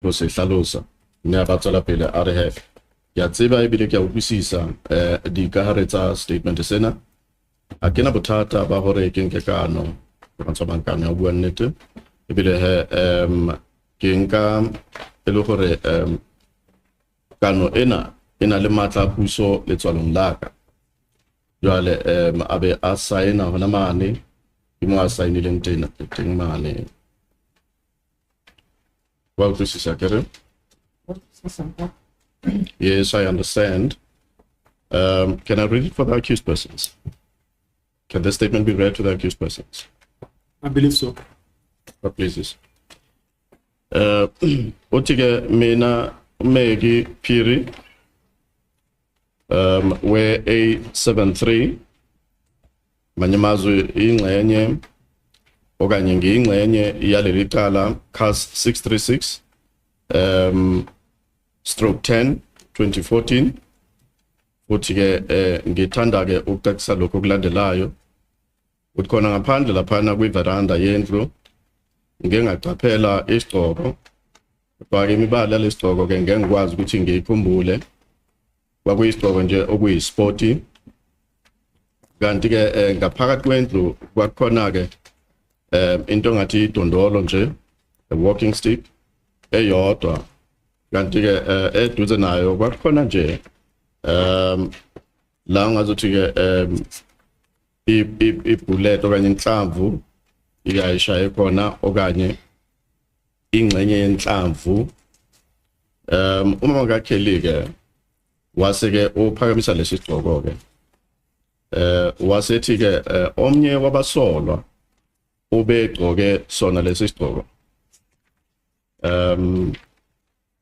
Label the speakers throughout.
Speaker 1: go se hlalosa ne ba tswela pele a re he ya tseba ebile ke a utlwisisa di ka hare tsa statement sena a kena bothata ba hore ke nke kano go tswa bankana ya bua nnete ebile he ke nka le gore kano ena le matla puso le tswalong laka jwale abe a signa hona mane ke mo a signileng teng mane well this is akere. Yes, I understand. Can I read it for the accused persons? Can the statement be read to the accused persons?
Speaker 2: I believe so.
Speaker 1: What pleases? Otige Mena Megi Piri where A73 Manyamazu ingxenye okanye ngingxenye yaleli CAS 636 stroke 10 2014 futhi ke ngithanda ke ukucacisa lokho okulandelayo ukuthi khona ngaphandle laphana kwiveranda yendlu ngengacaphela isigqoko kodwa ke imibala lesigqoko ke ngeke ngikwazi ukuthi ngiyikhumbule kwakuyisigqoko nje okuyisporti kanti ke ngaphakathi kwendlu kwakhona ke into ngathi idondolo nje a walking stick eyodwa kanti ke eduze nayo kwakhona nje la ngazothi ke ibullet okanye inhlamvu iyayishaya khona okanye ingxenye yenhlamvu uma ngakheli ke wase ke uphakamisa lesigqoko ke wasethi ke omnye wabasolwa ubegqoke sona lesigqoko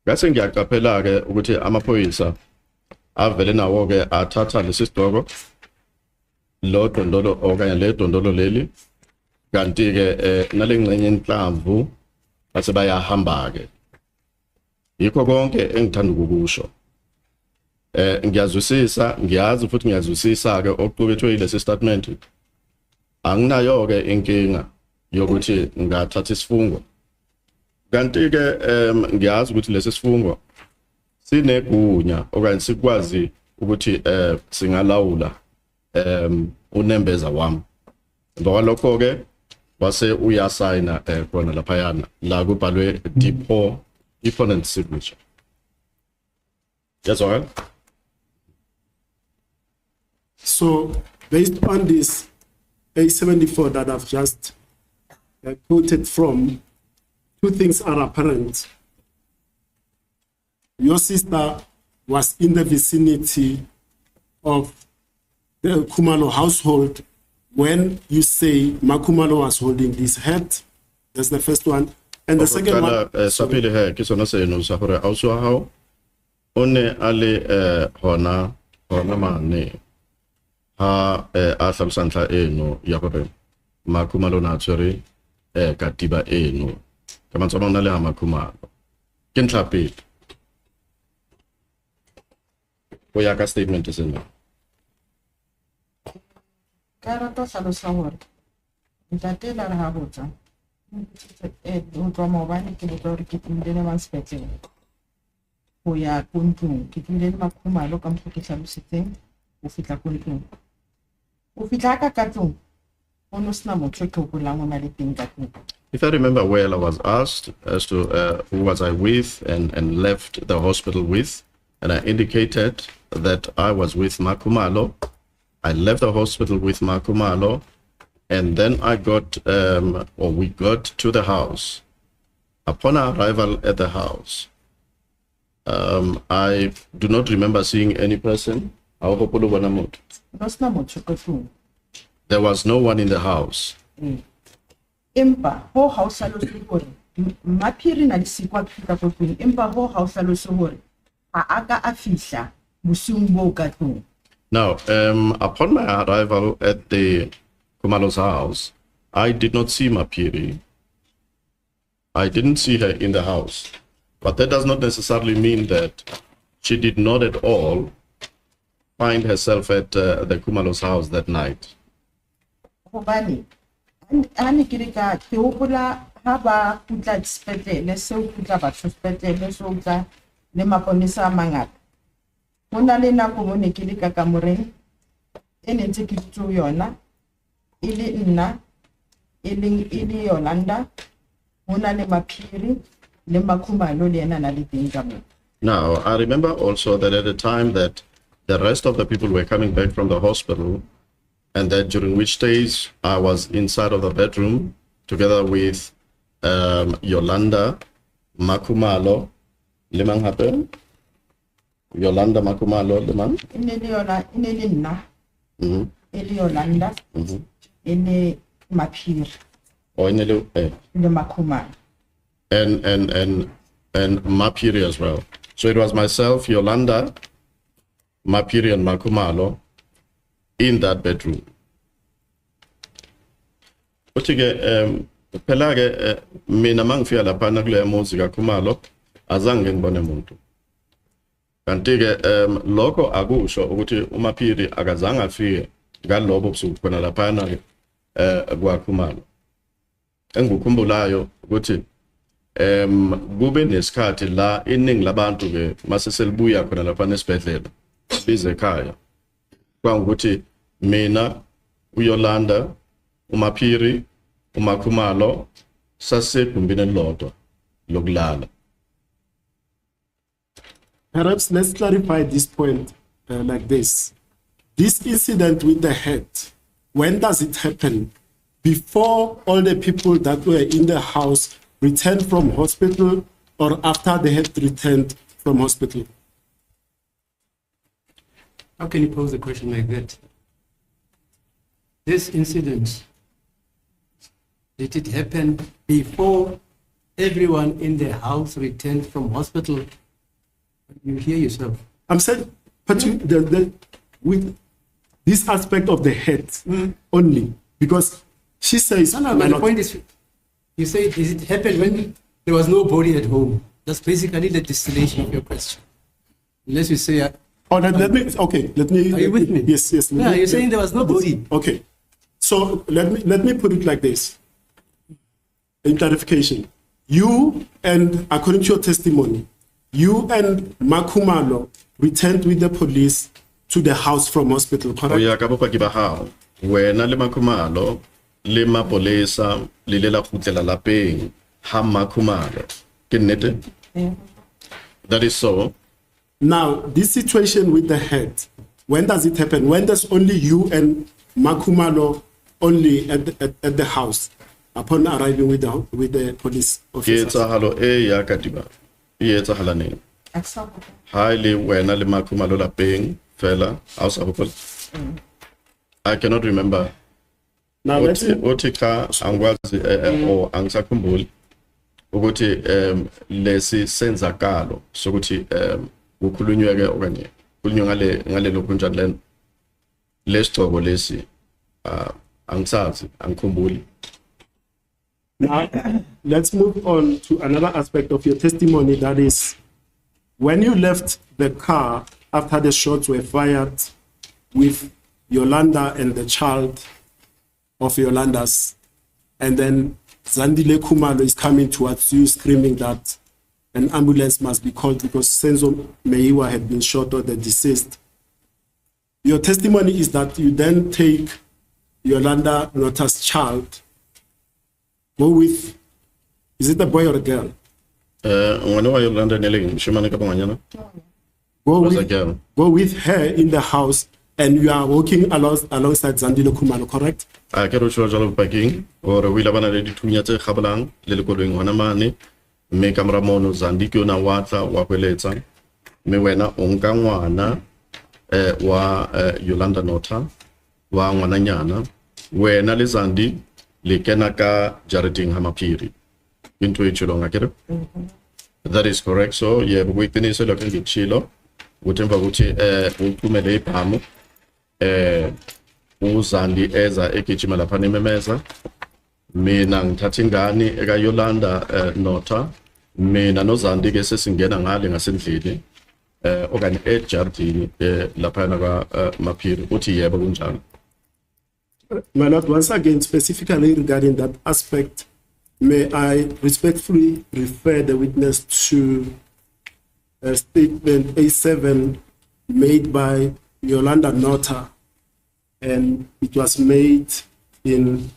Speaker 1: ngase ngiyaqaphela ke ukuthi amaphoyisa avele nawo ke athatha lesigqoko lo dondolo okanye le dondolo leli kanti ke nalengxenye enhlamvu base bayahamba ke yikho konke engithanda ukukusho ngiyazwisisa ngiyazi futhi ngiyazwisisa ke okuqukethwe yilesi statement anginayo ke inkinga yokuthi ngathatha isifungo kanti ke ngiyazi ukuthi lesi sifungo sinegunya okanye sikwazi ukuthi singalawula unembeza wami ngokwalokho ke wase uyasayina khona laphayana la kubhalwe deponent signature. Yes, all right.
Speaker 2: So based on this A74 that I've just quoted from, two things are apparent. Your sister was in the vicinity of the Khumalo household when you say Khumalo was holding this hat. That's the first one. And the second one...
Speaker 1: Sapile he, kisona seno sa hore auswa hao, one ale hona mane, ha ahlabusantla eno ya hore Khumalo na tswere katiba eno. Kama tsama na le ha Khumalo. Ke ntlha pele. Go ya ka statement seno.
Speaker 3: Karata hlalosa hore ntate la re ha botsa o tswa maobane ke botsa hore ke tlile le sepetlele go ya ko ntlong ke tlile le Khumalo ka motho ke hlalositseng o fitla ko ntlong o fitla ka tlong o no sna motho ke go langwa na le teng ka tlong.
Speaker 1: If I remember well, I was asked as to who was I with and left the hospital with, and I indicated that I was with Khumalo. I left the hospital with Khumalo, and then I got, or we got to the house. Upon our arrival at the house, I do not remember seeing any person. There was no one in the house.
Speaker 3: Empa ho house lo se hore maphiri na disikwa fika go tweng empa ho house lo se hore a aka a fihla bosiung bo ka tlong.
Speaker 1: Now, upon my arrival at the Khumalo's house, I did not see Mapiri. I didn't see her in the house. But that does not necessarily mean that she did not at all find herself at the Khumalo's house that night.
Speaker 3: Hobane ani kirika ke hopola ha ba kutla sepetlele se o kutla batho sepetlele so tla le maponesa a mangata hona le nako mo ne ke le ka kamoreng e ne ntse ke tso yona e le nna e le Yolanda hona le Maphiri le Khumalo le yena na le teng ka mo.
Speaker 1: Now, I remember also that at the time that the rest of the people were coming back from the hospital, and that during which days I was inside of the bedroom together with Yolanda, Khumalo, Lemang happen? Yolanda, Khumalo, Lemang?
Speaker 3: Inele nna. Ele Yolanda. Ele Maphiri.
Speaker 1: Oh, inele
Speaker 3: le Khumalo.
Speaker 1: And Maphiri as well. So it was myself, Yolanda, Maphiri and Khumalo in that bedroom. Utige pelage mina mangifika lapha na kule muzi kaKhumalo azange ngibone umuntu. Kanti-ke lokho akusho ukuthi uMaphiri akazange afike ngalobo busuku khona lapha na kwaKhumalo. Engikukhumbulayo ukuthi kube nesikhathi la iningi labantu ke mase selibuya khona lapha nesibhedlela bize ekhaya kwangukuthi mina uYolanda uMaphiri Khumalo sasegumbini elilodwa lokulala.
Speaker 2: Perhaps let's clarify this point like this. This incident with the head, when does it happen? Before all the people that were in the house returned from hospital or after they had returned from hospital?
Speaker 4: How can you pose a question like that? This incident, did it happen before everyone in the house returned from hospital? You hear yourself.
Speaker 2: I'm saying, but with this aspect of the head only, because she says...
Speaker 4: No, but the point is, you say, did it happen when there was no body at home? That's basically the distillation of your question. Unless you say...
Speaker 2: let me... Are
Speaker 4: you with me?
Speaker 2: Yes.
Speaker 4: Yeah, you're saying there was no body.
Speaker 2: Okay. So let me put it like this. In clarification, you and, according to your testimony, you and Khumalo returned with the police to the house from hospital, correct?
Speaker 1: Oh yeah, kapopa kiba hao. Wena le Khumalo le mapolesa le la khutlela lapeng ha Khumalo. Ke nnete? That is so.
Speaker 2: Now, this situation with the head, when does it happen? When does only you and Khumalo only at the house upon arriving with the police officers?
Speaker 1: Ya katiba. Yetsa halane. Highly wena le Khumalo lapeng fela ausabukol. I cannot remember.
Speaker 2: Now let's see.
Speaker 1: Otika angwazi or angisakhumbuli ukuthi lesi senzakalo sokuthi ukukhulunyweke okanye kukhulunywa ngale lokunjani lena lesigcobo lesi angisazi angikhumbuli.
Speaker 2: Now, let's move on to another aspect of your testimony, that is, when you left the car after the shots were fired with Yolanda and the child of Yolanda's, and then Zandile Khumalo is coming towards you screaming that an ambulance must be called because Senzo Meyiwa had been shot or the deceased. Your testimony is that you then take Yolanda Nota's child, go with, is it a boy or a girl?
Speaker 1: Yolanda
Speaker 2: go with her in the house, and you are walking alongside Zandile Khumalo, correct?
Speaker 1: I can't show you parking or we have another 2 years Habalang, Lilicoing Honamani, me camera mono Zandikyo na wata wakweleta, me wena Ongangwana, wa Yolanda Nota, wa Wananyana, wena le Zandi, le Kenaka Jareding Hamapiri. Into each long. That is correct. So, yeah, we can say looking at Chilo, whatever which Umele Pamu, Uzandi Eza Ekichimala Panimeza, me nang Tatingani, Ega Yolanda Nota, me Nanozandi Gesses in Genangaling as in Lady, Organ Ed Jardi, La Panaga Mapir, Uti Yabunjan.
Speaker 2: My Lord, once again, specifically regarding that aspect May I respectfully refer the witness to statement A7 made by Yolanda Nota, and it was made on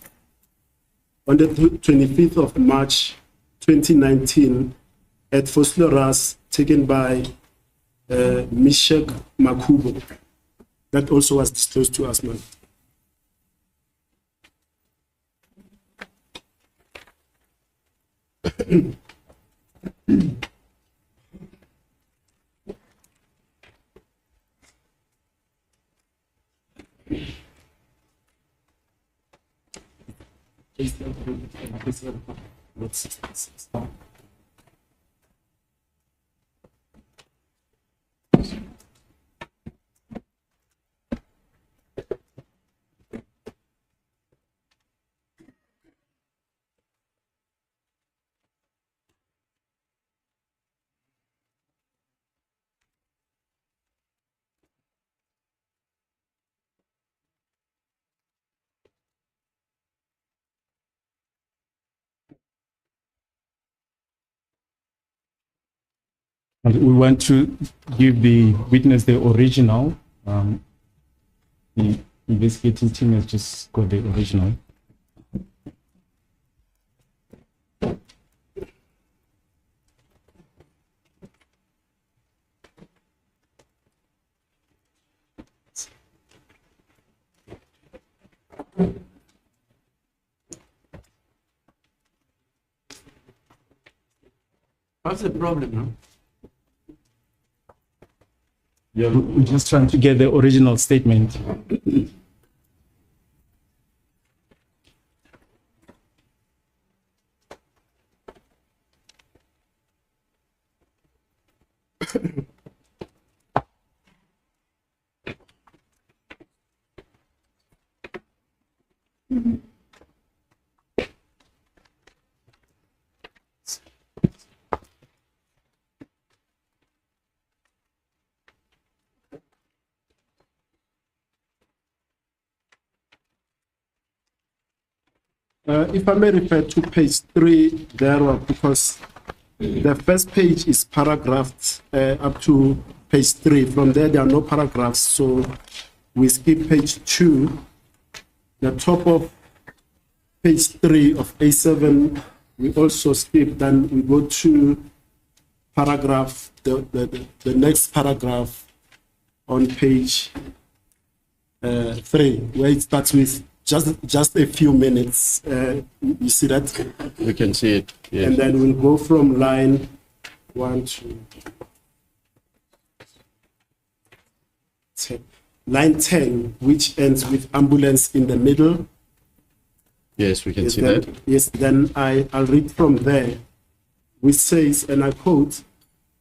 Speaker 2: the 25th of March 2019 at Fosloras, taken by Mishek Makubo. That also was disclosed to us, ma'am.
Speaker 5: And we want to give the witness the original. The investigating team has just got the original.
Speaker 4: What's the problem now?
Speaker 5: Yeah, we're just trying to get the original statement.
Speaker 2: If I may refer to page 3 there, because the first page is paragraphed up to page 3. From there are no paragraphs, so we skip page 2. The top of page 3 of A7, we also skip, then we go to paragraph, the next paragraph on page 3, where it starts with just a few minutes. You see that?
Speaker 1: We can see it. Yes.
Speaker 2: And then we'll go from line 1 to line 10, which ends with ambulance in the middle.
Speaker 1: Yes, we can
Speaker 2: Yes,
Speaker 1: see
Speaker 2: then,
Speaker 1: that.
Speaker 2: yes, then I'll read from there, which says, and I quote,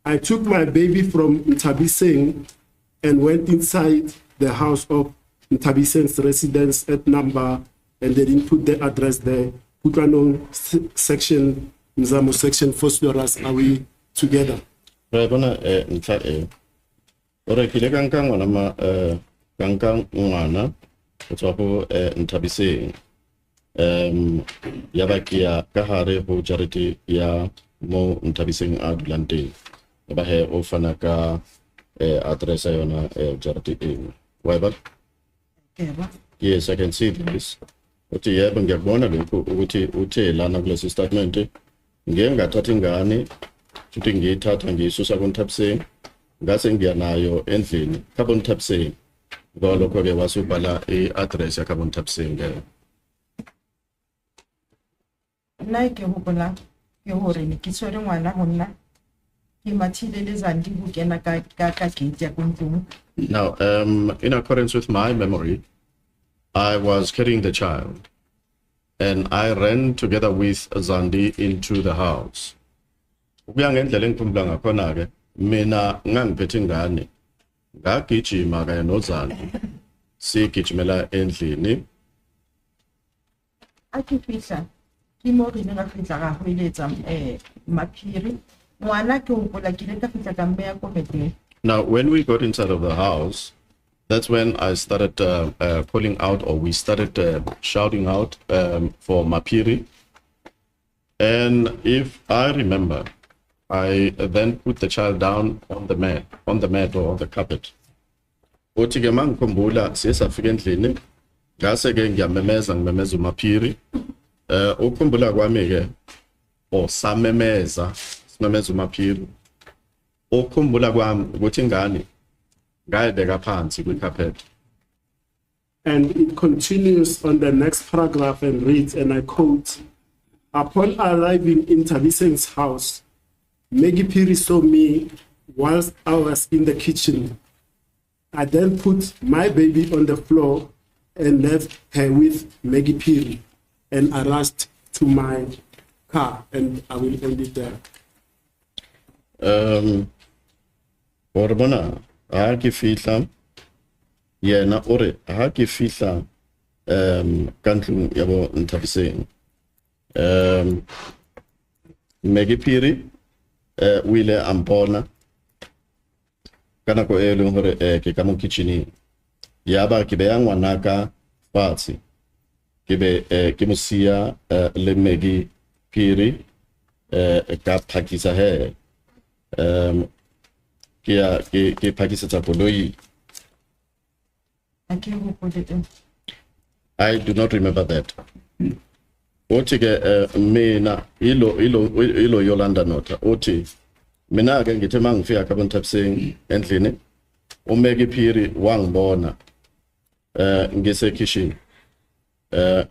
Speaker 2: "I took my baby from Nthabiseng and went inside the house of Nthabiseng's residence at number," and they didn't put the address there, Kutlanong section, Mzamo section, Fosloras. Are we together?
Speaker 1: Right, bona ntlha e. Ore kile ka nka ngwana ma ka nka ngwana go tswa go Nthabiseng. Ya ba ke ya ka hare go jarete ya mo Nthabiseng a dulang teng. Ya ba he o fana ka address ya yona jarete eng. Wa ba?
Speaker 3: Keba.
Speaker 1: Yes, I can see this. Uthi yebo ngiyakubona lokho ukuthi uthe lana kulesi statement ngeke ngathatha ingane futhi ngiyithatha ngiyisusa kuNthabiseng ngase ngiyanayo endlini kaBoNthabiseng ngoba lokho ke wasubhala i-address ya kaBoNthabiseng ke.
Speaker 3: Nna ke hopola ke hore ne ke tshwere ngwana ho nna ke mathile le zandi ho kena ka gate ya ko ntlong.
Speaker 1: Now, in accordance with my memory, I was carrying the child and I ran together with Zandi into the house. Ukuya ngendlela engikhumbula ngakhona ke mina ngangiphethe ingane ngagijima kanye noZandi sigijimela endlini.
Speaker 3: A ke fihla ke mo re ne ra fihla ga ho eletsa maphiri ngwana ke hopola ke le ka fihla ka mmeya ko beteng.
Speaker 1: Now, when we got inside of the house, that's when I started calling out, or we started shouting out for Mapiri. And if I remember, I then put the child down on the mat or on the carpet. Uthi ke mangikhumbula siyesafika endlini ngase ke ngiyamemeza uMaphiri. Ukukhumbula kwami ke samemeza uMaphiri. Ukukhumbula kwami ukuthi ingane ngayibeka phansi kwi-carpet.
Speaker 2: And it continues on the next paragraph and reads, and I quote, "Upon arriving in Nthabiseng's house, Meyiwa saw me whilst I was in the kitchen. I then put my baby on the floor and left her with Meyiwa and I rushed to my car." And I will end it there.
Speaker 1: Bona ha ke fihla yena ore ha ke fihla ka ntlong ya bo Nthabiseng. Meyiwa o ile a mpona ka nako e leng hore ke ka mo kitcheneng. Yaba ke beya ngwanaka fatshe ke be ke mo siya le Meyiwa ka phakisa he ke phakisetsa koloi. I do not remember that. Uthi ke mina ilo Yolanda nota uthi mina ke ngithe mangifika ka Nthabiseng endlini uMeyiwa wangibona ngise kitchen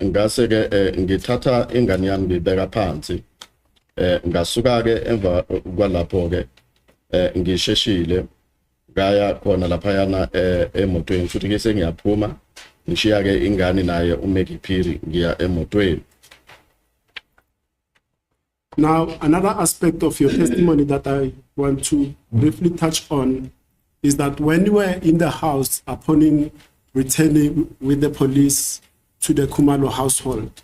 Speaker 1: ngase ke ngithatha ingane yami ngibeka phansi ngasuka ke emva kwalapho ke ngisheshile ngaya khona lapha yana emotweni futhi ke sengiyaphuma ngishiya ke ingane naye uMeyiwa ngiya emotweni.
Speaker 2: Now, another aspect of your testimony that I want to briefly touch on is that when you were in the house upon returning with the police to the Khumalo household,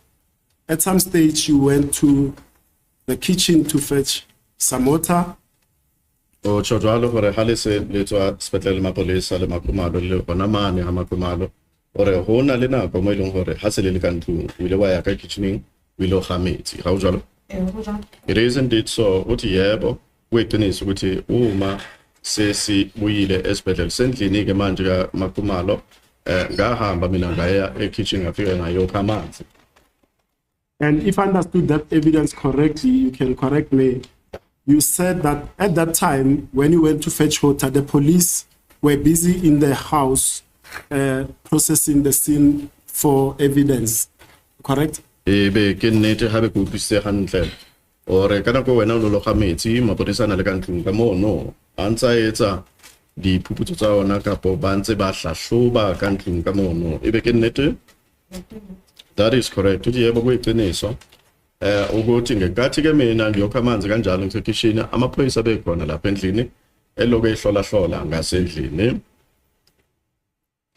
Speaker 2: at some stage you went to the kitchen to fetch some water.
Speaker 1: O chojalo hore halise letwa spetlele mapolesa le Khumalo le bona mane ha Khumalo ore hona le nako mo ileng hore ha se le ka ntlong ile wa ya ka kitchening o ile ga metsi ga o jalo. It is indeed so. Uthi yebo kuyiqiniso ukuthi uma sesibuyile esibhedlela sendlini ke manje ka Khumalo ngahamba mina ngaya e-kitchen ngafika ngayo amanzi.
Speaker 2: And if I understood that evidence correctly, you can correct me. You said that at that time when you went to fetch water, the police were busy in the house processing the scene for evidence, correct?
Speaker 1: Ebe ke nnete ha be go utlwisise hantle ore kana go wena lo ga metsi mapodisa na le ka ntlong ka mono a ntsa etsa diphuputso tsa ona ka po ba ntse ba hlahloba ka ntlong ka mono. Ebe ke nnete. That is correct. Uthi yebo kuyiqiniso ukuthi ngekathi ke mina ngiyokha amanzi kanjalo ngisekitchen amaphoyisa bekhona lapha endlini eloko ehlola ngasendlini.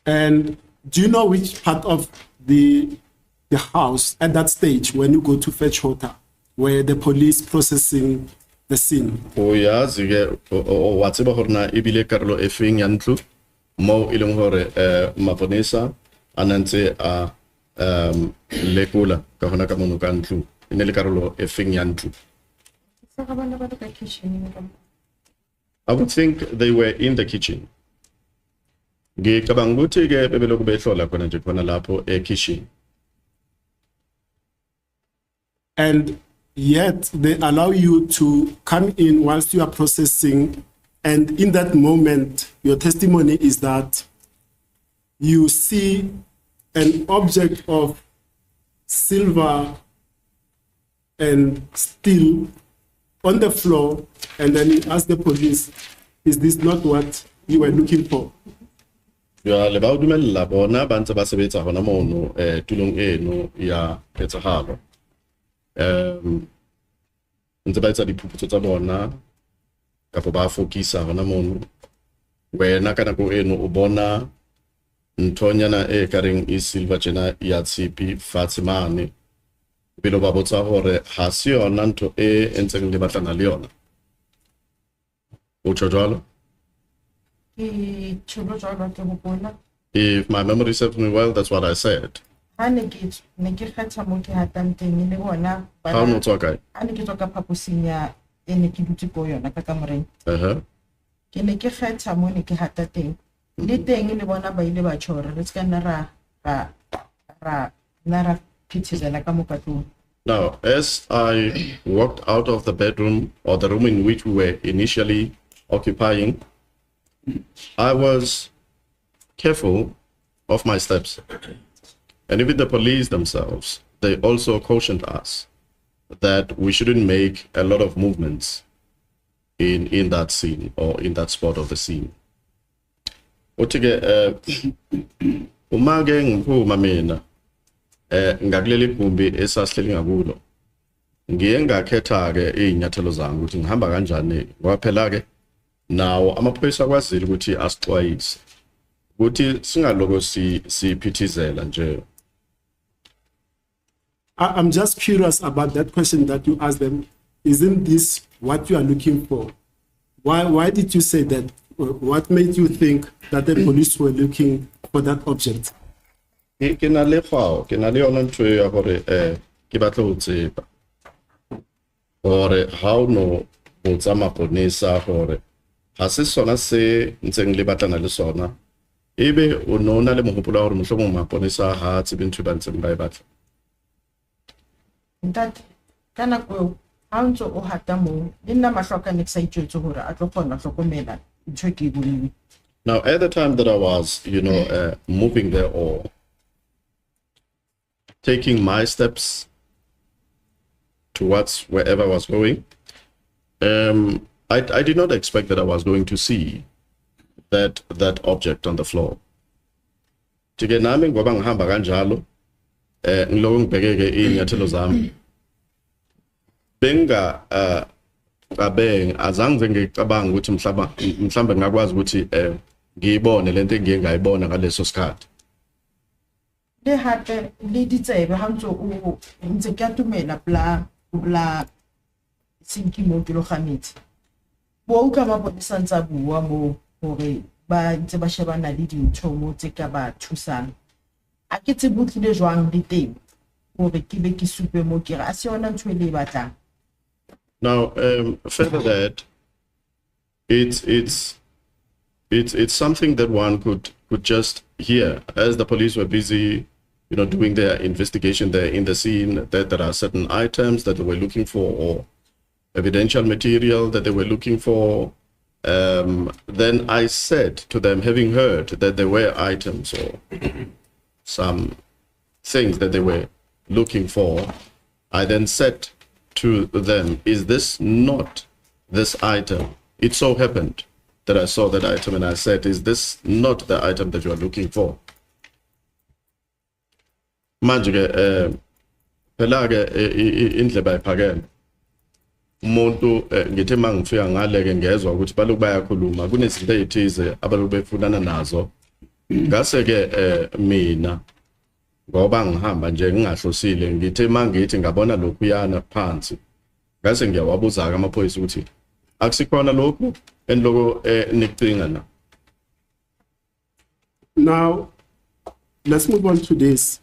Speaker 2: And do you know which part of the house at that stage when you go to fetch water where the police processing the scene?
Speaker 1: Uyazi ke wa tseba hore na ebile karolo e feng ya ntlo mo ileng hore maponesa anantse a lekula ka hona ka mono ka ntlo ine le karolo e feng ya ntlo. I would think they were in the kitchen. Ngicabanga ukuthi ke bebeloko behlola khona nje khona lapho e-kitchen.
Speaker 2: And yet they allow you to come in whilst you are processing, and in that moment your testimony is that you see an object of silver and steel on the floor, and then you ask the police, is this not what you were looking for?
Speaker 1: Ya le ba o dumella bona ba ntse ba sebetsa hona mono tulong eno ya phetsahalo. Ntse ba etsa diphuputso tsa bona ka ba fokisa hona mono. Wena kana go eno o bona nthonyana e kareng e silver jena ya tshipi Fatsimane pelo ba botsa hore ha se yona ntho e entseng le batlana le yona. O tjojalo? If my memory serves me well, that's what I said.
Speaker 3: ha ne ke kgetha mo ke hatang teng le bona
Speaker 1: How no tswa kae?
Speaker 3: ha ne ke tswa ka phaposing ya e ne ke dutse ko yona ka kamoreng ke ne ke kgetha mo ne ke hata teng le teng le bona ba ile ba tshora re ska nna ra phithizela ka mokatlong.
Speaker 1: Now, as I walked out of the bedroom or the room in which we were initially occupying, I was careful of my steps. And even the police themselves, they also cautioned us that we shouldn't make a lot of movements in that scene or in that spot of the scene. Uma ke ngiphuma mina ngakuleli gumbi esasihleli ngakulo ngiye ngakhetha ke izinyathelo zami ukuthi ngihamba kanjani ngoba phela ke nawo amaphoyisa kwazile ukuthi asixwayise ukuthi singaloko siphithizela nje.
Speaker 2: I'm just curious about that question that you asked them. Isn't this what you are looking for? Why did you say that? What made you think that the police were looking for that object?
Speaker 1: Ke na le yona ntho ya gore ke batla ho tseba gore how no botsa maponesa gore ha se sona se ntseng le batlana le sona ebe o nona le mohopolo gore mohlomong maponesa ha tsebe ntho ba ntseng ba e batla.
Speaker 3: Ntate kana go ha ntse o hata mo le nna mahloka ne ke sa itjetse gore a tlo kgona hlokomela ntho ke bone.
Speaker 1: Now, at the time that I was, moving there or taking my steps towards wherever I was going, I did not expect that I was going to see that object on the floor. Tike nami ngoba ngihamba kanjalo ngiloko ngibhekeke inyathelo zami benga kabeng azange ngicabanga ukuthi mhlawumbe ngakwazi ukuthi ngiyibone lento engiye ngayibona ngaleso sikhathi.
Speaker 3: Le hape le ditsebe ha ntse o ntse ke atumela bla sinki mo ke lo khametse bo utlwa maponesa ntsa bua mo hore ba ntse ba shebana le dintho mo tse ka ba thusang a ke tse butlile jwang le teng hore ke be ke supe mo ke ra se yona ntho le batlang.
Speaker 1: Now, further that, it's something that one could just hear as the police were busy, doing their investigation there in the scene. That there are certain items that they were looking for or evidential material that they were looking for. Then I said to them, having heard that there were items or some things that they were looking for, I then said to them, is this not this item? It so happened that I saw that item and I said, is this not the item that you are looking for? Manje phela ke indleba iphakeme umuntu ngithe mangifika ngale ke ngezwe ukuthi baloku bayakhuluma kunezinto ezithize abaloku befunana nazo ngase ke mina ngoba ngihamba nje ngingahlosile ngithe mangithi ngabona lokhu yana phansi ngase ngiyawabuza ke amaphoyisa ukuthi akusikhona lokhu enhloko nicinga na.
Speaker 2: Now let's move on to this.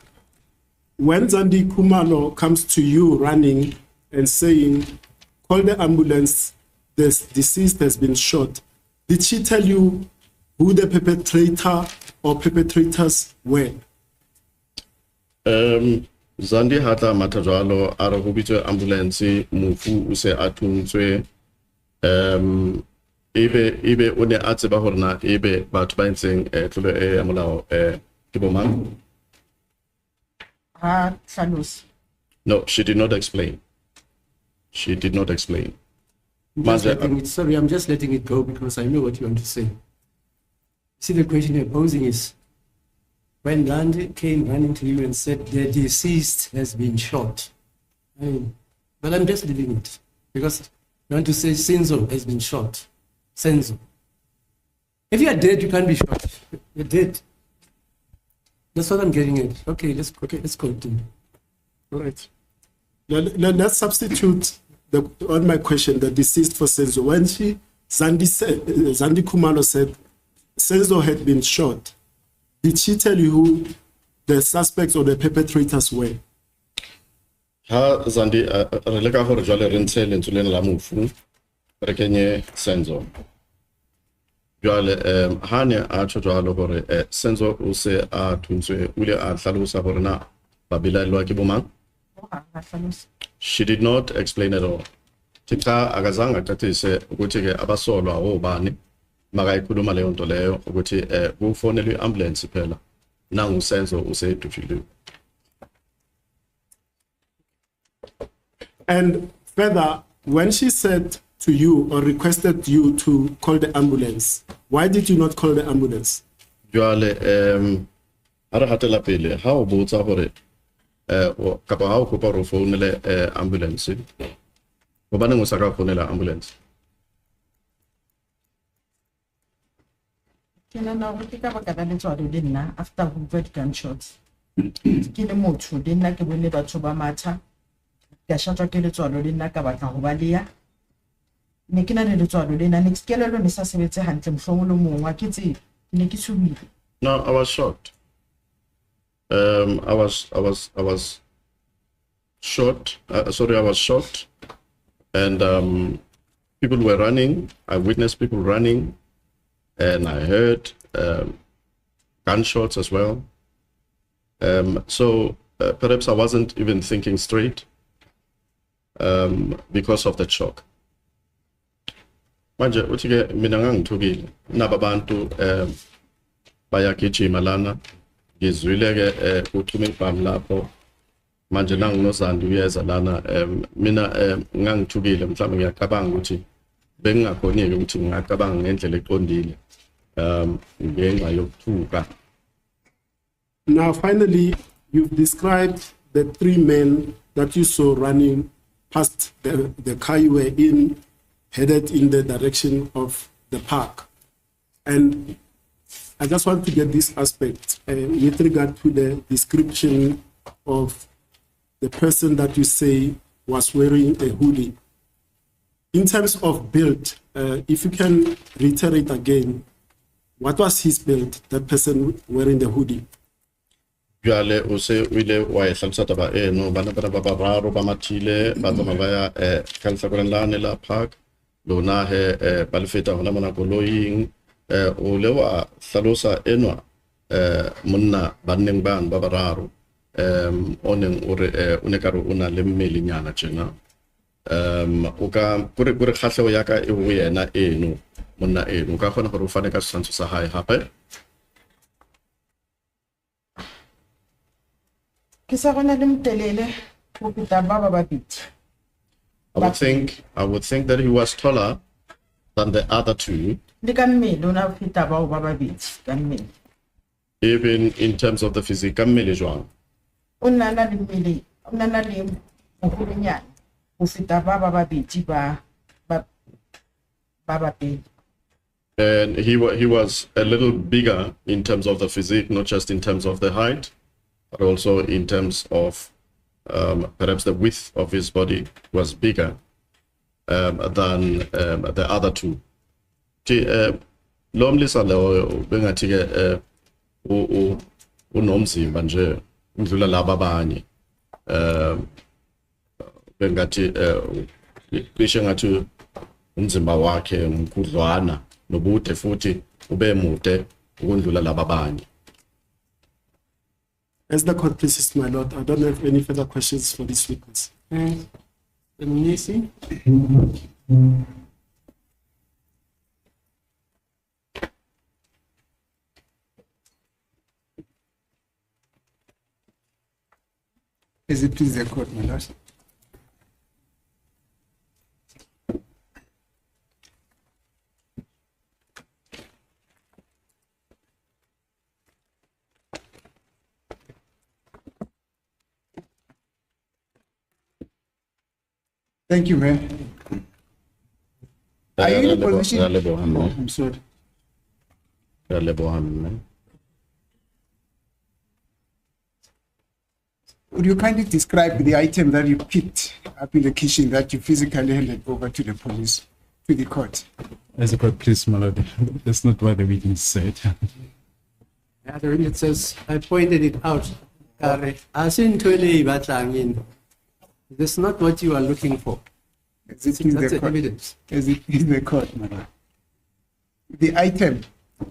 Speaker 2: When Zandi Khumalo comes to you running and saying, call the ambulance, this deceased has been shot, did she tell you who the perpetrator or perpetrators were?
Speaker 1: Zandi hata matajalo ara hubitwe ambulance mufu use atunzwe ebe one atse ba horna ebe batho ba ntseng tlolo amolao ke bomang. No, she did not explain. She did not explain.
Speaker 4: Sorry, I'm just letting it go because I know what you want to say. See, the question you're posing is, when Land came running to you and said the deceased has been shot, but I'm just leaving it because you want to say Senzo has been shot. Senzo. If you are dead, you can't be shot. You're dead. That's what I'm getting at. Okay, let's continue.
Speaker 2: All right. Let's substitute on my question, the deceased for Senzo. When Zandi Khumalo said Senzo had been shot, did she tell you who the suspects or the perpetrators were.
Speaker 1: Ha Zandi re le ka gore jwale re ntshe lentswe lena la mofu re kenye Senzo. Jwale ha ne a tjho jwalo gore Senzo o se a thuntswe o ile a hlalosa gore na ba belaelwa ke bomang. She did not explain at all. Titha akazange aqathise ukuthi ke abasolwa obani makayikhuluma leyo nto leyo ukuthi kufonelwe ambulance phela nangu Senzo usedufile.
Speaker 2: And further, when she said to you or requested you to call the ambulance, why did you not call the ambulance?
Speaker 1: Jwale ara hatela pele ha o botsa gore kapa ha o kopa ro founele ambulance go bana ngo saka founela ambulance.
Speaker 3: Kena na go ke ka baka la letswalo le nna after we heard gunshots. Ke le motho le nna ke bone batho ba matha ka shatwa ke letswalo le nna ka batla go ba leya ne ke na le letswalo le nna ne ke kelelo ne sa sebetse hantle mhlongo le mongwa ke tse ne ke tshubile.
Speaker 1: No, I was shocked. I was shocked. Sorry, I was shocked. And people were running. I witnessed people running, and I heard gunshots as well. So perhaps I wasn't even thinking straight because of that shock. Manje uthi-ke mina ngangithukile nababantu bayagijima lana ngizwile-ke kuchuma ibhamu lapho manje nanginozandi uyeza lana mina ngangithukile mhlawumbe ngiyacabanga ukuthi bengingakhonike ukuthi ngingacabanga ngendlela eqondile ngenxa yokuthuka.
Speaker 2: Now, finally, you've described the three men that you saw running past the car you were in, headed in the direction of the park. And I just want to get this aspect with regard to the description of the person that you say was wearing a hoodie. In terms of build, if you can reiterate again, what was his build, that person wearing the hoodie?
Speaker 1: Jwale o se o ile wa e hlalosa taba eno bana ba bararo ba mathile ba tsama ba ya Kalsakoranlane la park lona he ba le feta hona mona koloing o le wa hlalosa enwa monna ba nneng bang ba bararo o neng o re o ne ka re o na le mmele nyana tjena o ka kore khatlego ya ka e o yena eno monna eno ka kgona gore o fane ka setshwantsho sa hae hape.
Speaker 3: Ke sa gona le mtelele go feta ba ba babedi.
Speaker 1: I would think that he was taller than the other two.
Speaker 3: Le ka mmele ona feta ba ba babedi ka mmele.
Speaker 1: Even in terms of the physique, ka mmele jwang.
Speaker 3: O nna na le mmele, o nna na le mogolonyana go feta ba ba babedi ba babedi.
Speaker 1: And he was a little bigger in terms of the physique, not just in terms of the height, but also in terms of perhaps the width of his body was bigger than the other two. Lomlisa leyo bengathi ke unomzimba nje udlula laba abanye bengathi bisho ngathi umzimba wakhe mkhudlwana nobude futhi ube mude ukundlula laba abanye.
Speaker 2: As the court pleases, my lord, I don't have any further questions for this witness.
Speaker 4: Nisi?
Speaker 6: Is it please the court, my lord? Thank you, Mayor. Are you in a position? I'm sorry. Would you kindly describe the item that you picked up in the kitchen that you physically handed over to the police, to the court?
Speaker 5: As a court, please, my lord, that's not what the witness said.
Speaker 4: It says, I pointed it out. As in 20 Batlangin, this is not what you are looking for.
Speaker 6: As it is
Speaker 4: That's
Speaker 6: the
Speaker 4: the
Speaker 6: court.
Speaker 4: evidence.
Speaker 6: As it is the court, madam. The item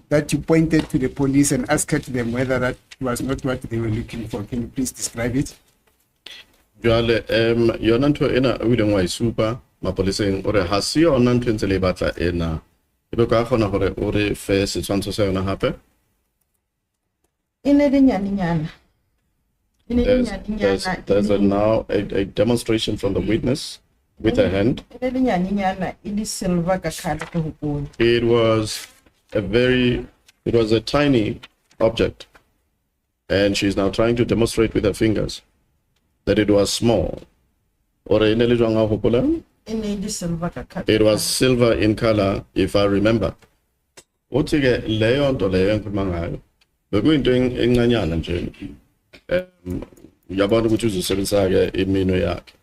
Speaker 6: that you pointed to the police and asked them whether that was not what they were looking for, can you please describe it?
Speaker 1: Jwale yona ntho ena o ileng wa e supa mapoleseng ore ha se yona ntho ntse le batla ena ebe ka kgona hore o re fe setshwantsho sa yona hape.
Speaker 3: E ne le nyaninyana. E ne le nyaninyana.
Speaker 1: There's now a demonstration from the witness with her hand.
Speaker 3: E ne le nyaninyana, e le silver ka kgale ke hopone.
Speaker 1: It was a tiny object, and she's now trying to demonstrate with her fingers that it was small. Ore ene le jwang a hopola?
Speaker 3: E ne le silver ka kgale.
Speaker 1: It was silver in color, if I remember. Uthi ke leyo nto leyo engikhuluma ngayo bekuyinto encanyana nje. Uyabona ukuthi uzosebenzisa ke imino yakhe.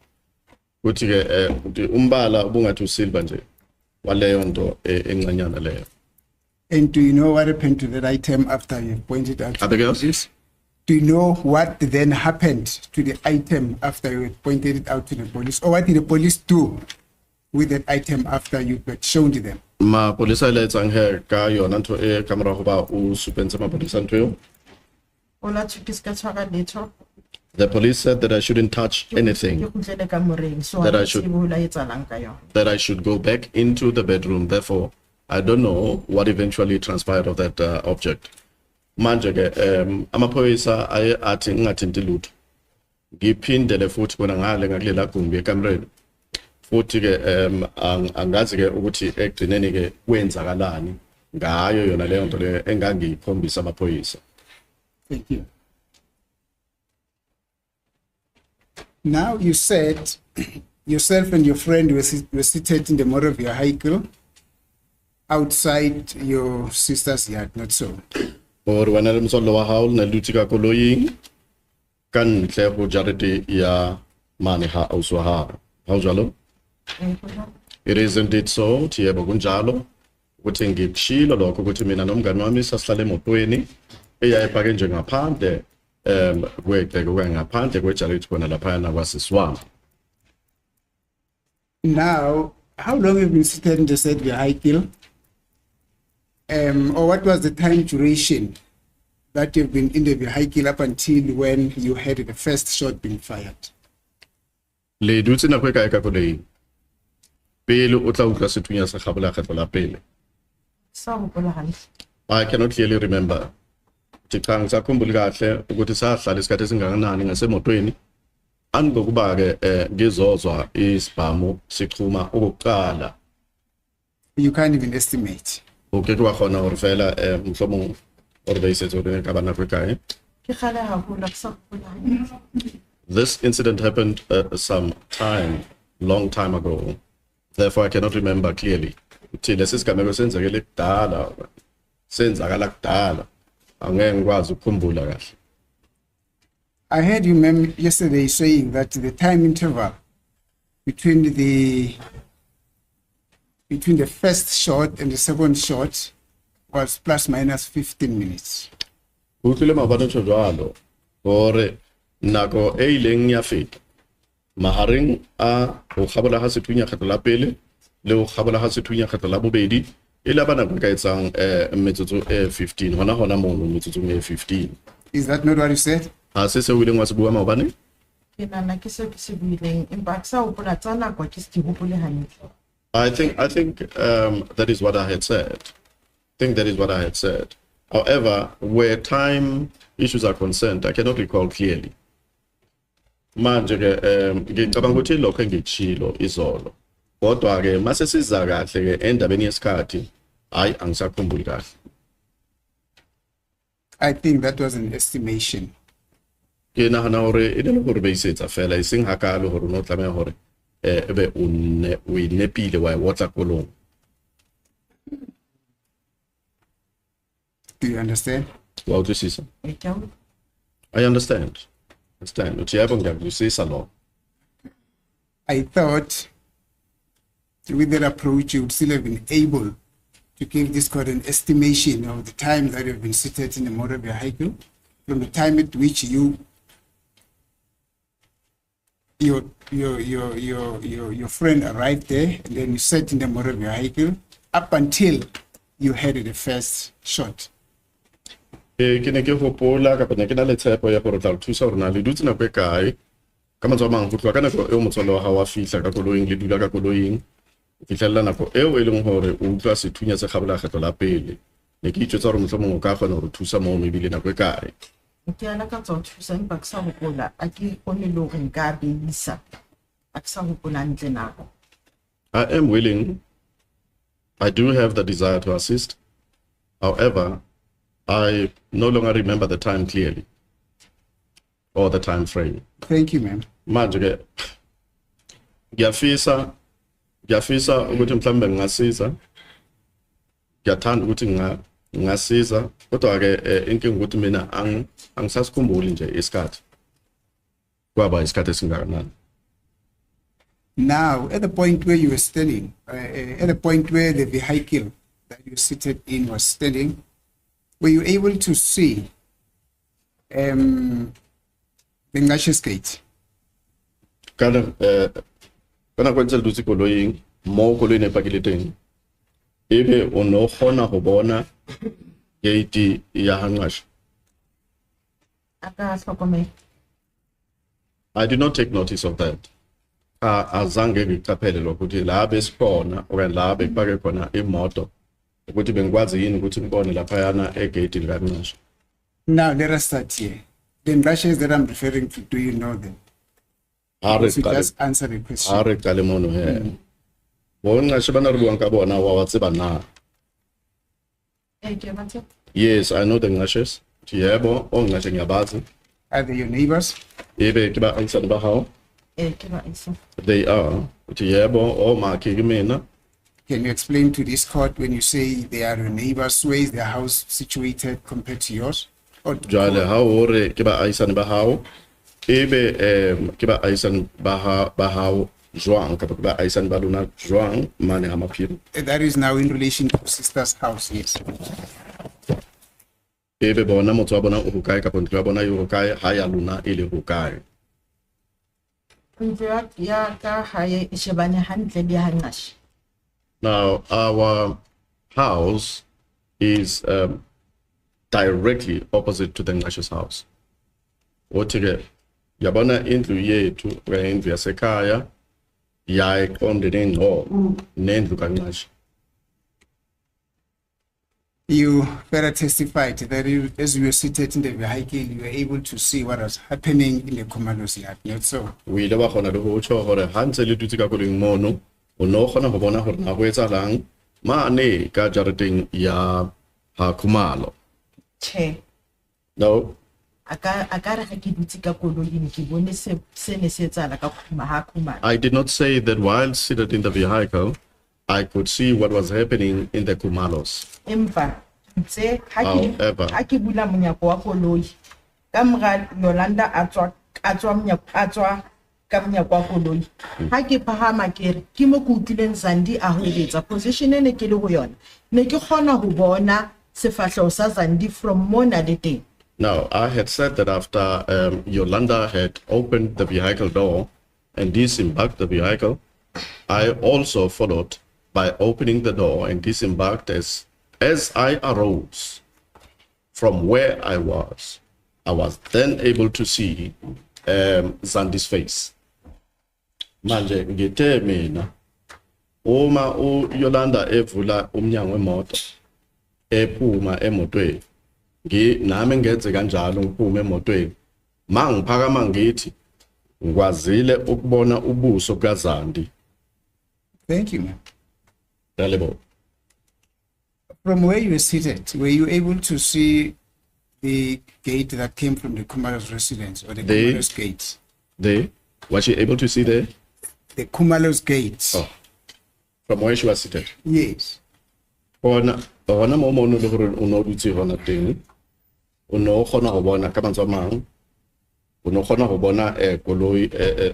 Speaker 1: Uthi ke umbala ubungathi usilver nje waleyo nto encanyana leyo.
Speaker 6: And do you know what happened to that item after you pointed out?
Speaker 1: Other girls?
Speaker 6: Do you know what then happened to the item after you had pointed it out to the police? Or what did the police do with that item after you had shown to them?
Speaker 1: Ma polisa ile tsang he ka yona ntho e kamera go ba o supentsha mapodisa ntho eo.
Speaker 3: Ola tshukis ka tshwara letho.
Speaker 1: The police said that I shouldn't touch anything,
Speaker 3: Ke khutlele ka moreng, so
Speaker 1: That I
Speaker 3: ha
Speaker 1: should-
Speaker 3: tsebe ho la etsalang ka yona.
Speaker 1: that I should go back into the bedroom. Therefore, I don't know what eventually transpired of that object. Manje ke amaphoyisa aye athi ngingathinti lutho. Ngiphindele futhi bona ngale ngakulela gumbi ekamreni. Futhi ke angazi ke ukuthi egcineni ke kwenzakalani ngayo yona leyo nto le engangikhombisa amaphoyisa.
Speaker 6: Thank you. Now you said yourself and your friend were seated in the motor of your vehicle outside your sister's yard, not so?
Speaker 1: Or wena le mtsolo wa hao na luti ka koloing ka ntle go jarete ya mane ha ausi wa hao. Ha o jwalo? It is indeed so, yebo kunjalo. Ukuthi ngikushilo lokho ukuthi mina nomngane wami sasihlale emotweni eyayiphake nje ngaphandle kwegceke ngaphandle kwejarete khona lapha na kwasisiwami.
Speaker 6: Now, how long have you been seated in the said vehicle? Or what was the time duration that you've been in the vehicle up until when you had the first shot being fired?
Speaker 1: Le dutse nako e kae ka koloing? Pele o tla utlwa sethunya sa gago la kgetlo la pele.
Speaker 3: Sa hopola hantle.
Speaker 1: I cannot clearly remember. Tikhang sakhumbula kahle ukuthi sahlala isikhathi esingakanani ngasemotweni. Angokuba ke ngizozwa isibhamu sichuma ukuqala.
Speaker 6: You can't even estimate.
Speaker 1: Okay kwa khona hore fela mhlomong or be setso re ka bana kae.
Speaker 3: Ke kgale haholo ke sa hopola hantle.
Speaker 1: This incident happened some time, long time ago. Therefore I cannot remember clearly. Uthi lesigameko senzakele kudala. Senzakala kudala. Angeke ngikwazi ukukhumbula kahle.
Speaker 6: I heard you yesterday saying that the time interval between the first shot and the second shot was plus minus 15 minutes.
Speaker 1: Utlile mabana ntho jwalo hore nako e ileng ya feta mahareng a go gabola ha sethunya kgetlo la pele le go gabola ha sethunya kgetlo la bobedi e la bana ka etsang metsotso 15 hona mo metsotso e 15.
Speaker 6: Is that not what you said?
Speaker 1: Ha se se o ileng wa se bua maobane?
Speaker 3: Ke nana ke se ke se buileng empa ke sa hopola tsa nako ke se hopole hantle.
Speaker 1: I think that is what I had said. However, where time issues are concerned, I cannot recall clearly. Manje ke ngicabanga ukuthi lokho engitshilo izolo. Kodwa ke mase siza kahle ke endabeni yesikhathi, hayi angisakhumbuli kahle.
Speaker 6: I think that was an estimation.
Speaker 1: Ke nahana hore e le hore be isetsa fela iseng hakalo hore no tlameha hore ebe o nepile wa whatla kolong.
Speaker 6: Do you understand?
Speaker 1: Wa utlwisisa?
Speaker 3: E ke a
Speaker 1: I understand. Uthi yabo ngiyakuzwisisa lo.
Speaker 6: I thought with that approach you would still have been able to give this court an estimation of the time that you've been seated in the motor vehicle, from the time at which your friend arrived there, and then you sat in the motor vehicle up until you had the first shot.
Speaker 1: Ke ne ke hopola kapa ne ke na le tshepo ya gore tla re thusa gore na le dutse nako e kae ka mantswe a mang go tloga ka nako eo motswalle wa gago wa fihla ka koloing le dula ka koloing o fitlhelela nako eo e leng gore o utlwa sethunya se gabola kgetlo la pele ne ke itsetsa gore motlhomongwe o ka kgona gore thusa mo mebile nako e kae
Speaker 3: ke ala ka tsa thusa empa ke sa gopola a ke kgone le gore nka beisa a ke sa gopola ntle nako.
Speaker 1: I am willing. I do have the desire to assist. However, I no longer remember the time clearly or the time frame.
Speaker 6: Thank you, ma'am.
Speaker 1: Manje ke ngiyafisa ukuthi mhlambe ngasiza. Ngiyathanda ukuthi ngasiza kodwa ke inkinga ukuthi mina angisasikhumbuli nje isikhathi. Kwaba isikhathi esingakanani.
Speaker 6: Now, at the point where you were standing, at the point where the vehicle that you seated in was standing, were you able to see the Ngashes gate?
Speaker 1: Kana kwentse le dutse koloing mo koloing e pakile teng ebe o no kgona go bona gate ya Ngashe.
Speaker 3: Aka hlokomela.
Speaker 1: I did not take notice of that. Azange ngicaphele lokuthi la besikhona okanye la bekubake khona imoto ukuthi bengikwazi yini ukuthi ngibone lapha yana egate lika Ngashe.
Speaker 6: Now, let us start here. The Ngashes that I'm referring to, do you know them?
Speaker 1: Are
Speaker 6: So just answer the question.
Speaker 1: are kale mono he. Bo Ngashe bana re buang ka bona wa tseba na.
Speaker 3: Ke batse.
Speaker 1: Yes, I know the Ngashes. Yebo, o Ngashe ngiyabazi.
Speaker 6: Are they your neighbors?
Speaker 1: Ebe ke ba answer ba hao.
Speaker 3: Ke ba isa.
Speaker 1: They are. Yebo, o ma ke mina.
Speaker 6: Can you explain to this court when you say they are your neighbors, where is their house situated compared to yours? Or
Speaker 1: Jale ha ore ke ba aisane ba hao. Ebe ke ba aisane ba hao jwang kapa ke ba aisane ba lona jwang mane ha maphiri.
Speaker 6: that is now in relation to sister's house, yes.
Speaker 1: Ebe bona motho wa bona o hokae kapa ntlo ya bona yo hokae ha ya lona ile hokae.
Speaker 3: Ntlo ya ka hae e shebane hantle le ha Ngashe.
Speaker 1: Now our house is directly opposite to the Ngashe's house. Othike yabona indlu yethu indlu yasekhaya yayiqondene ngqo nendlu kaNgashe.
Speaker 6: You further testified that you, as you were seated in the vehicle, you were able to see what was happening in the Khumalo's yard, not so?
Speaker 1: O ile ba gona le go tsho gore ha ntse le dutse ka koleng mono o no gona go bona gore na go etsalang mane ka jareteng ya ha Khumalo.
Speaker 3: Che.
Speaker 1: No,
Speaker 3: Aka re ga ke dutse ka koloing ke bone se ne se etsala ka Khumalo.
Speaker 1: I did not say that while seated in the vehicle I could see what was happening in the Khumalos.
Speaker 3: Empa ntse
Speaker 1: However.
Speaker 3: ha ke bula monyako wa koloi ka mora Yolanda a tswa ka monyako wa koloi ha ke phahama ke re ke mo go utlileng Zandi a hoeletsa position ene ke le go yona ne ke kgona go bona sefahleho sa Zandi from mona le teng.
Speaker 1: Now, I had said that after Yolanda had opened the vehicle door and disembarked the vehicle, I also followed by opening the door and disembarked as I arose from where I was then able to see Zandi's face. Manje ngithe mina uma Yolanda evula umnyango wemoto ephuma emotweni nami ngenze kanjalo ngiphume emotweni mangiphakama ngithi ngikwazile ukubona ubuso kaZandi.
Speaker 6: Thank you, ma'am.
Speaker 1: Dalebo.
Speaker 6: From where you were seated, were you able to see the gate that came from the Khumalo's residence, or the Khumalo's gate?
Speaker 1: Was she able to see there?
Speaker 6: The Khumalo's gate.
Speaker 1: Oh, from where she was seated.
Speaker 6: Yes.
Speaker 1: Ona mo mo no le gore o no dutse hona teng o no gona go bona ka mantswe a mang o no gona go bona koloi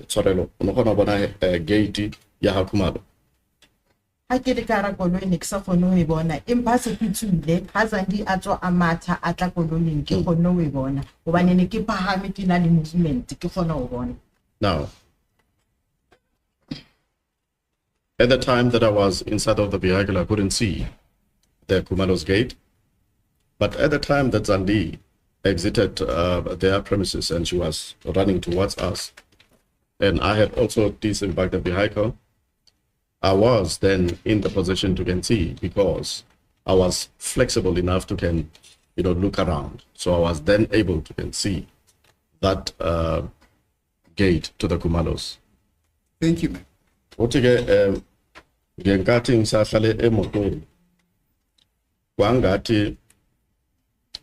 Speaker 1: tshwarelo o no gona go bona gate ya ha Khumalo.
Speaker 3: ha ke le ka ra koloi ne ke sa kgone ho e bona empa se ke tswile ha Zandi a tswa a matha a tla koloing ke kgone ho e bona hobane ne ke phahame ke na le movement ke kgona ho bona.
Speaker 1: Now, at the time that I was inside of the vehicle, I couldn't see the Khumalo's gate. But at the time that Zandi exited their premises and she was running towards us, and I had also disembarked the vehicle, I was then in the position to can see because I was flexible enough to can, look around. So I was then able to can see that gate to the Khumalos.
Speaker 6: Thank you, ma'am.
Speaker 1: Uthi-ke ngenkathi ngisahlale emotweni kwangathi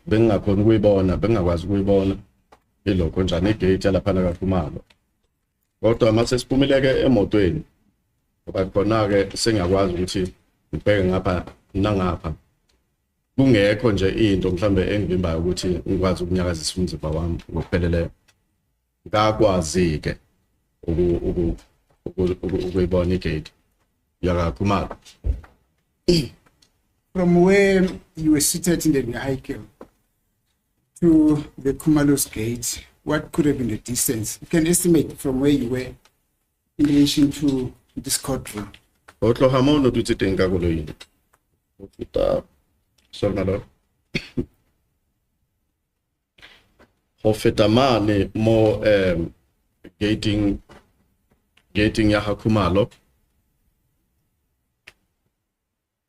Speaker 1: bengingakhona ukuyibona bengingakwazi ukuyibona ilokho njani igate yalaphana kaKhumalo kodwa mase siphumileke emotweni ngoba khona-ke sengiyakwazi ukuthi ngibheke ngapha nangapha kungekho nje into mhlambe engivimbayo ukuthi ngikwazi ukunyakazisa umzimba wami ngokupheleleyo ngakwazi-ke ukuyibona igate yakaKhumalo.
Speaker 6: From where you were seated in the vehicle to the Khumalo's gate, what could have been the distance? You can estimate from where you were in relation to this courtroom.
Speaker 1: Otlo hamono dutse teng ka koloing. O feta sona lo. Ho feta mane mo gating ya Khumalo.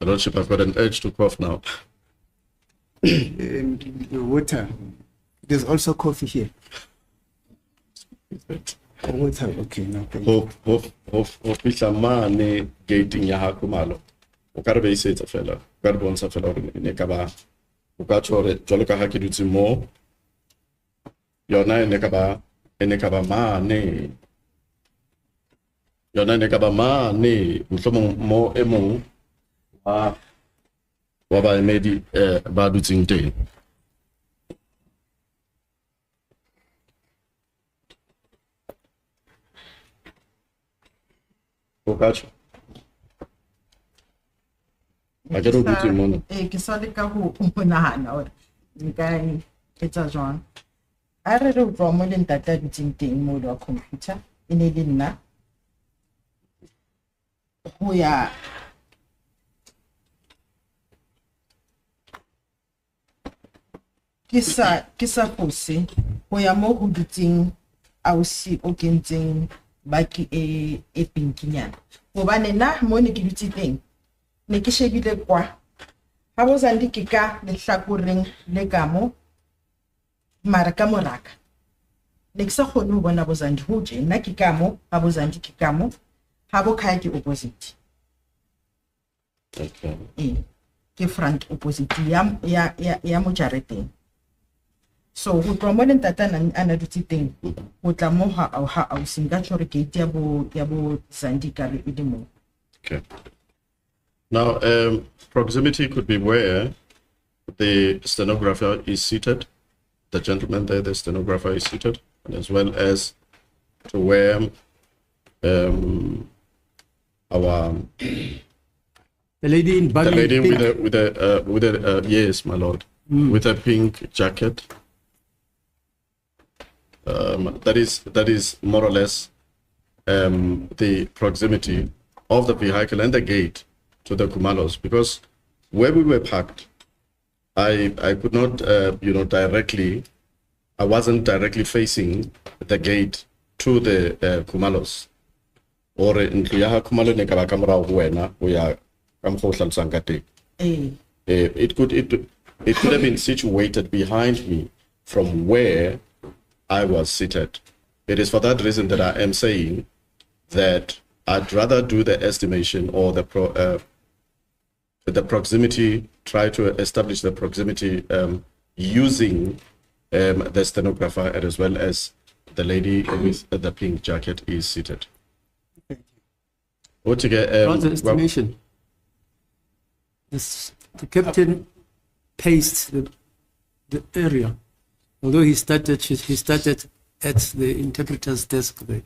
Speaker 1: Lordship, I've got an urge to cough now.
Speaker 6: And the water. There's also coffee here. Water, okay, no.
Speaker 1: Ho fihla mane gating ya Khumalo. O ka re be isetsa fela. O ka re bontsha fela hore ne ka ba o ka tshore jwalo ka ha ke dutse mo yona ene ka ba mane. Yona ene ka ba mane mohlomong mo e mong wa baemedi ba dutseng teng. O ka tsho a ke re o dutse mona.
Speaker 3: Ke sa le ka ho nahana hore nka etsa jwang a re o tswa mo le ntate a dutseng teng mo wa computer e ne le nna ho ya ke sa fose ho ya mo ho dutseng ausi o kentseng baki e pinkinyana hobane na mo ne ke dutse teng ne ke shebile kwa ha bo Zandi ke ka lehlakoreng le ka mo mara ka moraka ne ke sa kgone ho bona bo Zandi ho je nna ke ka mo ha bo Zandi ke ka mo ha bo Khaya ke opposite.
Speaker 1: Okay.
Speaker 3: Ke front opposite ya mo jareteng. So ho tloha mo le ntatana ana dutse teng ho tla mo ha au singa tshore gate ya bo Zandi ka re e mo.
Speaker 1: Okay. Now, proximity could be where the stenographer is seated, the gentleman there, the stenographer is seated, and as well as to where our
Speaker 4: the lady in
Speaker 1: the lady
Speaker 4: pink.
Speaker 1: with a yes, my lord, with a pink jacket. That is more or less the proximity of the vehicle and the gate to the Khumalos, because where we were parked, I could not directly, I wasn't directly facing the gate to the Khumalos, or ntlo ya Khumalo ne ka ba ka morao ho wena ho ya ka mokgwa o hlalosang ka teng. It could have been situated behind me from where I was seated. It is for that reason that I am saying that I'd rather do the estimation or the proximity, try to establish the proximity using the stenographer as well as the lady with the pink jacket is seated.
Speaker 4: What's the estimation? The captain paced the area. Although he started at the interpreter's desk there.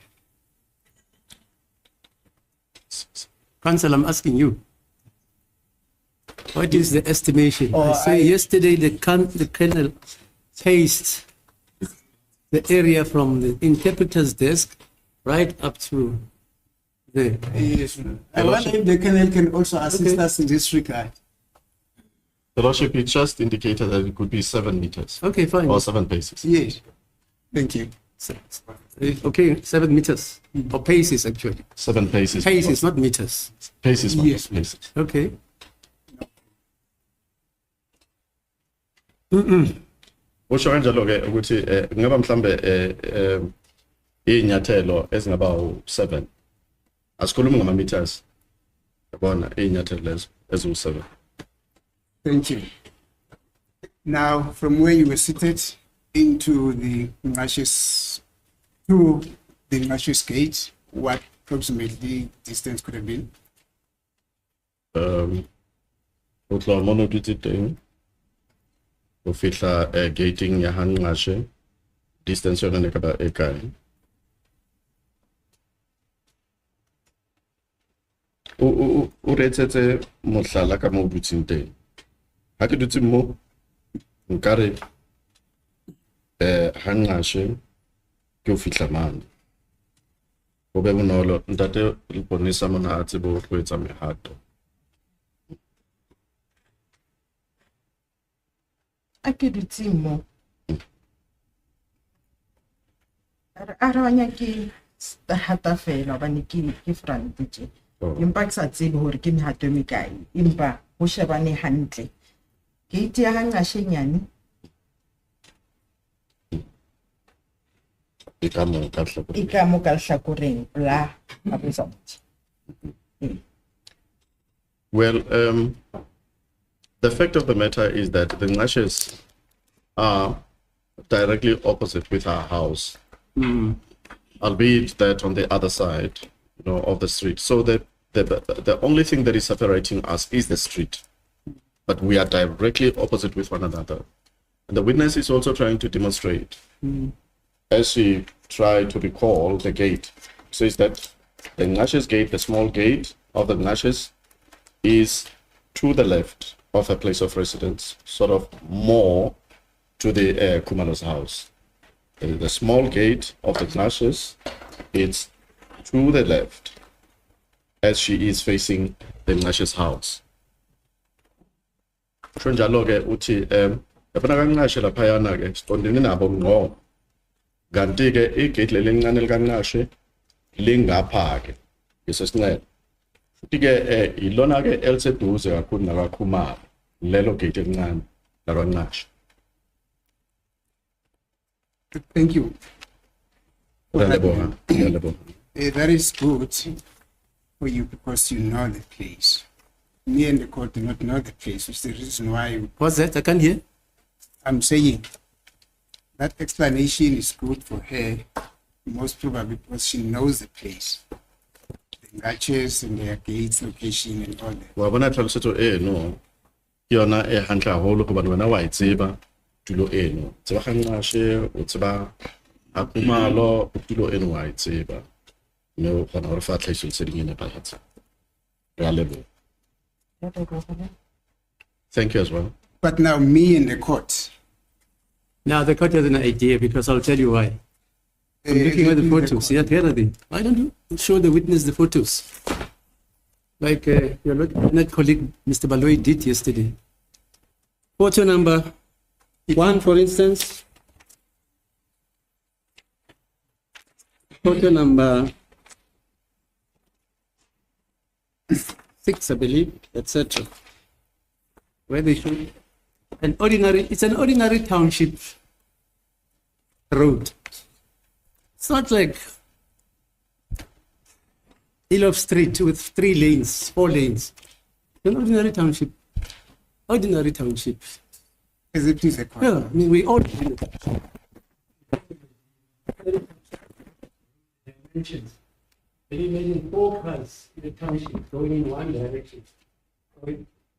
Speaker 4: Counsel, I'm asking you. What is the estimation?
Speaker 6: Oh,
Speaker 4: I say yesterday the kernel paced the area from the interpreter's desk right up to there.
Speaker 6: Yes. I wonder if the Colonel can also assist
Speaker 4: Okay.
Speaker 6: us in this regard.
Speaker 1: The Lordship, it just indicated that it could be 7 meters
Speaker 4: Okay, fine.
Speaker 1: or 7 paces.
Speaker 6: Yes. Thank you.
Speaker 4: Okay, 7 meters. Or paces, actually.
Speaker 1: 7 paces.
Speaker 4: Paces, not meters.
Speaker 1: Paces.
Speaker 6: Yes.
Speaker 1: Paces.
Speaker 4: Okay.
Speaker 1: Usho kanjalo ke ukuthi ngaba mhlambe inyathelo ezingaba u7. Asikhulumi ngama meters. Yabona inyathelo lezo ezu7.
Speaker 6: Thank you. Now, from where you were seated into the Ngashes, to the Ngashes gate, what approximately distance could have been?
Speaker 1: O tla mono ditse teng. O fihla gating ya Hangashe. Distance yona ne ka ba e kae? O retsetse mohlala ka mo dutseng teng. Ha ke dutse mo nkare Hangashe ke o fihla mane. Go be bonolo ntate le bonesa mona a tsebo go etsa mehato.
Speaker 3: a ke dutse mo a re banya ke hata fela hobane ke front tje empa ke sa tsebe hore ke mehato e mekae empa ho shebane hantle gate ya Hangashe nyane
Speaker 1: E ka mo ka
Speaker 3: e ka mo ka hlakoreng la abosant.
Speaker 1: Well, the fact of the matter is that the Ngashes are directly opposite with our house, albeit that on the other side, of the street. So the only thing that is separating us is the street, but we are directly opposite with one another. And the witness is also trying to demonstrate, as she tried to recall the gate, says that the Ngashes gate, the small gate of the Ngashes, is to the left of a place of residence, sort of more to the Khumalo's house. The small gate of the Ngashes, it's to the left as she is facing the Ngashes house. Shonjalo ke uthi yabona kaNgashe laphayana ke siqondene nabo ngqo. Kanti ke igate lelincane likaNgashe lingapha ke ngesesinqele. Futhi ke ilona ke eliseduze kakhulu nakaKhumalo lelo gate elincane lakwaNgashe.
Speaker 6: Thank you.
Speaker 1: Ngiyabonga.
Speaker 6: That is good for you because you know the place. Me and the court do not know the place, which is the reason why
Speaker 4: What's that? I can't hear.
Speaker 6: I'm saying that explanation is good for her, most probably because she knows the place. The Ngashes and their gates, location, and all that.
Speaker 1: Wa bona tlhalosetso eno ke yona e hantle haholo go bana wa itseba tulo eno. Tseba gaNgashe o tseba a Khumalo tulo eno wa itseba. Mme o kgona gore fa tlhahiso se dingene ba hatsa. Ra lebo. Thank you as well.
Speaker 6: But now me and the court.
Speaker 4: Now the court has an idea because I'll tell you why. I'm looking at the photos. Yeah, here are they. Why don't you show the witness the photos? Like your net colleague, Mr. Baloyi, did yesterday. Photo number 1, for instance. Photo number 6, I believe, etc. Where they show it's an ordinary township road. It's not like Hill Street with 3 lanes, 4 lanes. An ordinary township. Ordinary township.
Speaker 6: As it is a court.
Speaker 4: Yeah, I mean, we all dimensions. Can you imagine 4 cars in a township going in one direction?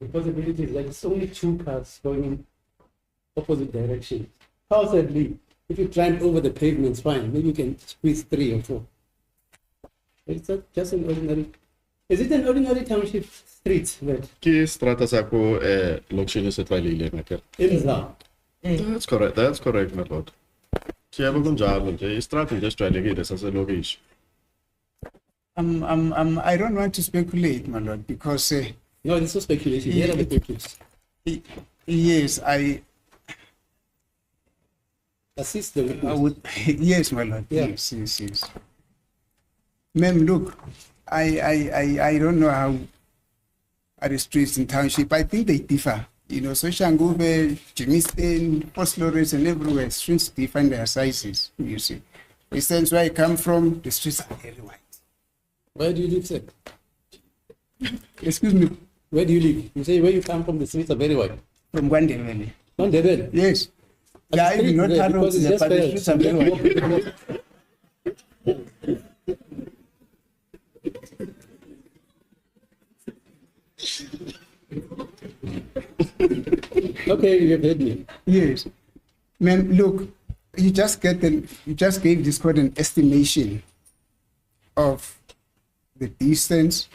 Speaker 4: The possibility is that it's only 2 cars going in opposite directions. Possibly, if you climb over the pavements, fine. Maybe you can squeeze 3 or 4. But it's not just an ordinary Is it an ordinary township street that
Speaker 1: Ki strata sa ko lokshini se tlwaelehileng akere.
Speaker 4: Enza?
Speaker 1: That's correct, my lord. Siyabo kunjalo nje, istrata nje esijwayelekile saselokishi.
Speaker 6: I don't want to speculate, my lord, because
Speaker 4: No, this is speculation. Here are the papers.
Speaker 6: yes, I
Speaker 4: Assist the witness.
Speaker 6: would. Yes, my lord.
Speaker 4: Yeah.
Speaker 6: Yes. Ma'am, look, I don't know how are the streets in township. I think they differ. You know, so Shanguve, Jimiston, Postloris, and everywhere, streets differ in their sizes, you see. For instance, where I come from, the streets are very wide.
Speaker 4: Where do you live, sir?
Speaker 6: Excuse me,
Speaker 4: Where do you live? You say where you come from, the streets are very wide.
Speaker 6: from Gwande Valley.
Speaker 4: Not the bed.
Speaker 6: Yes. Yeah, I do not have
Speaker 4: because it's just
Speaker 6: but the streets are very wide.
Speaker 4: Okay, you have heard me.
Speaker 6: Yes. Ma'am, look, you just gave this court an estimation of the distance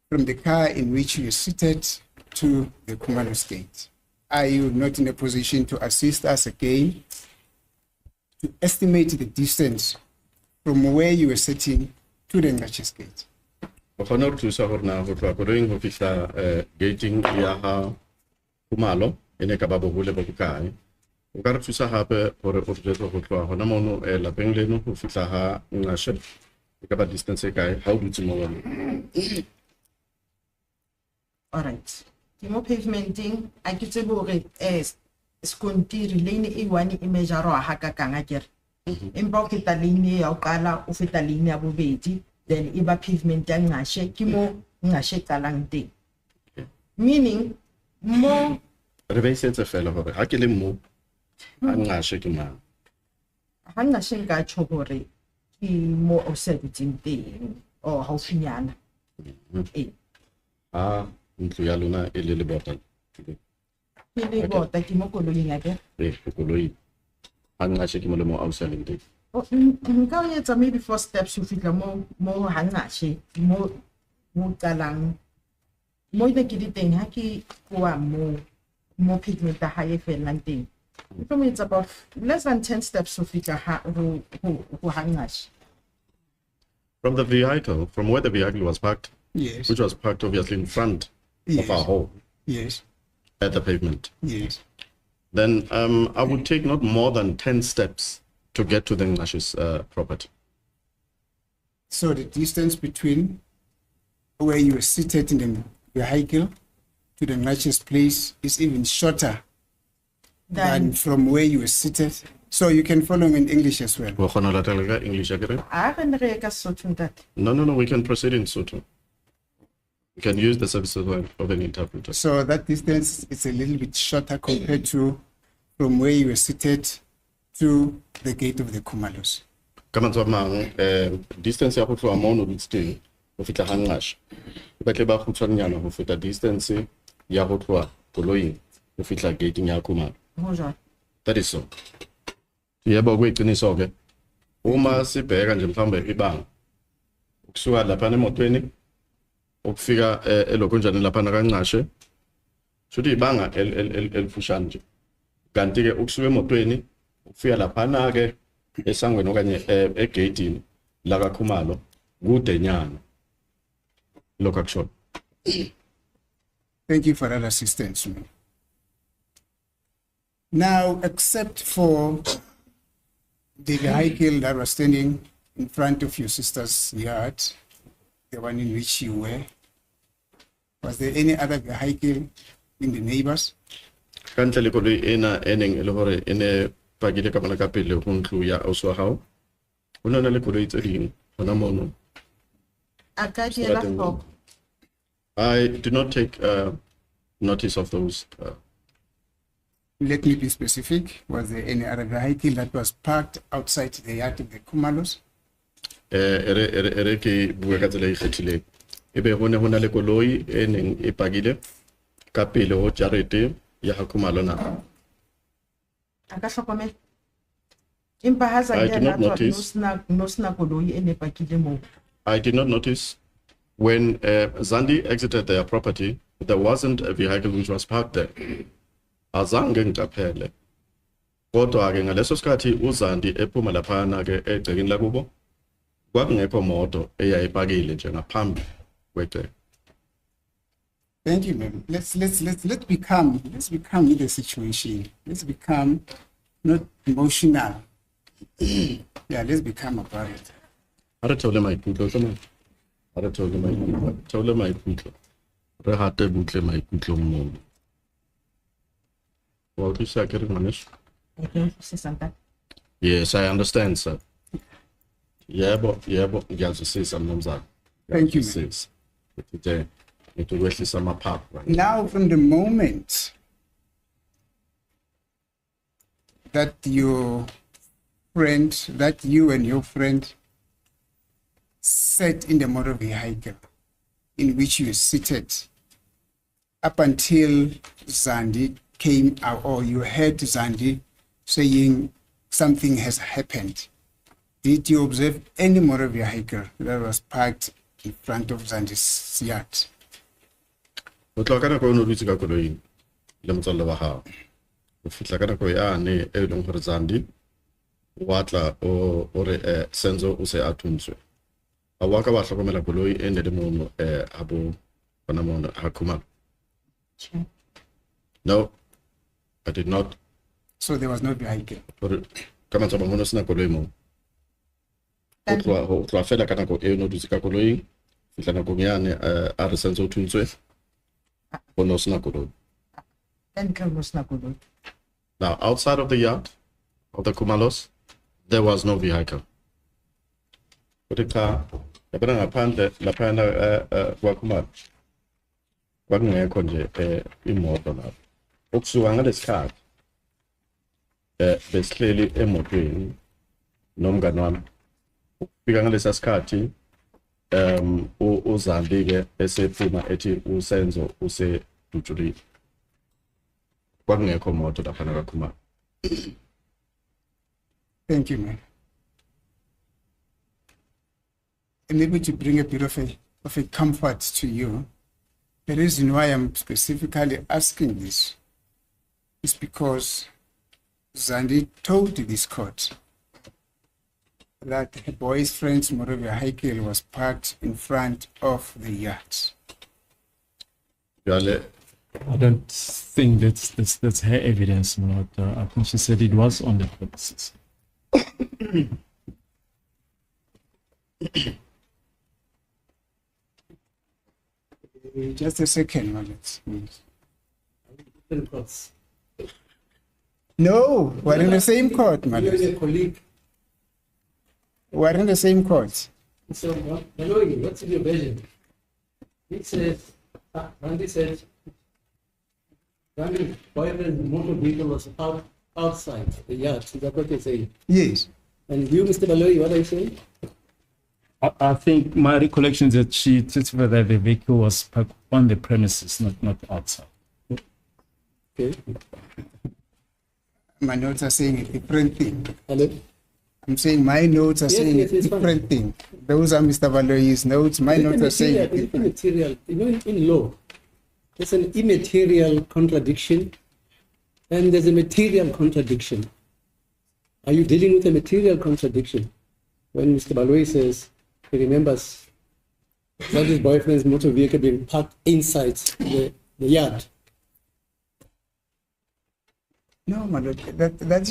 Speaker 6: from the car in which you are seated to the Khumalo State. Are you not in a position to assist us again to estimate the distance from where you were sitting to the Ngach's Gate?
Speaker 1: O kgona go thusa gore na go tloa koloing go fitlha gating ya ha Khumalo e ne ka ba bogole bo bokae. O ka re thusa gape gore go jetse go tloa gona mono lapeng leno go fitlha ha Ngashe e ka ba distance e kae ha o dutse mo yone.
Speaker 3: All right. Ke mo pavementing a ke tsebe hore skontiri lane e one e measure ha ka kang akere. Empa o feta lane ya o qala o feta lane ya bobedi then e ba pavement ya Ngashe ke mo Ngashe qalang teng. Meaning mo
Speaker 1: Re ba isetse fela gore ha ke le mo a Ngashe ke mang.
Speaker 3: ha Ngashe nka tjho hore ke mo o sebetseng teng o haufinyana.
Speaker 1: Ntlo ya lona e le lebota.
Speaker 3: Ke le bota ke mo koloing akere.
Speaker 1: Go koloi ha Ngashe ke mo le mo a useleng teng.
Speaker 3: Nka o etsa maybe 4 steps ho fitla mo ha Ngashe mo qalang mo ile ke diteng ha ke kwa mo pavement ha e felang teng. It's about less than 10 steps ho fitla ha Ngashe.
Speaker 1: From the vehicle, from where the vehicle was parked,
Speaker 6: Yes.
Speaker 1: which was parked obviously in front
Speaker 6: Yes.
Speaker 1: of our home
Speaker 6: Yes.
Speaker 1: at the pavement,
Speaker 6: Yes.
Speaker 1: then I would take not more than 10 steps to get to the Ngashe's property.
Speaker 6: So the distance between where you were seated in the vehicle to the Ngach's place is even shorter than from where you were seated. So you can follow me in English as well.
Speaker 1: Wa kgona ho latela ka English akere?
Speaker 3: A re ne re ka Sotho ntate.
Speaker 1: No, we can proceed in Sotho. You can use the services of an interpreter.
Speaker 6: So that distance is a little bit shorter compared to from where you were seated to the gate of the Khumalos.
Speaker 1: Ka mantswe a mang, distance ya go tloa mo o dutse teng go fitlha ga Ngashe e batle ba khutshwanyana go feta distance ya go tloa koloing go fitlha gating ya Khumalo.
Speaker 3: Ho jwalo.
Speaker 1: That is so. Yebo kuyiqiniso ke. Uma sibheka nje mhlambe ibanga ukusuka lapha emotweni ukufika elokonjani lapha na kaNgashe futhi ibanga elifushane nje. Kanti ke ukusuka emotweni ukufika lapha na ke esangweni okanye egateini la kaKhumalo kude nyana. Lokho akusho.
Speaker 6: Thank you for that assistance. Man. Now, except for the vehicle that was standing in front of your sister's yard, the one in which you were, was there any other vehicle in the neighbors?
Speaker 1: Kantle le koloi ena eneng e le hore ene pakile ka ka pele go ntlo ya ausi wa gago. Ho na le koloi tse ding hona mono.
Speaker 3: A ka diela hloko.
Speaker 1: I did not take notice of those.
Speaker 6: Let me be specific. Was there any other vehicle that was parked outside the yard of the Khumalos?
Speaker 1: Ere ke bua ka tsela e kgethileng. Ebe hone hona le koloi eneng e pakile ka pele ho jarete ya ha Khumalo na.
Speaker 3: A ka hlokomela. Empa ha sa
Speaker 1: I did
Speaker 3: yena
Speaker 1: not notice.
Speaker 3: no sna koloi e ne pakile mo.
Speaker 1: I did not notice when Zandi exited their property, there wasn't a vehicle which was parked there. Azange ngiqaphele. Kodwa ke ngaleso sikhathi uZandi ephuma laphana ke egcekeni lakubo, kwakungekho moto eyayipakile nje ngaphambi kwegceke.
Speaker 6: Thank you, ma'am. Let's become in the situation. Let's become not emotional. Yeah, let's become about it.
Speaker 1: Ara theole maikutlo tsama. Ara theole maikutlo. Theole maikutlo. Re hate butle maikutlo mo. Wa utlisa ke re ngwaneso?
Speaker 3: Okay, say something.
Speaker 1: Yes, I understand, sir. Yebo, ngiyazwisisa mnumzane.
Speaker 6: Thank you,
Speaker 1: Ngiyazwisisa. Ukuthi ngikwehlisa amaphaphu right?
Speaker 6: Now, from the moment that you and your friend sat in the motor vehicle in which you seated, up until Zandi came out, or you heard Zandi saying something has happened, did you observe any motor vehicle that was parked in front of Zandi's yard?
Speaker 1: O tla kana go no ditse ka koloi le motswalle wa hao. O fitla kana go yane e leng gore Zandi wa tla o re Senzo o se athuntswe. A wa ka ba hlokomela koloi e ne le mono abo bona mono ha Khumalo.
Speaker 3: Sure.
Speaker 1: No, I did not.
Speaker 6: So there was no vehicle.
Speaker 1: Gore ka matsa ba mono sena koloi mo. O tla fela kana go e no ditse ka koloi fitla na go yane a re Senzo o thuntswe. Ono sena koloi.
Speaker 3: Then come was not good.
Speaker 1: Now, outside of the yard of the Khumalos, there was no vehicle. But it lapana ngaphandle laphana kwa Khumalo. Kwakungekho nje imoto lapho. Ukusuka ngalesikhathi besihleli emotweni nomngane wami. Ukufika ngalesa sikhathi uZandi ke esephuma ethi uSenzo usedutshulile. Kwakungekho moto laphana ka Khumalo.
Speaker 6: Thank you, man. And maybe to bring a bit of a comfort to you, the reason why I'm specifically asking this is because Zandi told this court that her boyfriend's motor vehicle was parked in front of the yard.
Speaker 5: I don't think that's her evidence, my lord. I think she said it was on the premises.
Speaker 6: Just a second, my lord.
Speaker 4: Different courts.
Speaker 6: No, we're in the same court, my
Speaker 4: You're
Speaker 6: lord.
Speaker 4: a colleague.
Speaker 6: We're in the same court.
Speaker 4: So, what's your version? It says, Randy said, Randy's boyfriend's motor vehicle was outside the yard. Is that what you're saying?
Speaker 6: Yes.
Speaker 4: And you, Mr. Baloyi, what are you saying?
Speaker 5: I think my recollection is that she testified that the vehicle was parked on the premises, not outside.
Speaker 4: Okay.
Speaker 6: My notes are saying a different thing.
Speaker 4: Hello?
Speaker 6: I'm saying my notes are saying
Speaker 4: yes,
Speaker 6: a
Speaker 4: it's fine.
Speaker 6: different thing. Those are Mr. Valoyi's notes. My notes are saying a
Speaker 4: It's
Speaker 6: different.
Speaker 4: immaterial. You know, in law, there's an immaterial contradiction and there's a material contradiction. Are you dealing with a material contradiction? When Mr. Baloyi says he remembers that his boyfriend's motor vehicle being parked inside the yard.
Speaker 6: No, my lord, that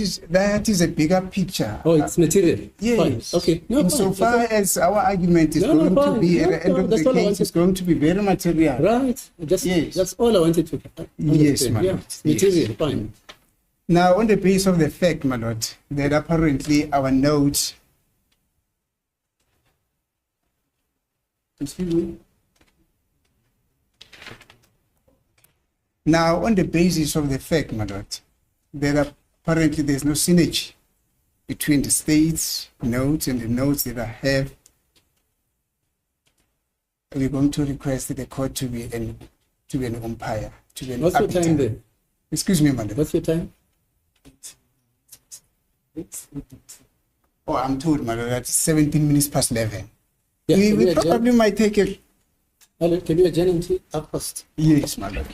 Speaker 6: is a bigger picture.
Speaker 4: Oh, it's material.
Speaker 6: Yes.
Speaker 4: Fine. Okay. No,
Speaker 6: Insofar as our argument is
Speaker 4: No,
Speaker 6: going to
Speaker 4: fine.
Speaker 6: be at
Speaker 4: No,
Speaker 6: the end
Speaker 4: no,
Speaker 6: of
Speaker 4: that's
Speaker 6: the
Speaker 4: all I
Speaker 6: case,
Speaker 4: wanted.
Speaker 6: it's going to be very material.
Speaker 4: Right.
Speaker 6: Yes.
Speaker 4: That's all I wanted to
Speaker 6: Yes,
Speaker 4: understand.
Speaker 6: my
Speaker 4: Yeah,
Speaker 6: lord.
Speaker 4: it's material.
Speaker 6: Yes.
Speaker 4: Fine.
Speaker 6: Now, on the basis of the fact, my lord, that apparently our notes. Excuse me. Now, on the basis of the fact, my lord, that apparently there's no synergy between the state's notes and the notes that I have, we're going to request the court to be an umpire, to be an
Speaker 4: What's your
Speaker 6: arbiter.
Speaker 4: time there?
Speaker 6: Excuse me, madam.
Speaker 4: What's your time?
Speaker 6: Oh, I'm told, madam, that's 17 minutes past 11.
Speaker 4: Yeah,
Speaker 6: we
Speaker 4: yeah,
Speaker 6: probably might take a
Speaker 4: Hello, can you adjourn until 1:30?
Speaker 6: Yes, my lord.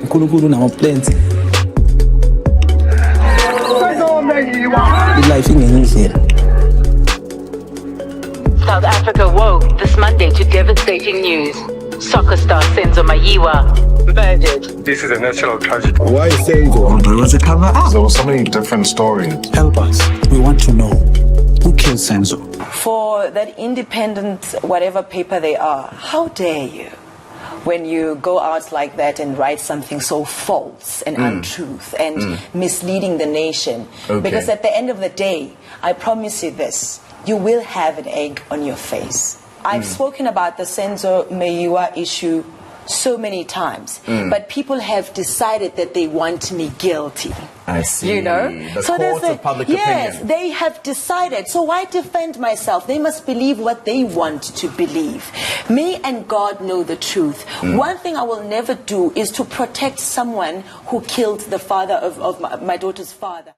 Speaker 7: uNkulunkulu unama-plans i-life ingenye indlela.
Speaker 8: South Africa woke this Monday to devastating news. Soccer star Senzo Meyiwa murdered.
Speaker 9: This is a national tragedy.
Speaker 10: Why Senzo?
Speaker 11: There was a cover up.
Speaker 10: There were so many different stories.
Speaker 7: Help us. We want to know who killed Senzo.
Speaker 12: For that independent, whatever paper they are, how dare you? When you go out like that and write something so false and untruth and misleading the nation. Because at the end of the day, I promise you this, you will have an egg on your face. I've spoken about the Senzo Meyiwa issue so many times, but people have decided that they want me guilty.
Speaker 11: I see.
Speaker 12: You know,
Speaker 11: The
Speaker 12: so
Speaker 11: court of public
Speaker 12: yes,
Speaker 11: opinion.
Speaker 12: they have decided. So why defend myself? They must believe what they want to believe. Me and God know the truth. One thing I will never do is to protect someone who killed the father of my daughter's father.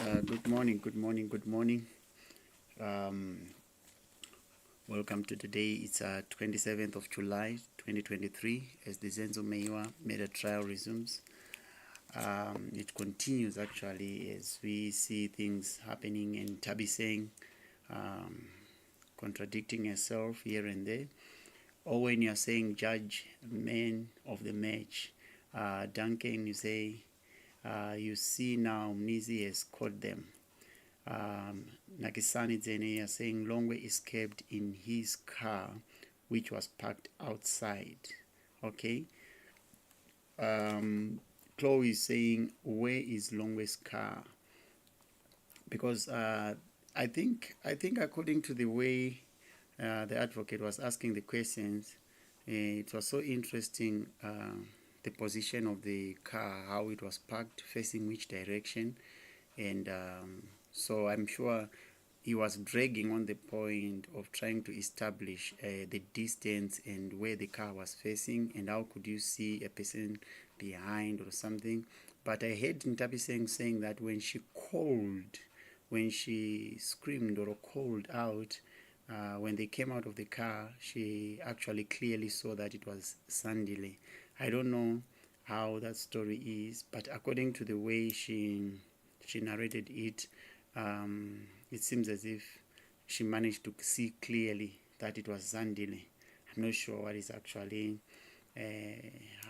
Speaker 9: Good morning, good morning, good morning. Welcome to today. It's 27th of July 2023 as the Senzo Meyiwa murder trial resumes. It continues actually as we see things happening in Nthabiseng, contradicting herself here and there. Or when you're saying judge, man of the match, Duncan, you say, you see now Mnizi has caught them. Nakisani Zene are saying Longwe escaped in his car, which was parked outside. Okay. Chloe is saying, where is Longwe's car? Because I think according to the way the advocate was asking the questions, it was so interesting, the position of the car, how it was parked, facing which direction, and so I'm sure he was dragging on the point of trying to establish the distance and where the car was facing and how could you see a person behind or something. But I heard Nthabiseng saying that when she screamed or called out, when they came out of the car, she actually clearly saw that it was Sandile. I don't know how that story is, but according to the way she narrated it, it seems as if she managed to see clearly that it was Sandile. I'm not sure what is actually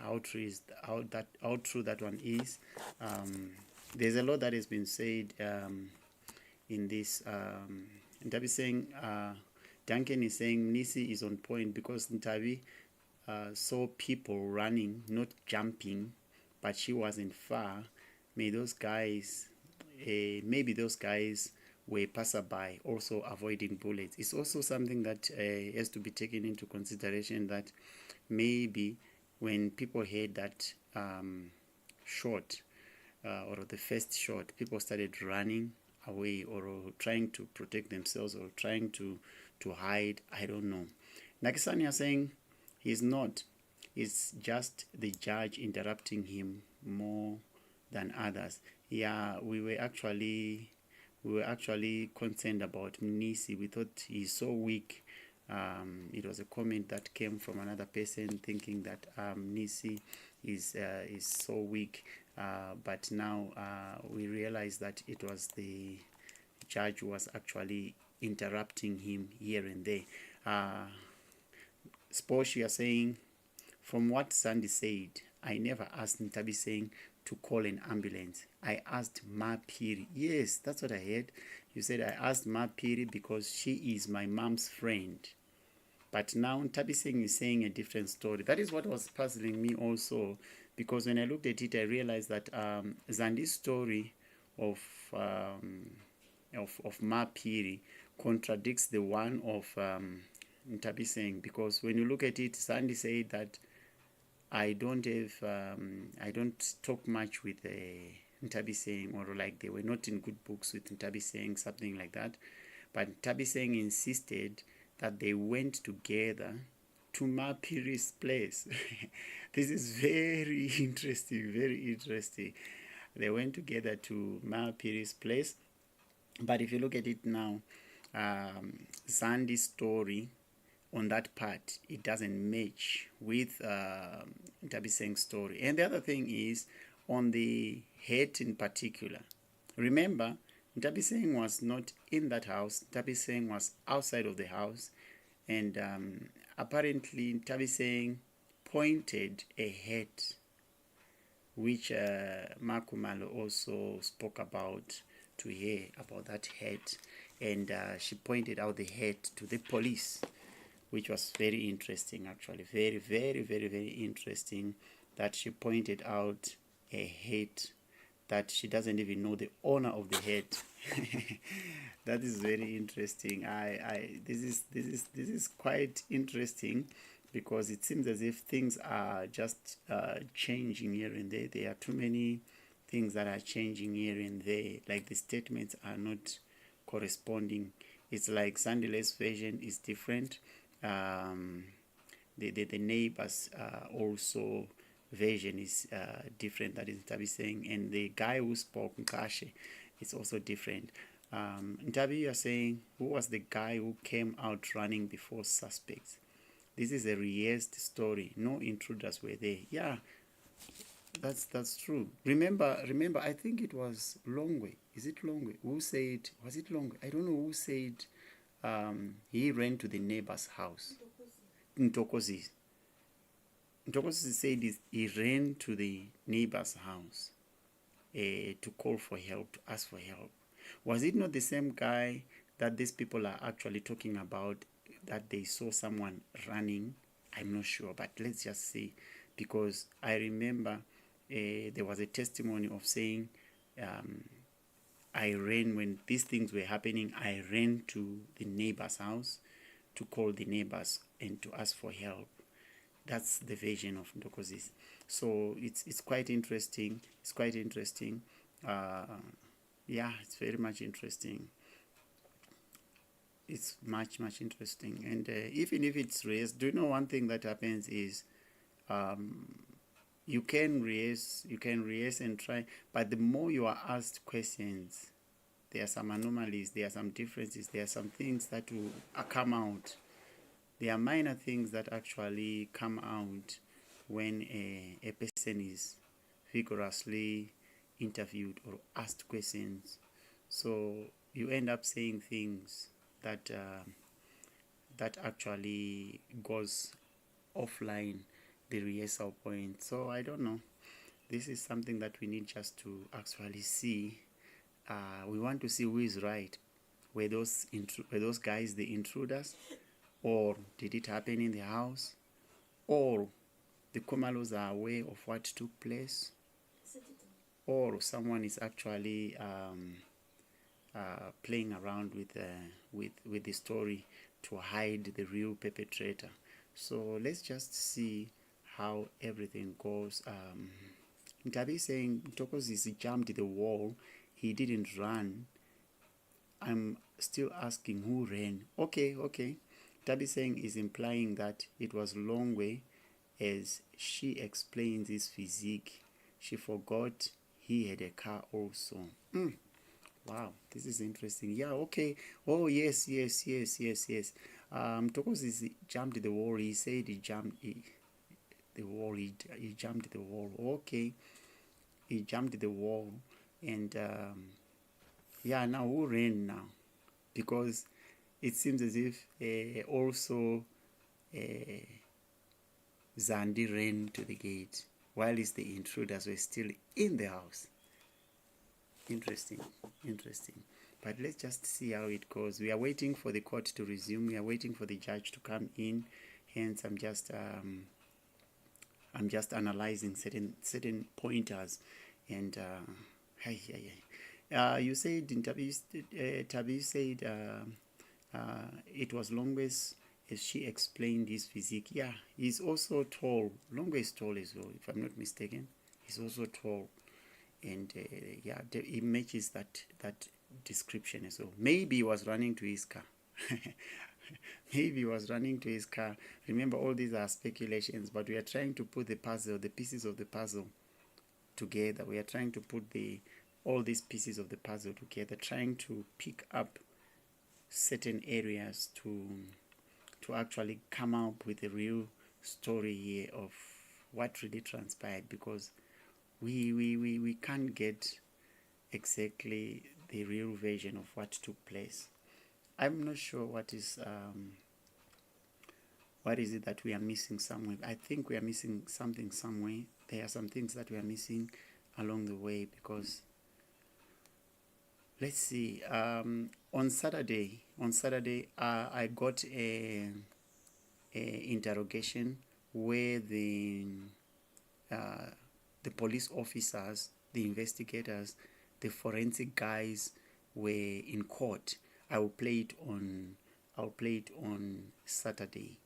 Speaker 9: how true that one is. There's a lot that has been said in this. Nthabiseng, Duncan is saying Nisi is on point because Ntabi saw people running, not jumping, but she wasn't far. Maybe those guys were passerby, also avoiding bullets. It's also something that has to be taken into consideration, that maybe when people heard that shot or the first shot, people started running away or trying to protect themselves or trying to hide. I don't know. Nakisani are saying he's not. It's just the judge interrupting him more than others. Yeah, we were actually concerned about Nisi. We thought he's so weak. It was a comment that came from another person thinking that Nisi is so weak. But now we realize that it was the judge who was actually interrupting him here and there. Sposh, you are saying, from what Sandy said, I never asked Nthabiseng to call an ambulance. I asked Ma Piri. Yes, that's what I heard. You said I asked Ma Piri because she is my mom's friend. But now Nthabiseng is saying a different story. That is what was puzzling me also, because when I looked at it, I realized that Zandi's story of Ma Piri contradicts the one of Nthabiseng, because when you look at it, Zandi said that I don't talk much with Nthabiseng, or like they were not in good books with Nthabiseng, something like that. But Nthabiseng insisted that they went together to Ma Piri's place. This is very interesting, very interesting. They went together to Ma Piri's place. But if you look at it now, Zandi's story on that part, it doesn't match with Nthabiseng's story. And the other thing is, on the hate in particular, remember, Nthabiseng was not in that house. Nthabiseng was outside of the house. And apparently, Nthabiseng pointed a hat, which Khumalo also spoke about to her, about that hat. And she pointed out the hat to the police, which was very interesting, actually. Very, very, very, very interesting that she pointed out a hat that she doesn't even know the owner of the hat. That is very interesting. This is quite interesting, because it seems as if things are just changing here and there. There are too many things that are changing here and there. Like the statements are not corresponding. It's like Sandile's version is different. The neighbor's also version is different. That is Nthabiseng, and the guy who spoke, Nkashe, it's also different. Ntabi, you are saying, who was the guy who came out running before suspects? This is a rehearsed story. No intruders were there. Yeah, that's true. Remember, I think it was Longwe. Is it Longwe? Who said, was it Longwe? I don't know who said he ran to the neighbor's house. Ntokozi. Ntokozi said he ran to the neighbor's house to call for help, to ask for help. Was it not the same guy that these people are actually talking about, that they saw someone running? I'm not sure, but let's just see, because I remember there was a testimony of saying, I ran when these things were happening. I ran to the neighbor's house to call the neighbors and to ask for help. That's the version of Ntokozis. So it's quite interesting. It's quite interesting. Yeah, it's very much interesting. It's much interesting. And even if it's raised, do you know one thing that happens is you can raise and try, but the more you are asked questions, there are some anomalies, there are some differences, there are some things that will come out. There are minor things that actually come out when a person is vigorously interviewed or asked questions. So you end up saying things that that actually goes offline the rehearsal point. So I don't know. This is something that we need just to actually see. We want to see who is right. Were those guys the intruders, or did it happen in the house, or the Khumalos are aware of what took place, or someone is actually playing around with the story to hide the real perpetrator. So let's just see how everything goes. Nthabiseng Ntokozisi jumped the wall. He didn't run. I'm still asking who ran. Okay. Nthabiseng is implying that it was Longwe, as she explains his physique. She forgot he had a car also. Wow, this is interesting. Yeah, okay. Oh, yes. Ntokozisi jumped the wall. He said he jumped the wall. He jumped the wall. Okay. He jumped the wall. And yeah, now who ran now? Because it seems as if also Zandi ran to the gate, while the intruders were still in the house. Interesting. But let's just see how it goes. We are waiting for the court to resume. We are waiting for the judge to come in. Hence, I'm just analyzing certain pointers. And you said in Tabi said it was Longwe's, as she explained his physique. Yeah, he's also tall. Longwe is tall as well, if I'm not mistaken. He's also tall. And yeah, he matches that description as well. Maybe he was running to his car. Remember, all these are speculations, but we are trying to put the pieces of the puzzle together. We are trying to put all these pieces of the puzzle together, trying to pick up certain areas to actually come up with a real story here of what really transpired, because we can't get exactly the real version of what took place. I'm not sure what is it that we are missing somewhere. I think we are missing something somewhere. There are some things that we are missing along the way, because let's see, on Saturday I got a interrogation where the police officers, the investigators, the forensic guys were in court. I'll play it on Saturday.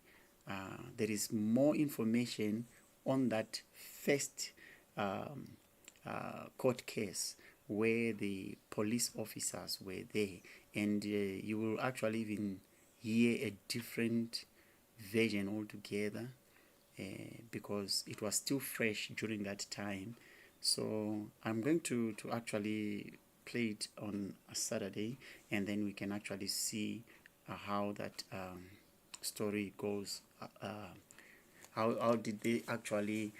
Speaker 9: There is more information on that first court case where the police officers were there, and you will actually even hear a different version altogether, because it was still fresh during that time. So I'm going to actually play it on a Saturday, and then we can actually see how that story goes. How did they actually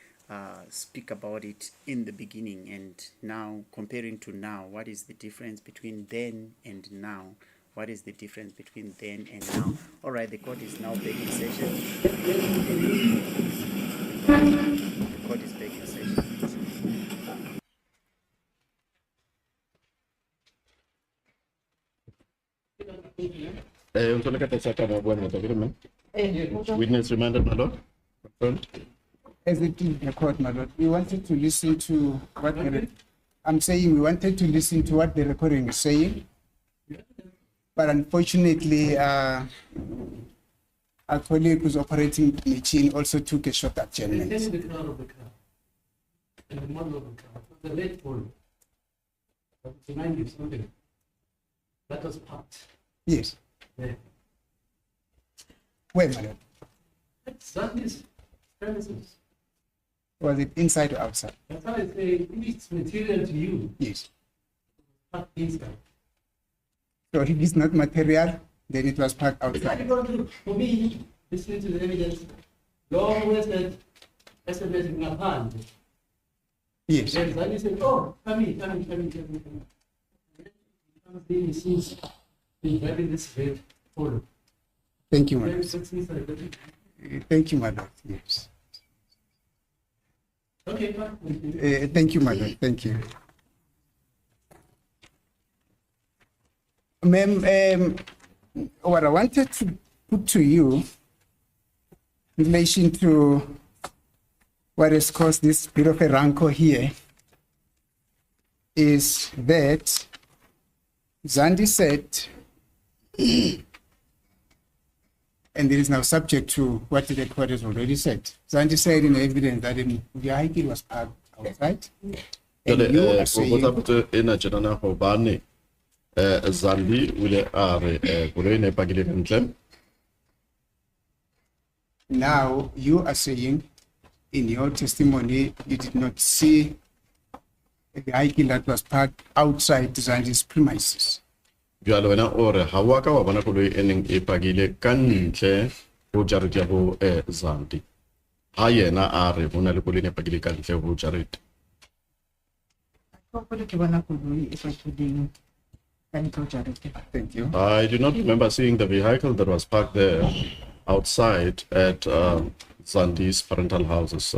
Speaker 9: speak about it in the beginning, and now comparing to now, what is the difference between then and now? What is the difference between then and now? All right, the court is now back in session. The court is back in session.
Speaker 1: Witness remanded, my lord. Confirmed.
Speaker 6: As it is the court, my lord, we wanted to listen to what I'm saying. We wanted to listen to what the recording is saying, but unfortunately, our colleague who's operating the machine also took a short adjournment.
Speaker 4: The car of the car, and the model of the car, the late pole, the 90s, something. That was parked.
Speaker 6: Yes.
Speaker 4: There.
Speaker 6: Where, my lord?
Speaker 4: That is premises.
Speaker 6: Was it inside or outside?
Speaker 4: That's why I say, if it's material to you,
Speaker 6: Yes.
Speaker 4: parked inside.
Speaker 6: So if it's not material, then it was parked outside.
Speaker 4: For me, listening to the evidence, long way said, SMS in my hand.
Speaker 6: Yes.
Speaker 4: Then Zani said, oh, come in. He seems been having this red photo.
Speaker 6: Thank you, my lord. Thank you, my lord. Yes.
Speaker 4: Okay, fine.
Speaker 6: Thank you, my lord. Thank you. Ma'am, what I wanted to put to you in relation to what has caused this bit of a rancor here is that Zandi said, and it is now subject to what the court has already said. Zandi said in evidence that the vehicle was parked outside. And you are saying,
Speaker 1: Zandi will are
Speaker 6: now you are saying in your testimony you did not see a vehicle that was parked outside Zandi's premises.
Speaker 1: Jwale wena ore ha wa ka wa bona koloi eneng e pagile ka ntle ho jarete ya bo Zandi. Ha yena a re bona le koloi e pagile ka ntle ho jarete.
Speaker 6: Thank you.
Speaker 1: I do not remember seeing the vehicle that was parked there outside at Zandi's parental houses.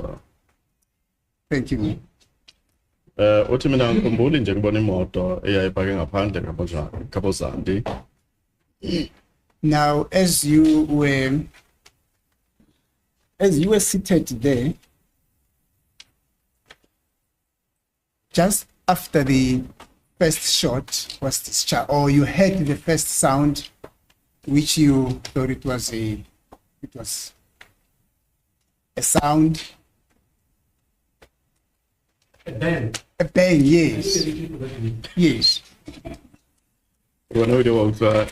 Speaker 6: Thank you.
Speaker 1: Uthi mina ngikhumbula nje ngibona imoto eyayipake ngaphandle kabo Zandi.
Speaker 6: Now, as you were seated there, just after the first shot was discharged, or you heard the first sound, which you thought it was a sound.
Speaker 4: A bang.
Speaker 6: A bang, yes. Yes.
Speaker 1: Wena ile wa utla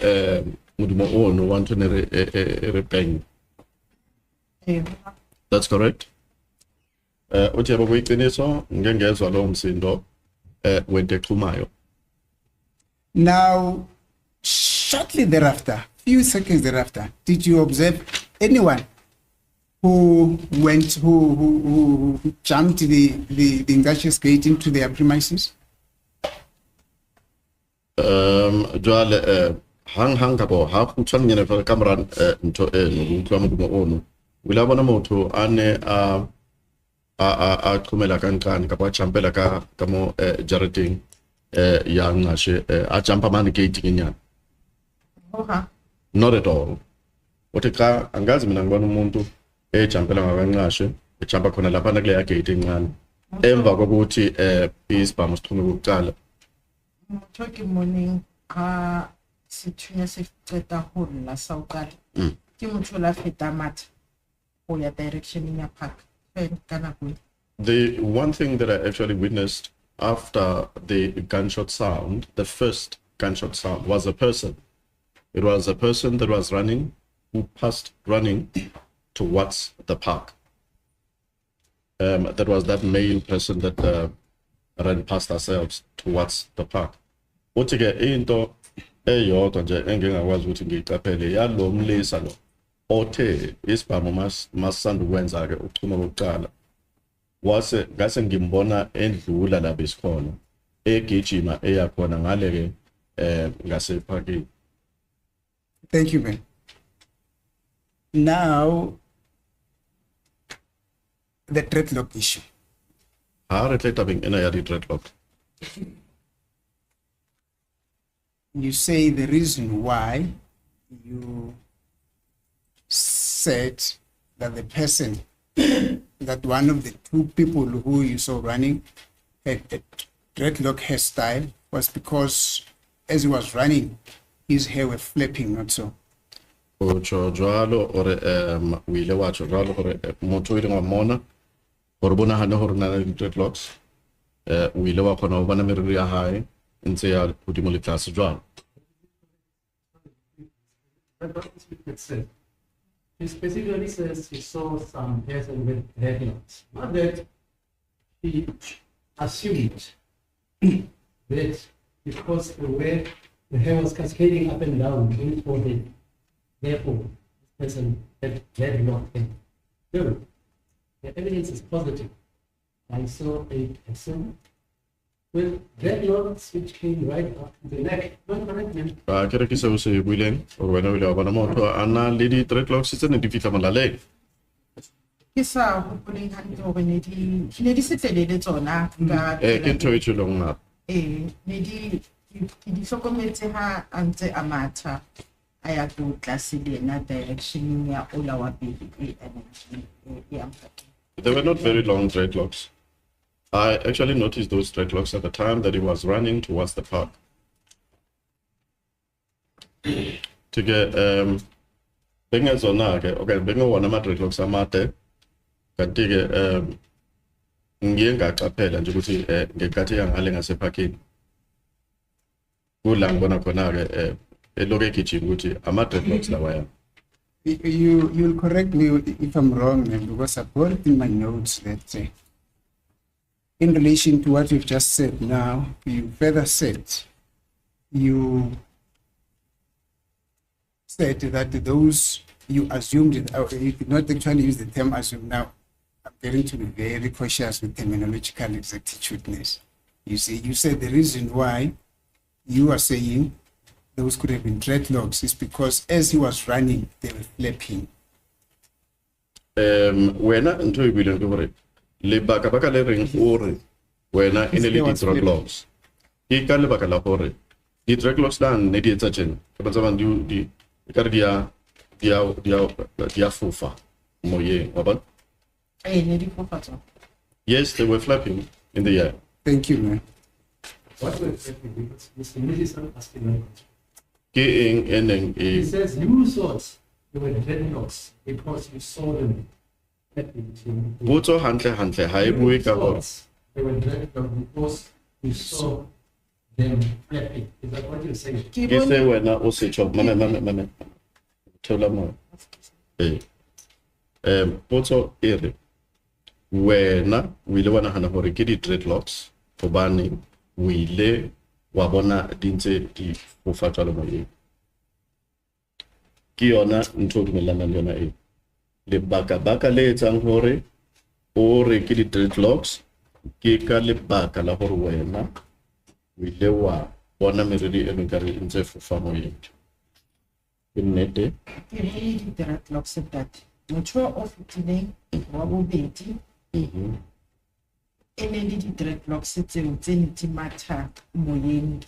Speaker 1: mudumo ono want to re bang. That's correct. Uthi yabo kuyiqiniso ngengezwa lo msindo wente Khumalo.
Speaker 6: Now, shortly thereafter, few seconds thereafter, did you observe anyone who jumped the industrious gate into their premises?
Speaker 1: Jwale hang ka bo ha kutshwana nyane fa kamera ntho no utlwa modumo ono wila bona motho ane a khumela kankane ka ba champela ka mo jareteng ya ngashe a jumpa man gate nyana. Not at all. Otika angazi mina ngibona umuntu ejampela ngakanqashe ejampa khona lapha nakule ya gate encane emva kokuthi isibhamu sithume ukuqala.
Speaker 3: Talking morning sithunya sifeta ho la saukala ke motho la feta matha ho ya direction ya park kana go.
Speaker 1: The one thing that I actually witnessed after the gunshot sound, the first gunshot sound, was a person. It was a person that was running, who passed running towards the park. That was that male person that ran past ourselves towards the park. uthi ke into eyodwa nje engingakwazi ukuthi ngiyiqaphele yalomlisa lo othe isibhamu masisanda ukwenza ke uchuma lokuqala wase ngase ngimbona endlula la besikhona egijima eyakhona ngale ke ngase parking.
Speaker 6: Thank you, man. Now, the dreadlock issue.
Speaker 1: How reflect being in a dreadlock?
Speaker 6: You say the reason why you said that the person, that one of the two people who you saw running had a dreadlock hairstyle was because as he was running, his hair were flapping, not so.
Speaker 1: Jwalo or wile wa jwalo or motho ile ngamona or bona hana hore na dreadlocks wile wa khona ho bona meriri ya hae ntse ya hodimo le tlase jwalo.
Speaker 4: He specifically says he saw some hairs with dreadlocks. Not that he assumed that because the way the hair was cascading up and down in his forehead, therefore this person had dreadlock hair. No, the evidence is positive. I saw a person with dreadlocks which came right up to the neck. Not correct, ma'am.
Speaker 1: Kere ke se se buileng or wena wile wa bona motho ana le di dreadlocks tse ne di fitla molaleng.
Speaker 3: Ke sa hopoleng hantle hore ne di setelele tsona ka
Speaker 1: Ke ntho e tshilong na.
Speaker 3: ne di hlokometse ha antse a matha a ya to tlase le na direction ya ola wa pele ya mpaki.
Speaker 1: They were not very long dreadlocks. I actually noticed those dreadlocks at the time that he was running towards the park. To get bengezona ke okay bengona ama dreadlocks amade kanti ke ngiye ngaqaphela nje ukuthi ngekathi yangale ngase parking kula ngibona khona ke eloke egijima ukuthi ama dreadlocks lawa ya.
Speaker 6: You'll correct me if I'm wrong, man, because I've got it in my notes that in relation to what you've just said now, you further said, you said that those you assumed, you did not actually use the term assume. Now, I'm going to be very cautious with terminological exactitudeness. You see, you said the reason why you are saying those could have been dreadlocks is because as he was running, they were flapping.
Speaker 1: Wena ntho e buileng ke hore le baka le reng ore wena ene le di dreadlocks ke ka le baka la hore di dreadlocks la ne di etsa tjena ke batsa bang di ka re dia fofa moyeng wa bona.
Speaker 3: Ne di fofa tsona.
Speaker 1: Yes, they were flapping in the air.
Speaker 6: Thank you, man.
Speaker 4: What were flapping? Because Mr. Millicent asking that question.
Speaker 1: He
Speaker 4: says you thought they were dreadlocks because you saw them flapping.
Speaker 1: Botso hantle ha e bue ka hore
Speaker 4: they were dreadlocks because you saw them flapping. Is that what you're saying?
Speaker 1: ke se wena o se chop mama thola mo botso ere wena o ile wana hana hore ke di dreadlocks hobane o ile wa bona dintse di fofatsa le moyeng ke yona ntho ke melana le yona le baka le etsang hore o re ke di dreadlocks ke ka le baka la hore wena o ile wa bona meriri eno ka re ntse fofa moyeng ke nnete
Speaker 3: Ke di dreadlocks that motho o fitileng wa bobedi ene le di dreadlocks tseo tse nti matha moyeng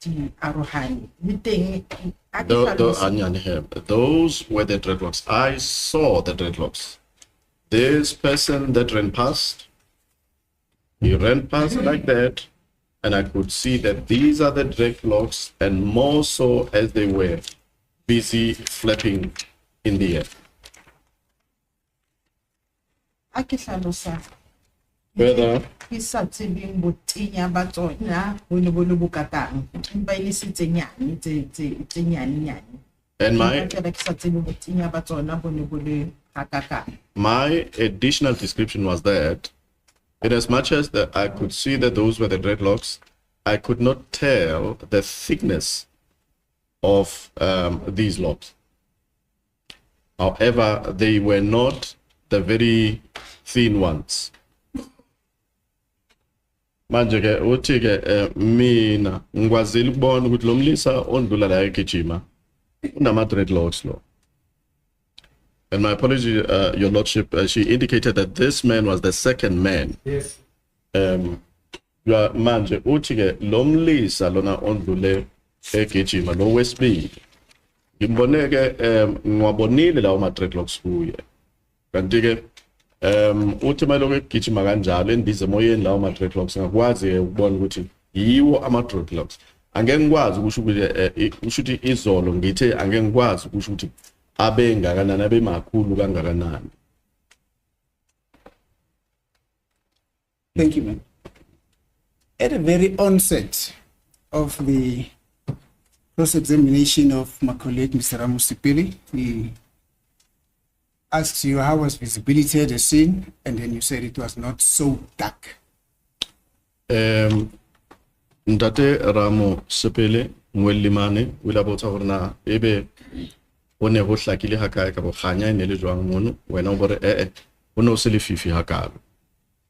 Speaker 3: di arohane le teng
Speaker 1: those were the dreadlocks. I saw the dreadlocks. This person that ran past, he ran past like that, and I could see that these are the dreadlocks, and more so as they were busy flapping in the air. Whether
Speaker 3: ke sa tsebeng botenya ba tsona ho ne bo le bokatang empa ile se tsenyane tse nyane
Speaker 1: and my additional description was that in as much as that I could see that those were the dreadlocks, I could not tell the thickness of these locks. However, they were not the very thin ones. Manje ke uthi ke mina ngikwazile ukubona ukuthi lo mlisa ondlula la egijima unama dreadlocks lo. And my apology, Your Lordship, she indicated that this man was the second man.
Speaker 2: Yes.
Speaker 1: Manje uthi ke lo mlisa lona ondlule egijima lo wesibili. Ngimbone ke ngiwabonile lawo ma dreadlocks kuye. Kanti ke uthi maloko egijima kanjalo endize emoyeni lawo ma dreadlocks ngakwazi ukubona ukuthi yiwo ama dreadlocks. Angeke ngikwazi ukusho ukuthi ushuthi izolo ngithe angeke ngikwazi ukusho ukuthi abe ngakanani abe makhulu kangakanani.
Speaker 6: Thank you, man. At the very onset of the cross-examination of my colleague, Mr. Ramusipili, he asked you how was visibility at the scene, and then you said it was not so dark.
Speaker 1: Ntate Ramusipili Mwelimane wila botsa hore na ebe one ho hlakile ha kae ka bo khanya ene le jwang mono wena o bore ono se le fifi ha kalo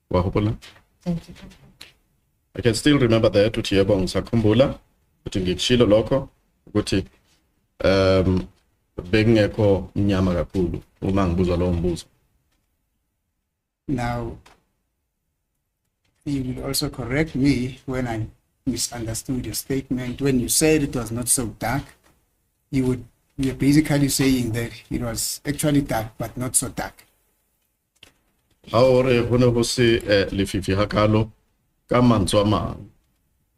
Speaker 1: wa hopola.
Speaker 3: Thank you.
Speaker 1: I can still remember that uthi yebo ngisakhumbula ukuthi ngikushilo lokho ukuthi bengekho mnyama kakhulu uma ngibuzwa lo mbuzo.
Speaker 6: Now, you will also correct me when I misunderstood your statement. When you said it was not so dark, you were basically saying that it was actually dark, but not so dark.
Speaker 1: Ore hono ho se le fifi ha kalo ka mantswe a mang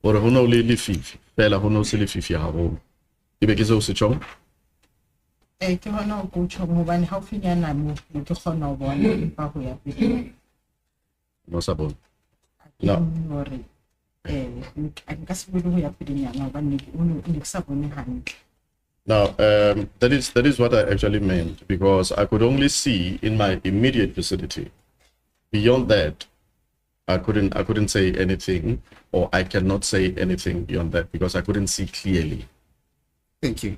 Speaker 1: ore hono le fifi fela hono se le fifi ha ho ibe ke se o se tjong
Speaker 3: Ke hona go tjho hobane ha o finyana mo ke kgona ho bona ba ho ya pele.
Speaker 1: no sabon no
Speaker 3: Hore nka se bile ho ya pele nyana hobane o ne ke sa bone hantle.
Speaker 1: Now, that is what I actually meant, because I could only see in my immediate vicinity. Beyond that, I couldn't say anything, or I cannot say anything beyond that because I couldn't see clearly.
Speaker 6: Thank you.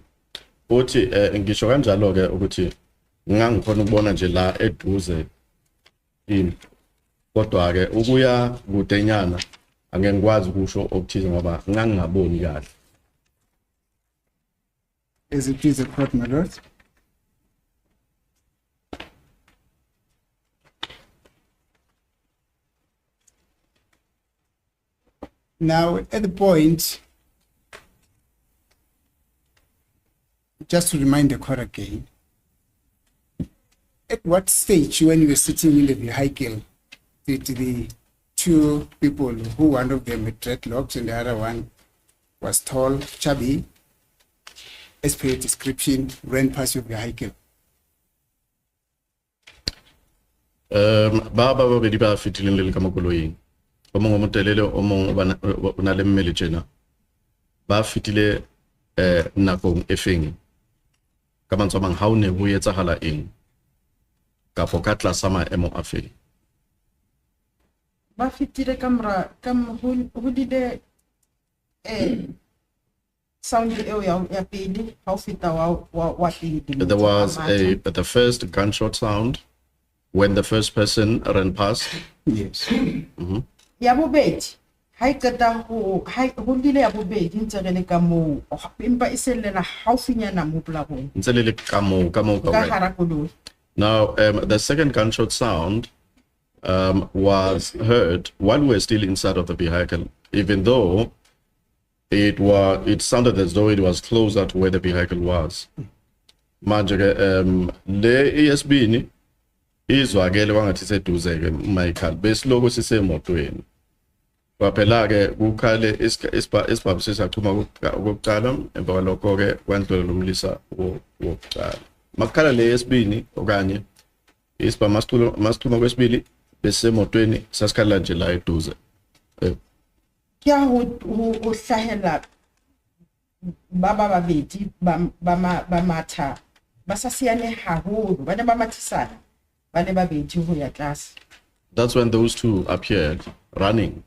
Speaker 1: Uthi ngisho kanjalo ke ukuthi ngangikhona ukubona nje la eduze ini. Kodwa ke ukuya kudenyana angeke ngikwazi ukusho okuthize ngoba ngangingaboni kahle.
Speaker 6: As it is a court, my lord. Now, at the point, just to remind the court again, at what stage, when you were sitting in the vehicle, did the two people, who one of them had dreadlocks and the other one was tall, chubby, as per your description, ran past your vehicle?
Speaker 1: Baba babedi ba fitileng le ka makoloing. O mongwe mo telele o mongwe o na le mmele tjena. Ba fitile nakong e feng. Ka mantswe a mang ha o ne ho etsahala eng. Ka fo ka tlasa maemo a feng.
Speaker 3: Ba fitile kamera ho dile sound eo ya pele ha o feta wa pele.
Speaker 1: There was the first gunshot sound when the first person ran past.
Speaker 6: Yes.
Speaker 3: Ya bobedi ha ikata ho dile ya bobedi ntse re le ka mo empa e sellela ha o finyana mo plabong.
Speaker 1: Ntse le ka mo
Speaker 3: Ka hara koloi.
Speaker 1: Now, the second gunshot sound was heard while we were still inside of the vehicle, even though it sounded as though it was closer to where the vehicle was. Manje le ESB ni izwakele wangathi seduze ke Michael besiloko sisemotweni. Kwaphela ke kukhale isibhabu sesachuma kokuqala emva kwalokho ke kwandlula lomlisa wokuqala. Makhala le yesibini okanye isibhabu masithuma kwesibili besemotweni sasikhala nje la eduze.
Speaker 3: Kya ho hlahela baba babedi ba matha ba sa siane haholo ba ne ba mathisana ba ne babedi ho ya tlase.
Speaker 1: That's when those two appeared running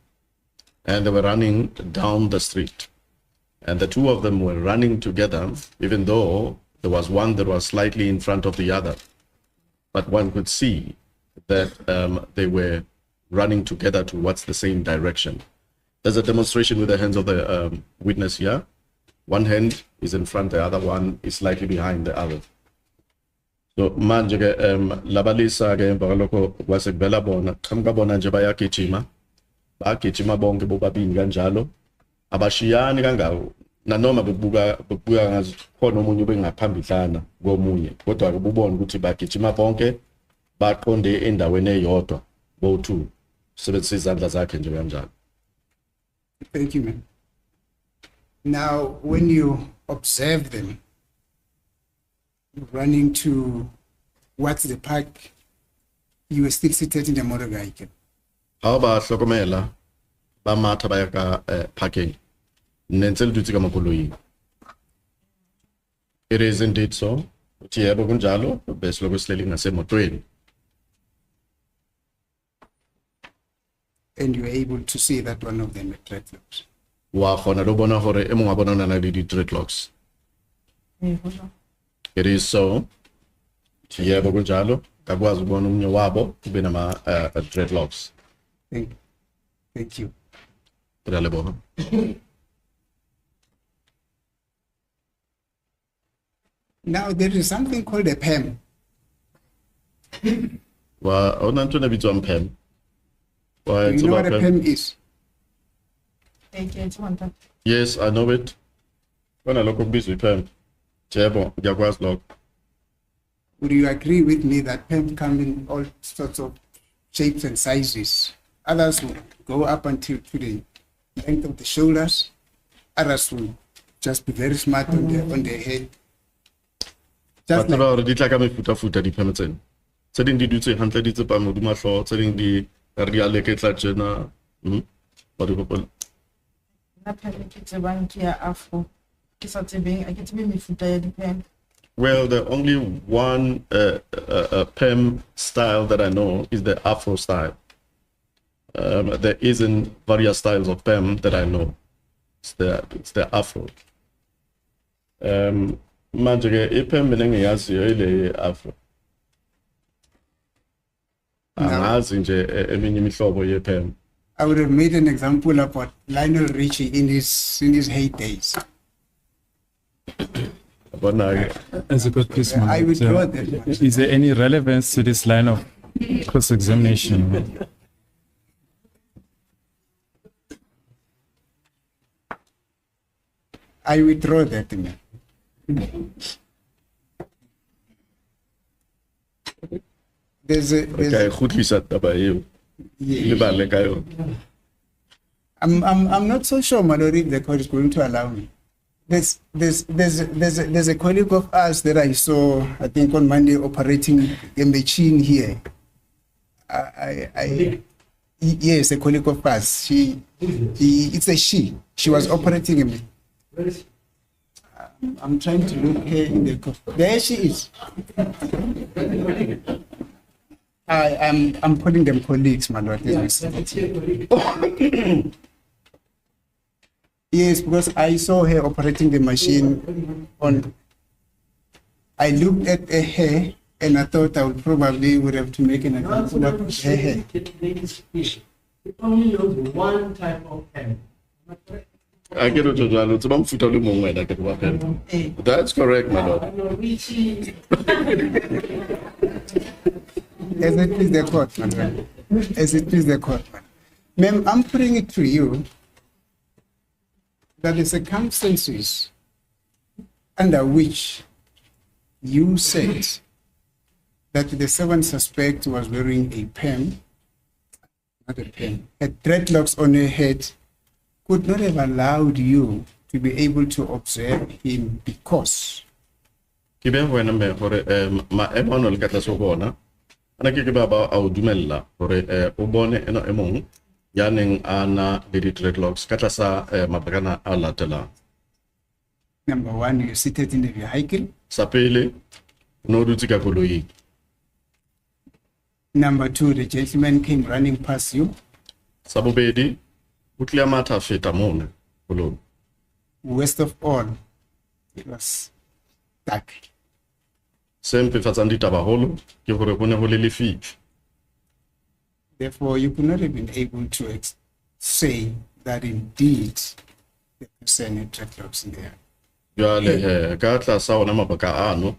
Speaker 1: and they were running down the street. And the two of them were running together, even though there was one that was slightly in front of the other. But one could see that they were running together towards the same direction. There's a demonstration with the hands of the witness here. One hand is in front, the other one is slightly behind the other. So manje ke labalisa ke emva kwalokho kwasekuvela bona qhamuka bona nje bayagijima bonke bobabili kanjalo abashiyani kangako nanoma bebuka ngazi khona omunye bengaphambidlana komunye kodwa ke bubona ukuthi bagijima bonke baqonde endaweni eyodwa bo2 sebenzisa izandla zakhe nje kanjalo.
Speaker 6: Thank you, man. Now, when you observe them running towards the park, you were still seated in the motor vehicle.
Speaker 1: How about hlokomela ba matha ba ya ka parking nenze le dutse ka makoloi? It is indeed so. Uthi yebo kunjalo bese lokho sileli ngasemotweni.
Speaker 6: And you were able to see that one of them had dreadlocks.
Speaker 1: Wa khona lo bona hore e mong a bona na le dreadlocks. It is so. Uthi yebo kunjalo kakwazi ukubona umunye wabo ube nama dreadlocks.
Speaker 6: Thank you. Now there is something called a PEM.
Speaker 1: Wa ona ntwe na bitswa PEM.
Speaker 6: Do you know what a PEM is?
Speaker 1: Yes, I know it. When I look at this PEM,
Speaker 6: would you agree with me that PEM come in all sorts of shapes and sizes? Others will go up until to the length of the shoulders. Others will just be very smart on their head.
Speaker 1: Just like already like I'm a futa di PEM tsen. Setting the duty hunter di tsepa mo duma hlo, setting the real ke tla tsena. What do you call? Well, the only one PEM style that I know is the Afro style. There isn't various styles of PEM that I know. It's the Afro. Manje ke PEM benengiyaziyo ile Afro. Angazi nje eminye imihlobo ye PEM.
Speaker 6: I would have made an example about Lionel Richie in his heydays.
Speaker 5: As a good piece,
Speaker 6: I would draw that.
Speaker 5: Is there any relevance to this line of cross-examination?
Speaker 6: I withdraw that, man. I'm not so sure, Mallory, if the court is going to allow me. There's a colleague of ours that I saw, I think on Monday, operating a machine here. Yes, a colleague of ours. It's a she. She was operating a machine. I'm trying to look her in the court. There she is. I'm calling them colleagues, my lord. Yes, because I saw her operating the machine on. I looked at her hair and I thought I would have to make an example of her hair.
Speaker 4: It only knows one type of pen.
Speaker 1: I get it. That's correct, my lord.
Speaker 6: As it is the court, madam. As it is the court, madam. Ma'am, I'm putting it to you that the circumstances under which you said that the seventh suspect was wearing a pen, not a pen, had dreadlocks on her head, could not have allowed you to be able to observe him because.
Speaker 1: Ana ke baba a dumella hore o bone eno emong ya neng ana le di dreadlocks ka tlasa mabakana a latela.
Speaker 6: Number one, you're seated in the vehicle.
Speaker 1: Sa pele no dutse ka koloi.
Speaker 6: Number two, the gentleman came running past you.
Speaker 1: Sa bobedi Utlia mata feta mono. Olo.
Speaker 6: Worst of all, it was dark.
Speaker 1: Sempre fatsandi tabaholo, ke hore hone ho le lefifi.
Speaker 6: Therefore, you could not have been able to say that indeed the person had dreadlocks in there.
Speaker 1: Jwale ka tlasa ona mabaka ano,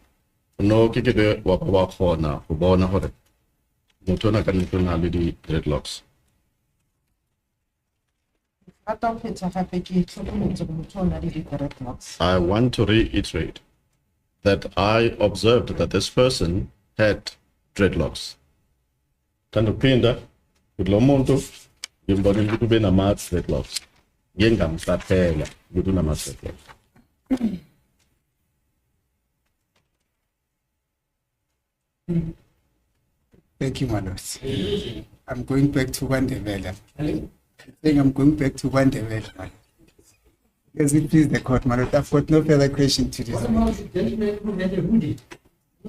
Speaker 1: no ke be wa khona ho bona hore motho ona ka nnete na le di dreadlocks. I want to reiterate that I observed that this person had dreadlocks. Tandopinda, kulo muntu ngimbona ukuthi ube nama dreadlocks. Ngengamhlaphela ukuthi unama dreadlocks.
Speaker 6: Thank you, my lord. I'm going back to Wandevela. I think I'm going back to Wandevela. Yes, it please the court, my lord. I've got no further question to this.
Speaker 4: What about the gentleman who had a hoodie?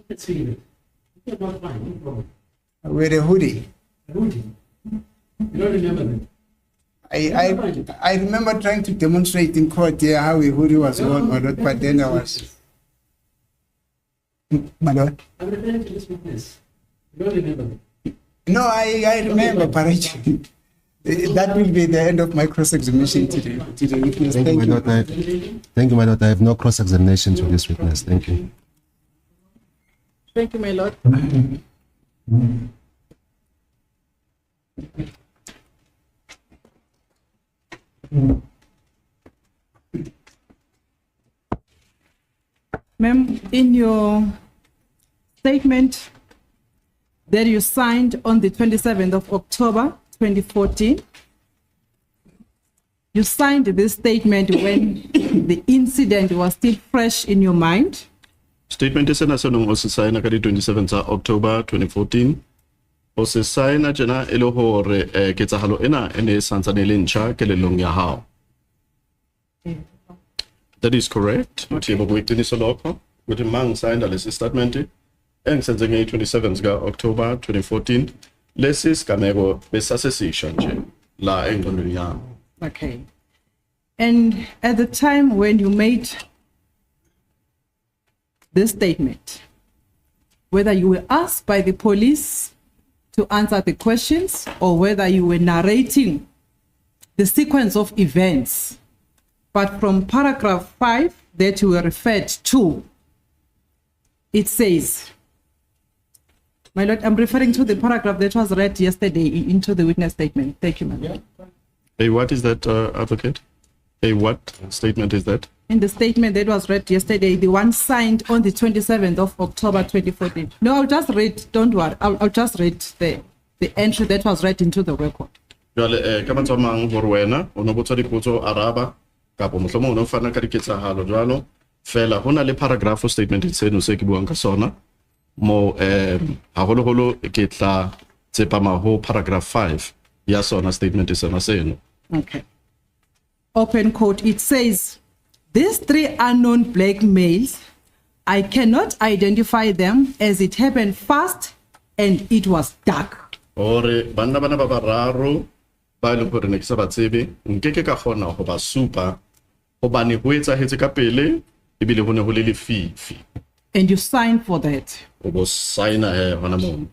Speaker 4: Let's see it. You cannot find, no problem.
Speaker 6: With a hoodie?
Speaker 4: A hoodie. You don't remember that?
Speaker 6: I remember trying to demonstrate in court here how a hoodie was worn, my lord, but then I was... My lord?
Speaker 4: I'm referring to this witness. You don't remember that?
Speaker 6: No, I remember, but that will be the end of my cross-examination to the witness.
Speaker 11: Thank you, my lord. Thank you, my lord. I have no cross-examination to this witness. Thank you.
Speaker 3: Thank you, my lord. Ma'am, in your statement that you signed on the 27th of October 2014, you signed this statement when the incident was still fresh in your mind.
Speaker 1: Statement is na senong o se signa ka di 27 October 2014. O se signa jena e le hore ketsahalo ena ene santsane le ntjha kelelong ya hao. That is correct. Uthi bo iqiniso lokho ukuthi mang signed lesi statement engisenze nge 27 ka October 2014 lesi sigameko besasesisha nje la engqondweni yami.
Speaker 3: Okay. And at the time when you made this statement, whether you were asked by the police to answer the questions or whether you were narrating the sequence of events, but from paragraph 5 that you were referred to, it says, my lord, I'm referring to the paragraph that was read yesterday into the witness statement. Thank you, my lord.
Speaker 1: What is that, advocate? What statement is that?
Speaker 3: In the statement that was read yesterday, the one signed on the 27th of October 2014. No, I'll just read, don't worry, I'll just read the entry that was read into the record.
Speaker 1: Jwale ka matsamang hore wena o no botsa dipotso araba kapo mohlomong o no fana ka diketsahalo jwalo fela hona le paragraph statement tseno se ke buang ka sona mo haholoholo ke tla tsepama ho paragraph 5 ya sona statement sena seno.
Speaker 3: Okay. Open quote, it says, these 3 unknown black males, I cannot identify them as it happened fast and it was dark.
Speaker 1: Ore bana ba bararo ba ile hore ne ke sa ba tsebe nkeke ka khona ho ba supa hobane ho etsahetse ka pele ebile ho ne ho le lefifi.
Speaker 3: And you signed for that?
Speaker 1: O bo signa he hona mo.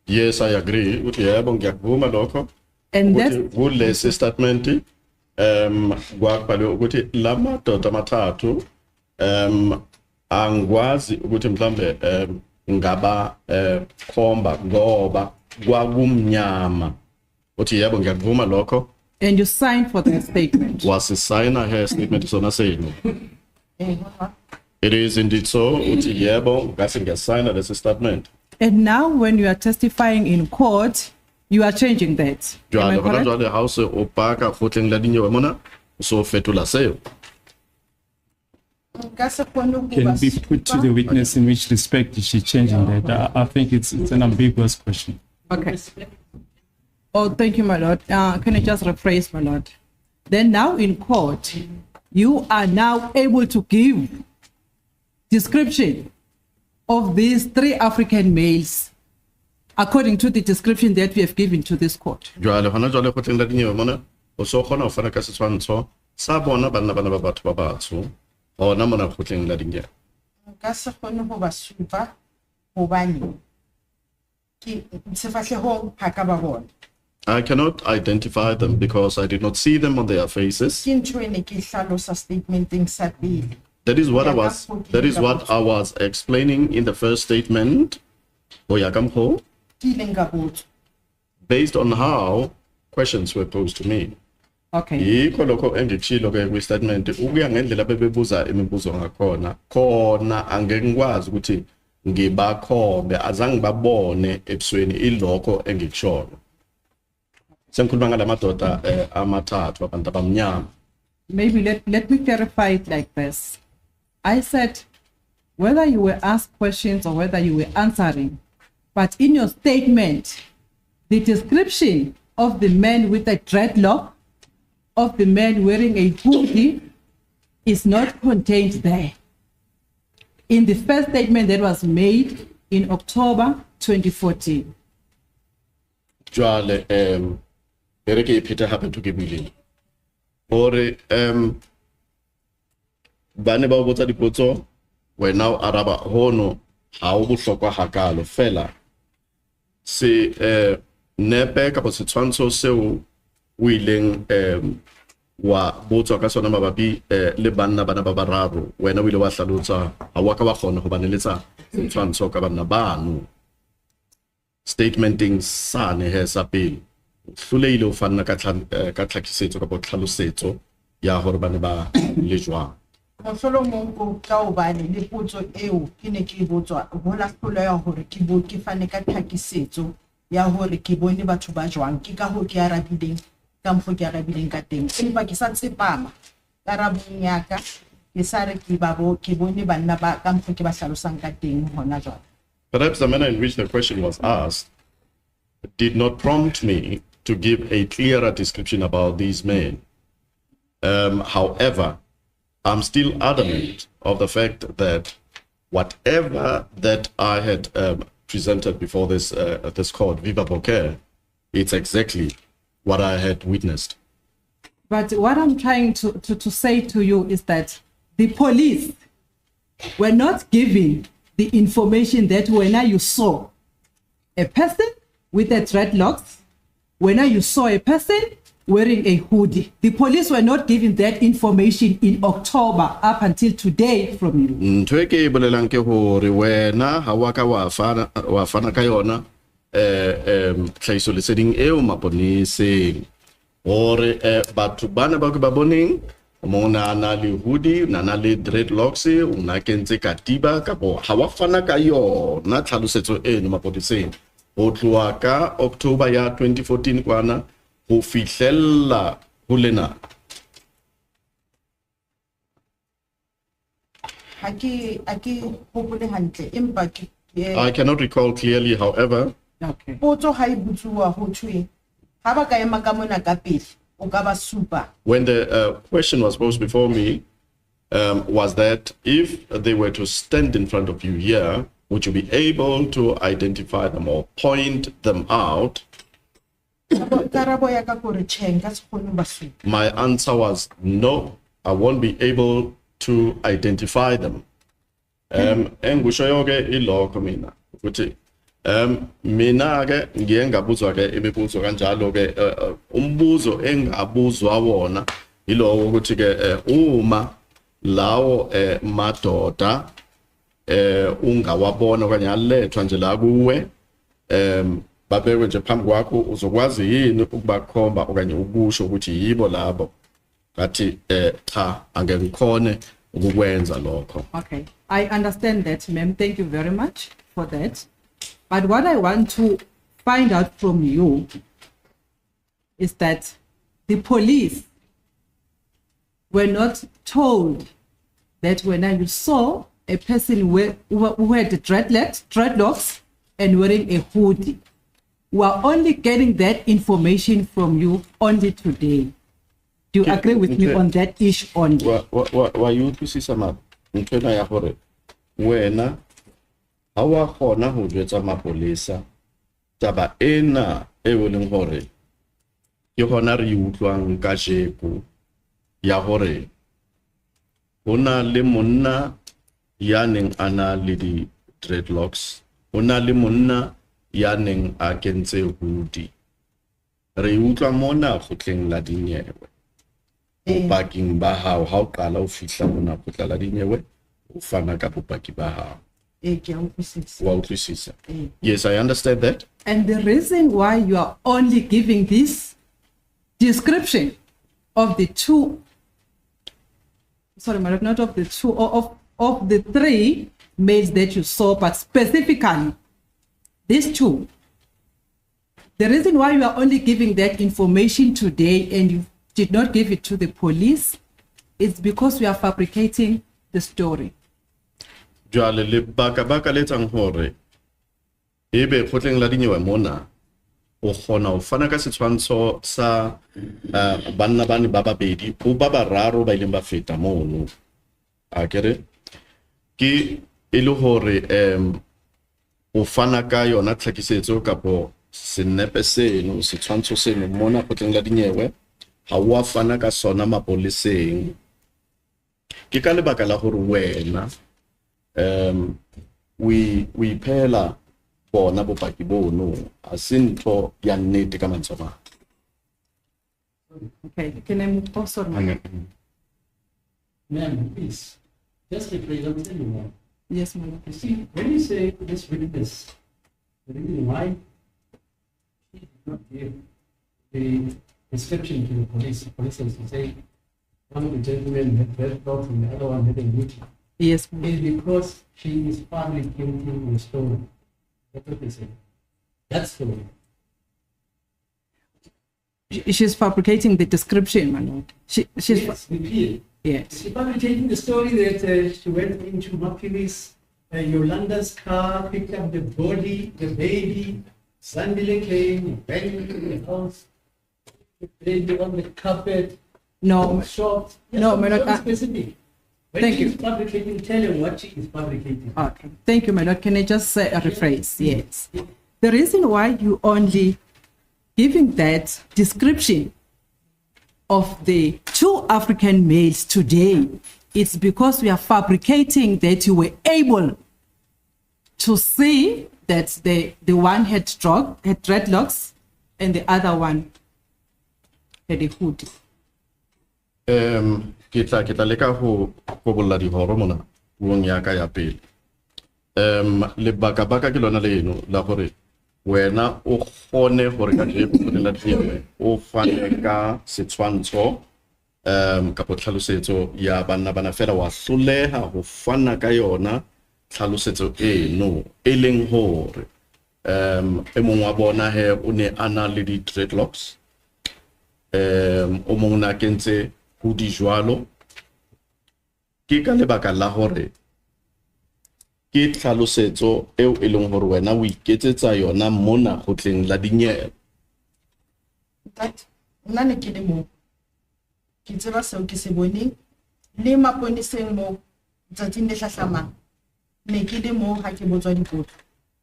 Speaker 1: Yes, I agree. Uthi yebo ngiyakuvuma lokho.
Speaker 3: And that's
Speaker 1: kulesi statement kwabhalwe ukuthi la madoda amathathu angwazi ukuthi mhlambe ngaba khomba ngoba kwakumnyama. Uthi yebo ngiyakuvuma lokho.
Speaker 3: And you signed for that statement?
Speaker 1: Was a signer her statement sona seno. It is indeed so. Uthi yebo ngase ngiyasigna lesi statement.
Speaker 3: And now when you are testifying in court, you are changing that. Am I correct?
Speaker 1: Jwale house o paka khotleng la dinyewe mona so fetola seo.
Speaker 5: Can be put to the witness in which respect is she changing that? I think it's an ambiguous question.
Speaker 3: Okay. Oh, thank you, my lord. Can I just rephrase, my lord? Then now in court, you are now able to give description of these 3 African males according to the description that we have given to this court.
Speaker 1: Jwale hona jwale kgotleng la dinyewe mona o so kgona ho fana ka setshwantsho sa bona banna bana ba batho ba batsho hona mona kgotleng la dinyewe.
Speaker 3: Nka se kgone ho ba supa hobane ke sefahlehong ha ka ba bona.
Speaker 1: I cannot identify them because I did not see them on their faces.
Speaker 3: Ke ntho e ne ke hlalosa statementeng sa pele.
Speaker 1: That is what I was explaining in the first statement. Based on how questions were posed to me.
Speaker 3: Okay.
Speaker 1: Yikho lokho engikushilo ke kwi statement ukuya ngendlela bebebuza imibuzo ngakhona khona angeke ngikwazi ukuthi ngibakhombe azange babone ebusweni ilokho engikusholo. Sengikhuluma ngalamadoda amathathu abantu abamnyama.
Speaker 3: Maybe let me clarify it like this. I said whether you were asked questions or whether you were answering, but in your statement, the description of the man with a dreadlock, of the man wearing a hoodie, is not contained there. In the first statement that was made in October 2014.
Speaker 1: Jwale bereke Peter happened to give me ore bane ba botsa dipotso wena araba hono ha o bohlokwa hakalo fela se nepe ka setshwantsho seo o ileng wa botsa ka sona mabapi le banna bana ba bararo wena o ile wa hlalosa ha wa ka wa kgona ho baneletsa setshwantsho ka banna bano statementing sane he sa pele hlule ile o fanna ka tlhakisetso ka botlhalosetso ya hore bane ba le jwang.
Speaker 3: Mohlolomong ka hobane le potso eo ke ne ke botswa ho la hloleha hore ke fane ka tlhakisetso ya hore ke bone batho ba jwang ke ka ho ke arabileng ka mfo ke arabileng ka teng empa ke sa tsepama karabong ya ka ke sa re ke bone banna ba ka mfo ke ba hlalosang ka teng hona jwang.
Speaker 1: Perhaps the manner in which the question was asked did not prompt me to give a clearer description about these men. However, I'm still adamant of the fact that whatever that I had presented before this court, Viva Bokeh, it's exactly what I had witnessed.
Speaker 3: But what I'm trying to say to you is that the police were not giving the information that when you saw a person with a dreadlocks, when you saw a person wearing a hoodie, the police were not giving that information in October up until today from you.
Speaker 1: Ntweke bolelang ke hore wena ha wa ka wa fana ka yona tlhaiso leseding eo maponeseng hore batho bana ba ke ba boneng mona na le hoodie na le dreadlocks una kentse katiba ka bo ha wa fana ka yona tlhalosetso eno maponeseng ho tloa ka October ya 2014 kwana ho fihlella ho lena. I cannot recall clearly, however.
Speaker 3: Okay.
Speaker 1: When the question was posed before me, was that if they were to stand in front of you here, would you be able to identify them or point them out? My answer was no, I won't be able to identify them. Engushoyoke iloko mina ukuthi mina ke ngiye ngabuzwa ke imibuzo kanjalo ke umbuzo engabuzwa wona yilowo ukuthi ke uma lawo madoda ungawabona okanye alethwa nje la kuwe babekwe nje phambi kwakho uzokwazi yini ukubakhomba okanye ukusho ukuthi yibo labo ngathi cha angeke ngikhone ukukwenza lokho.
Speaker 3: Okay, I understand that, ma'am. Thank you very much for that. But what I want to find out from you is that the police were not told that when you saw a person who had dreadlocks and wearing a hoodie, we are only getting that information from you only today. Do you agree with me on that issue only?
Speaker 1: Wa you twisisa ma ntwena ya hore wena ha wa khona ho jwetsa mapolisa taba ena e leng hore ke hona re utlwang ka jeko ya hore hona le monna ya neng ana le di dreadlocks, hona le monna ya neng a kentse hoodie. Re utlwa mona kgotleng la dinyewe. Bopaki ba hao ha o qala o fihla mona kgotla la dinyewe o fana ka bopaki ba hao. Wa utlwisisa? Yes, I understand that.
Speaker 13: And the reason why you are only giving this description of the two, sorry, my lord, not of the two, or of the three males that you saw, but specifically these two. The reason why you are only giving that information today and you did not give it to the police is because we are fabricating the story.
Speaker 1: Jwale le baka le tsang hore ebe kgotleng la dinyewe mona o kgona ho fana ka setshwantsho sa banna bane ba babedi o ba bararo ba ileng ba feta mono a kere ke ile hore o fana ka yona tlhakisetso kapo senepe seno setshwantsho seno mona kgotleng la dinyewe ha wa fana ka sona mapoliseng ke ka lebaka la hore wena we phela bona bopaki bono asintho ya nnete ka mantswe.
Speaker 13: Okay, can I move on? Sorry.
Speaker 4: Ma'am, please, just rephrase, I'm telling you.
Speaker 13: Yes, ma'am.
Speaker 4: You see, when you say this witness, the reason why he did not give the description to the police is to say, one of the gentlemen had dreadlocks and the other one had a beauty.
Speaker 13: Yes,
Speaker 4: ma'am. Is because she is fabricating the story. That's what they say. That's the way.
Speaker 13: She's fabricating the description, my lord. She's
Speaker 4: yes, repeat.
Speaker 13: Yes.
Speaker 4: She's fabricating the story that she went into Makilis, Yolanda's car, picked up the body, the baby, Sandile came, went into the house, the baby on the carpet.
Speaker 13: No.
Speaker 4: Shot. Yes,
Speaker 13: no, my lord.
Speaker 4: Specific. When
Speaker 13: thank you.
Speaker 4: Fabricating, tell him what she is fabricating.
Speaker 13: Okay. Thank you, my lord. Can I just say a rephrase? Yes. The reason why you only giving that description of the two African males today, it's because we are fabricating that you were able to see that the one had dreadlocks and the other one had a hoodie.
Speaker 1: Kita leka ho bolla di horo mona buong ya ka ya pele. Le baka ke lona leno la hore wena o kgone hore ka je go la diwe o fane ka setshwantsho ka potlhalosetso ya bana fela wa hloleha ho fana ka yona tlhalosetso eno e leng hore e mong wa bona he o ne ana le di dreadlocks o mong na kentse hoodie jwalo ke ka lebaka la hore ke tlhalosetso eo e leng hore wena o iketsetsa yona mona kgotleng la dinyewe.
Speaker 3: That nna ne ke le mo ke tseba seo ke se boneng le maponeseng mo tsatsing le hlahlamang ne ke le mo ha ke botswa dipotso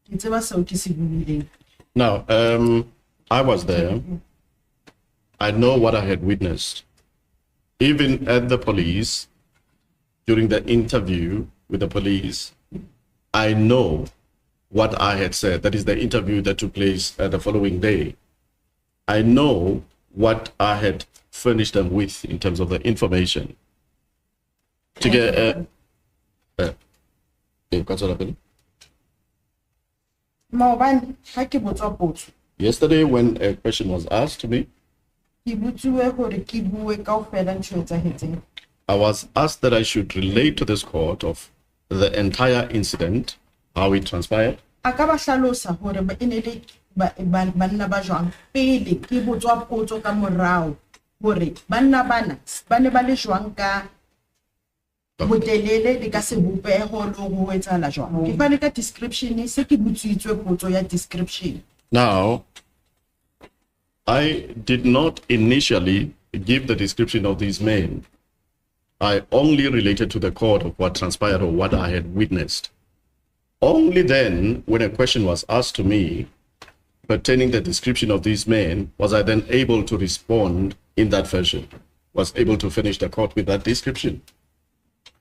Speaker 3: ke tseba seo ke se buileng.
Speaker 1: Now I was there. I know what I had witnessed. Even at the police, during the interview with the police, I know what I had said. That is the interview that took place the following day. I know what I had furnished them with in terms of the information. To get yesterday when a question was asked to me, I was asked that I should relate to this court of the entire incident, how it transpired. Now, I did not initially give the description of these men. I only related to the court of what transpired or what I had witnessed. Only then, when a question was asked to me, pertaining the description of these men, was I then able to respond in that fashion? Was able to finish the court with that description?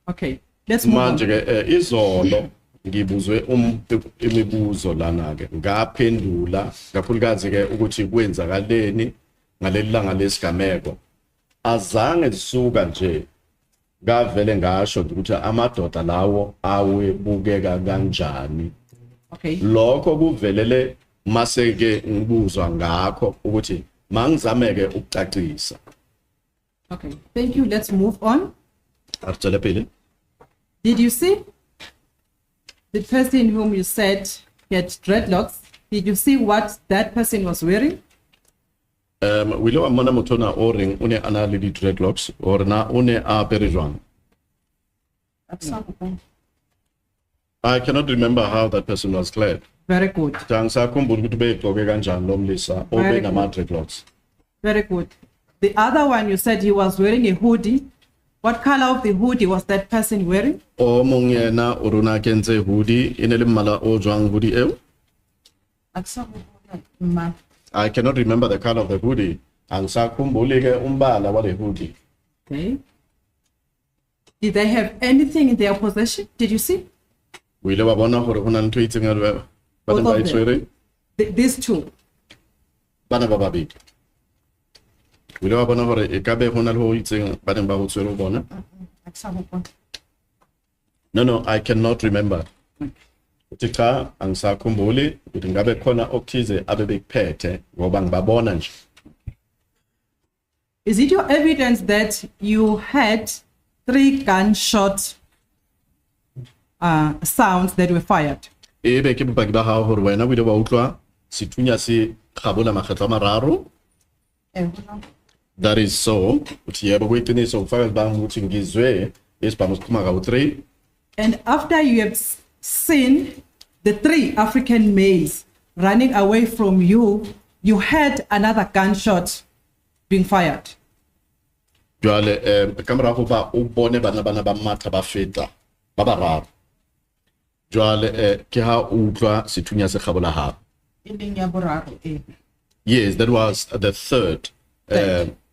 Speaker 13: Okay, let's move on.
Speaker 1: Manje ke izolo ngibuzwe imibuzo lana ke ngaphendula kakhulukazi ke ukuthi kwenzakaleni ngaleli langa lesigameko azange zisuka nje ngavele ngasho ukuthi amadoda lawo awebukeka kanjani.
Speaker 13: Okay.
Speaker 1: Lokho kuvelele mase ke ngibuzwa ngakho ukuthi mangizameke ukucacisa.
Speaker 13: Okay, thank you. Let's move on. Did you see the person whom you said he had dreadlocks? Did you see what that person was wearing?
Speaker 1: We lo amona motona o-ring une ana le di dreadlocks or na une a apere jwang. I cannot remember how that person was clad.
Speaker 13: Very good.
Speaker 1: Tang sa kumbul ukuthi begqoke kanjani lo mlisa obe nama dreadlocks.
Speaker 13: Very good. The other one you said he was wearing a hoodie. What color of the hoodie was that person wearing?
Speaker 1: O mong yena o rona kentse hoodie inele mmala o jwang hoodie eo? I cannot remember the color of the hoodie. Ang sa kumbuli ke umbala wa le hoodie.
Speaker 13: Okay. Did they have anything in their possession? Did you see?
Speaker 1: We le wa bona gore hona ntwe itseng a ba
Speaker 13: Both
Speaker 1: ba
Speaker 13: of them.
Speaker 1: itshwere
Speaker 13: These two.
Speaker 1: bana ba babedi. We le wa bona gore e ka be hona le ho itseng ba neng ba go tshwere bona. No, I cannot remember. Uthi cha angisakhumbuli ukuthi ngabe khona okuthize abe bekuphethe ngoba ngibabona nje.
Speaker 13: Is it your evidence that you had 3 gunshot sounds that were fired?
Speaker 1: Ebe ke bopaki ba hao hore wena o ile wa utlwa sethunya se kgabola makgetlo a mararo? That is so. Uthi yebo kuyiqiniso ufakazi bami ukuthi ngizwe isibhamu sikhuluma ngawo 3.
Speaker 13: And after you have seen the 3 African males running away from you, you had another gunshot being fired.
Speaker 1: Jwale kamera go ba o bone bana ba matha ba feta ba bararo. Jwale ke ha o utlwa sethunya se kgabola ha. Yes, that was the 3rd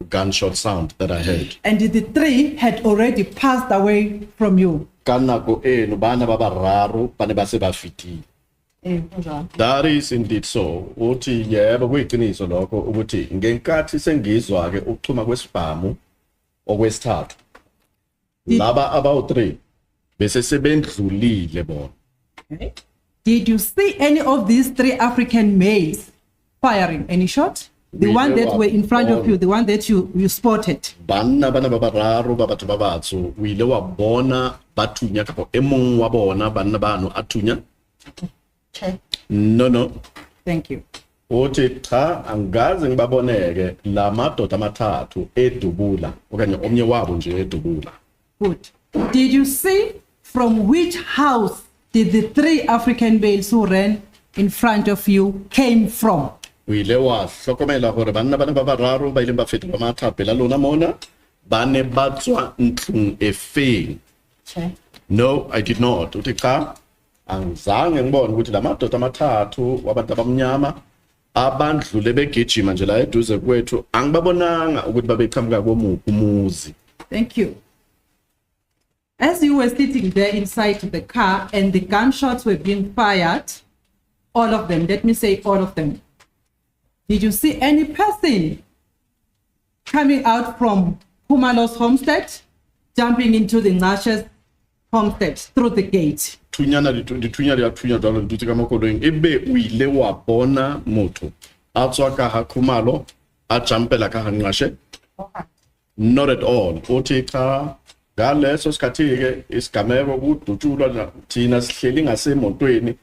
Speaker 1: gunshot sound that I heard.
Speaker 13: And the 3 had already passed away from you.
Speaker 1: Kana ko eno bana ba bararo ba ne ba se ba fitile. That is indeed so. Uthi yebo kuyiqiniso lokho ukuthi ngenkathi sengizwa ke ukuxhuma kwesibhamu okwesithathu. Laba about 3 bese sebendlulile bona.
Speaker 13: Okay. Did you see any of these 3 African males firing any shot? The one that were in front of you, the one that you spotted.
Speaker 1: Bana ba bararo ba batho ba batso o ile wa bona bathunya kapo emong wa bona bana bano athunya? No.
Speaker 13: Thank you.
Speaker 1: Uthi cha angaze ngibaboneke la madoda amathathu edubula okanye omnye wabo nje edubula.
Speaker 13: Good. Did you see from which house did the 3 African males who ran in front of you came from?
Speaker 1: O ile wa hlokomela gore banna bana ba bararo ba ile ba feta ba mathape la lona mona ba ne ba tswa ntlong e feng? No, I did not. Uthi cha angizange ngibone ukuthi la madoda amathathu wabantu abamnyama abandlule begijima nje la eduze kwethu angibabonanga ukuthi babeqhamuka komuphi umuzi.
Speaker 13: Thank you. As you were sitting there inside the car and the gunshots were being fired, all of them, let me say all of them, did you see any person coming out from Khumalo's homestead, jumping into the Nash's homestead through the gate?
Speaker 1: Thunyana dithunya ya thunya jalo ditse ka mokolong ebe o ile wa bona motho a tswa ka ha Khumalo a jumpela ka ha Nqashe? Not at all. Uthi cha ngaleso sikhathi ke isigameko kudutshulwa thina sihleli ngasemotweni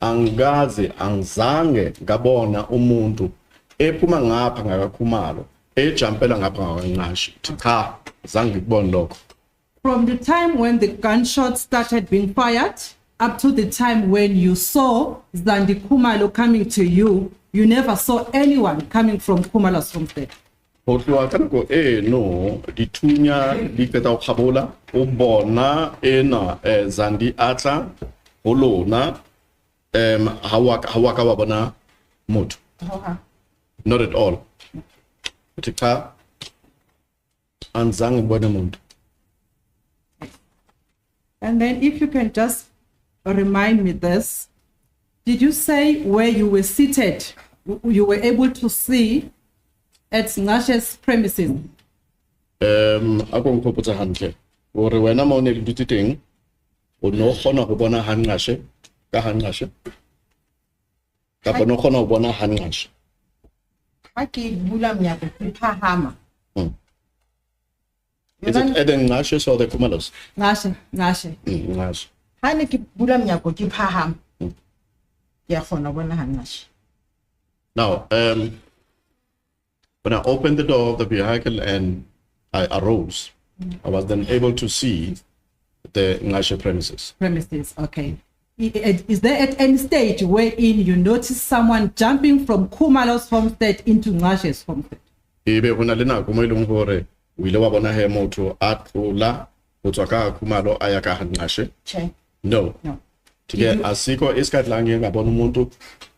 Speaker 1: angizange ngabona umuntu ephuma ngapha ngakaKhumalo ejumpela ngapha ngakaNqashe. Cha zange ngibone lokho.
Speaker 13: From the time when the gunshots started being fired up to the time when you saw Zandi Khumalo coming to you, you never saw anyone coming from Khumalo's homestead.
Speaker 1: Hotloa kana ko no dithunya di feta go kgabola o bona ena Zandi atla ho lona ha wa ka wa bona motho. Not at all. Uthi cha anzange ngibone umuntu.
Speaker 13: And then if you can just remind me this, did you say where you were seated, you were able to see at Ngashe's premises?
Speaker 1: Ako ngikopotsa hantle. Ore wena mo ne le dutse teng, o no kgona go bona Ngashe ka Ngashe. Ka no kgona go bona Ngashe.
Speaker 3: Ha ke bula mnyako ke phahama.
Speaker 1: Is it at the Ngashe or the Khumalos?
Speaker 13: Ngashe.
Speaker 1: Ngashe.
Speaker 3: Ha ne ke bula mnyako ke phahama. Ya khona bona Ngashe.
Speaker 1: Now, when I opened the door of the vehicle and I arose, I was then able to see the Ngashe premises.
Speaker 13: Premises, okay. Is there at any stage wherein you notice someone jumping from Khumalo's homestead into Ngashe's homestead?
Speaker 1: Ebe hona le nako mo ileng hore o ile wa bona he motho a tlola go tswa ka Khumalo a ya ka Ngashe? No. Tike asiko isikhatlange ngabona umuntu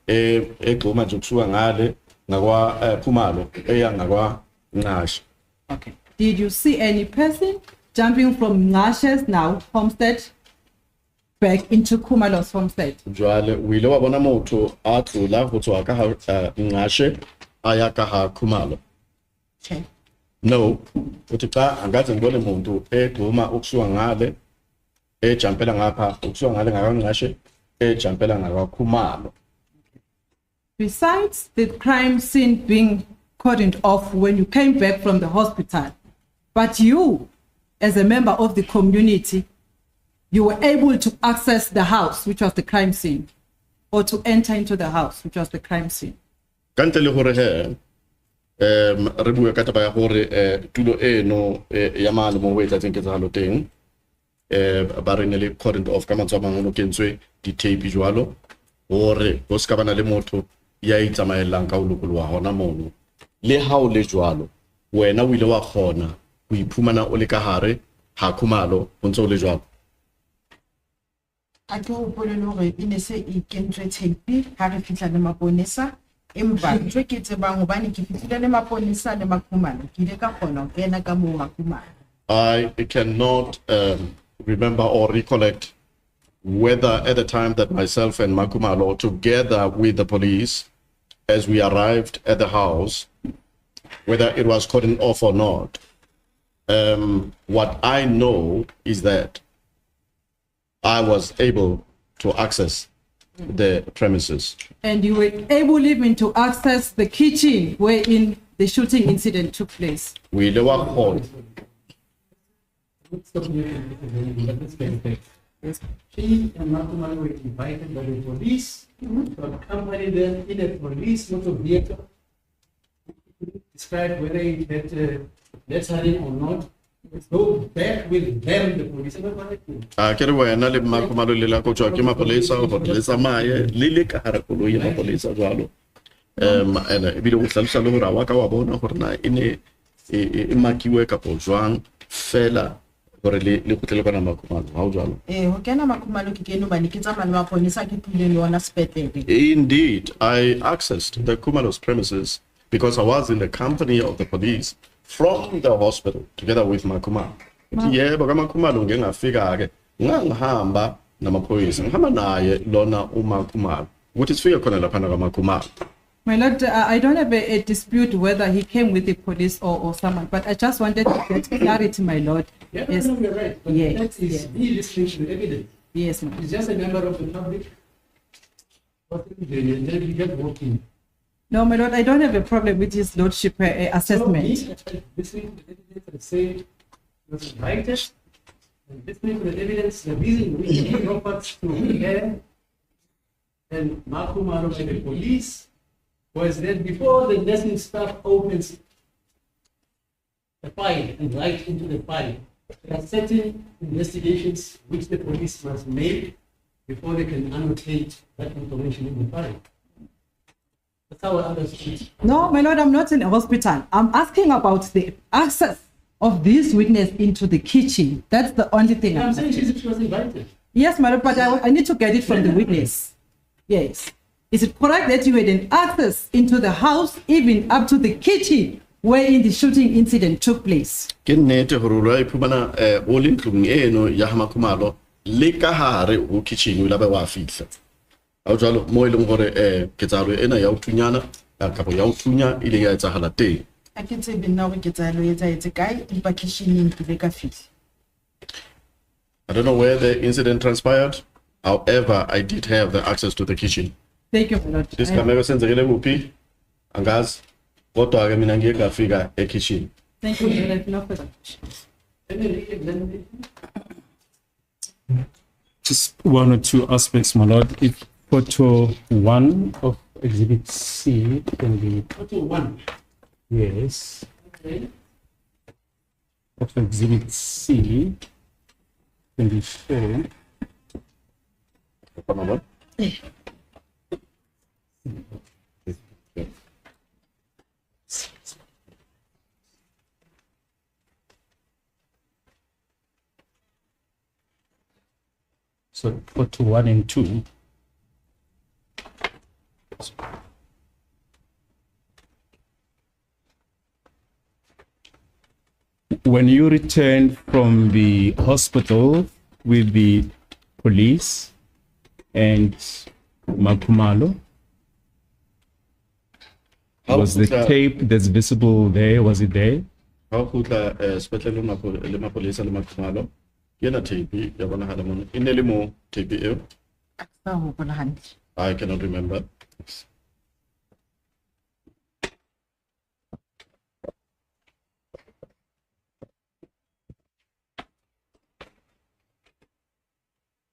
Speaker 1: egxuma nje kuthiwa ngale ngakwa Khumalo eya ngakwa Ngashe.
Speaker 13: Okay. Did you see any person jumping from Ngashe's now homestead back into Khumalo's homestead?
Speaker 1: Jwale o ile wa bona motho a tlola go tswa ka Ngashe a ya ka Khumalo? No. Uthi cha angathi ngibone umuntu egxuma ukusuka ngale jumpela ngapha ukusuka ngale ngaka Ngashe jumpela ngaka Khumalo.
Speaker 13: Besides the crime scene being cordoned off when you came back from the hospital, but you, as a member of the community, you were able to access the house, which was the crime scene, or to enter into the house, which was the crime scene.
Speaker 1: Kante le hore he re bua ka taba ya hore tulo eno ya mane mo wetsa tseng ke tsalo teng ba re ne le cordoned off ka matswa mangolo kentswe di tape jwalo hore go ska bana le motho ya itsamaelang ka ulukulu wa hona mono le ha o le jwalo wena o ile wa khona o iphumana o le ka hare ha Khumalo o ntse o le jwalo.
Speaker 3: A ke o polele hore e ne se e kentswe tape ha re fitla le maponesa empa ntwe ke tsebang hobane ke fitlile le maponesa le Khumalo ke ile ka khona ho kena ka mo Khumalo.
Speaker 1: I cannot remember or recollect whether at the time that myself and Khumalo together with the police as we arrived at the house, whether it was cordoned off or not. What I know is that I was able to access the premises.
Speaker 13: And you were able even to access the kitchen wherein the shooting incident took place.
Speaker 1: We were called.
Speaker 4: She and Khumalo were invited by the police to accompany them in a police motor vehicle. Describe whether it had lettering or not. Go back with them, the police.
Speaker 1: Kere wena le Khumalo le la ko tswa ke mapolesa o polesa maye le le ka hare koloi ya mapolesa jwalo. Ene e bile go tlhalosha le hore wa ka wa bona gore na ene e makiwe ka po jwang fela gore le go tle le kana Khumalo ha o jwalo.
Speaker 3: Ho kena Khumalo ke keno bane ke tsamaya le maponesa ke tlile le ona sepetlele.
Speaker 1: Indeed, I accessed the Khumalo's premises because I was in the company of the police from the hospital together with Khumalo. Yebo ka Khumalo ngengafika ke ngangihamba namaphoyisa ngihamba naye lona Khumalo ukuthi sifike khona lapha ka Khumalo.
Speaker 13: My lord, I don't have a dispute whether he came with the police or someone, but I just wanted to get clarity, my lord.
Speaker 4: Yeah,
Speaker 13: yes.
Speaker 4: No, you're right. But
Speaker 13: yes.
Speaker 4: That is the listening to evidence.
Speaker 13: Yes, ma'am.
Speaker 4: He's just a member of the public. What are you doing? And then you get walking.
Speaker 13: No, my lord, I don't have a problem with his lordship assessment.
Speaker 4: So listening to the evidence and saying it was invited, and listening to the evidence, the reason we gave Roberts to him and Khumalo by the police was that before the nursing staff opens the file and write into the file, there are certain investigations which the police must make before they can annotate that information in the file. That's how I understood.
Speaker 13: No, my lord, I'm not in a hospital. I'm asking about the access of this witness into the kitchen. That's the only thing.
Speaker 4: I'm saying she was invited.
Speaker 13: Yes, my lord, but I need to get it from the witness. Yes. Is it correct that you had an access into the house, even up to the kitchen, wherein the shooting incident took place?
Speaker 1: Ke nnete hore ra iphumana o le ntlong eno ya ha Khumalo le ka hare ho kitchen o la ba wa fihla. Ha jwalo mo e leng hore ketsalo ena ya uthunyana kapo ya uthunya ile ya etsahala teng.
Speaker 3: A ke tsebe nna hore ketsalo e etsaetse kae empa kitchen ke le ka fihla.
Speaker 1: I don't know where the incident transpired. However, I did have the access to the kitchen.
Speaker 13: Thank you for that.
Speaker 1: This camera senzekele kuphi? Angazi. Kodwa ke mina ngike ngafika e-kitchen.
Speaker 13: Thank you. I have no further questions.
Speaker 5: Just one or two aspects, my lord. If photo 1 of exhibit C can be
Speaker 2: Photo 1.
Speaker 5: yes.
Speaker 2: Okay.
Speaker 5: Of exhibit C can be shown. So photo 1 and 2. When you returned from the hospital with the police and Khumalo, was the tape that's visible there, was it there?
Speaker 1: How could especially le mapolisa le Khumalo? Yena tape ya bona hala mona. Inele mo tape eo.
Speaker 3: Aksa hopola hantle.
Speaker 1: I cannot remember.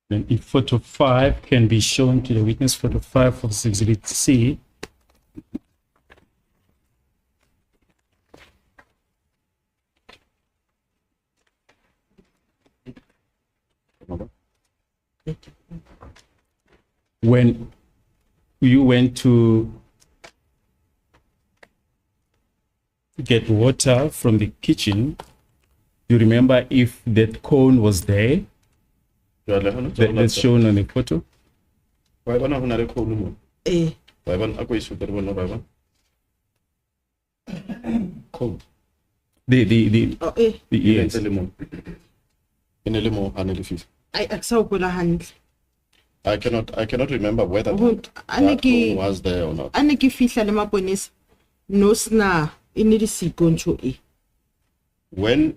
Speaker 5: Then if photo 5 can be shown to the witness, photo 5 of exhibit C. When you went to get water from the kitchen, you remember if that cone was there? That's shown on the photo.
Speaker 1: Why bona hona le khone mo?
Speaker 3: Eh.
Speaker 1: Why bona akwe isu tere bona baba? Cone.
Speaker 3: Oh eh.
Speaker 5: Yes.
Speaker 1: Inele mo hanele fifi.
Speaker 3: Ai aksa hopola hantle.
Speaker 1: I cannot remember whether that cone was there or not.
Speaker 3: Ane ke fihla le maponesa no sna ine di sikontsho e.
Speaker 1: When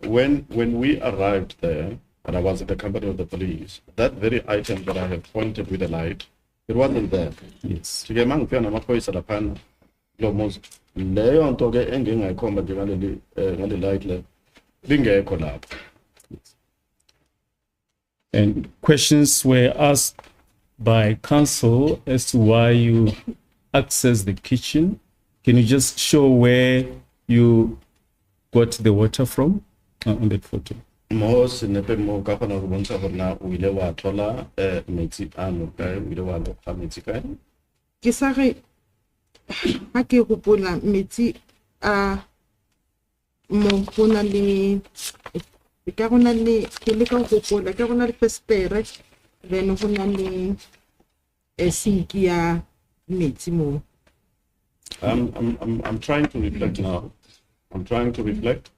Speaker 1: we arrived there, and I was in the company of the police, that very item that I have pointed with the light, it wasn't there.
Speaker 5: Yes.
Speaker 1: Sike mangifika namaphoyisa laphana lo muzi leyo nto ke engingayikhomba nje ngale light le lingekho lapho.
Speaker 5: And questions were asked by counsel as to why you accessed the kitchen. Can you just show where you got the water from on that photo?
Speaker 1: Mo senepe mo ka kgona go bontsha gore na o ile wa thola metsi ano kae o ile wa loga metsi kae?
Speaker 3: Ke sa re ha ke gopola metsi a mo bona le ka gona le ke le ka gopola ka gona le festere then gona le sink ya metsi mo.
Speaker 1: I'm trying to reflect now. I'm trying to reflect.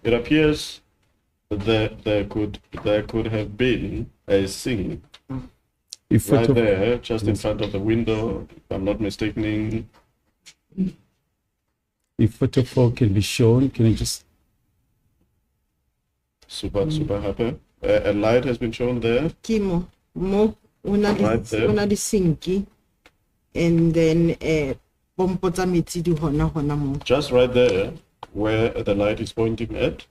Speaker 1: It appears that there could have been a sink right there, just in front of the window, if I'm not mistaken.
Speaker 5: If photo 4 can be shown, can you just...
Speaker 1: Super happy. A light has been shown there.
Speaker 3: Kimo, mo una di sinki, and then pompo tsa metsi di hona mo.
Speaker 1: Just right there, where the light is pointing at,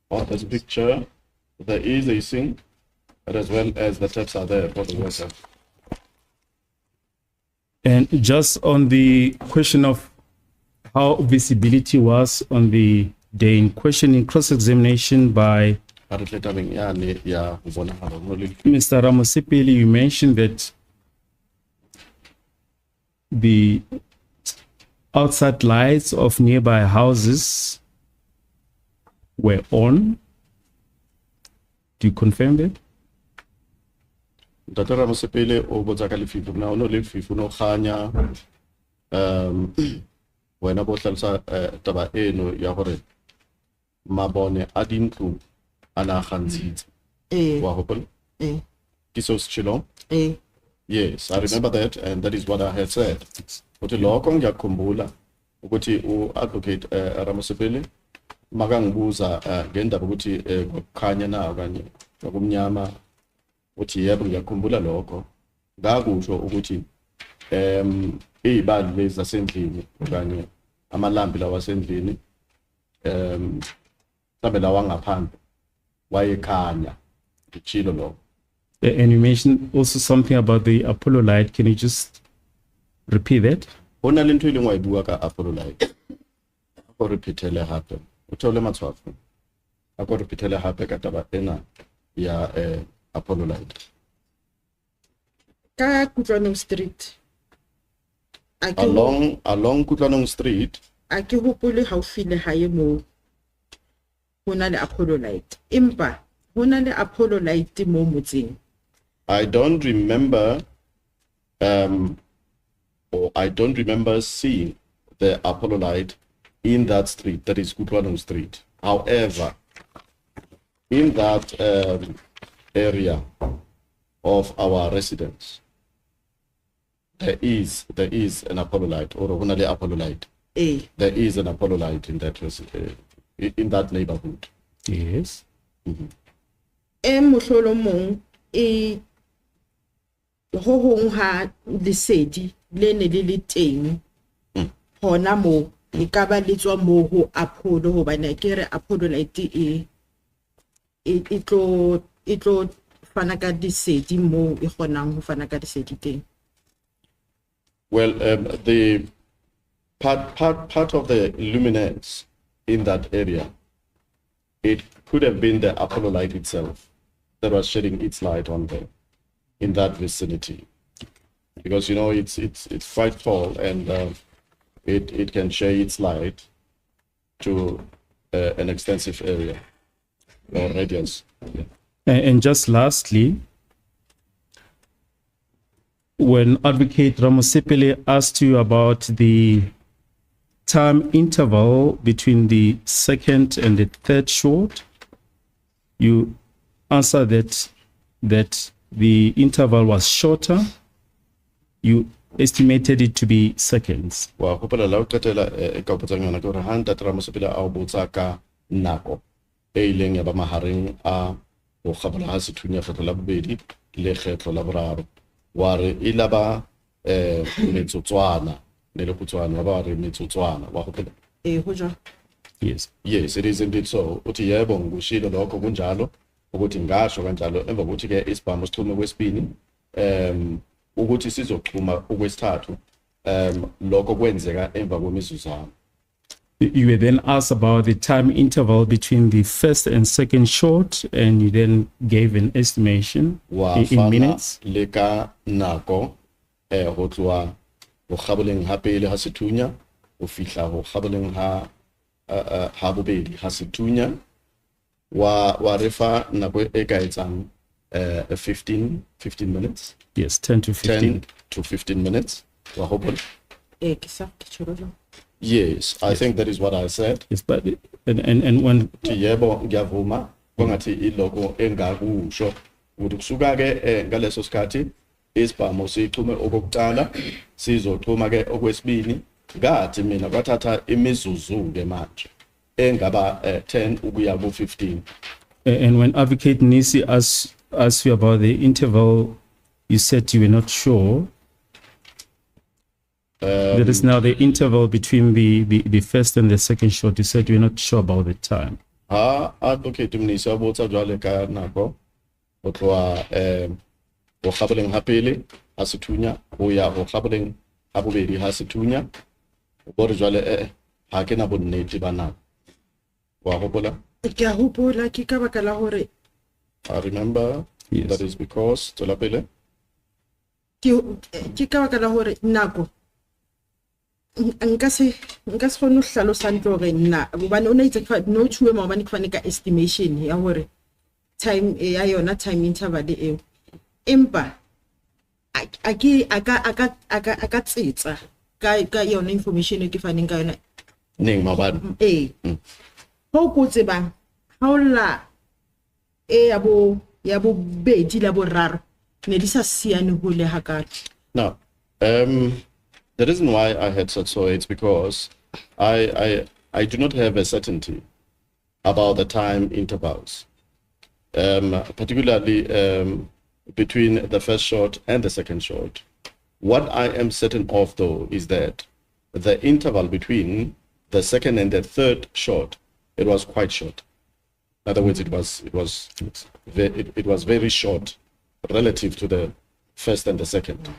Speaker 1: on this picture, there is a sink, as well as the taps are there for the water.
Speaker 5: And just on the question of how visibility was on the day in question, in cross-examination by Mr. Ramosipeli, you mentioned that the outside lights of nearby houses were on. Do you confirm that?
Speaker 1: Ntate Ramosepele o botsa ka lefifi na ono lefifi no khanya wena bo tlhalsa taba eno ya gore mabone a dintlo ana gantshitse wa hopola ke so tshilo yes, I remember that, and that is what I had said. Uthi lokho ngiyakhumbula ukuthi u-advocate Ramosepele makangibuza ngendaba ukuthi kukhanya na okanye okumnyama uthi yebo ngiyakhumbula lokho ngakusho ukuthi izibali lezi zasendlini okanye amalambi lawa wasendlini mhlawumbe lawa ngaphandle wayekhanya ngitshilo lokho.
Speaker 5: And you mentioned also something about the Apollo light. Can you just repeat that?
Speaker 1: Hona le ntho ile ngwa ibua ka Apollo light. Ako repeatele hape. Uthole matshwafo. Ako repeatele hape ka taba ena ya Apollo light.
Speaker 3: Ka Kutlwanong Street.
Speaker 1: Along Kutlwanong Street.
Speaker 3: A ke hopole haufi le hae mo. Hona le Apollo light. Empa hona le Apollo light mo motseng.
Speaker 1: I don't remember or I don't remember seeing the Apollo light in that street, that is Kutlwanong Street. However, in that area of our residence, there is an Apollo light, or only Apollo light. There is an Apollo light in that neighborhood.
Speaker 5: Yes.
Speaker 3: Mohlolomong ho hong ha lesedi le ne le teng hona mo e ka ba le tswa mo ho Apollo hobane ke re Apollo light e tlo fana ka disedi mo e kgonang ho fana ka disedi teng.
Speaker 1: Well, the part of the luminance in that area, it could have been the Apollo light itself that was shedding its light on there in that vicinity, because you know it's quite tall and it can share its light to an extensive area or radius. Yeah.
Speaker 5: And just lastly, when Advocate Ramosepele asked you about the time interval between the second and the third shot, you answered that the interval was shorter. You estimated it to be seconds.
Speaker 1: Wa hopola la qetela e ka botsa ngwana ke hore hanta Ramosepele a botsa ka nako e ileng ya ba mahareng a go kgabola ha sethunya kgetlo la bobedi le kgetlo la boraro wa re e la ba metsotswana ne le kutswana ba re metsotswana wa hopola
Speaker 3: Ho jwa.
Speaker 1: Yes, it is indeed so. Uthi yebo ngushilo lokho kunjalo ukuthi ngasho kanjalo emva kokuthi ke isibhamu sixhume kwesibini ukuthi sizoxhuma okwesithathu lokho kwenzeka emva kwemizuzwana.
Speaker 5: You were then asked about the time interval between the first and second shot, and you then gave an estimation in minutes.
Speaker 1: Leka nako ho tloa ho kgaboleng ha pele ha sethunya ho fihla ho kgaboleng ha bobedi ha sethunya wa refa nako e ka etsang 15 minutes.
Speaker 5: Yes, 10 to 15.
Speaker 1: 10 to 15 minutes. Wa hopola? Yes, I think that is what I said.
Speaker 5: Yes, but and when
Speaker 1: yebo ngiyavuma kongathi iloko engakusho ukuthi kusuka ke ngaleso sikhathi isibhamu sixhume okokuqala sizoxhuma ke okwesibini ngathi mina kwathatha imizuzu ke manje engaba 10 ukuya ku 15.
Speaker 5: And when Advocate Nisi asked you about the interval, you said you were not sure. There is now the interval between the first and the second shot. You said you're not sure about the time.
Speaker 1: Advocate Nisi abotsa jwale ka nako o tloa ho kgaboleng ha pele ha sethunya ho ya ho kgaboleng ha bobedi ha sethunya o bore jwale ha ke na bonnete ba nako wa hopola.
Speaker 3: Ke a hopola ke ka baka la hore
Speaker 1: I remember. Yes. That is because tswela pele
Speaker 3: ke ka baka la hore nako nka se kgone ho hlalosa ntlo re nna bobane o na itse no tshuwe maobane ke fane ka estimation ya hore time ya yona time interval eo empa a ka tsetsa ka yona information e ke faneng ka yona
Speaker 1: neng mabane
Speaker 3: ho ko tsebang ha o la ya bo bedi la boraro ne di sa siane ho le hakala.
Speaker 1: Now, the reason why I had said so, it's because I do not have a certainty about the time intervals, particularly between the first shot and the second shot. What I am certain of, though, is that the interval between the second and the third shot, it was quite short. In other words, it was very short relative to the first and the second.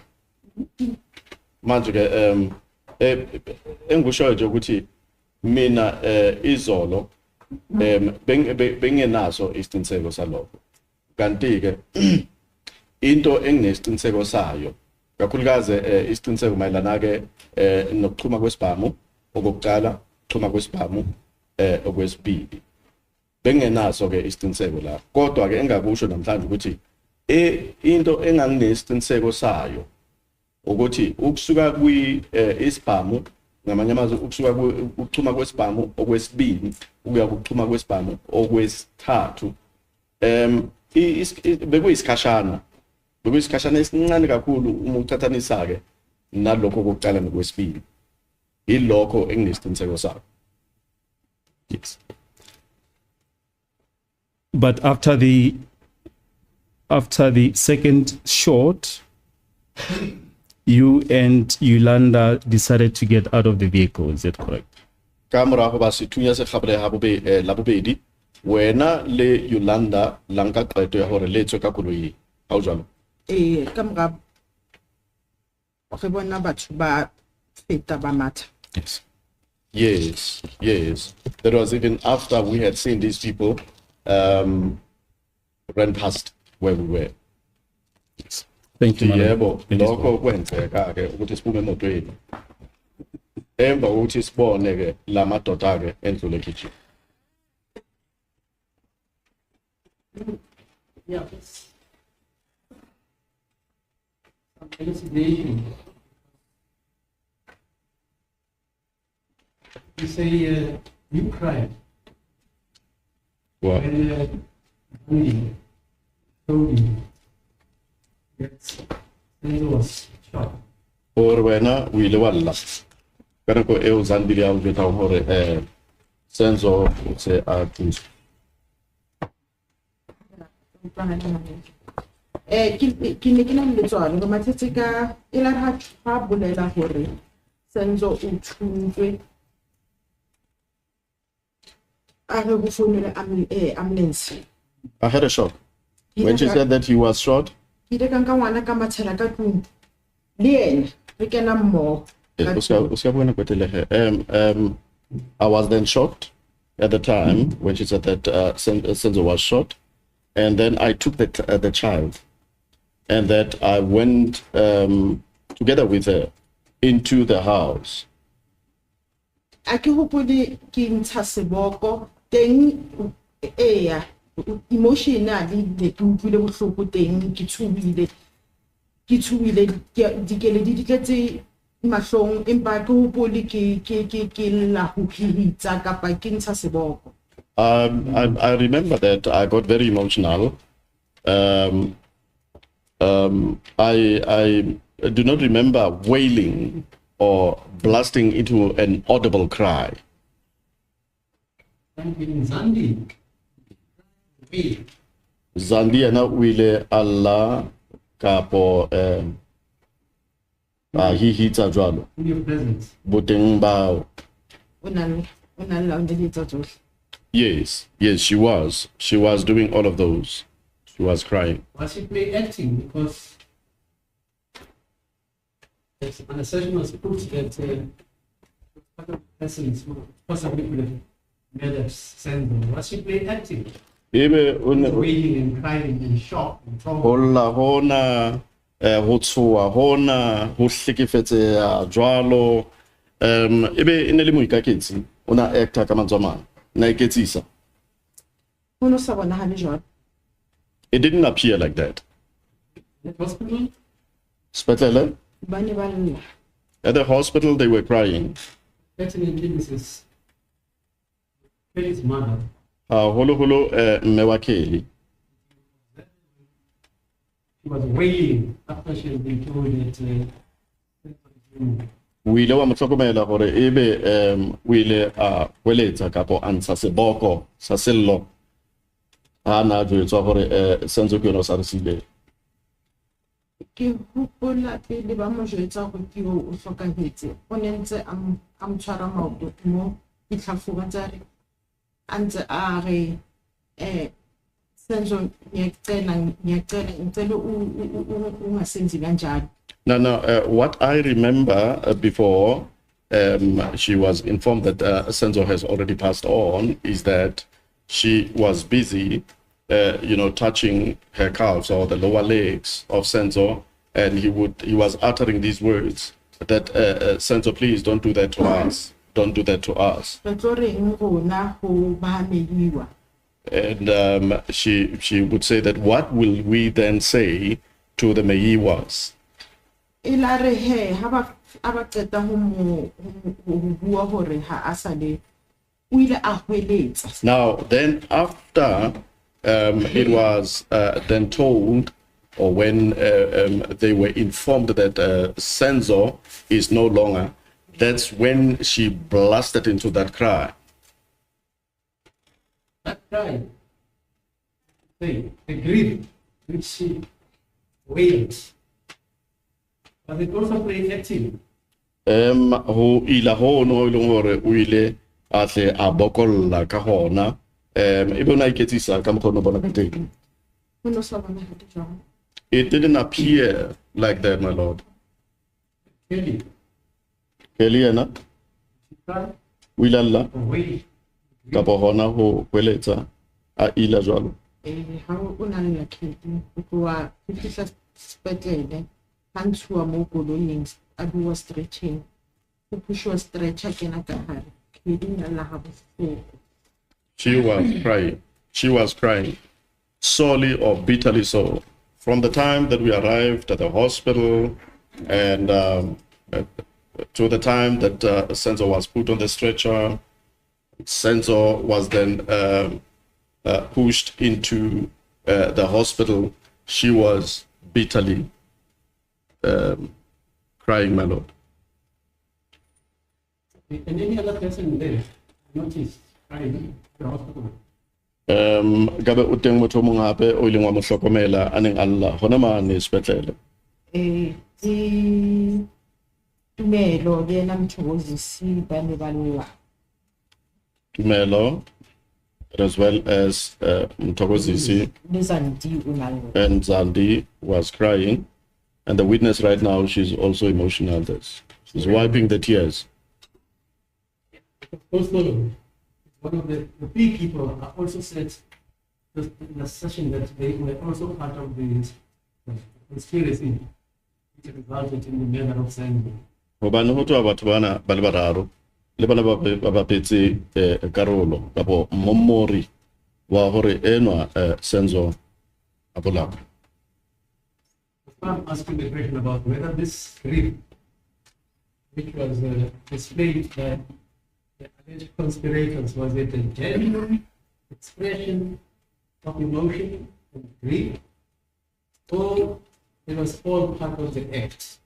Speaker 1: Manje engusho nje ukuthi mina izolo bengenaso isiqiniseko salokho. Kanti ke into enginesiqiniseko sayo kakhulukazi isiqiniseko mayelana ke nokuxhuma kwesibhamu okokuqala, ukuxhuma kwesibhamu okwesibili. Bengenaso ke isiqiniseko la. Kodwa ke engakusho namhlanje ukuthi into enganginesiqiniseko sayo ukuthi ukusuka kwi isibhamu ngamanye amazwi ukusuka ukuxhuma kwesibhamu okwesibili ukuya ukuxhuma kwesibhamu okwesithathu bekuyisikhashana esincane kakhulu uma uqhathanisa ke nalokho kokuqala nokwesibili ilokho enginesiqiniseko sakho. Yes.
Speaker 5: But after the second shot, you and Yolanda decided to get out of the vehicle. Is that correct?
Speaker 1: Kamera ho ba sethunya se khabele ha bobe la bobedi wena le Yolanda lanka qeto ya hore le tswe ka koloi ha o jalo
Speaker 3: kamera re bona batho ba feta ba matha.
Speaker 1: Yes. That was even after we had seen these people ran past where we were.
Speaker 5: Yes. Thank you.
Speaker 1: Yebo, lokho kwenzeka ke ukuthi siphume emotweni. Emva ukuthi sibone ke la madoda ke endlule kitchen.
Speaker 4: Yeah. Elucidation. You say you cried.
Speaker 1: What?
Speaker 4: When told you that Senzo was shot.
Speaker 1: Or wena o ile walla. Kana ko eo zandile ya ubeta hore Senzo o se a thusa.
Speaker 3: Ke ne ke na le tswana go mathetse ka ela ha bolela hore Senzo o thutswe a re go founela ambulance.
Speaker 1: I had a shock when she said that he was shot.
Speaker 3: Ke ile ka nka ngwana ka matshela ka tlung le ene re kena mmogo.
Speaker 1: I was then shocked at the time when she said that Senzo was shot, and then I took the child, and that I went together with her into the house.
Speaker 3: Ake hopole ke ntsha seboko teng emotionally le ke utlwile bohloko teng ke tshubile dikele di tletse mahlong empa ke hopole ke la ho hitsa kapa ke ntsha seboko.
Speaker 1: I remember that I got very emotional. I do not remember wailing or blasting into an audible cry. Zandi ana wile Allah kapo he hitsa jwalo. Boteng ba. Yes, she was. She was doing all of those. She was crying.
Speaker 4: Was she play acting? Because an assertion was put that persons who possibly could have murdered Senzo. Was she play acting? Wailing and crying in shock and trauma.
Speaker 1: Hola hona ho tshoa hona ho hlekefetse jwalo ebe ene le moikaketsi ona actor ka mantswamana na iketsisa.
Speaker 3: Hono sa bona ha le jwalo.
Speaker 1: It didn't appear like that.
Speaker 4: At hospital?
Speaker 1: Spetlele?
Speaker 3: ba ne ba lla.
Speaker 1: At the hospital, they were crying.
Speaker 4: Definitely, Mrs. Kelly's mother.
Speaker 1: Holo holo mme wa Kelly.
Speaker 4: She was wailing after she had been told that.
Speaker 1: O ile wa mo tlhokomela gore ebe o ile a hweletsa kapo a ntsha seboko sa sello ha na jwetswa gore Senzo ke yona o sa re siile.
Speaker 3: Ke hopola pele ba mo jwetsa gore ke o hlokahetse o ne ntse a mo tshwara maoto mo ditlhafoga tsa re a ntse a re Senzo ngiyacela ngicela ungasenzi kanjalo.
Speaker 1: No, what I remember before she was informed that Senzo has already passed on is that she was busy, touching her calves or the lower legs of Senzo, and he was uttering these words that Senzo, please don't do that to us. Don't do that to us. And she would say that what will we then say to the Meyiwas?
Speaker 3: Now
Speaker 1: then after it was then told, or when they were informed that Senzo is no longer, that's when she blasted into that cry.
Speaker 4: That cry, the grief which she wailed, but it also played active.
Speaker 1: Ho ila ho no ileng hore o ile a tle a bokolla ka hona e bona iketsisa ka mokgono bona ka teng. It didn't appear like that, my lord.
Speaker 4: Kelly
Speaker 1: ena o ile alla ka bo hona ho hweletsa a ila jwalo.
Speaker 3: Ha o na le kedi o wa fihla spetlele ha ntshuwa mo koloing a bua stretching o pushwa stretcher kena ka hare kedi la ha bohloko. She was crying sorely or bitterly so from the time that we arrived at the hospital and to the time that Senzo was put on the stretcher. Senzo was then pushed into the hospital. She was bitterly crying, my lord.
Speaker 4: And any other person there noticed crying in the hospital?
Speaker 1: Gabe o teng motho mong hape o ileng wa mo hlokomela a neng alla hona mane sepetlele.
Speaker 3: Tumelo le ena Nthabiseng ba ne ba lla.
Speaker 1: Khumalo, as well as Nthabiseng and Zandi was crying, and the witness right now, she's also emotional. She's wiping the tears.
Speaker 4: Also, one of the big people also said in the session that they were also part of the conspiracy which resulted in the murder of Senzo.
Speaker 1: Hobane ho twa batho bana ba le bararo le bana ba bapetse karolo kapo momori wa hore enwa Senzo a bolawa.
Speaker 4: I'm asking the question about whether this grief, which was displayed by the alleged conspirators, was it a genuine expression of emotion and grief, or it was all part of the act?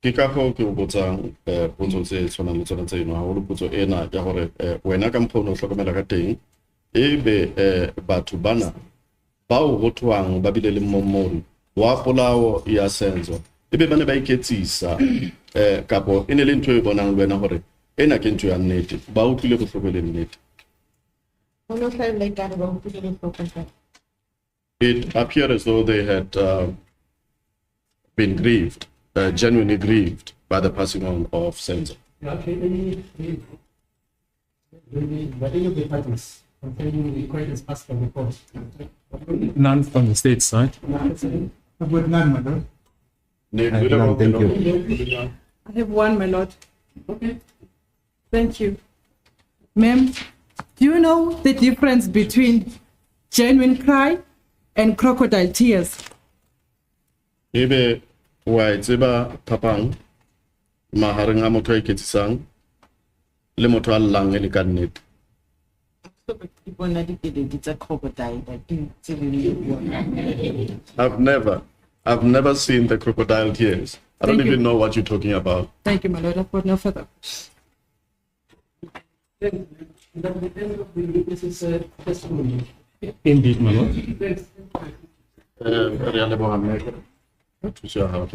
Speaker 1: Ke ka go ke o botsang potso tse tshwanang le tsona tse eno ha o potso ena ya gore wena ka mokgono o hlokomela ka teng ebe batho bana ba o botwang ba bile le mmomori wa polao ya Senzo ebe bana ba iketsisa kapo ene le ntwe e bonang le wena gore ena ke ntwe ya nnete ba utlwile bohloko le nnete. It appeared as though they had been grieved, genuinely grieved by the passing on of Senzo.
Speaker 4: Okay, any of the parties concerning the questions asked from the court?
Speaker 5: None from the state side.
Speaker 6: About none, madam.
Speaker 11: Thank you.
Speaker 13: I have one, my lord.
Speaker 4: Okay.
Speaker 13: Thank you. Ma'am, do you know the difference between genuine cry and crocodile tears?
Speaker 1: Ebe wa e tseba phapang mahareng a motho a iketsisang le motho a llang e le ka nnete?
Speaker 3: Ke bona dikeledi tsa crocodile ke tsebe le bona.
Speaker 1: I've never seen the crocodile tears. I don't
Speaker 13: Thank you.
Speaker 1: even know what you're talking about.
Speaker 13: Thank you, my lord. I've got no further questions.
Speaker 5: Indeed, my lord.
Speaker 1: Re a leboha mme. Thuso ya hao.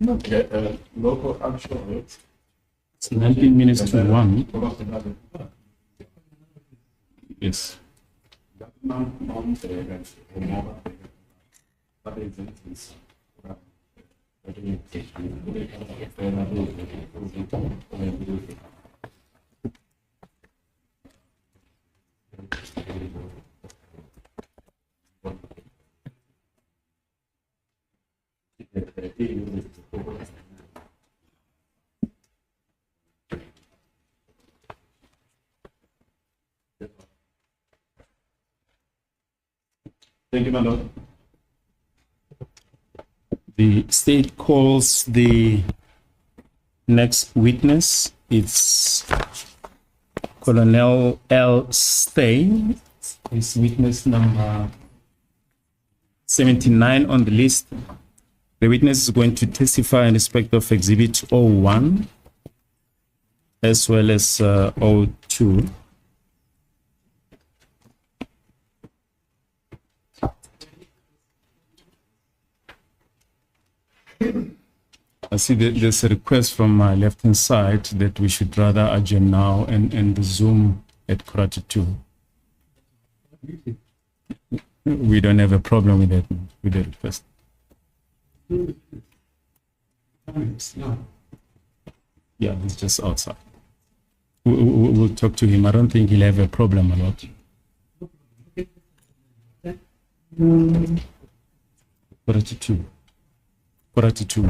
Speaker 1: Okay, local action.
Speaker 5: It's 19 minutes to 1. Yes.
Speaker 1: Thank you, my lord.
Speaker 5: The state calls the next witness. It's Colonel L. Stein. Is witness number 79 on the list. The witness is going to testify in respect of Exhibit 01 as well as 02. I see that there's a request from my left-hand side that we should rather adjourn now and resume at 1:45. We don't have a problem with that, with the request. Yeah, he's just outside. We'll talk to him. I don't think he'll have a problem a lot. Quarter to two.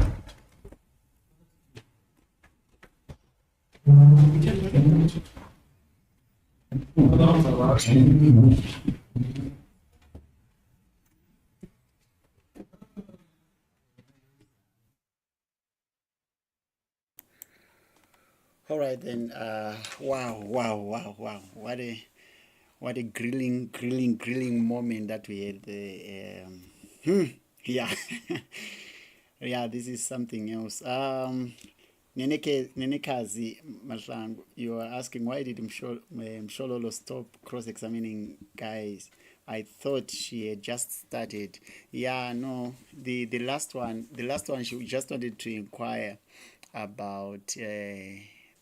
Speaker 9: All right then. Wow. What a grilling moment that we had there. Yeah. Yeah, this is something else. Nenekazi Mashangu, you are asking why did Mshololo stop cross-examining guys? I thought she had just started. Yeah, no, the last one she just wanted to inquire about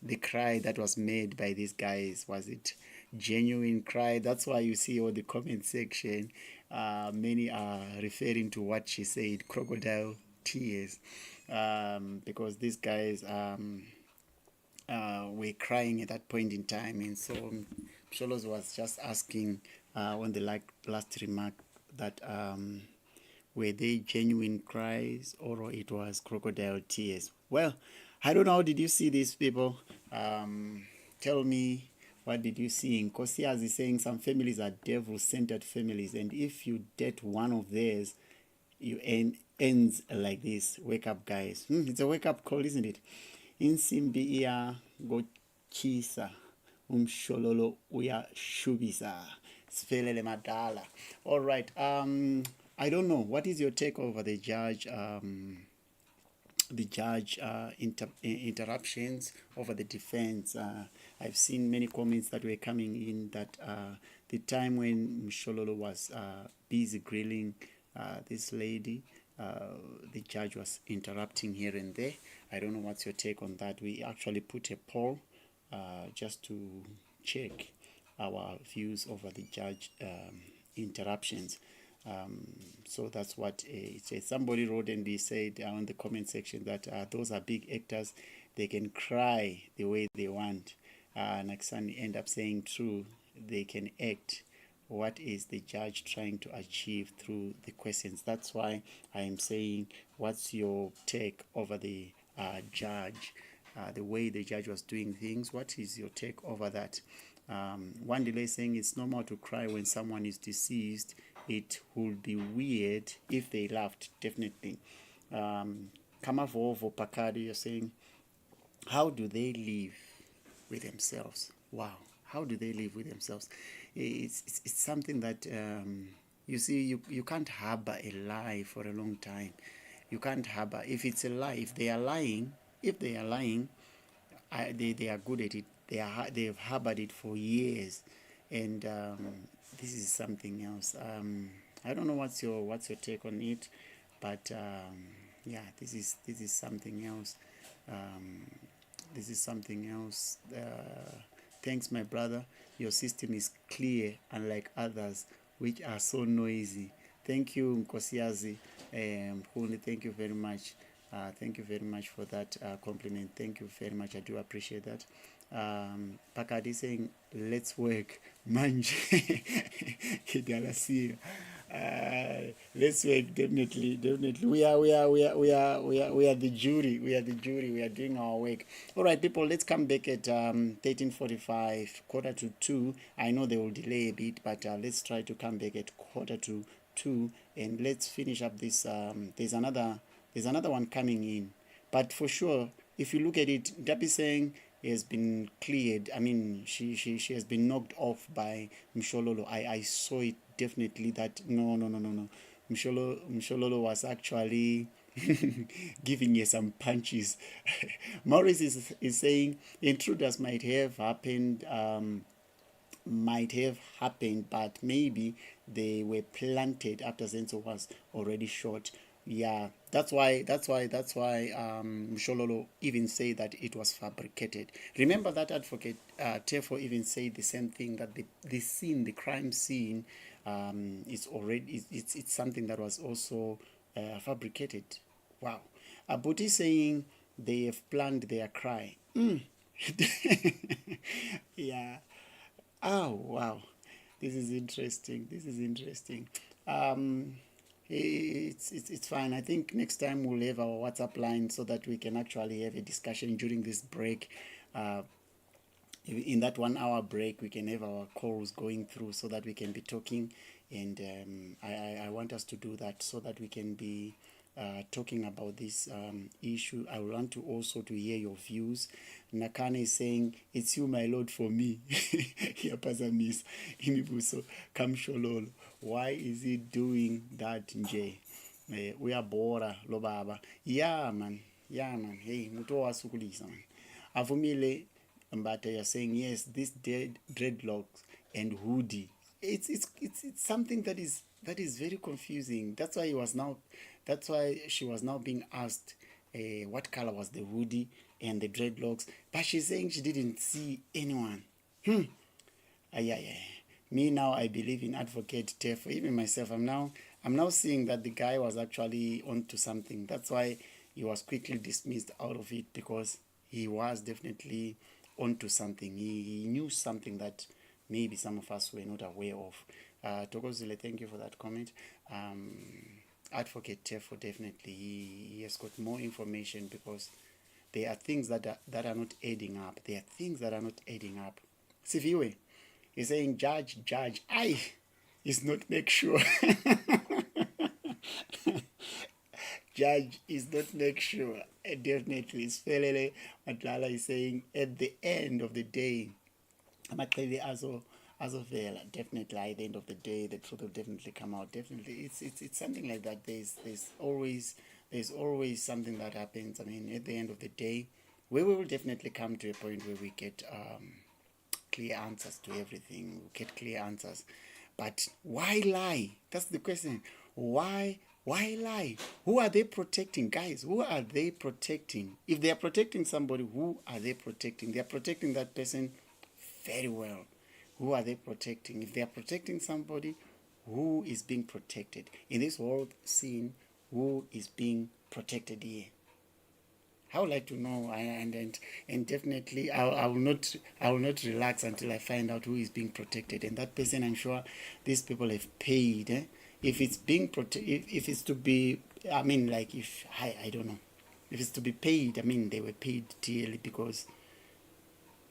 Speaker 9: the cry that was made by these guys. Was it genuine cry? That's why you see all the comment section. Many are referring to what she said, crocodile tears, because these guys were crying at that point in time. And so Sholos was just asking on the last remark that were they genuine cries or it was crocodile tears? Well, I don't know. How did you see these people? Tell me, what did you see? Nkosias is saying some families are devil-centered families, and if you date one of theirs, you ends like this. Wake up, guys. It's a wake-up call, isn't it? Insimbi iya gochisa, umshololo uya shubisa, sfelele madala. All right. I don't know. What is your take over the judge? Interruptions over the defense. I've seen many comments that were coming in that the time when Mshololo was busy grilling this lady, the judge was interrupting here and there. I don't know what's your take on that. We actually put a poll just to check our views over the judge interruptions. So that's what it says. Somebody wrote and they said on the comment section that those are big actors. They can cry the way they want. Naksani end up saying true. They can act. What is the judge trying to achieve through the questions? That's why I am saying, what's your take over the judge, the way the judge was doing things? What is your take over that? One delay saying it's normal to cry when someone is deceased. it would be weird if they laughed, definitely. Kamavovo Pakadi, you're saying, how do they live with themselves? Wow, how do they live with themselves? It's something that, you see, you can't harbor a lie for a long time. You can't harbor. If it's a lie, if they are lying, they are good at it. They have harbored it for years, and this is something else. I don't know what's your take on it, but yeah, this is something else. This is something else. Thanks, my brother. Your system is clear, unlike others, which are so noisy. Thank you, Nkosiazi. Thank you very much. Thank you very much for that compliment. Thank you very much. I do appreciate that. Pakadi saying, let's work. Manje. Let's work, definitely. We are the jury. We are the jury. We are doing our work. All right, people, let's come back at 13:45, 1:45. I know they will delay a bit, but let's try to come back at 1:45, and let's finish up this. There's another one coming in, but for sure, if you look at it, Nthabiseng has been cleared. I mean, she has been knocked off by Mshololo. I saw it definitely that no. Mshololo was actually giving her some punches. Maurice is saying intruders might have happened, but maybe they were planted after Senzo was already shot. Yeah, that's why Mshololo even say that it was fabricated. Remember that advocate Tefo even said the same thing, that the scene, the crime scene, it's something that was also fabricated. Wow. Abuti saying they have planned their cry. Yeah. Oh wow, this is interesting. It's fine. I think next time we'll have our WhatsApp line so that we can actually have a discussion during this break. In that 1 hour break, we can have our calls going through so that we can be talking, and I want us to do that so that we can be talking about this issue. I want to also to hear your views. Nakane is saying, it's you, my Lord, for me. Yapazamis, Imibuso, Kamshololo. Why is he doing that, Nje? We are bora, Lobaba. Yeah, man. Hey, Mutoa Sukulisa, man. Avumile, but you're saying, yes, this dreadlocks and hoodie. It's something that is very confusing. That's why she was now being asked what color was the hoodie and the dreadlocks, but she's saying she didn't see anyone. Yeah. Me now, I believe in advocate Tefo. Even myself, I'm now seeing that the guy was actually onto something. That's why he was quickly dismissed out of it, because he was definitely onto something. He knew something that maybe some of us were not aware of. Tokozile, thank you for that comment. Advocate Tefo, definitely he has got more information, because there are things that are not adding up. Siviwe, he's saying judge, is not make sure. Judge is not make sure. Definitely, it's Felele Matlala is saying at the end of the day, definitely at the end of the day, the truth will definitely come out. Definitely, it's something like that. There's always something that happens. I mean, at the end of the day, we will definitely come to a point where we get clear answers to everything. We get clear answers. But why lie? That's the question. Why lie? Who are they protecting? Guys, who are they protecting? If they are protecting somebody, who are they protecting? They are protecting that person very well. Who are they protecting? If they are protecting somebody, who is being protected? In this world scene, who is being protected here? I would like to know, and definitely I will not relax until I find out who is being protected. And that person, I'm sure these people have paid. If it's being if it's to be, I mean, like, if I don't know, if it's to be paid, I mean, they were paid dearly, because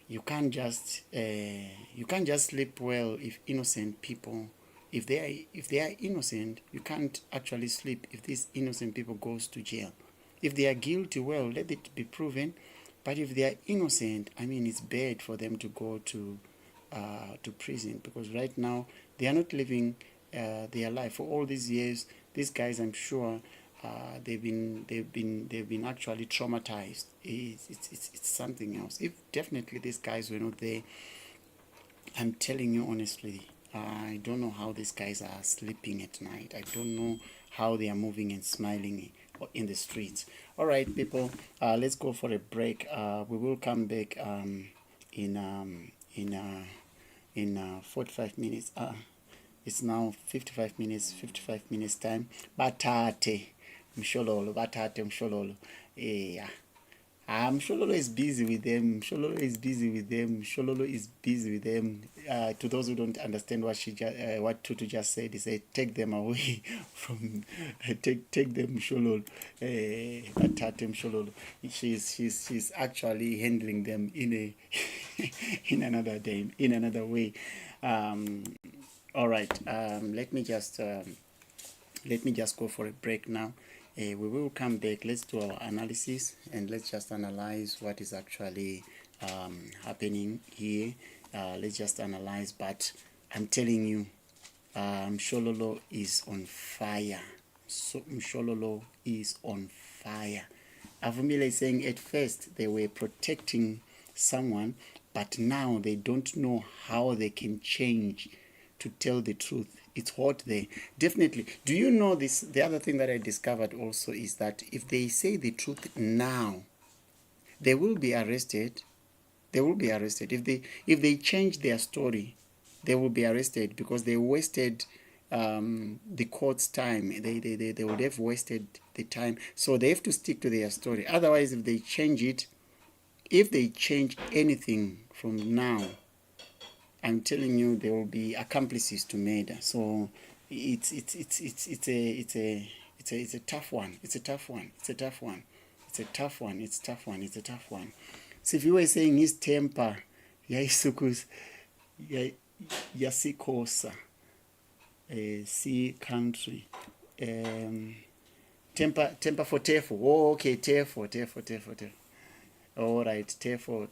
Speaker 9: you can't just sleep well if innocent people if they are innocent, you can't actually sleep if these innocent people goes to jail. If they are guilty, well, let it be proven. But if they are innocent, I mean, it's bad for them to go to prison, because right now they are not living their life. For all these years, these guys, I'm sure, they've been actually traumatized. It's something else. If definitely these guys were not there, I'm telling you honestly, I don't know how these guys are sleeping at night. I don't know how they are moving and smiling in the streets. All right, people, let's go for a break. We will come back in 45 minutes. It's now 55 minutes time. Batate mshololo, batate mshololo. Yeah. Mshololo is busy with them. Mshololo is busy with them. Mshololo is busy with them. To those who don't understand what what Tutu just said, he said, take them away from, take them Mshololo. Batate Mshololo. She's actually handling them in a in another day, in another way. All right. Let me just go for a break now. We will come back. Let's do our analysis and let's just analyze what is actually happening here. Let's just analyze. But I'm telling you, Mshololo is on fire. So Mshololo is on fire. Avumile is saying at first they were protecting someone, but now they don't know how they can change to tell the truth. It's hot there. Definitely. Do you know this? The other thing that I discovered also is that if they say the truth now, they will be arrested. They will be arrested. If they change their story, they will be arrested because they wasted the court's time. They would have wasted the time. So they have to stick to their story. Otherwise, if they change anything from now, I'm telling you, there will be accomplices to murder. So it's a tough one. It's a tough one. It's a tough one. It's a tough one. It's tough one. It's a tough one. So if you were saying his temper, yaisukus, yasikosa, see country, temper for tefo. Oh, okay, tefo. All right, Tefo.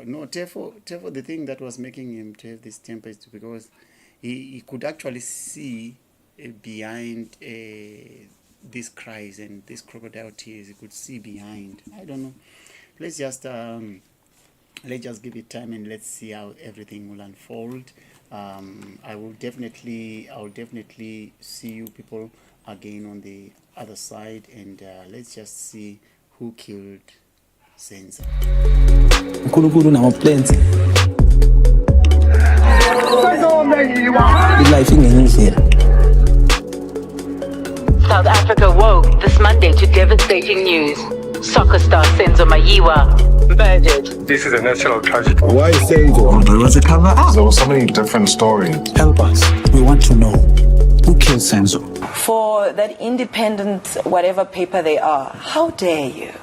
Speaker 9: No, Tefo, the thing that was making him to have this temper is because he could actually see behind these cries and these crocodile tears. He could see behind. I don't know. Let's just give it time and let's see how everything will unfold. I will definitely see you people again on the other side, and let's just see who killed Senzo.
Speaker 14: Nkulunkulu na plans. Life in
Speaker 8: South Africa woke this Monday to devastating news. Soccer star Senzo Meyiwa murdered.
Speaker 10: This is a national tragedy. Why Senzo?
Speaker 7: There was a cover up.
Speaker 10: There were so many different stories.
Speaker 7: Help us. We want to know who killed Senzo.
Speaker 12: For that independent, whatever paper they are, how dare you?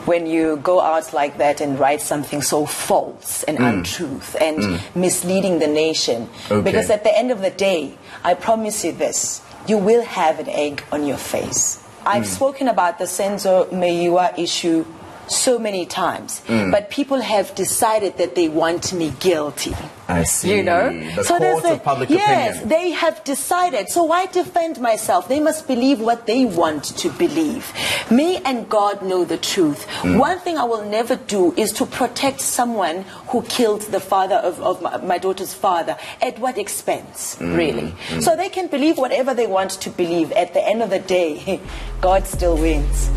Speaker 12: When you go out like that and write something so false and untruth and misleading the nation.
Speaker 10: Okay.
Speaker 12: Because at the end of the day, I promise you this, you will have an egg on your face. I've spoken about the Senzo Meyiwa issue so many times, but people have decided that they want me guilty.
Speaker 15: I see.
Speaker 12: You know,
Speaker 15: the court of public
Speaker 12: yes,
Speaker 15: opinion.
Speaker 12: they have decided. So why defend myself? They must believe what they want to believe. Me and God know the truth. One thing I will never do is to protect someone who killed the father of my daughter's father. At what expense, really? So they can believe whatever they want to believe. At the end of the day, God still wins.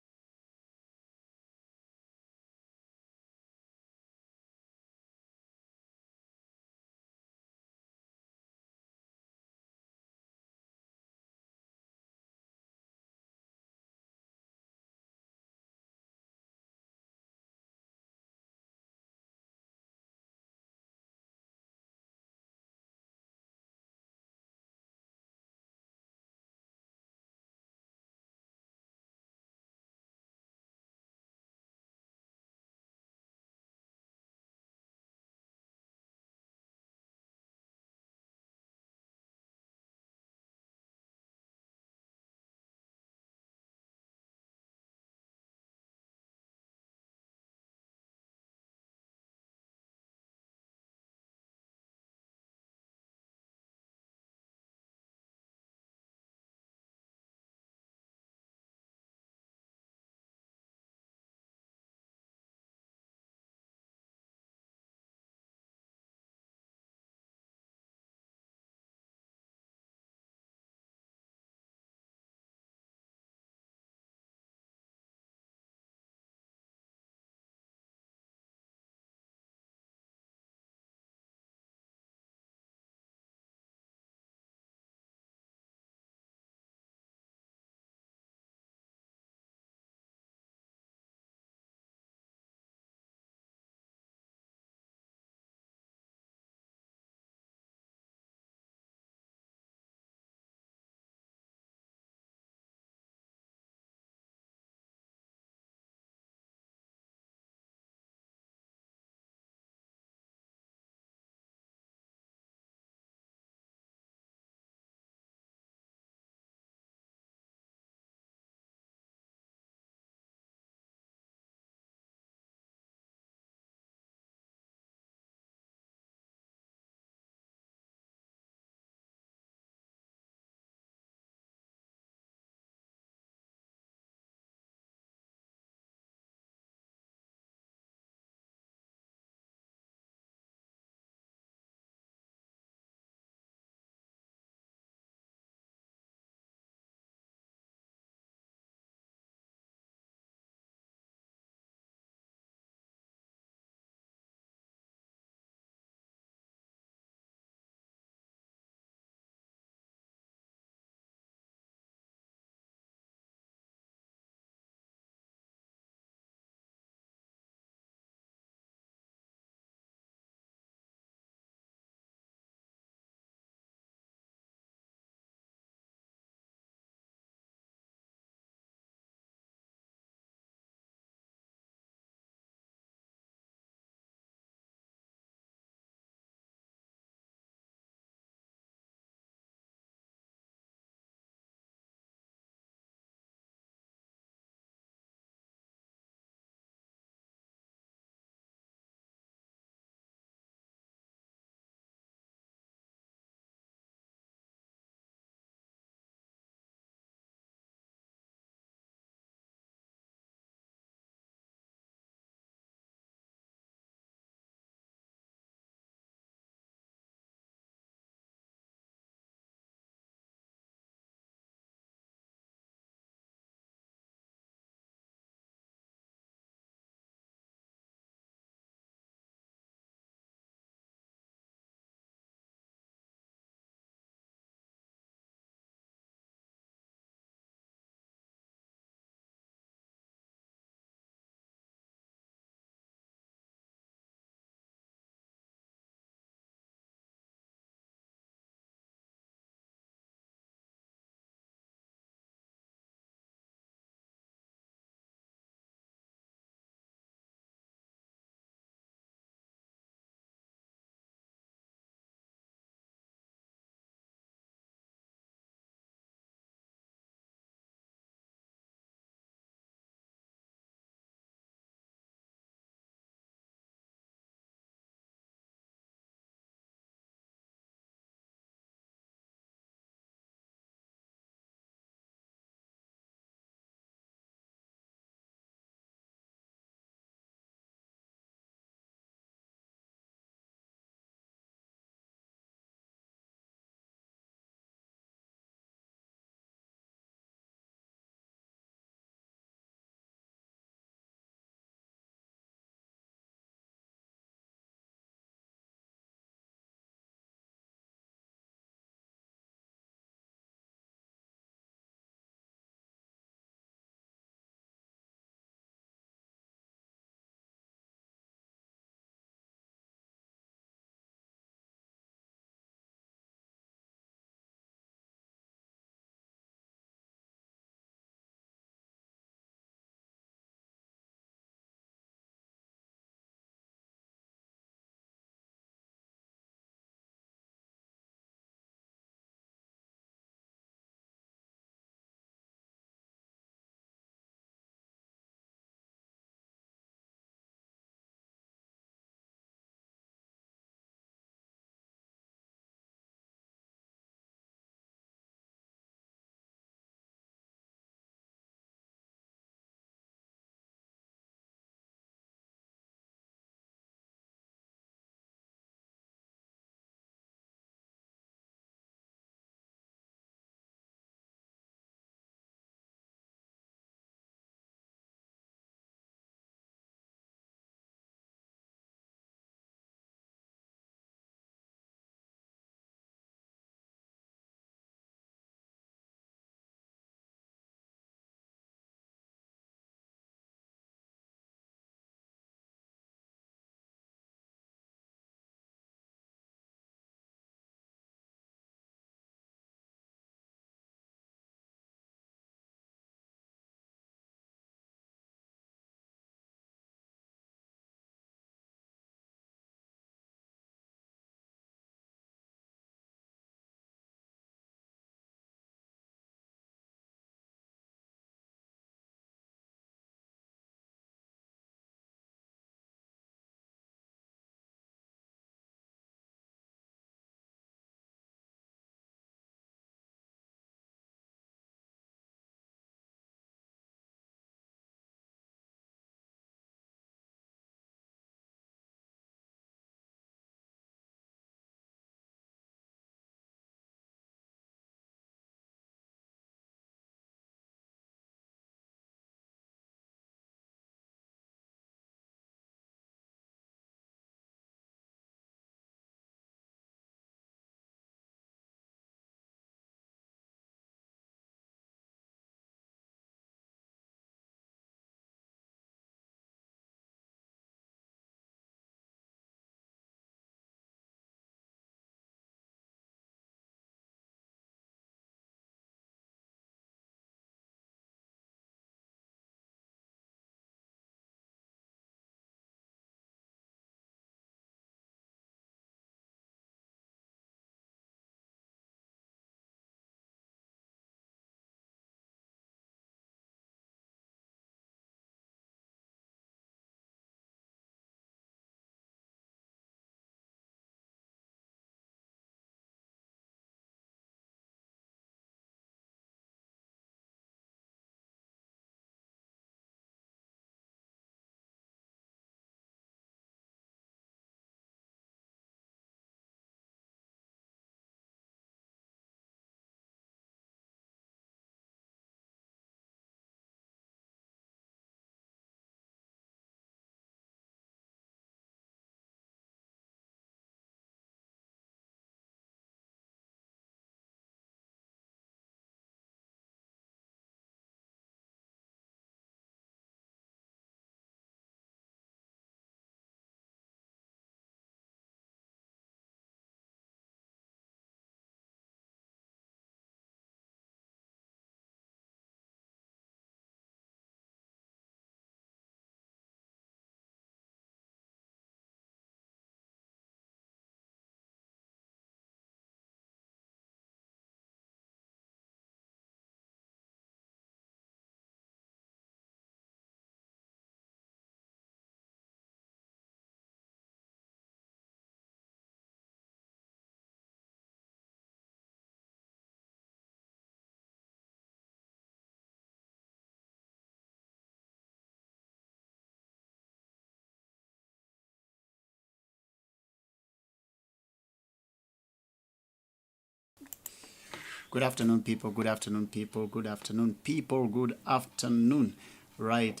Speaker 9: Good afternoon, people. Good afternoon, people. Good afternoon, people. Good afternoon. Right.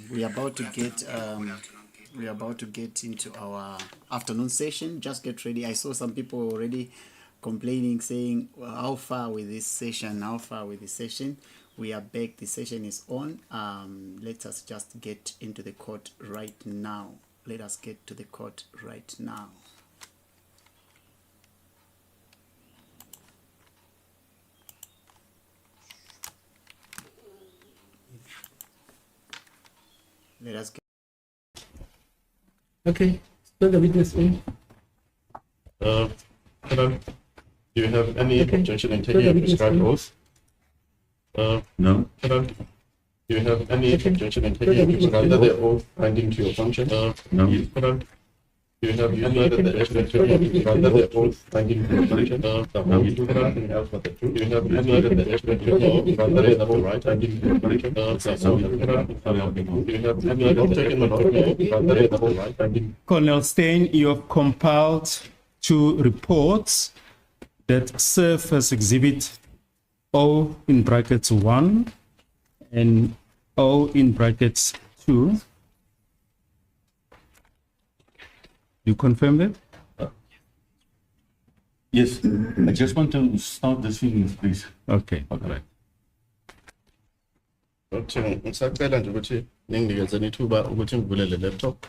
Speaker 9: We are about to get into our afternoon session. Just get ready. I saw some people already complaining, saying, well, how far with this session? How far with this session? We are back. The session is on. Let us just get into the court right now. Let us get to the court right now. Let us get.
Speaker 4: Okay, still the witness in.
Speaker 1: Hello. Do you have any objection in taking a prescribed oath?
Speaker 16: No.
Speaker 1: Hello. Do you have any objection in taking a prescribed oath binding to your function?
Speaker 16: No.
Speaker 1: Hello. Do you have any other oath binding to your function? No. Nothing else but the truth. Do you have any other the right binding to your function? No. Do you have any other right binding?
Speaker 5: Colonel Stein, you have compiled 2 reports that serve as exhibit O in brackets 1 and O in brackets 2. You confirm that?
Speaker 16: Yes, I just want to start this thing, please.
Speaker 5: Okay, all right.
Speaker 1: Ngisacela nje ukuthi ninginikeze ithuba ukuthi ngivule le laptop.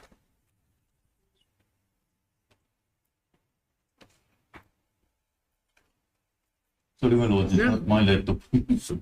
Speaker 16: Sorry, my lord, it's not my laptop. So,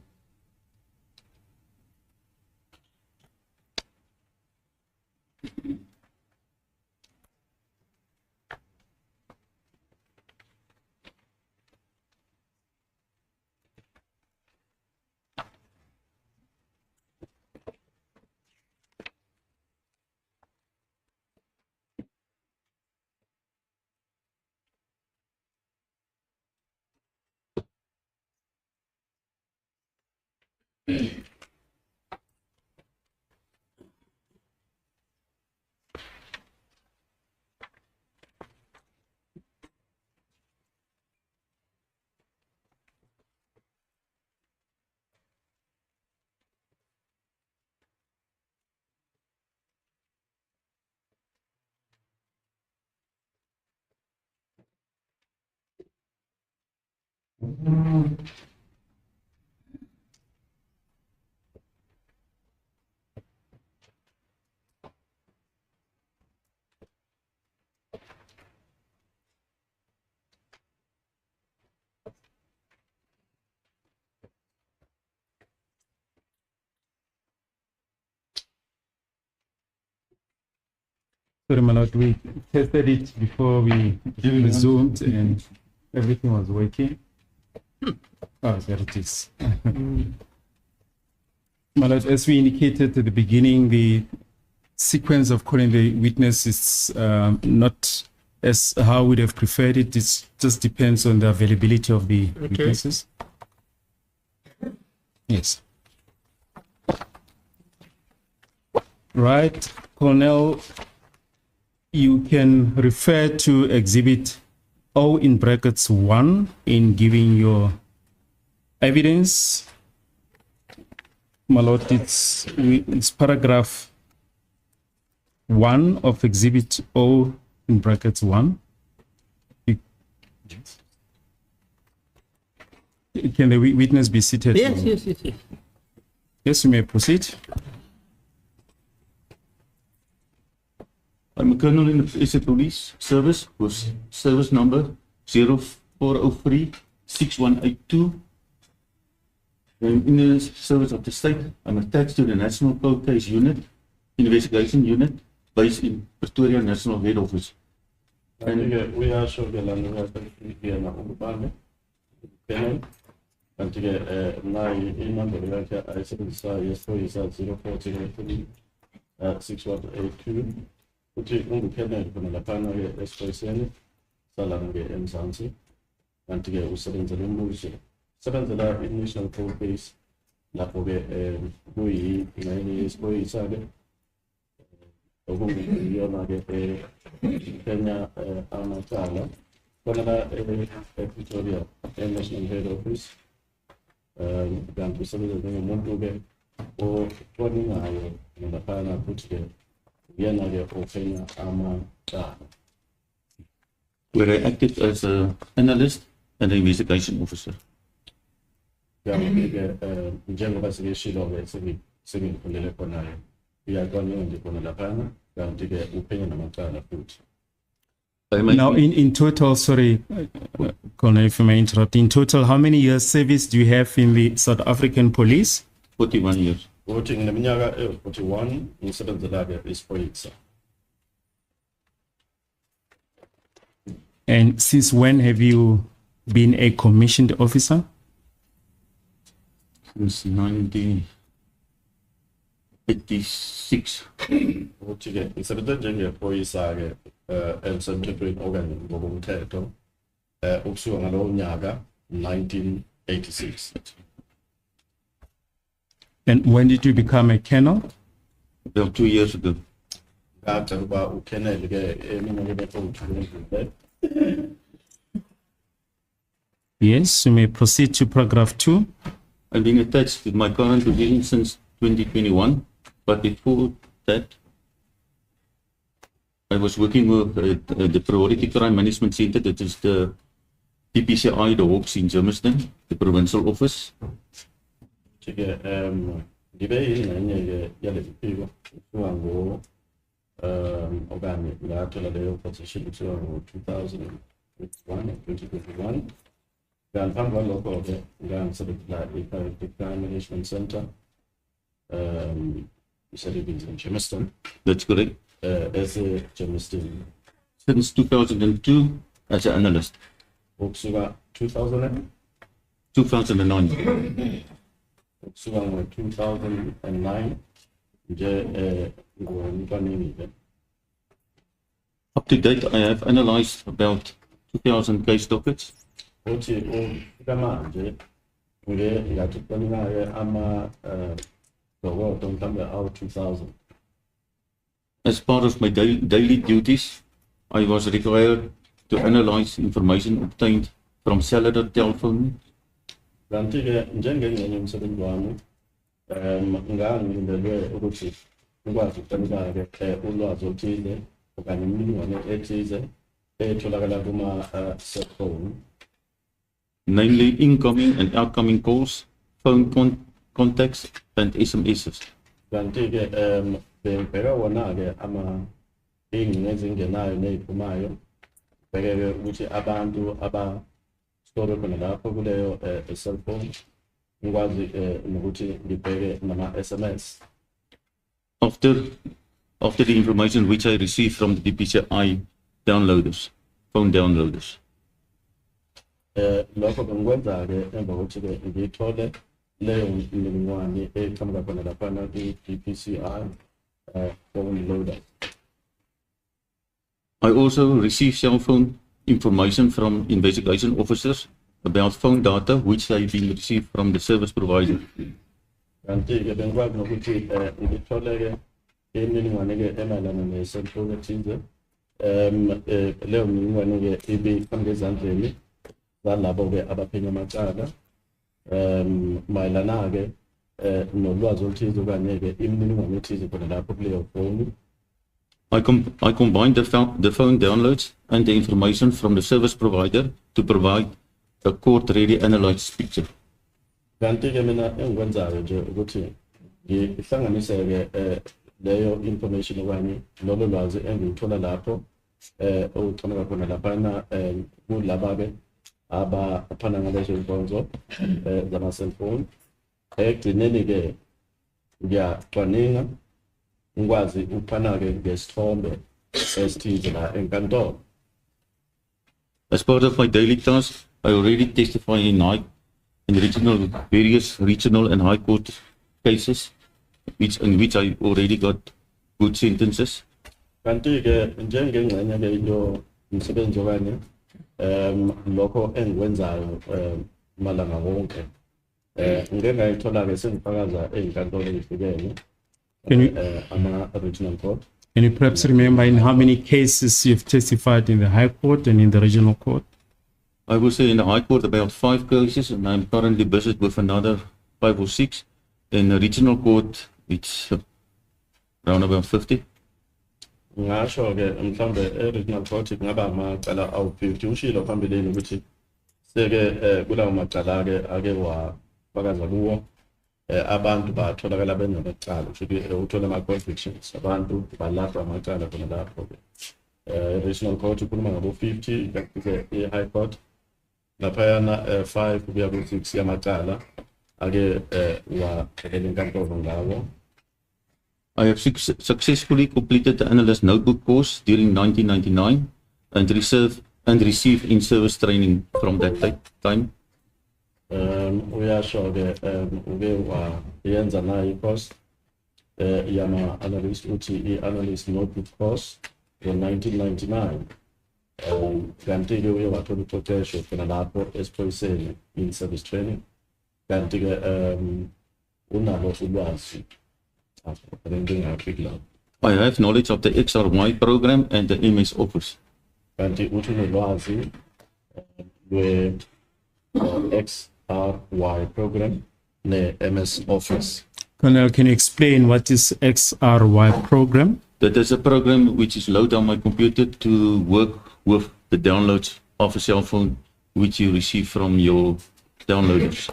Speaker 5: Sorry, my lord, we tested it before we resumed and everything was working. Oh, there it is. My lord, as we indicated at the beginning, the sequence of calling the witness is not as how we'd have preferred it. It just depends on the availability of the witnesses. Yes. Right, Colonel, you can refer to exhibit O in brackets 1 in giving your evidence. My lord, it's paragraph 1 of exhibit O in brackets 1. Can the witness be seated?
Speaker 4: Yes.
Speaker 5: Yes, you may proceed.
Speaker 16: I'm a colonel in the SA Police Service with service number 0403-6182. I'm in the service of the state. I'm attached to the National Cold Case Unit, Investigation Unit, based in Pretoria National Head Office.
Speaker 1: And we are sure that we are here now. And to get my number, I said, yes, is at 0403-6182. Uthi ungiphelele khona laphana ke esifayiseni salana ke eMzansi kanti ke usebenzela umbuso sebenzela i-national cold base lapho ke kuyingxenye yesiphoyisa ke okungiyona ke Kenya amacala khona Pretoria National Head Office kanti usebenza njengomuntu-ke ocwaningayo laphana futhi-ke uyena-ke ofenya amacala.
Speaker 16: Where I acted as an analyst and an investigation officer.
Speaker 1: Njengoba sikeshilo-ke sengikhulele khona-ke uyacwaninga nje khona laphana kanti-ke uphenya namacala futhi.
Speaker 5: Now, in total, sorry, Colonel, if I may interrupt, in total, how many years service do you have in the South African police?
Speaker 16: 41 years.
Speaker 1: Ukuthi ngineminyaka 41 ngisebenzela-ke isiphoyisa.
Speaker 5: And since when have you been a commissioned officer?
Speaker 16: Since 1986.
Speaker 1: Ukuthi-ke ngisebenze njengephoyisa-ke emsemthethweni okanye ngokomthetho ukusuka ngalowo nyaka 1986.
Speaker 5: And when did you become a colonel?
Speaker 16: About 2 years ago.
Speaker 1: Ngacela ukuba ukenele-ke eminyakeni ewu-20.
Speaker 5: Yes, you may proceed to paragraph 2.
Speaker 16: I've been attached to my current position since 2021, but before that, I was working with the Priority Crime Management Center, that is the DPCI, the Hawks in Germiston, the provincial office.
Speaker 1: Ngibe yingxenye yale mpilo kusuka okanye ngathola leyo position kusuka ngo-2021. Kanti phambi kwalokho-ke ngangisebenzela i-Priority Crime Management Center isebenza in Germiston.
Speaker 16: That's correct.
Speaker 1: As a Germiston.
Speaker 16: Since 2002 as an analyst.
Speaker 1: Ukusuka 2009. Ukusuka ngo-2009 nje ngumntwaneni-ke.
Speaker 16: Up to date, I have analyzed about 2,000 case dockets.
Speaker 1: Uthi ufika manje ngathi kucwaninga-ke amadokodo mhlawumbe awu-2000.
Speaker 16: As part of my daily duties, I was required to analyze information obtained from cellular telephone.
Speaker 1: Kanti-ke njengengxenye yomsebenzi wami ngangilindelwe ukuthi ngikwazi ukucwaninga-ke ulwazi oluthile okanye imininingwane ethize etholakala kuma-cellphone.
Speaker 16: Namely incoming and outgoing calls, phone contacts and SMSs.
Speaker 1: Kanti-ke bengibheka wona-ke iy'ngcingo ezingenayo ney'phumayo, bheke-ke ukuthi abantu abastore khona lapho kuleyo cellphone ngikwazi nokuthi ngibheke nama-SMS.
Speaker 16: After the information which I received from the DPCI downloaders, phone downloaders.
Speaker 1: Lokho bengikwenza-ke emva kokuthi-ke ngiyithole leyo mininingwane eqhamuka khona laphana kwi-DPCI phone loader.
Speaker 16: I also received cell phone information from investigation officers about phone data which have been received from the service provider.
Speaker 1: Kanti-ke bengikwazi nokuthi ngithole-ke imininingwane-ke emayelana ne-cellphone ethize. Leyo mininingwane-ke ibiqhamuka ezandleni zalabo-ke abaphenya amacala mayelana-ke nolwazi oluthize okanye-ke imininingwane ethize khona lapho kuleyo phone.
Speaker 16: I combined the phone downloads and the information from the service provider to provide a court-ready analyzed picture.
Speaker 1: Kanti-ke mina engikwenzayo nje ukuthi ngihlanganise-ke leyo information okanye lolo lwazi engilithola lapho okuqhamuka khona laphana kulaba-ke abaphana ngalezo nkonzo zama-cellphone. Ekugcineni-ke ngiyacwaninga ngikwazi ukuphana-ke ngesithombe esithize la enkantolo.
Speaker 16: As part of my daily task, I already testify in various regional and high court cases, in which I already got good sentences.
Speaker 1: Kanti-ke njengengxenye-ke yomsebenzi okanye lokho engikwenzayo malanga wonke ngeke ngayithola-ke sengifakaza ey'nkantolo ezihlukene ama-regional court.
Speaker 5: Can you perhaps remember in how many cases you've testified in the High Court and in the Regional Court?
Speaker 16: I will say in the High Court about 5 cases, and I'm currently busy with another 5 or 6. In the Regional Court, it's around about 50.
Speaker 1: ngasho-ke mhlawumbe e-regional court kungaba amacala awu-50 ushilo phambilini ukuthi seke kulawo macala-ke ake wafakaza kuwo abantu batholakala benamacala kusho uthola ama-convictions abantu balahlwa amacala khona lapho-ke regional court ukhuluma ngabo-50 kanti-ke i-high court laphayana 5 kuya ku-6 yamacala ake waqelela inkantolo ngawo.
Speaker 16: I have successfully completed the analyst notebook course during 1999 and received in-service training from that time.
Speaker 1: Uyasho-ke uke wayenza nayo i-course yama-analyst uthi i-analyst notebook course ngo-1999 kanti-ke uye wathola uqeqesho khona lapho esiphoyiseni in-service training kanti-ke unalo ulwazi.
Speaker 16: I have knowledge of the XRY program and the MS Office.
Speaker 1: Kanti uthi unolwazi XRY program ne MS Office.
Speaker 5: Colonel, can you explain what is XRY program?
Speaker 16: That is a program which is loaded on my computer to work with the downloads of a cell phone which you receive from your downloaders.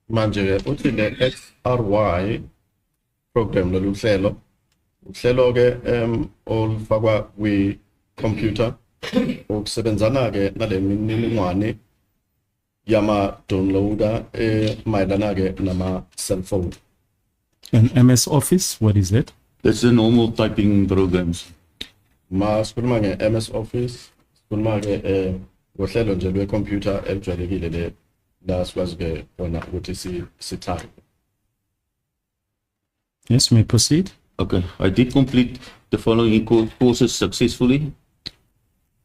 Speaker 1: Manje uthi le XRY program lolu hlelo ke olufakwa kwi computer okusebenzana ke nale mininingwane yama downloader mayelana ke nama cell phone.
Speaker 5: And MS Office, what is it?
Speaker 16: That's the normal typing programs.
Speaker 1: Ma sikhuluma nge MS Office, sikhuluma ke ngohlelo nje lwe computer elijwayelekile le la sikwazi ke bona ukuthi si type.
Speaker 5: Yes, you may proceed.
Speaker 16: Okay, I did complete the following courses successfully.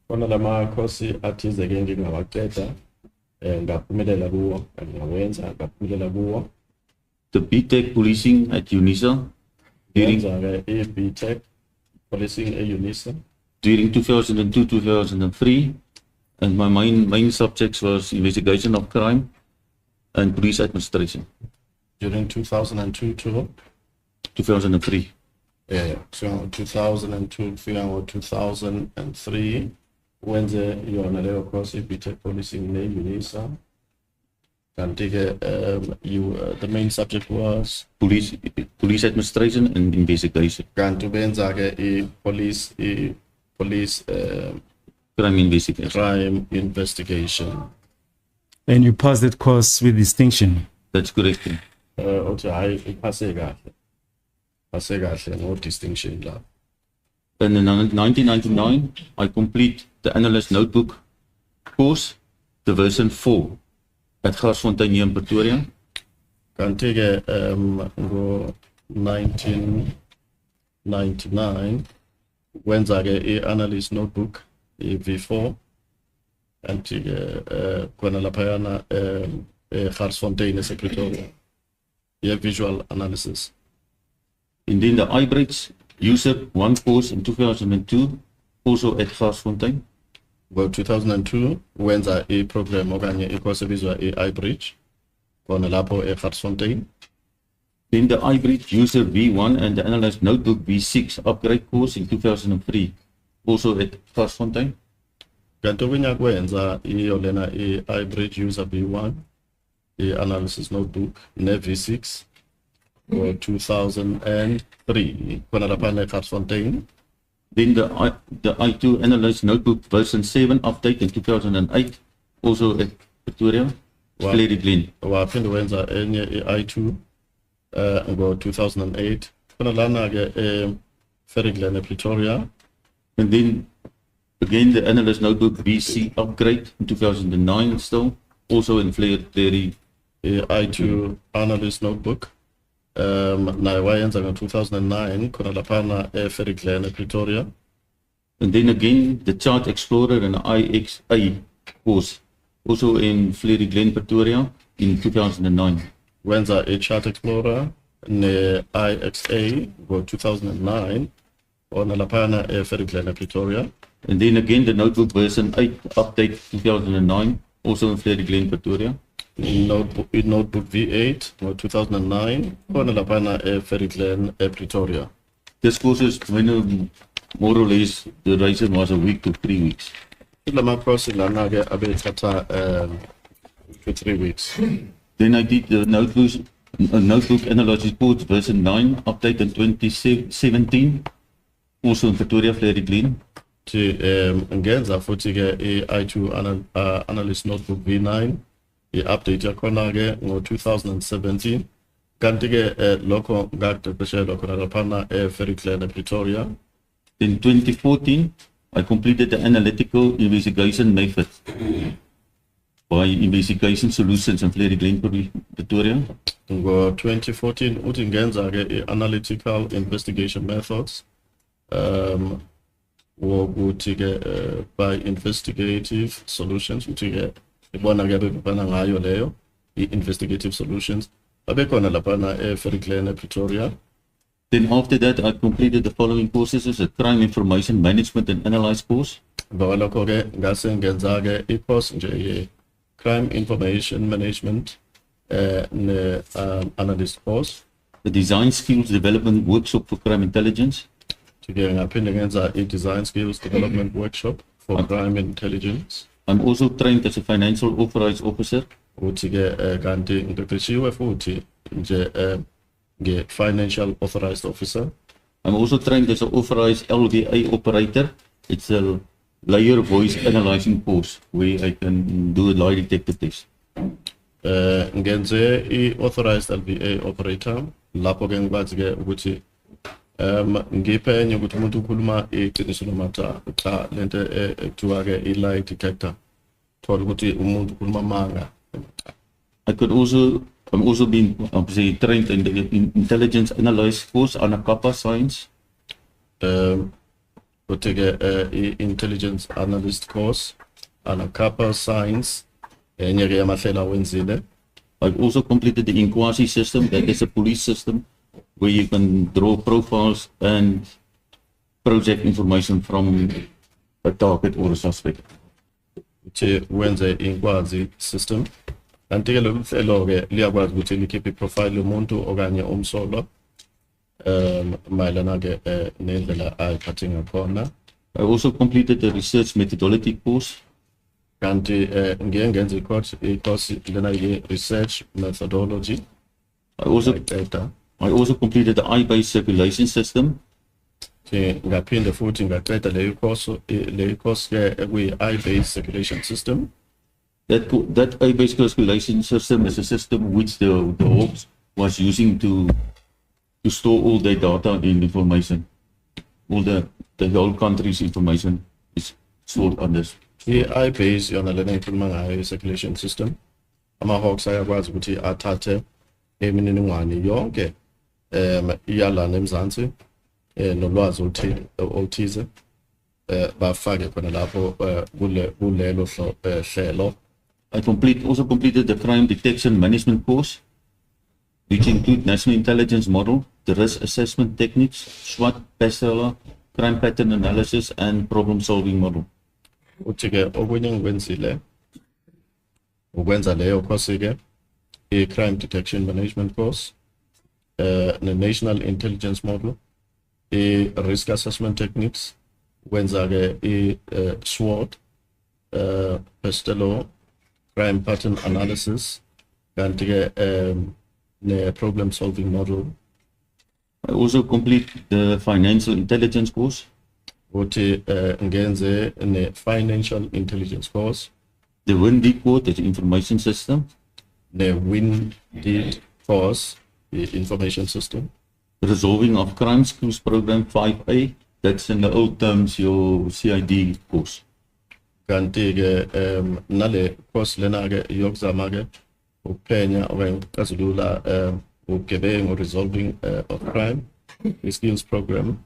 Speaker 1: Kona lama course athize ke ngingawaqeda ngaphumelela kuwo ngawenza ngaphumelela kuwo.
Speaker 16: The BTech policing at UNISA during
Speaker 1: BTech policing at UNISA
Speaker 16: during 2002-2003, and my main subjects was investigation of crime and police administration.
Speaker 1: During 2002 to
Speaker 16: 2003.
Speaker 1: Yeah, so 2002 to 2003 when you are on a course BTech policing at UNISA. The main subject was
Speaker 16: police administration and investigation.
Speaker 1: Police
Speaker 16: crime
Speaker 1: investigation.
Speaker 5: And you passed that course with distinction.
Speaker 16: That's correct.
Speaker 1: No distinction.
Speaker 16: And in 1999, I complete the analyst notebook course, the version 4. At Garsfontein in Pretoria.
Speaker 1: Kanti ke ngo 1999 wenza ke i-analyst notebook i-V4 kanti ke khona laphayana eGarsfontein eSecretary visual analysis.
Speaker 16: And then the iBridge user 1 course in 2002 also at Garsfontein.
Speaker 1: Well, 2002 wenza i-program okanye i-course ebizwa i-iBridge khona lapho eGarsfontein.
Speaker 16: Then the iBridge user V1 and the analyst notebook V6 upgrade course in 2003 also at Garsfontein.
Speaker 1: Kanti okunye kwenza iyo lena i-iBridge user V1 i-analysis notebook ne-V6 for 2003 khona lapha eGarsfontein.
Speaker 16: Then the I2 analyst notebook version 7 update in 2008 also at Pretoria. Lady Glen.
Speaker 1: Waphinde wenza enye i-I2 ngo 2008 khona lana ke Ferry Glen Pretoria.
Speaker 16: And then again the analyst notebook VC upgrade in 2009 still also in Flair-Derry.
Speaker 1: I2 analyst notebook nayo wayenza ngo 2009 khona laphana Ferry Glen Pretoria.
Speaker 16: And then again the chart explorer and IXA course also in Flair Glen Pretoria in 2009.
Speaker 1: Wenza a chart explorer ne IXA ngo 2009 ona laphana Ferry Glen Pretoria.
Speaker 16: And then again, the notebook version 8 update 2009, also in Flery Glen, Pretoria.
Speaker 1: Notebook V8 or 2009 khona lapana Flery Glen Pretoria.
Speaker 16: This course is when more or less the duration was a week to 3 weeks.
Speaker 1: Lama course lana ke abethatha to 3 weeks.
Speaker 16: Then I did the notebook analysis report version 9 update in 2017, also in Pretoria, Flery Glen.
Speaker 1: Ngenza futhi ke i2 analyst notebook V9 i-update yakhona ke ngo-2017 kanti ke lokho ngaqeqeshelwa khona laphana Flery Glen Pretoria.
Speaker 16: In 2014 I completed the analytical investigation method by Investigation Solutions in Flery Glen, Pretoria.
Speaker 1: Ngo-2014 uthi ngenza ke analytical investigation methods wokuthi ke by investigative solutions uthi ke ibona ke bebana ngayo leyo i-investigative solutions abekhona lapana Flery Glen Pretoria.
Speaker 16: Then after that I completed the following courses as a crime information management and analyze course.
Speaker 1: Balokho ke ngase ngenza ke i-course nje ye crime information management ne analyst course.
Speaker 16: The design skills development workshop for crime intelligence.
Speaker 1: Ngaphinde ngenza i-design skills development workshop for crime intelligence.
Speaker 16: I'm also trained as a financial authorized officer.
Speaker 1: Uthi ke kanti ngiqeqeshiwe futhi nje financial authorized officer.
Speaker 16: I'm also trained as an authorized LVA operator. It's a layer voice analyzing course where I can do a lie detector test.
Speaker 1: Ngenze i-authorized LVA operator lapho ke ngikwazi ke ukuthi ngiphenye ukuthi umuntu ukhuluma iqiniso noma cha lento ekuthiwa ke i-lie detector thola ukuthi umuntu ukhuluma manga.
Speaker 16: I'm also been trained in the intelligence analysis course on a Kappa science.
Speaker 1: Uthi ke intelligence analyst course on a Kappa science enye ke yamahlela wenzile.
Speaker 16: I've also completed the inquiry system, that is a police system where you can draw profiles and project information from a target or a suspect.
Speaker 1: Uthi wenze inquiry system. Kanti ke lolu hlelo ke liyakwazi ukuthi likhiphe profile yomuntu okanye umsolo mayelana ke nendlela ayiphathe ngakhona.
Speaker 16: I also completed the research methodology course.
Speaker 1: Kanti ngiye ngenza i-course lena ye-research methodology.
Speaker 16: I also completed the eye-based circulation system.
Speaker 1: Ngaphinde futhi ngaqeda le course ke eye-based circulation system.
Speaker 16: That eye-based circulation system is a system which the Hawks was using to store all their data and information. All the whole country's information is stored on this.
Speaker 1: I-eye-based yona lena ikhuluma ngayo i-circulation system. Ama-Hawks ayakwazi ukuthi athathe imininingwane yonke iyalana emzansi nolwazi oluthize bafake khona lapho kulelo hlelo.
Speaker 16: I also completed the crime detection management course, which include national intelligence model, the risk assessment techniques, SWOT, bestseller, crime pattern analysis, and problem solving model.
Speaker 1: Uthi ke okunye ngikwenzile ukwenza leyo course ke i-crime detection management course, the national intelligence model, i-risk assessment techniques, ukwenza ke i-SWOT, bestseller, crime pattern analysis, kanti ke ne problem solving model.
Speaker 16: I also complete the financial intelligence course.
Speaker 1: Uthi ngenze ne financial intelligence course.
Speaker 16: The WINDEED course, the information system.
Speaker 1: The WINDEED course, the information system.
Speaker 16: Resolving of crime skills program 5A, that's in the old terms your CID course.
Speaker 1: Kanti ke nale course lena ke yokuzama ke ukuphenya okanye ukuxazulula ubugebengu, resolving of crime, the skills program.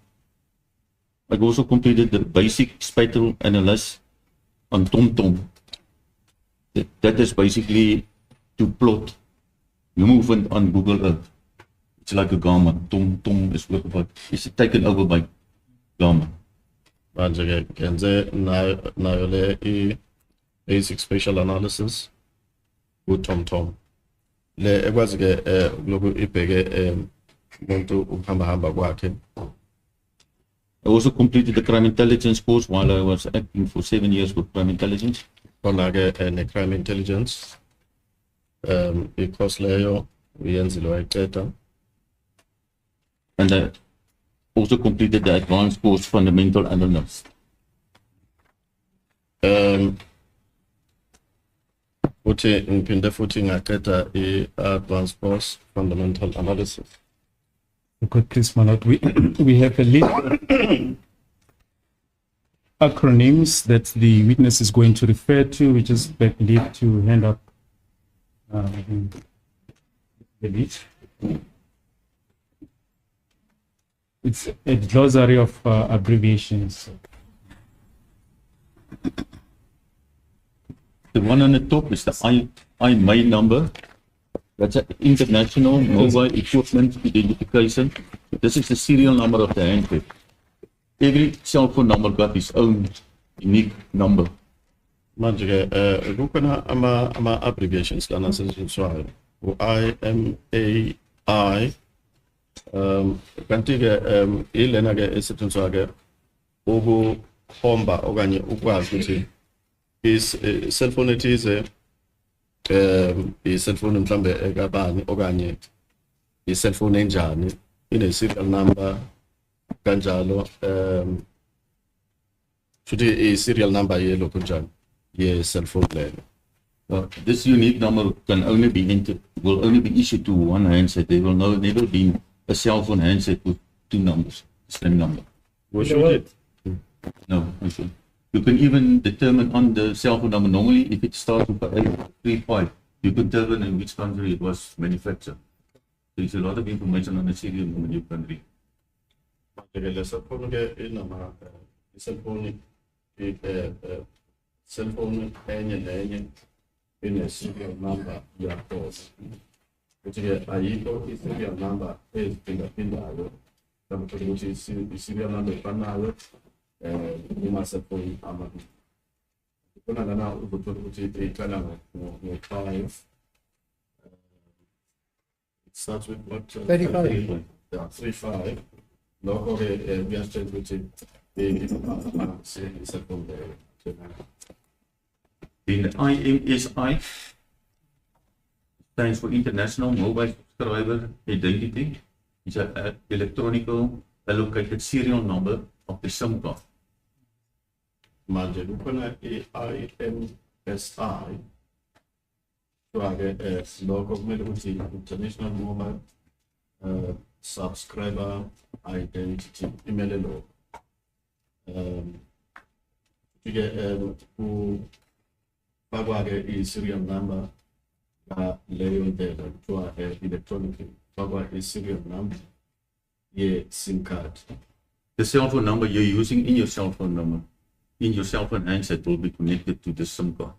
Speaker 16: I've also completed the basic spectral analysis on TomTom. That is basically to plot movement on Google Earth. It's like a gamma. TomTom is it's taken over by gamma.
Speaker 1: manje ke ngenze nayo le basic spatial analysis uTom le ekwazi ke lokhu ibheke umuntu ukuhamba kwakhe.
Speaker 16: I also completed the crime intelligence course while I was acting for 7 years with crime intelligence.
Speaker 1: Khona ke ne-crime intelligence i-course leyo uyenzile wayiqeda.
Speaker 16: And I also completed the advanced course fundamental analysis.
Speaker 1: Uthi ngiphinde futhi ngaqeda i-advanced course fundamental analysis.
Speaker 5: Good, please, Manot. We have a list of acronyms that the witness is going to refer to. We just need to hand up the list. It's a glossary of abbreviations.
Speaker 16: The one on the top is the IMEI number. That's an international mobile equipment identification. This is the serial number of the handset. Every cell phone number got its own unique number.
Speaker 1: Manje ke kukhona ama abbreviations lana asetshenziswayo IMEI kanti ke ilena ke esetshenziswa ke ukukhomba okanye ukwazi ukuthi is cellphone ethize i-cellphone mhlambe ekabani okanye i-cellphone enjani ine serial number kanjalo futhi i-serial number yelokho njani ye-cellphone leyo.
Speaker 16: This unique number can only be will only be issued to one handset. There will never be a cell phone handset with two numbers, the same number.
Speaker 1: We should it?
Speaker 16: No, okay. You can even determine on the cell phone number, normally if it starts with 835, you can determine in which country it was manufactured. There's a lot of information on the serial number you can read.
Speaker 1: Cellphone enye ine serial number yakho. Ukuthi ayikho i-serial number eziphindayo. Ukuthi i-serial number efanayo kuma-cellphone amabili. Khona lana uzothola ukuthi iqala ngo-5. It starts with what?
Speaker 4: 35.
Speaker 1: Yeah, 35. Lokho ke kuyasitshela ukuthi i-cellphone leyo.
Speaker 16: The IMSI stands for International Mobile Subscriber Identity. It's an electronic allocated serial number of the SIM card.
Speaker 1: Manje kukhona i-IMSI kwake lokho kumele ukuthi International Mobile Subscriber Identity imele lokho. Fakwa-ke i-serial number leyo ndlela kuthiwa electronic fakwa i-serial number ye-SIM card.
Speaker 16: The cell phone number you're using in your cell phone number, in your cell phone handset will be connected to the SIM card.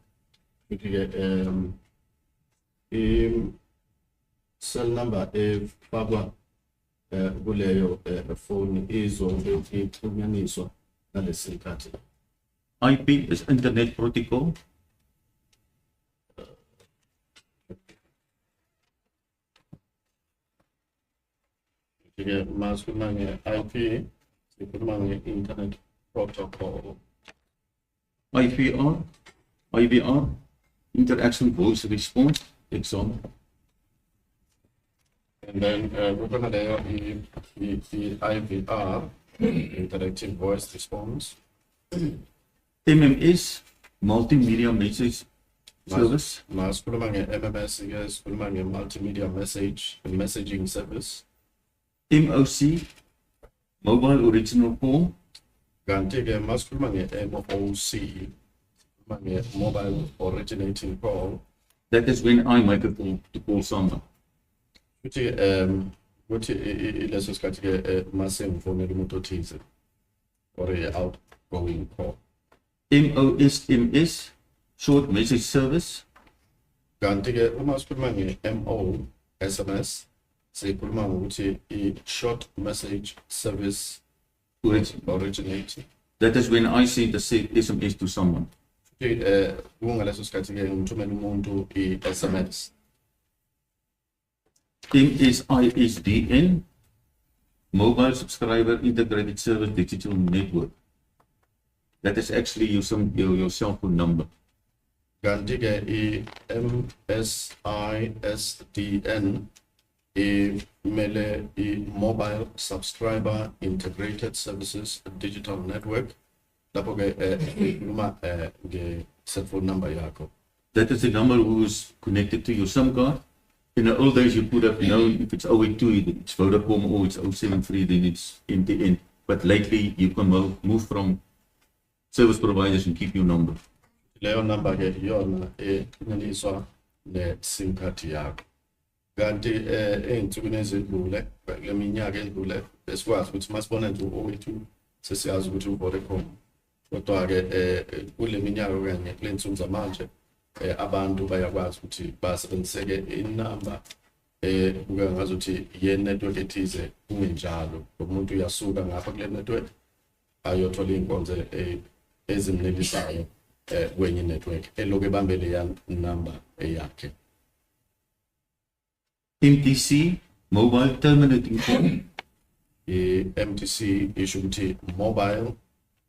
Speaker 1: I-cell number efakwa kuleyo phone izobe ixhunyaniswa nale SIM card.
Speaker 16: IP is Internet Protocol.
Speaker 1: Masikhuluma nge-IP, sikhuluma nge-Internet Protocol.
Speaker 16: IVR, Interaction Voice Response, example.
Speaker 1: And then we're gonna layer the IVR, Interactive Voice Response.
Speaker 16: MMS, Multimedia Message Service.
Speaker 1: Masikhuluma nge-MMS, sikhuluma nge-Multimedia Messaging Service.
Speaker 16: MOC, Mobile Original Call.
Speaker 1: Kanti-ke masikhuluma nge-MOC, Mobile Originating Call.
Speaker 16: That is when I make a call to call someone.
Speaker 1: Ukuthi ileso sikhathi-ke mase ngifonela umuntu othize or outgoing call.
Speaker 16: MOSMS, Short Message Service.
Speaker 1: Kanti-ke uma sikhuluma nge-MO SMS, sikhuluma ngokuthi i-short message service originating.
Speaker 16: That is when I send a SMS to someone.
Speaker 1: Kungaleso sikhathi ke ngithumela umuntu i-SMS.
Speaker 16: MSISDN, Mobile Subscriber Integrated Service Digital Network. That is actually your cell phone number.
Speaker 1: Kanti ke i-MSISDN imele i-Mobile Subscriber Integrated Services Digital Network. Lapho ke ikhuluma nge-cell phone number yakho.
Speaker 16: That is the number who is connected to your SIM card. In the old days, you could have known if it's 082, it's Vodacom, or it's 073, then it's MTN. But lately, you can move from service providers and keep your number.
Speaker 1: Leyo number ke yona engeniswa ne-SIM card yakho. Kanti ey'nsukwini ezidlule, kule minyaka edlule, besikwazi ukuthi masibona nje u-082 sesiyazi ukuthi u-Vodacom. Kodwa ke kule minyaka okanye kule nsuku zamanje abantu bayakwazi ukuthi basebenziseke inamba kuke ngazuthi ye-network ethize kungenjalo. Umuntu uyasuka ngapha kule network ayothola iy'nkonzo ezimnelisayo kwenye network eloku ebambele ya number yakhe.
Speaker 16: MTC, Mobile Terminating Call.
Speaker 1: MTC isho ukuthi Mobile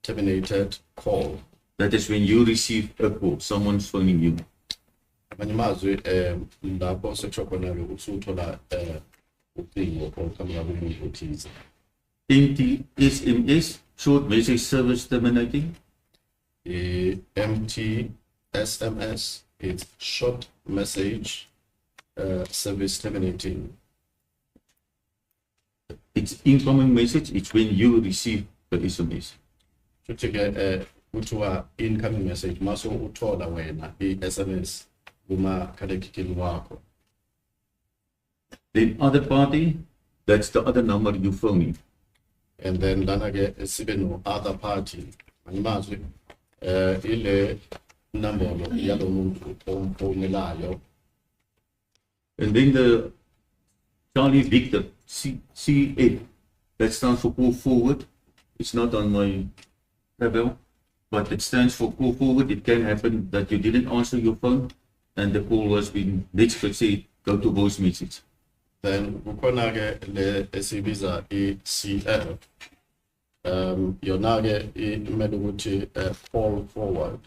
Speaker 1: Terminated Call.
Speaker 16: That is when you receive a call, someone's phoning you.
Speaker 1: Abanye amazwi lapho sekusho khona-ke usuthola ucingo oluqhamuka kumuntu othize.
Speaker 16: MTSMS, Short Message Service Terminating.
Speaker 1: MTSMS, it's Short Message Service Terminating.
Speaker 16: It's incoming message, it's when you receive the SMS.
Speaker 1: Kuthiwa incoming message maso uthola wena i-SMS kumakhalekhikhini wakho.
Speaker 16: Then other party, that's the other number you phoning.
Speaker 1: And then lana ke sibe no other party. Animazwi ile number yalo muntu omfonelayo.
Speaker 16: And then the Charlie Victor CA, that stands for call forward. It's not on my tabel, but it stands for call forward. It can happen that you didn't answer your phone and the call was being, let's say, go to voice message.
Speaker 1: Then kukhona ke le esibiza i-CL. Yona ke imele ukuthi call forward.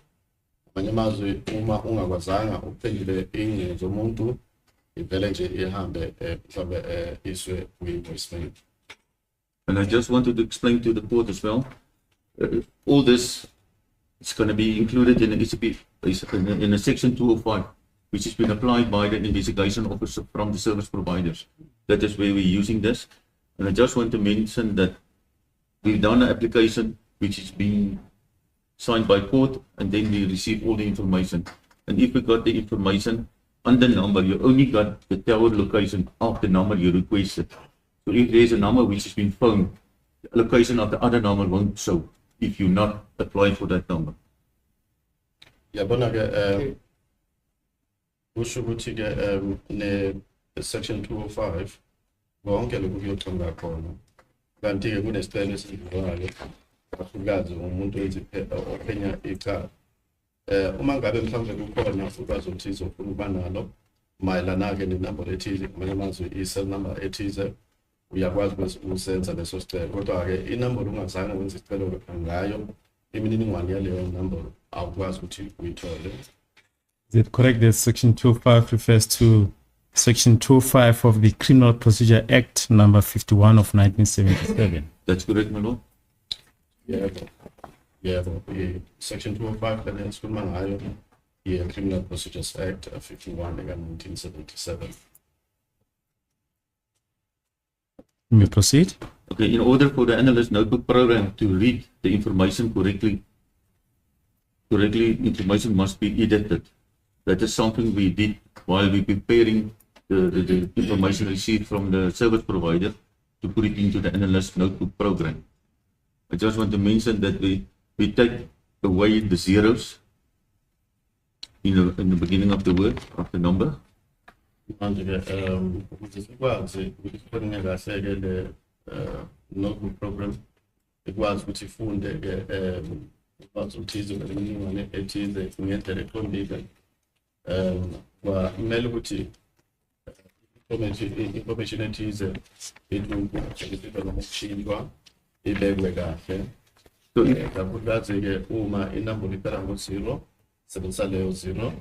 Speaker 1: Amanye amazwi uma ungakwazanga uphendule ingcingo zomuntu ivele nje ihambe mhlawumbe iswe kwi-voicemail.
Speaker 16: And I just wanted to explain to the court as well. All this is going to be included in the ECP, in a section 205, which has been applied by the investigation officer from the service providers. That is where we're using this. And I just want to mention that we've done an application which is being signed by court, and then we receive all the information. And if we got the information on the number, you only got the tower location of the number you requested. So if there's a number which has been phoned, the location of the other number won't show if you not apply for that number.
Speaker 1: Yabona ke kusho ukuthi ke ne section 205 konke lokhu kuyochonga khona. Kanti ke kunesicelo esidlulayo kakhulukazi umuntu ophenya icala. Uma ngabe mhlawumbe kukhona ubazothize ufuna ukuba nalo mayelana ke nenumber ethize, amanye amazwi i-cell number ethize, uyakwazi ukusenza leso sicelo. Kodwa ke inumber ungazange wenza isicelo ngayo, imininingwane yaleyo number awukwazi ukuthi uyithole.
Speaker 5: Is it correct that Section 205 refers to Section 205 of the Criminal Procedure Act number 51 of 1977?
Speaker 16: That's correct, my lord.
Speaker 1: Yeah, Section 205 then it's Criminal Procedures Act 51 again 1977.
Speaker 5: You may proceed.
Speaker 16: Okay, in order for the analyst notebook program to read the information correctly, information must be edited. That is something we did while we preparing the information received from the service provider to put it into the analyst notebook program. I just want to mention that we take away the zeros in the beginning of the word, of the number.
Speaker 1: Notebook program ikwazi ukuthi ifunde ke ikwazi uthize ngemininingwane ethize ngendlela eqondile kwamele ukuthi information ethize ibe noma ukushintshwa ibekwe kahle.
Speaker 16: So
Speaker 1: kakhulukazi ke uma inombolo iphela ngo-0 sebenzisa leyo 0.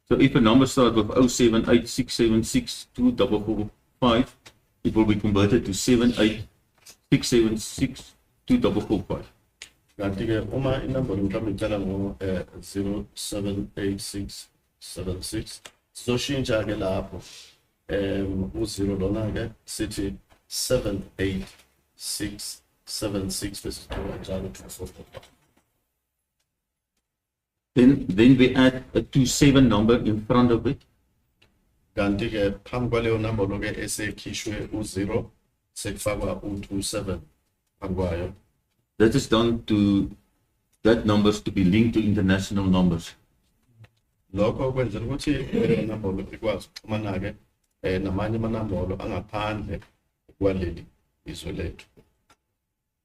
Speaker 16: So if a number starts with 0786762445, it will be converted to 786762445.
Speaker 1: Kanti ke uma inombolo mhlawumbe iphela ngo-078676 sizoshintsha ke lapho u-0 lona ke sithi 78676 bese kanjalo 2445.
Speaker 16: Then we add a 27 number in front of it.
Speaker 1: Kanti ke phambi kwaleyo nombolo ke esekhishwe u-0 sekufakwa u-27 phambi kwayo.
Speaker 16: That is done to that numbers to be linked to international numbers.
Speaker 1: Lokho kwenzela ukuthi leyo nombolo ikwazi ukuxhumana ke namanye amanombolo angaphandle kwaleli izwe lethu.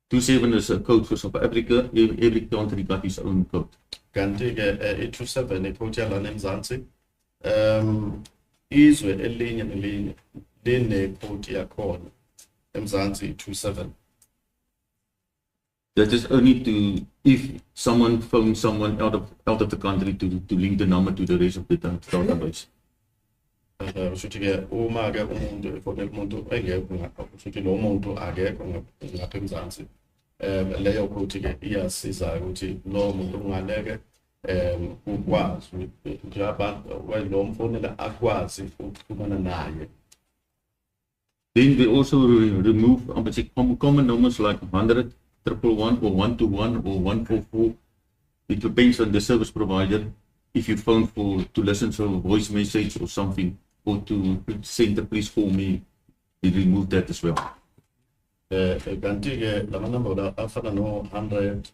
Speaker 16: 27 is a code for South Africa. Every country got its own code.
Speaker 1: Kanti ke i-27 ikhothi yalana eMzansi izwe elinye nelinye linekhodi yakhona eMzansi i-27.
Speaker 16: That is only to if someone phones someone out of the country to link the number to the rest of the database.
Speaker 1: Ushuthi ke uma ke umuntu efonela umuntu engekho ngapha ushuthi lo muntu akekho ngapha eMzansi leyo khodi ke iyasiza ukuthi lo muntu ungaleke ukwazi ukuthi abantu lo mfonela akwazi ukuxhumana naye.
Speaker 16: Then we also remove common numbers like 100, 111 or 121 or 144. It depends on the service provider. If you phone to listen to a voice message or something, or to send the police for me, we remove that as well.
Speaker 1: Kanti ke lama number afana no 100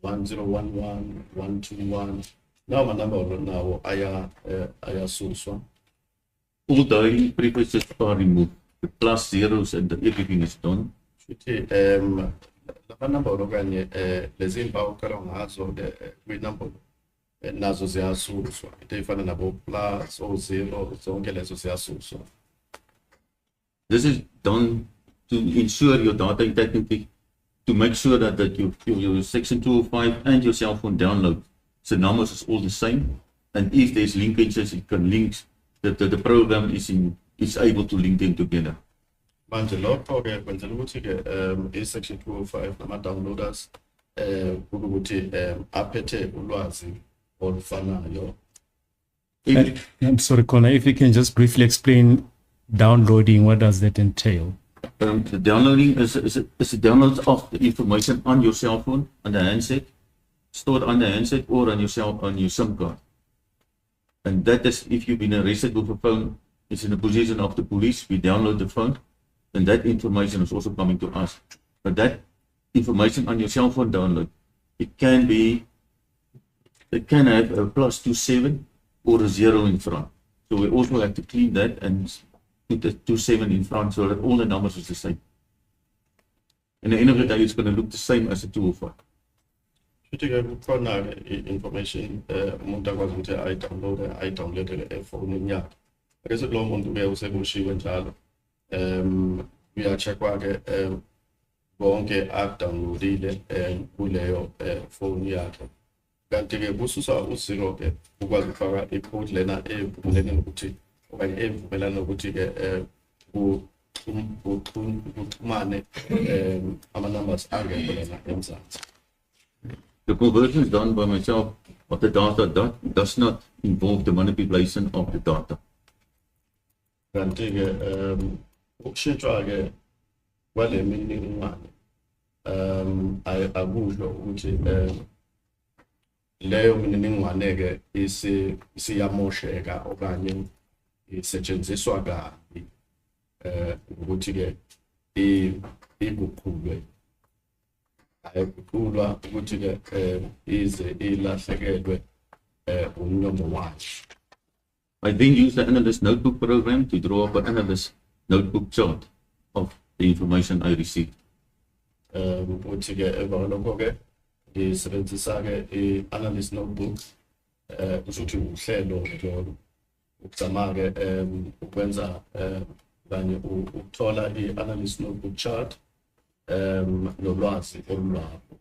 Speaker 1: 1011 121 now my number now ayasuswa.
Speaker 16: All the prefixes are removed. The plus zeros and everything is done.
Speaker 1: Lama number okanye lezi impawu okala ngazo kwi-number nazo ziyasuswa into efana nabo plus or zero zonke lezo ziyasuswa.
Speaker 16: This is done to ensure your data integrity, to make sure that your section 205 and your cell phone download, the numbers is all the same, and if there's linkages, it can link that the program is able to link them together.
Speaker 1: Manje lokho ke kwenzela ukuthi ke i-section 205 nama-downloaders ukuthi aphethe ulwazi olufanayo.
Speaker 5: I'm sorry, Connor, if you can just briefly explain downloading, what does that entail?
Speaker 16: The downloading is a download of the information on your cell phone, on the handset, stored on the handset or on your SIM card. And that is, if you've been arrested with a phone, it's in the possession of the police, we download the phone, and that information is also coming to us. But that information on your cell phone download, it can have a +27 or a 0 in front. So we also have to clean that and put the 27 in front so that all the numbers is the same. And at the end of the day, it's going to look the same as the 205.
Speaker 1: Kukhona information umuntu akwazi ukuthi ayidownload efonini yakhe. Bese lo muntu ke usekushiwe njalo. Uyacheckwa ke bonke akudownloadile kuleyo phone yakhe. Kanti ke kususa u-0 ke ukwazi ukufaka i-code lena evumelene nokuthi okanye evumelana nokuthi ke kuxhumane ama-numbers angekho lena eMzansi.
Speaker 16: The conversion is done by myself of the data that does not involve the manipulation of the data.
Speaker 1: Kanti ke ukushintshwa ke kwale mininingwane akusho ukuthi leyo mininingwane ke isiyamosheka okanye isetshenziswa kabi ukuthi ke iguqulwe ayiguqulwa ukuthi ke ize ilahlekelwe umnyondo wayo.
Speaker 16: I then use the analyst notebook program to draw up an analyst notebook chart of the information I received.
Speaker 1: uthi ke emva lokho ke ngisebenzisa ke i-analyst notebook usuthi uhlelo njalo ukuzama ke ukwenza kanye ukuthola i-analyst notebook chart nolwazi olulapho.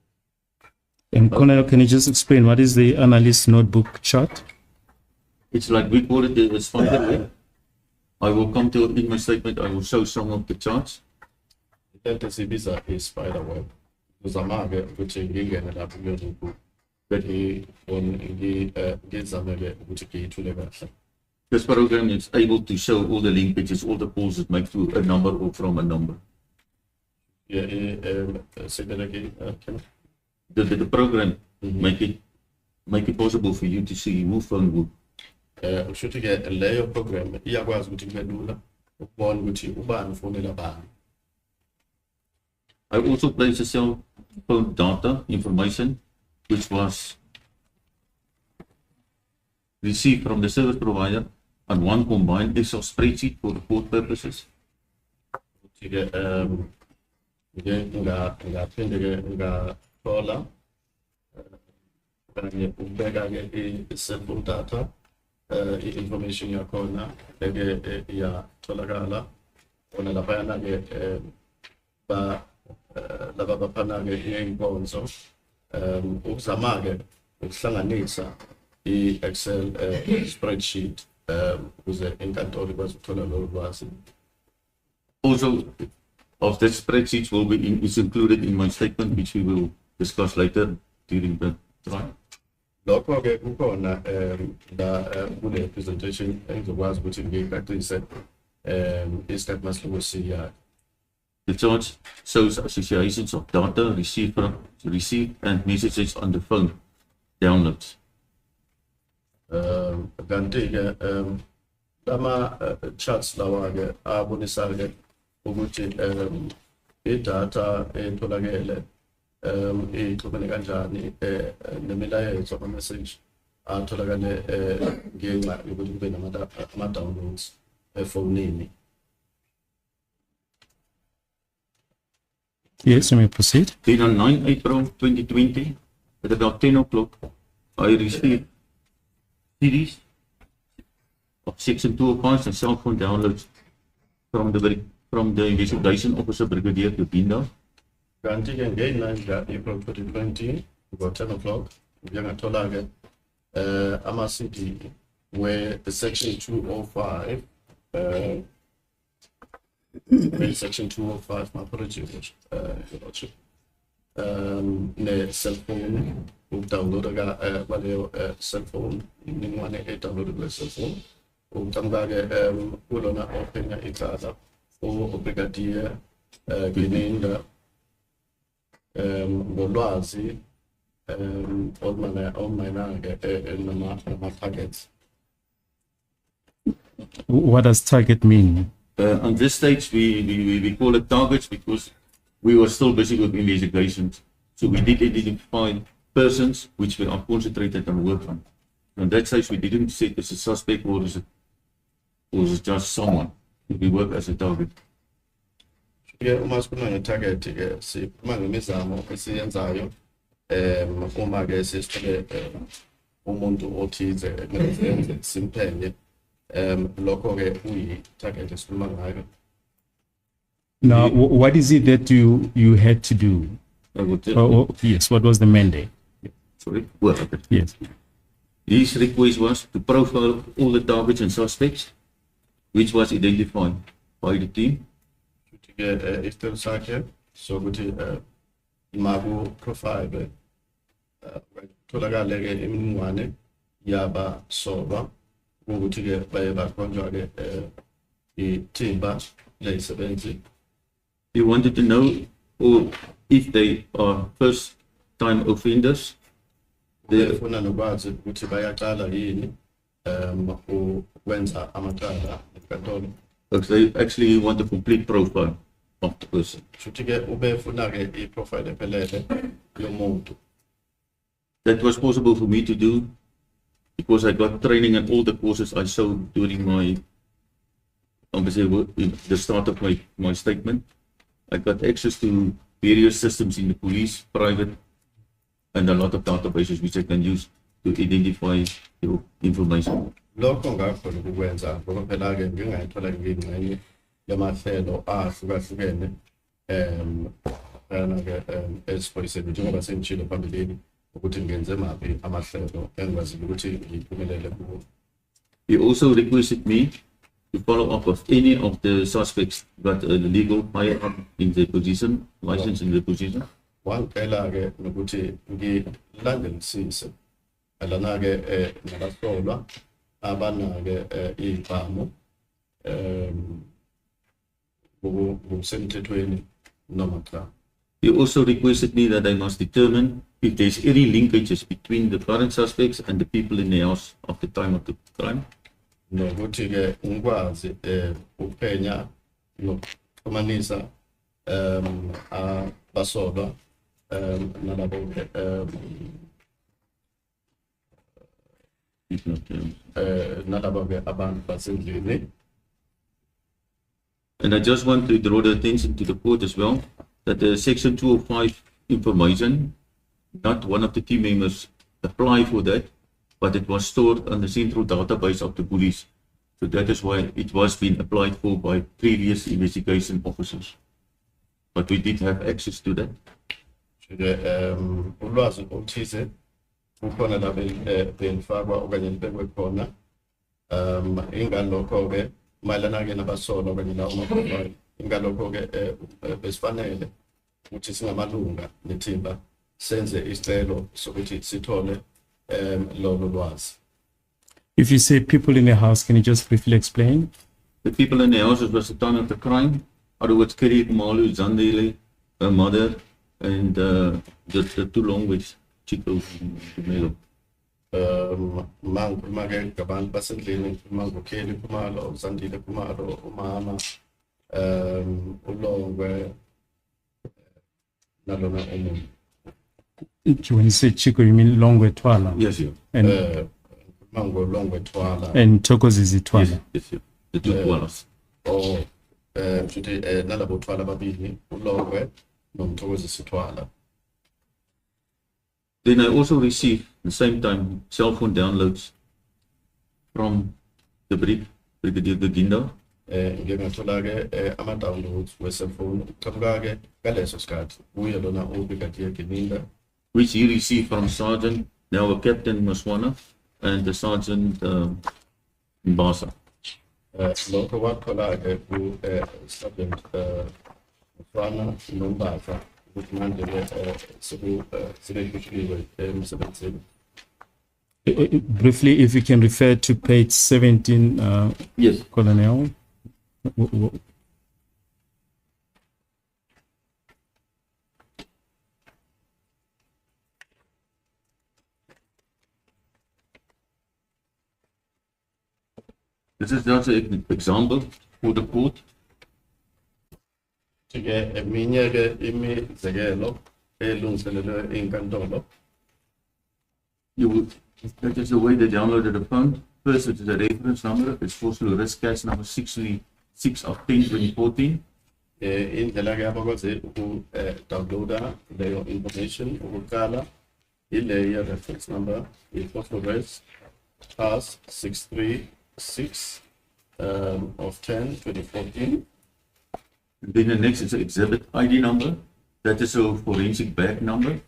Speaker 5: And Khumalo, can you just explain what is the analyst notebook chart?
Speaker 16: It's like we call it the spider web. I will come to it in my statement. I will show some of the charts.
Speaker 1: Into sibiza i-spider web. Uzama ke ukuthi ngingene lapho kuyozuku bethi ngizame ke ukuthi ngiyithule kahle.
Speaker 16: This program is able to show all the linkages, all the calls that make to a number or from a number.
Speaker 1: Yeah, say that again.
Speaker 16: The program make it possible for you to see who phone who.
Speaker 1: Ushuthi ke leyo program iyakwazi ukuthi kube lula ukubona ukuthi ubani ufonela bani.
Speaker 16: I also place a cell phone data information which was received from the service provider on one combined Excel spreadsheet for report purposes.
Speaker 1: Ngaphinde ke ngathola kanye ubeka ke i-cellphone data i-information yakhona eke iyatholakala ona laphayana ke laba baphana ke ngey'nkonzo ukuzama ke ukuhlanganisa i-Excel spreadsheet ukuze inkantolo ikwazi ukuthola lolu lwazi.
Speaker 16: Also, of that spreadsheets will be is included in my statement, which we will discuss later during the trial.
Speaker 1: Lokho ke kukhona la kule presentation engizokwazi ukuthi ngiyicacise i-statement sokusiya.
Speaker 16: The chart shows associations of data received and messages on the phone downloads.
Speaker 1: Kanti ke lama charts lawa ke abonisa ke ukuthi i-data etholakele ixhumene kanjani nemilayezo ama-message atholakale ngenxa yokuthi kube nama-downloads efonini.
Speaker 5: Yes, you may proceed.
Speaker 16: Then on 9 April 2020, at about 10 o'clock, I received series of Section 205 and cell phone downloads from the investigation officer Brigadier Tubinda.
Speaker 1: Kanti ke nge-9 April 2020, about 10 o'clock, ngiyangathola ke ama-CD where the Section 205 Section 205, my apologies, ne-cell phone, ukudownloada kwaleyo cell phone, imininingwane edownloaded kule cell phone, ukutamka-ke kulona ophenya icala ubrigadier Gininda ngolwazi olumayelana-ke nama-targets.
Speaker 5: What does target mean?
Speaker 16: On this stage, we call it targets because we were still busy with investigations. So we did identify persons which we are concentrated on work on. On that stage, we didn't say it's a suspect or is it just someone. We work as a target.
Speaker 1: Uma sikhuluma nge-target ke sikhuluma ngemizamo esiyenzayo uma ke sisithole umuntu othize ekumele simphenye lokho ke uyi-target esikhuluma ngayo.
Speaker 5: Now, what is it that you had to do? Yes, what was the mandate?
Speaker 16: Sorry? Well, okay.
Speaker 5: Yes.
Speaker 16: His request was to profile all the targets and suspects, which was identified by the team.
Speaker 1: Istel sakhe sokuthi maku profile tholakale ke imininingwane yaba soba ukuthi ke baye bakhonjwa ke ithimba lezisebenzi.
Speaker 16: He wanted to know if they are first time offenders.
Speaker 1: Ufuna nokwazi ukuthi bayaqala yini ukwenza amacala enkantolo.
Speaker 16: They actually want a complete profile of the person. That was possible for me to do because I got training at all the courses I saw during my, obviously, the start of my statement. I got access to various systems in the police, private, and a lot of databases which I can use to identify your information.
Speaker 1: Lokho ngakhona ukwenza ngoba phela ke ngingayithola ngingxenye yamahlelo ahlukahlukene ana ke esiphoyiseni njengoba sengitshilo phambilini ukuthi ngenze maphi amahlelo engikwazi ukuthi ngiphumelele kuwo.
Speaker 16: He also requested me to follow up with any of the suspects got a legal firearm in their position, license in their position.
Speaker 1: Wangicela ke nokuthi ngilandelisise alana ke nabahlolwa abanake ibhamu ngokusemthethweni noma cha.
Speaker 16: He also requested me that I must determine if there's any linkages between the current suspects and the people in the house at the time of the crime.
Speaker 1: Nokuthi ke ngikwazi ukuphenya nokuxhumanisa abasolwa nalabo nalabo ke abantu basendlini.
Speaker 16: And I just want to draw the attention to the court as well that the Section 205 information, not one of the team members applied for that, but it was stored on the central database of the police. So that is why it was being applied for by previous investigation officers. But we did have access to that.
Speaker 1: Ulwazi oluthize kukhona la belifakwa okanye libekwe khona ingalokho ke mayelana ke nabasolwa okanye la umakhona ingalokho ke besifanele ukuthi singamalunga nethimba senze isicelo sokuthi sithole lolo lwazi.
Speaker 5: If you say people in the house, can you just briefly explain?
Speaker 16: The people in the house was the time of the crime. Other words, Khumalo, Zandile, her mother, and the two language Chico Khumalo.
Speaker 1: Mangke ngabantu basendlini Mokete Khumalo, Zandile Khumalo, umama ulongwe nalona umuntu.
Speaker 5: When you say Chico, you mean Longwe Twala?
Speaker 16: Yes, yeah.
Speaker 5: And
Speaker 1: Mango Longwe Twala.
Speaker 5: And Thokozisi Twala.
Speaker 16: Yes, yes, the two Twalas.
Speaker 1: Oh, today nalabo Twala babili ulongwe nomthokozisi Twala.
Speaker 16: Then I also received at the same time cell phone downloads from the Brigadier Ginda.
Speaker 1: Ngingathola ke ama-downloads we-cellphone qhamuka ke ngaleso sikhathi kuye lona uBrigadier Ginda,
Speaker 16: which he received from Sergeant, now a Captain Maswana, and the Sergeant Mbasa.
Speaker 1: Lokho wathola ke ku-Sergeant Maswana noMbasa ukuthi manje sebekushiliwe emsebenzini.
Speaker 5: Briefly, if you can refer to page 17,
Speaker 16: yes,
Speaker 5: Colonel.
Speaker 16: This is just an example for the court.
Speaker 1: Eminye ke imizekelo elungiselelwe inkantolo.
Speaker 16: That is the way they downloaded the phone. First, it is a reference number. It's postal risk cash number 636 of 10/2014.
Speaker 1: Indlela ke abakwazi downloada leyo information ukuqala ile reference number postal risk pass 636 of 10/2014.
Speaker 16: Then the next is an exhibit ID number. That is a forensic bag number.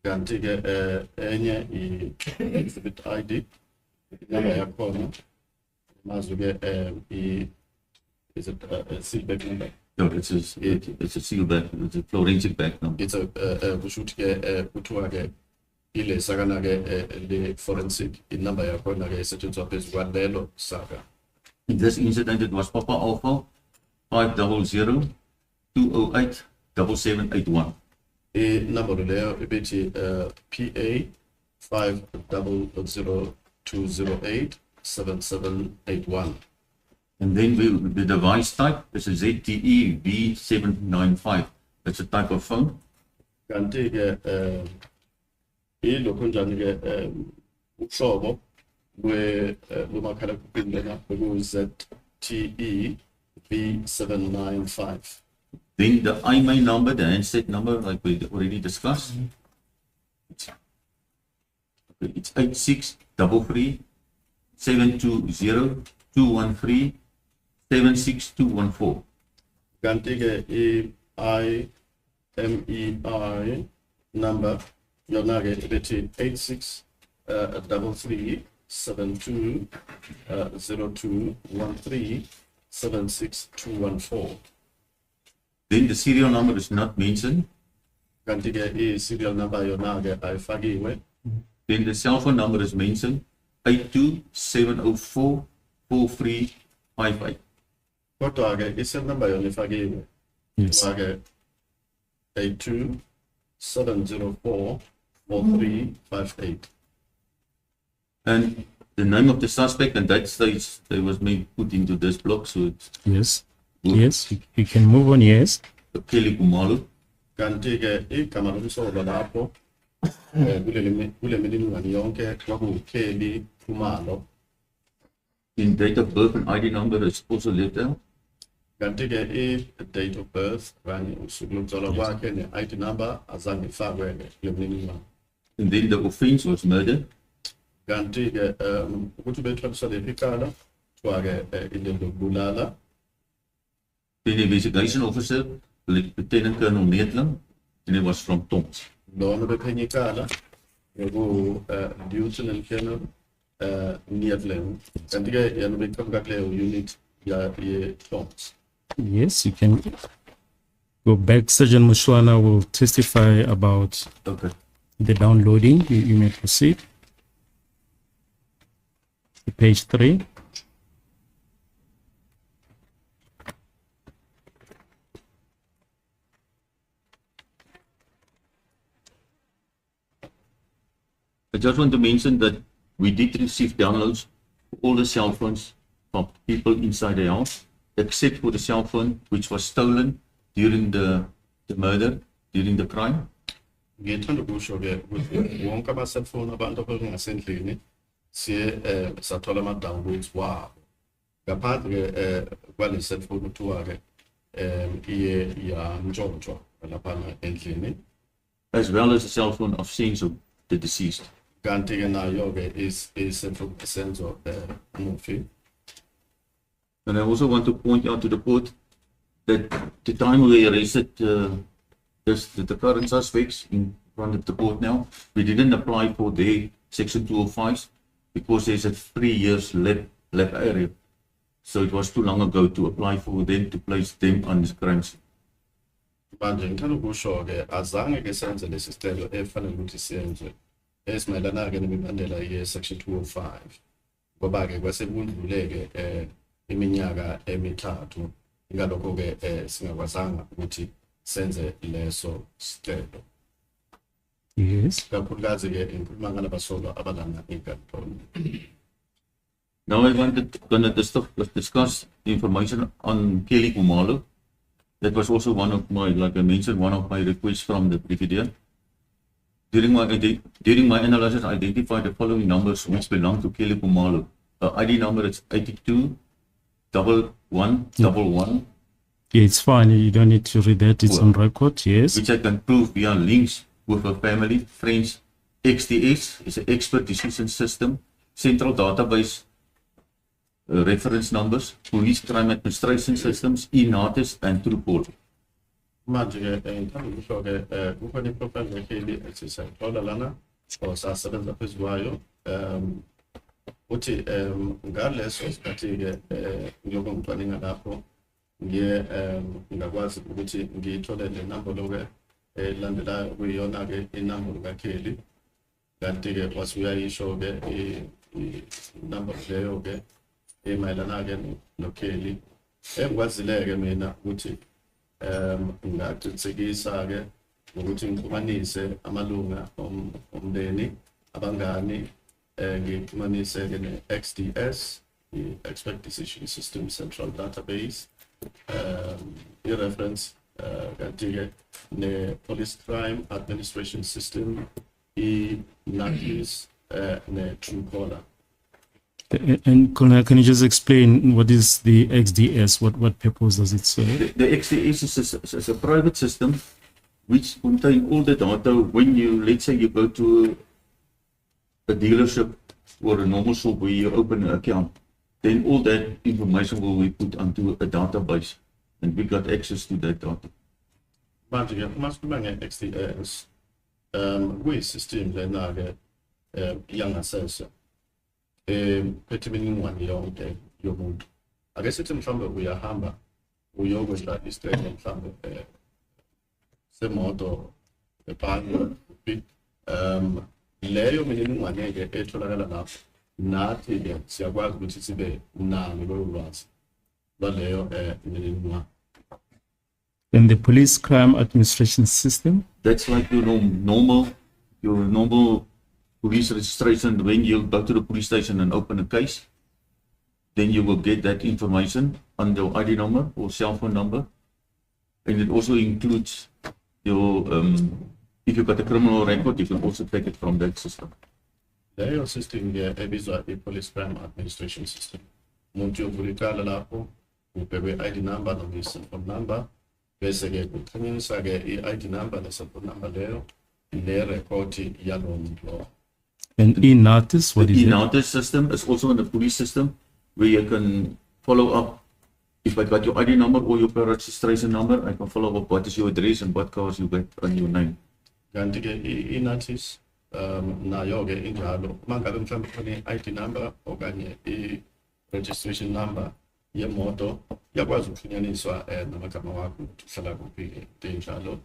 Speaker 1: Kanti ke enye exhibit ID number yakhona mazi ke is it a seal bag number?
Speaker 16: No, it's a seal bag. It's a forensic bag number.
Speaker 1: It's a kusho ukuthi ke kuthiwa ke ile sakana ke le forensic number yakhona ke isetshenziswa phezu kwalelo saka.
Speaker 16: In this incident, it was Papa Alpha 500 208 7781.
Speaker 1: Number leyo ibithi PA 500 208 7781.
Speaker 16: And then the device type is a ZTE V795. That's a type of phone.
Speaker 1: Kanti ke ilokho njani ke uhlobo lomakhalekhukhwini lena beku ZTE V795.
Speaker 16: Then the IMEI number, the handset number, like we already discussed. It's 8633 720 213 76214.
Speaker 1: Gantige IMEI number yonage ibeti 8633 72 0213 76214.
Speaker 16: Then the serial number is not mentioned.
Speaker 1: Gantige serial number yonage aifagiwe.
Speaker 16: Then the cell phone number is mentioned, 82704 4358.
Speaker 1: Kodwa-ke cell number yona ifakiwe.
Speaker 5: Yes.
Speaker 1: 82-704 4358.
Speaker 16: And the name of the suspect and that stage they was maybe put into this block, so it's
Speaker 5: Yes. Yes, you can move on, yes.
Speaker 16: Kelly Khumalo.
Speaker 1: Kanti-ke igama lomsolwa lapho kule mininingwane yonke kwakuKelly Khumalo.
Speaker 16: In date of birth and ID number is also left out.
Speaker 1: Kanti-ke date of birth kanye usuku lokuzalwa kwakhe ne-ID number azange ifakwe kule mininingwane.
Speaker 16: And then the offense was murder.
Speaker 1: Kanti-ke ukuthi bexabisa lephi icala kuthiwa-ke into lokubulala.
Speaker 16: Then the investigation officer, Lieutenant Colonel Netling, and it was from Toms.
Speaker 1: Lona bephenya icala Lieutenant Colonel Netling. Kanti-ke yena beqhamuka kuleyo unit ye-Toms.
Speaker 5: Yes, you can go back. Sergeant Mushwana will testify about the downloading. You may proceed. Page 3.
Speaker 16: I just want to mention that we did receive downloads for all the cell phones from people inside the house, except for the cell phone which was stolen during the murder, during the crime.
Speaker 1: Ngithanda ukusho-ke ukuthi wonke ama-cellphone abantu abangasendlini siye sathola ama-downloads wabo. Ngaphandle-ke kwale cellphone kuthiwa-ke iye yantshontshwa laphana endlini.
Speaker 16: As well as the cell phone of Senzo, the deceased.
Speaker 1: Kanti-ke nayo-ke i-cellphone Senzo umufi.
Speaker 16: And I also want to point out to the court that the time we arrested the current suspects in front of the court now, we didn't apply for their Section 205 because there's a 3 years lap area. So it was too long ago to apply for them to place them on this crime scene.
Speaker 1: Manje ngithanda ukusho-ke azange-ke senze lesi sicelo efanele ukuthi senze esimayelana-ke nemibandela ye-Section 205 ngoba-ke kwase kundluleke iminyaka emithathu ngalokho-ke singakwazanga ukuthi senze leso sicelo.
Speaker 5: Yes.
Speaker 1: Kakhulukazi-ke ngikhuluma ngalabasolwa abalana inkantolo.
Speaker 16: Now I wanted to discuss the information on Kelly Khumalo. That was also one of my, like I mentioned, one of my requests from the brigadier. During my analysis, I identified the following numbers which belong to Kelly Khumalo. ID number is 82-1111.
Speaker 5: Yeah, it's fine. You don't need to read that. It's on record. Yes.
Speaker 16: Which I can prove via links with her family, friends. XDS is an expert decision system, central database, reference numbers, police crime administration systems, e-notice, and TrueCall.
Speaker 1: Manje-ke ngithanda ukusho-ke kukhona iprofile yeKelly esisayithola lana or sasebenza phezu kwayo. Uthi ngaleso sikhathi-ke ngiyobe ngicwaninga lapho ngiye ngakwazi ukuthi ngiyithole le nambolo-ke elandelayo kuyiyona-ke inambolo kaKelly. Kanti-ke wase uyayisho-ke inambolo leyo-ke emayelana-ke noKelly. Engikwazile-ke mina ukuthi ngaqinisekisa-ke ukuthi ngixhumanise amalunga omndeni, abangani, ngixhumanise-ke ne-XDS, i-Expert Decision System Central Database, i-reference, kanti-ke ne-Police Crime Administration System, i-NATIS, ne-TrueCaller.
Speaker 5: And Colonel, can you just explain what is the XDS? What purpose does it serve?
Speaker 16: The XDS is a private system which contain all the data when you, let's say you go to a dealership or a normal shop where you open an account, then all that information will be put onto a database and we got access to that data.
Speaker 1: But must be XDS. We system then young sensor. Petiminingwane yonke yomuntu ake sithi mhlawumbe uyahamba uyokwenza istrate mhlawumbe semoto ebhange leyo mininingwane ke etholakala lapho nathi ke siyakwazi ukuthi sibe nalo lolu lwazi lwaleyo mininingwane.
Speaker 5: And the police crime administration system?
Speaker 16: That's like your normal police registration. When you go to the police station and open a case, then you will get that information on your ID number or cell phone number. And it also includes your, if you've got a criminal record, you can also take it from that system.
Speaker 1: Leyo system ke ebizwa i-police crime administration system. Umuntu yovulikala lapho ubhekwe ID number noma cell phone number bese ke kuxhunyiswa ke i-ID number ne cell phone number leyo ne record yalowo muntu lowo.
Speaker 5: And e-notice, what is it?
Speaker 16: The e-notice system is also in the police system where you can follow up. If I got your ID number or your registration number, I can follow up what is your address and what cars you get on your name.
Speaker 1: Kanti ke i-notice nayo ke injalo mangabe mhlawumbe khona i-ID number okanye i-registration number yemoto yakwazi ukufunyaniswa namagama wakho ukuthi uhlala kuphi enjalo.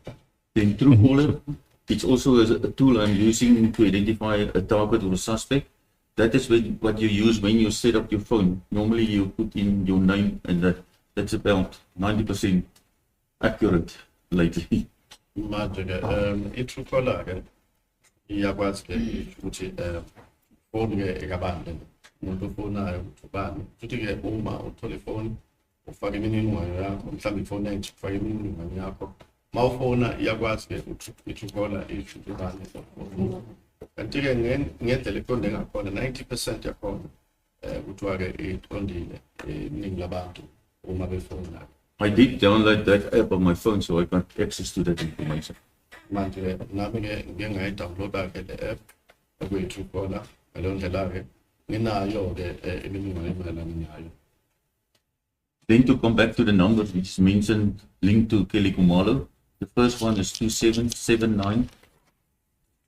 Speaker 16: Then Truecaller, it's also a tool I'm using to identify a target or a suspect. That is what you use when you set up your phone. Normally you put in your name and that's about 90% accurate lately.
Speaker 1: Manje ke i-Truecaller ke iyakwazi ke ukuthi phone ke ekabande umuntu ofonayo ukuthi ubani futhi ke uma uthola ifoni ufake imininingwane yakho mhlawumbe ifoni yakho ufake imininingwane yakho mawufona iyakwazi ke i-Truecaller ishubane kanti ke ngendlela iqonde ngakhona 90% yakhona kuthiwa ke iqondile iningi labantu uma befona.
Speaker 16: I did download that app on my phone so I got access to that information.
Speaker 1: Manje nami ke ngike ngayi-downloada ke le app okuyi-Truecaller ngaleyo ndlela ke nginayo ke imininingwane emayelana nayo.
Speaker 16: Then to come back to the numbers which is mentioned linked to Kelly Khumalo, the first one is 2779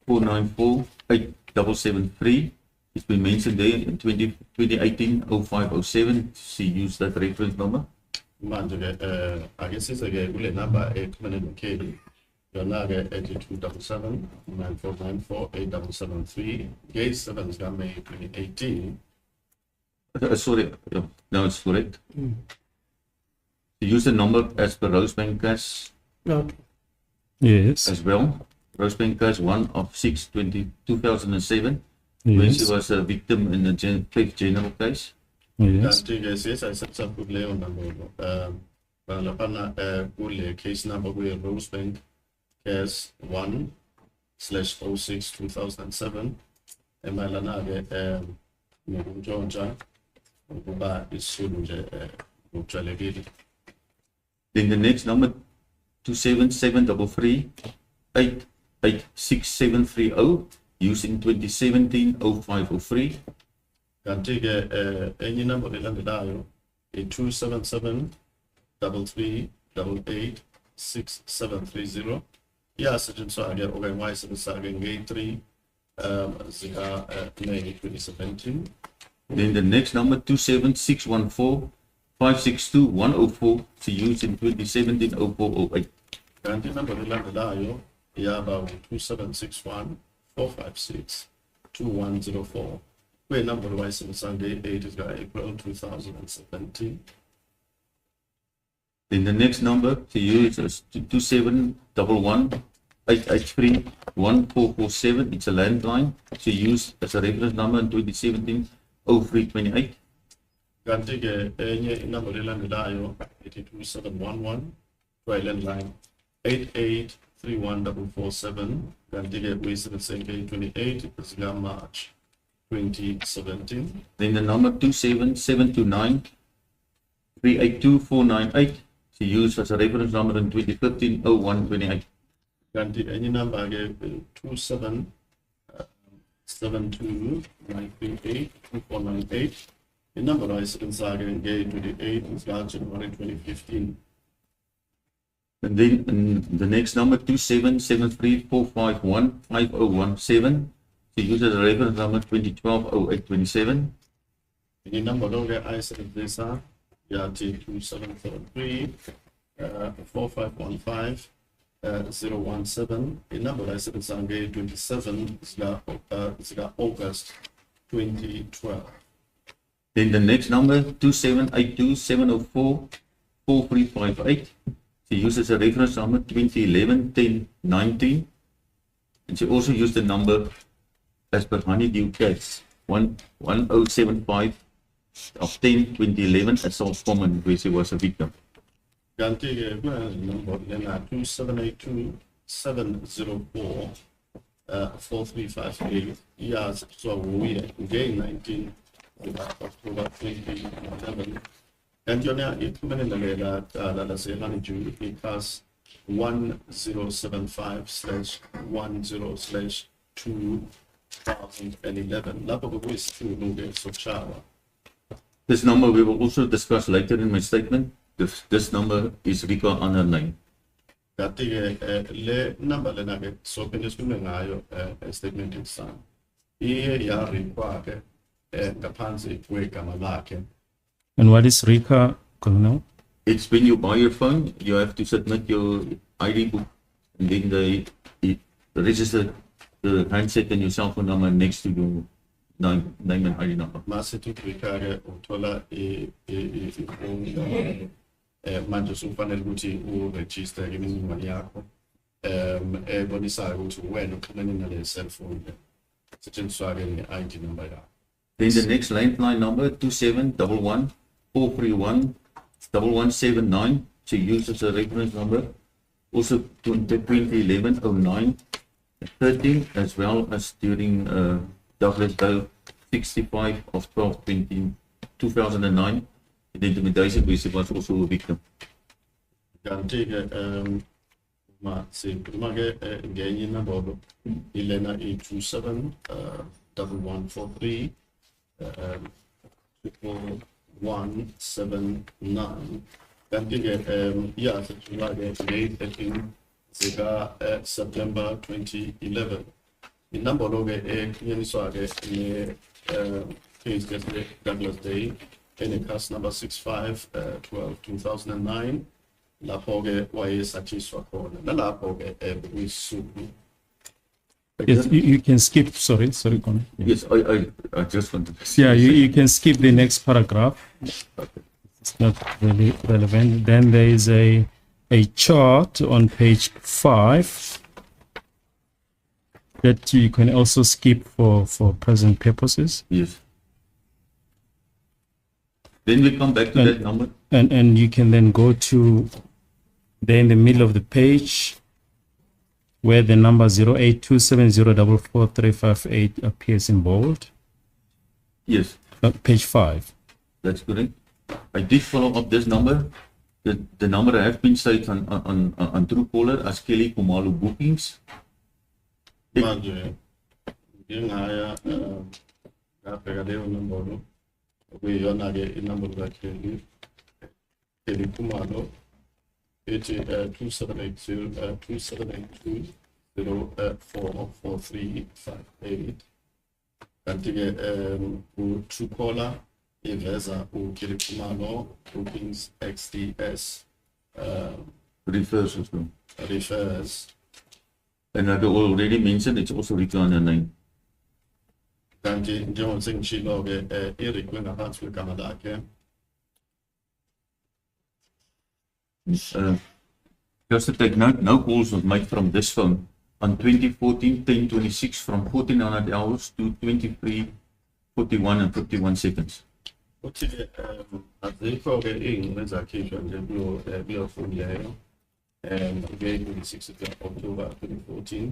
Speaker 16: 494 8773. It's been mentioned there in 2018 0507. She used that reference number.
Speaker 1: Manje ke ake size ke kule number exxhumene noKelly yona ke 8277 9494 8773 ke 7 zika May 2018.
Speaker 16: Sorry, no, it's correct. To use the number as per Rosebank Cash.
Speaker 2: Okay.
Speaker 5: Yes.
Speaker 16: As well. Rosebank Cash 1 of 6/2007. When
Speaker 5: Yes.
Speaker 16: she was a victim in the theft general case.
Speaker 5: Yes.
Speaker 1: Kanti ke siyayisetsa kuleyo number lapana kule case number kuye Rosebank case 1/06/2007 emayelana ke nokuntshontsha ukuba isisulu nje ukujwayelekile.
Speaker 16: Then the next number 27733 886730 used in 2017 0503.
Speaker 1: Kanti ke enye number elandelayo 277 33 88 6730 iyasetshenziswa ke okanye wayisebenzisa ke nge-3 zika May 2017.
Speaker 16: Then the next number 27614 562 104 to use in 2017 0408.
Speaker 1: Kanti number elandelayo iyaba 2761 456 2104 kuyinumber wayisebenzisa nge-8 zika April 2017.
Speaker 16: Then the next number to use is 2711 883 1447. It's a landline to use as a reference number in 2017 0328.
Speaker 1: Kanti ke enye inumber elandelayo 82711 landline 883147 kanti ke uyisebenzise nge-28 zika March 2017.
Speaker 16: Then the number 27729 382498 she used as a reference number in 2015 0128.
Speaker 1: Kanti any number again 2772938498. The number I said again 28 is January 2015.
Speaker 16: And then the next number 27734515017 she used as a reference number 2012 0827.
Speaker 1: Any number longer I said this are Yati 2773 4515 017. The number I said again 27 is August 2012.
Speaker 16: Then the next number 27827044358 she uses a reference number 2011-10-19, and she also used the number as per Honeydew case 1075 of 10-2011 as South Common, where she was a victim.
Speaker 1: Ganti number 2782704 4358 years so we again 19 October 2011. And you're now implementing the letter that I say Honeydew because 10/10/2011. Lapo is true so chawa.
Speaker 16: This number we will also discuss later in my statement. This number is Rika on her name.
Speaker 1: Kati le number le nage so peniskume ngayo statement in san. Iye ya rikwake kapanzi kwegama lakhe.
Speaker 5: And what is Rika, Colonel?
Speaker 16: It's when you buy your phone, you have to submit your ID book, and then they register the handset and your cell phone number next to your name and ID number.
Speaker 1: Masitu Rika utola manje sufanele ukuthi uregister imininingwane yakho ebonisa ukuthi wena uxhumene nale cellphone setshenziswa ke ne-ID number yakho.
Speaker 16: Then the next landline number 2711431179 she used as a reference number, also 2011-09 13 as well as during Douglas Dale 65 of 12/2009 identification where she was also a victim.
Speaker 1: Kanti ma sikhuluma-ke ngenye inombolo ilena i-27 1143 179. Kanti-ke iyasethula-ke nge-13 zika September 2011. Inombolo-ke exhunyaniswa-ke ne-case Douglas Day case number 65/12/2009 lapho-ke wayesatshiswa khona nalapho-ke kuyisuku.
Speaker 5: Yes, you can skip. Sorry, Colonel.
Speaker 16: Yes, I just want to.
Speaker 5: Yeah, you can skip the next paragraph. It's not really relevant. Then there is a chart on page 5 that you can also skip for present purposes.
Speaker 16: Yes. Then we come back to that number.
Speaker 5: And you can then go to there in the middle of the page where the number 0827044358 appears in bold.
Speaker 16: Yes.
Speaker 5: Page 5.
Speaker 16: That's correct. I did follow up this number. The number has been saved on Truecaller as Kelly Khumalo bookings.
Speaker 1: Manje ngingaya ngabheka leyo nombolo okuyiyona-ke inombolo kaKelly Khumalo ethi 2782044358. Kanti-ke ku-Truecaller iveza uKelly Khumalo bookings XDS
Speaker 16: refers as well.
Speaker 1: Refers.
Speaker 16: And I've already mentioned it's also written on her name.
Speaker 1: Kanti njengoba sengishilo-ke irikwe ngaphansi kwegama lakhe.
Speaker 16: Just to take note, no calls was made from this phone on 2014-10-26 from 1400 hours to 23:41 and 51 seconds.
Speaker 1: Uthi azikho-ke iy'ngcingo ezakhishwa nje kuyo phone leyo. Again, 26th of October 2014,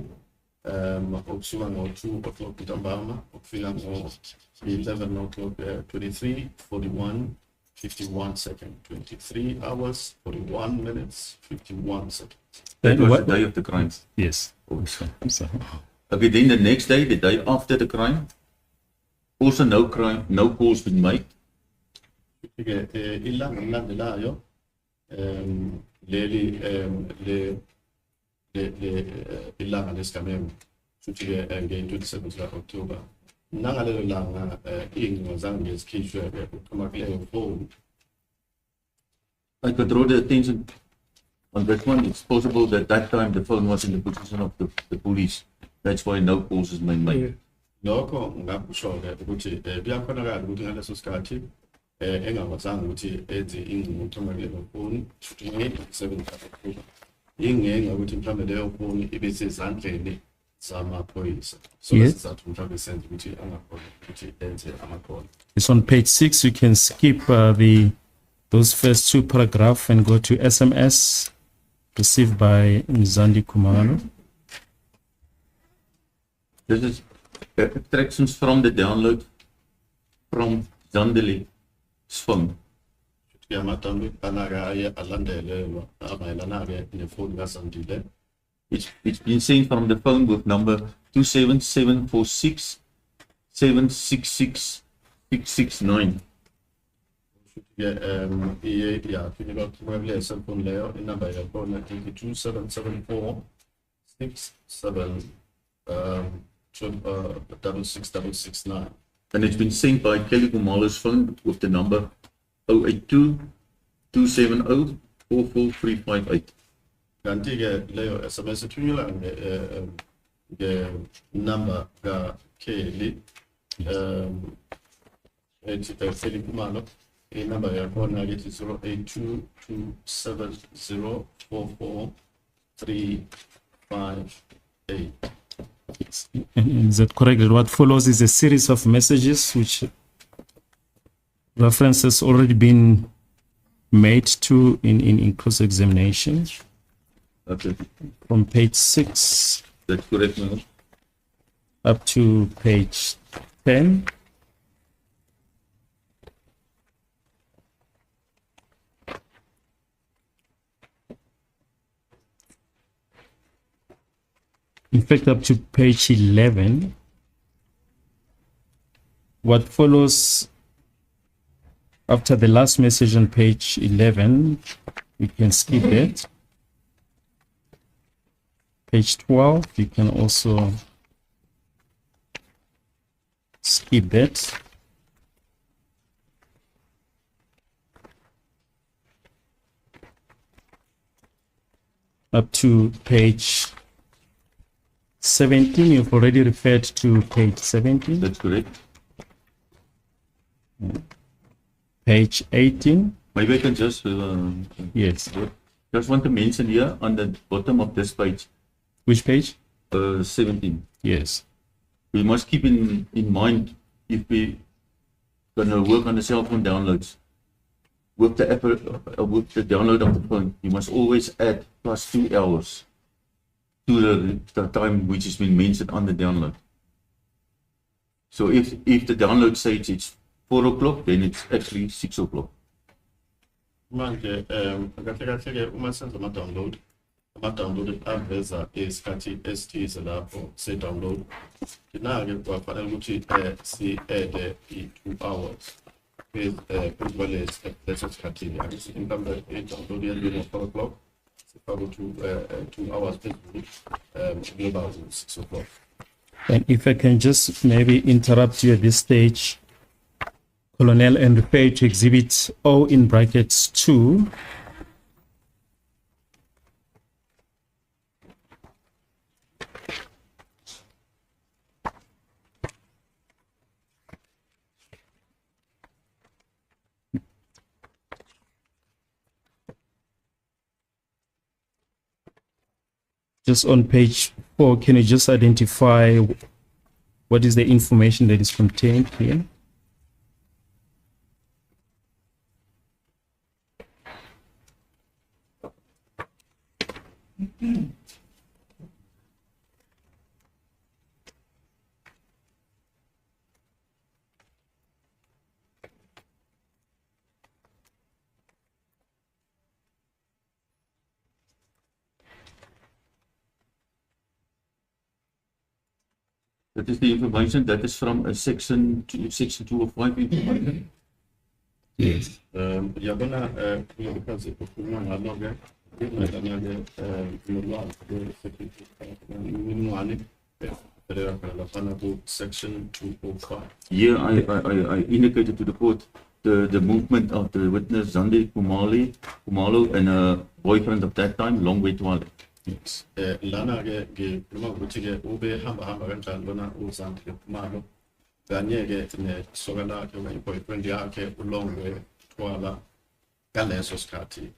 Speaker 1: ukusuka ngo-2 o'clock ntambama ukufika ngo-11 o'clock 23 41 51 seconds 23 hours 41 minutes 51 seconds.
Speaker 16: That was the day of the crime.
Speaker 5: Yes.
Speaker 16: So. Okay, then the next day, the day after the crime, also no crime, no calls been made.
Speaker 1: Ilanga lilandelayo leli ilanga lesigameko futhi-ke nge-27 October nangalelo langa iy'ngcingo zange zikhishwe-ke uphuma kuleyo phone.
Speaker 16: I could draw the attention on that one. It's possible that that time the phone was in the possession of the police. That's why no calls has been made.
Speaker 1: Lokho ngakusho-ke ukuthi kuyakhonakala ukuthi ngaleso sikhathi engakwazanga ukuthi enze ingcingo uphuma kuleyo phone futhi nge-27 October ingenga ukuthi mhlawumbe leyo phone ibe sezandleni zamaphoyisa. So
Speaker 5: Yes.
Speaker 1: sizathu mhlawumbe senze ukuthi angakhona ukuthi enze amakhona.
Speaker 5: It's on page 6. You can skip those first two paragraphs and go to SMS received by Mzandi Khumalo.
Speaker 16: This is extractions from the download from Zandeli's phone. It's been sent from the phone with number 27746 766 669.
Speaker 1: Cell phone layer in number 2774 66669.
Speaker 16: And it's been sent by Kelly Khumalo's phone with the number 082 270 44358.
Speaker 1: Kanti ke leyo SMS ithunyelwa number ka Kelly ethi Kelly Khumalo number yakhona ke 082 270 44358.
Speaker 5: And is that correct? What follows is a series of messages which references already been made to in cross-examination.
Speaker 16: Okay.
Speaker 5: From page 6.
Speaker 16: That's correct, madam.
Speaker 5: Up to page 10. In fact, up to page 11. What follows after the last message on page 11, you can skip that. Page 12, you can also skip that. Up to page 17, you've already referred to page 17.
Speaker 16: That's correct.
Speaker 5: Page 18.
Speaker 16: Maybe I can just
Speaker 5: yes.
Speaker 16: Just want to mention here on the bottom of this page.
Speaker 5: Which page?
Speaker 16: 17.
Speaker 5: Yes.
Speaker 16: We must keep in mind if we gonna work on the cell phone downloads with the app, with the download of the phone, you must always add plus 2 hours to the time which has been mentioned on the download. So if the download says it's 4 o'clock, then it's actually 6 o'clock.
Speaker 1: Manje kahle uma senza ama-download aveza isikhathi esithize lapho se-download kina-ke kwafanele ukuthi si-add i-2 hours leso sikhathini mhlawumbe i-download yenziwe ngo-4 o'clock sifake 2 hours phezulu kuyoba 6 o'clock.
Speaker 5: And if I can just maybe interrupt you at this stage, Colonel, and refer to Exhibit O in brackets 2. Just on page 4, can you just identify what is the information that is contained here?
Speaker 16: That is the information that is from a section 205 information.
Speaker 5: Yes.
Speaker 1: Yabona because ukukhuluma ngalo ke mayelana ke nolwazi imininingwane evelela khona lafana ku section 205.
Speaker 16: Here I indicated to the court the movement of the witness Zandi Khumalo and her boyfriend of that time, Longwe Twale.
Speaker 1: Yes. Lana ke ngikhuluma ukuthi ke ube hamba kanjani lona uZandi Khumalo kanye ke nesoka lakhe okanye boyfriend yakhe uLongwe Twala ngaleso sikhathi.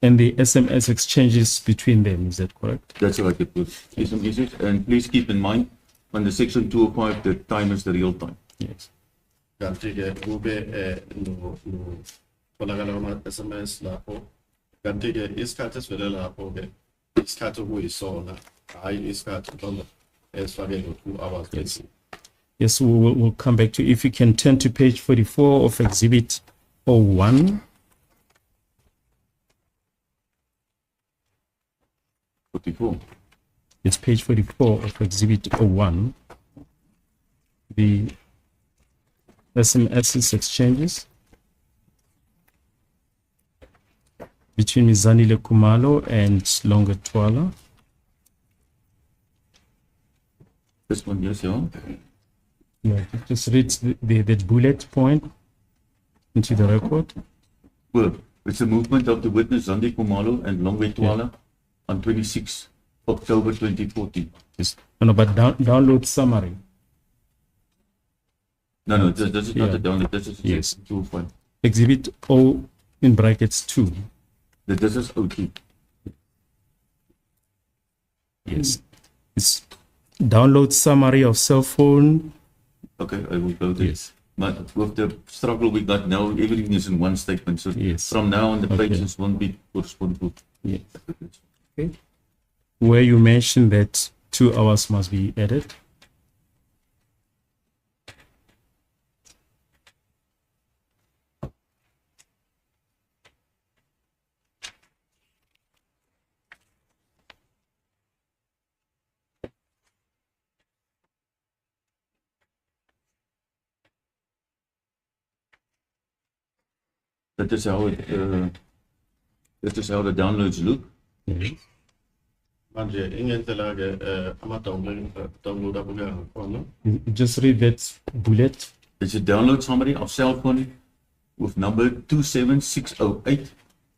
Speaker 5: And the SMS exchanges between them, is that correct?
Speaker 16: That's right, it was SMS. And please keep in mind, on the section 205, the time is the real time.
Speaker 5: Yes.
Speaker 1: Kanti ke ube no tholakala ama SMS lapho kanti ke isikhathi esivelela lapho ke isikhathi okuyisona hayi isikhathi mhlawumbe esifake lo 2 hours
Speaker 5: Yes. Yes, we'll come back to if you can turn to page 44 of Exhibit 01.
Speaker 16: 44.
Speaker 5: It's page 44 of Exhibit 01. The SMS exchanges between Zanile Khumalo and Longwe Twala.
Speaker 16: This one, yes, yeah.
Speaker 5: Yeah, just read the bullet point into the record.
Speaker 16: Well, it's the movement of the witness Zandi Khumalo and Longwe Twala on 26 October 2014.
Speaker 5: Yes. No, but download summary.
Speaker 16: No, this is not the download. This is
Speaker 5: yes.
Speaker 16: 205.
Speaker 5: Exhibit O in brackets 2.
Speaker 16: This is O2.
Speaker 5: Yes. It's download summary of cell phone.
Speaker 16: Okay, I will go there.
Speaker 5: Yes.
Speaker 16: But with the struggle we got now, everything is in one statement. So
Speaker 5: yes.
Speaker 16: From now on, the pages won't be corresponding.
Speaker 5: Yes. Okay. Where you mentioned that 2 hours must be added.
Speaker 16: That is how it. That is how the downloads look.
Speaker 1: Manje ingendlela ke ama download abuka
Speaker 5: Just read that bullet.
Speaker 16: It's a download summary of cell phone with number 27608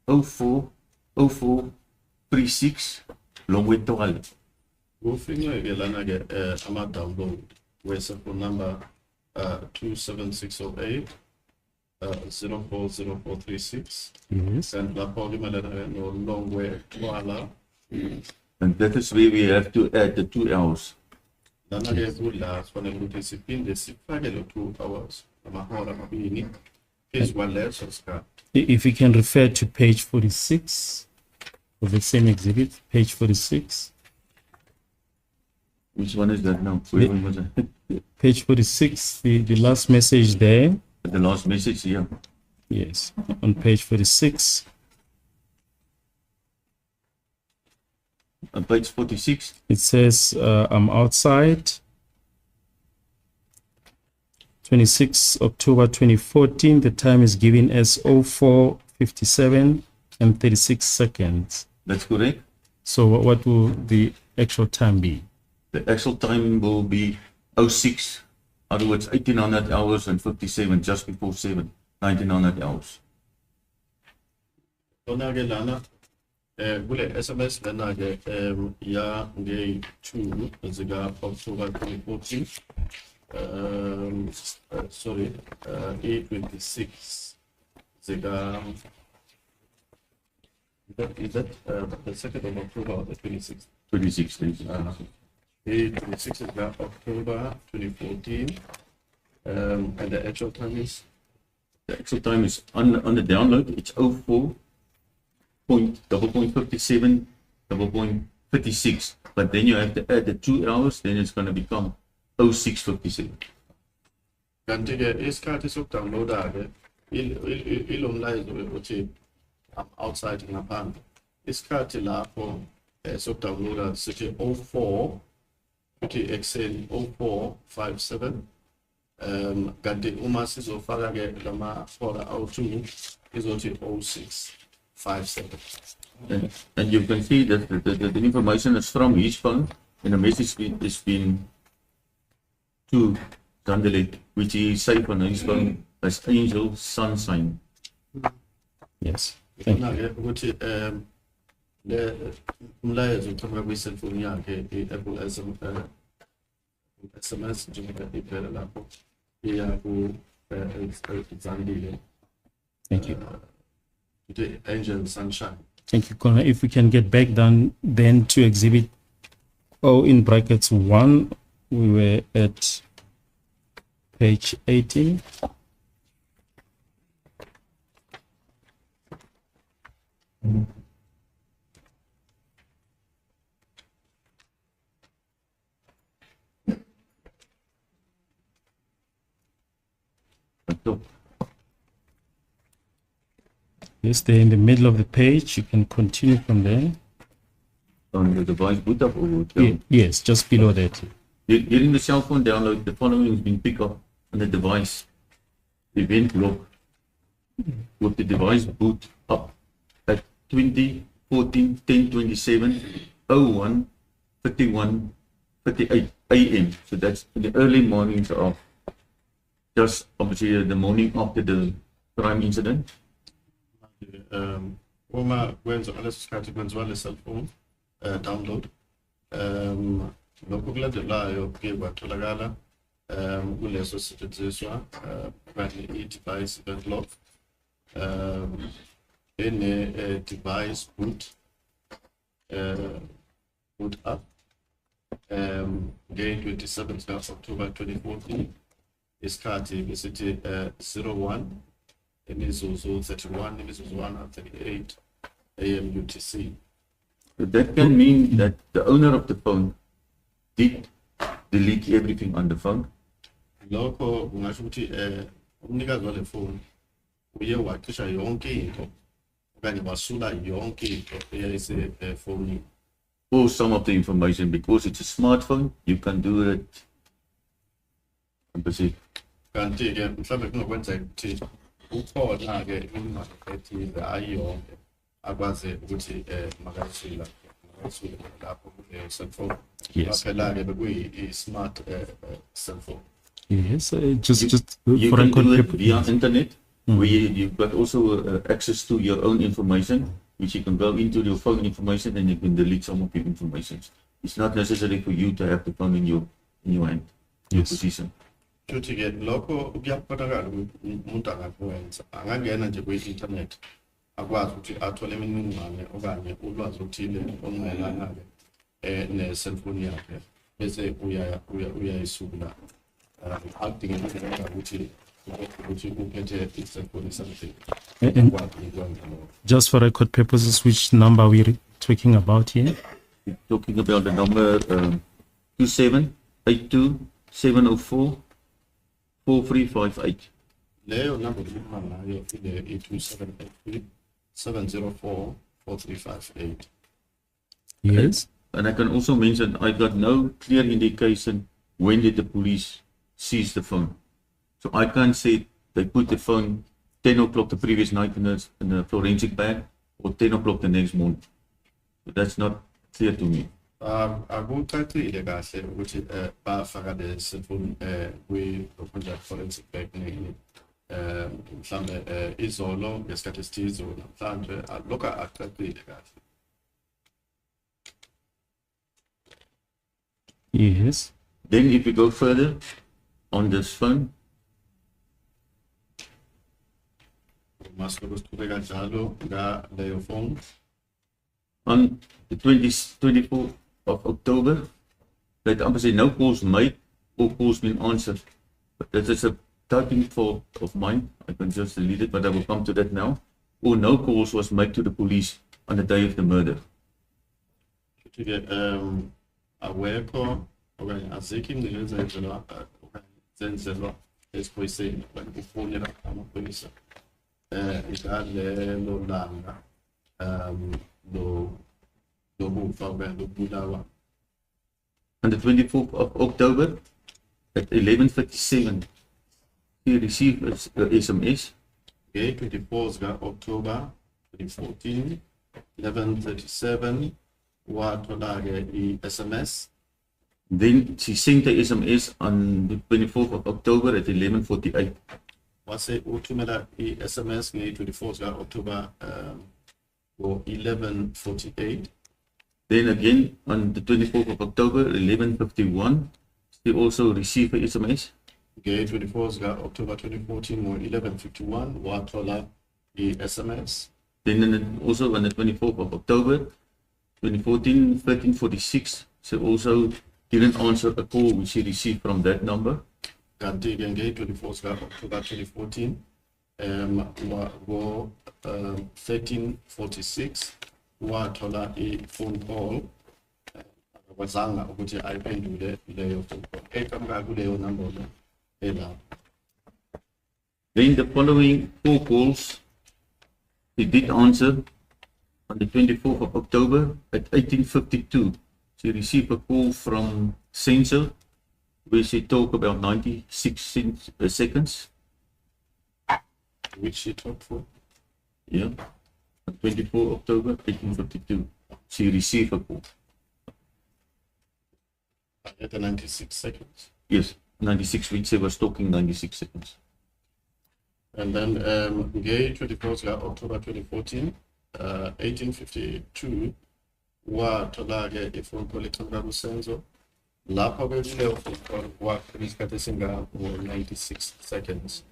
Speaker 16: 040436 Longwe Twala.
Speaker 1: Kufinywe ke lana ke ama download where cell phone number 27608 040436.
Speaker 5: Yes.
Speaker 1: And lapho limalana no Longwe Twala.
Speaker 16: And that is where we have to add the 2 hours.
Speaker 1: Lana ke kula sifanele ukuthi siphinde sifake lo 2 hours amahora amabili phezu kwaleso sikhathi.
Speaker 5: If you can refer to page 46 of the same exhibit, page 46.
Speaker 16: Which one is that now?
Speaker 5: Page 46, the last message there.
Speaker 16: The last message, yeah.
Speaker 5: Yes, on page 46.
Speaker 16: On page 46.
Speaker 5: It says, I'm outside. 26 October 2014. The time is given as 04:57 and 36 seconds.
Speaker 16: That's correct.
Speaker 5: So what will the actual time be?
Speaker 16: The actual time will be 06. In other words, 1800 hours and 57, just before 7, 1900 hours.
Speaker 1: Lana kule SMS lana ke ya nge 2 zika October 2014 sorry 8:26 zika is that the 2nd of October or the 26th?
Speaker 16: 26 days.
Speaker 1: 8:26 zika October 2014 and the actual time is?
Speaker 16: The actual time is on the download, it's 04.57.56, but then you have to add the 2 hours, then it's going to become 06:57.
Speaker 1: Kanti ke isikhathi sokudownloada ke ilomlayezo ukuthi I'm outside ngaphandle. Isikhathi lapho sokudownloada sithi 04 ukuthi ekuseni 0457 kanti uma sizofaka ke lama hora awu2 izothi 0657.
Speaker 16: And you can see that the information is from his phone, and the message is been to Dandele, which he saved on his phone as Angel Sunshine.
Speaker 5: Yes. Thank you.
Speaker 1: Ke ukuthi le umlayezo uthoma kwi-cellphone yakhe i-Apple SMS njengoba iphela lapho iya ku Zandile.
Speaker 5: Thank you.
Speaker 1: The Angel Sunshine.
Speaker 5: Thank you, Connor. If we can get back then to exhibit in brackets 1, we were at page 18. Yes, they're in the middle of the page. You can continue from there.
Speaker 16: On the device boot up or
Speaker 5: yes, just below that.
Speaker 16: During the cell phone download, the following has been picked up on the device event log with the device boot up at 2014 10:27 01 51 58 AM. So that's in the early mornings of just obviously the morning after the crime incident.
Speaker 1: Uma kwenza ngaleso sikhathi kwenziwa le cellphone download lokho kulandelayo ke kwatholakala kuleso sisetshenziswa kanti i-device event log ene device boot up nge-27th of October 2014 isikhathi besithi 01 imizuzu 31 imizuzu 138 AM UTC.
Speaker 16: So that can mean that the owner of the phone did delete everything on the phone.
Speaker 1: Lokho kungasho ukuthi umnikazi wale phone uye wacisha yonke into okanye wasula yonke into eyayise phone.
Speaker 16: Or some of the information, because it's a smartphone, you can do it.
Speaker 1: Kanti ke mhlawumbe kunokwenzeka ukuthi ukhona ke imali ethize ayiyonke akwazi ukuthi makayisula lapho kule cellphone.
Speaker 5: Yes.
Speaker 1: Phela ke bekuyi-smart cellphone.
Speaker 5: Yes,
Speaker 16: You
Speaker 5: for
Speaker 16: can do it
Speaker 5: record
Speaker 16: via internet, where you've got also access to your own information, which you can go into your phone information and you can delete some of your information. It's not necessary for you to have the phone in your hand, your position.
Speaker 1: Futhi ke lokho kuyabonakala ukuthi umuntu angakwenza angangena nje kwi-internet akwazi ukuthi athole imininingwane okanye ulwazi oluthile olumayelana ne-cellphone yakhe bese uyayisula akudingeki ukuthi uphethe i-cellphone something.
Speaker 5: Just for record purposes, which number are we talking about here?
Speaker 16: We're talking about the number 2782-704-4358.
Speaker 1: Leyo number ukhuluma ngayo ile 2783-704-4358.
Speaker 5: Yes.
Speaker 16: And I can also mention I got no clear indication when did the police seize the phone. So I can't say they put the phone 10 o'clock the previous night in a forensic bag or 10 o'clock the next morning. So that's not clear to me.
Speaker 1: Akucacile kahle ukuthi bafaka le cellphone kwi-forensic bag nini mhlambe izolo ngesikhathi esithize namhlanje lokho akucacile kahle.
Speaker 5: Yes.
Speaker 16: Then if we go further on this phone, on the 24th of October, that obviously no calls made or calls been answered. But that is a typing fault of mine. I can just delete it, but I will come to that now. Or no calls was made to the police on the day of the murder.
Speaker 1: Awekho okanye azikho indlela ezenzelwa zenzelwa esiphoyiseni okanye kufonela amaphoyisa ngalelo langa lokufa okanye lokubulawa
Speaker 16: On the 24th of October at 11:57, he received a SMS.
Speaker 1: Okay, 24 October 2014, 11:37, wathola ke SMS.
Speaker 16: Then she sent the SMS on the 24th of October at 11:48.
Speaker 1: Wase uthumela SMS nge 24 October or 11:48.
Speaker 16: Then again on the 24th of October, 11:51, she also received a SMS.
Speaker 1: Okay, 24 October 2014 or 11:51, wathola SMS.
Speaker 16: Then also on the 24th of October 2014, 13:46, she also didn't answer a call which she received from that number.
Speaker 1: Kanti ke nge 24 October 2014 go 13:46 wathola phone call akwazanga ukuthi ayiphendule leyo phone call eqhamuka kuleyo number ela.
Speaker 16: Then the following 4 calls he did answer. On the 24th of October at 18:52, she received a call from Senzo where she talked about 96 seconds.
Speaker 1: Which she talked for?
Speaker 16: Yeah. On 24 October 18:52, she received a call.
Speaker 1: At the 96 seconds.
Speaker 16: Yes, 96 weeks she was talking 96 seconds.
Speaker 1: And then Gay 24 October 2014, 18:52, wathola ke phone call eqhamuka kuSenzo. Lapho ke kuleyo phone call wakhuluma isikhathi esinga 96 seconds.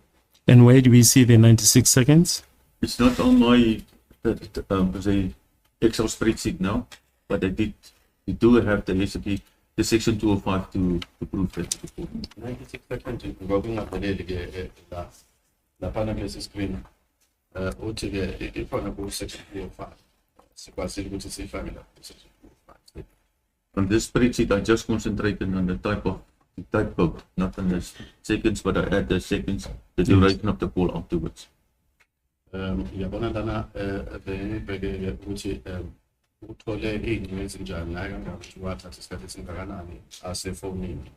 Speaker 5: And where do we see the 96 seconds?
Speaker 16: It's not on my say Excel spreadsheet now, but I do have the recipe, the section 205 to prove that.
Speaker 1: 96 seconds ngokungapheleli ke laphana kulesi screen. Uthi ke ikhona ku section 205. Sikwazile ukuthi siyifake la section 205.
Speaker 16: On this spreadsheet, I just concentrated on the type code, not on the seconds, but I add the seconds, the duration of the call afterwards.
Speaker 1: Yabona lana bebheke ukuthi uthole iy'ngcingo ezinjani naye kangakuthi wathatha isikhathi esingakanani asefonini.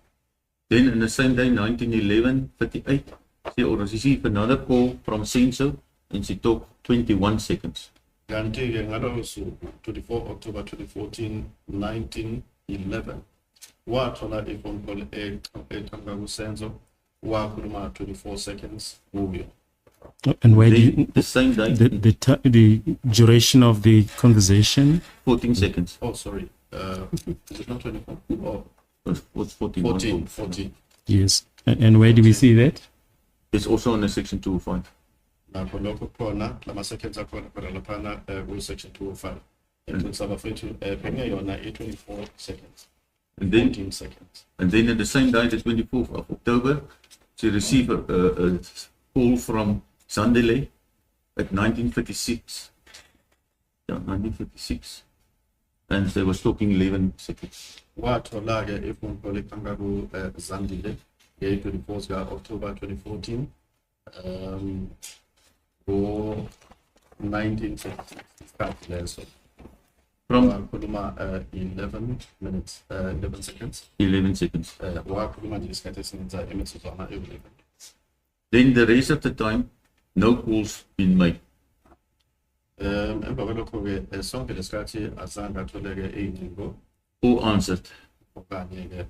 Speaker 16: Then in the same day, 1911:38, she received another call from Senzo and she talked 21 seconds.
Speaker 1: Kanti ke ngalowo suku 24 October 2014, 1911, wathola iphone call eqhamuka kuSenzo wakhuluma 24 seconds kuyo.
Speaker 5: And where do you,
Speaker 16: the same day,
Speaker 5: the duration of the conversation?
Speaker 16: 14 seconds.
Speaker 1: Oh, sorry. Is it not 24? Oh,
Speaker 16: what's 14?
Speaker 1: 14.
Speaker 5: Yes. And where do we see that?
Speaker 16: It's also on the section 205.
Speaker 1: Nakho lokho khona lama seconds akhona khona laphana ku section 205. Entsaba fethu phenge yona 24 seconds.
Speaker 16: And then
Speaker 1: 14 seconds.
Speaker 16: And then on the same day, the 24th of October, she received a call from Zandile at 1956. Yeah, 1956. And they was talking 11 seconds.
Speaker 1: Wathola ke iphone call eqhamuka ku Zandile nge 24 October 2014. Go 1956.
Speaker 16: From
Speaker 1: Kuluma 11 minutes, 11 seconds.
Speaker 16: 11 seconds.
Speaker 1: Wakhuluma nje isikhathi esingenza imitsuzwana 11.
Speaker 16: Then the rest of the time, no calls been made.
Speaker 1: Emva kwalokho ke sonke lesikhathi azange atholeke iy'ngcingo.
Speaker 16: Who answered?
Speaker 1: Okanye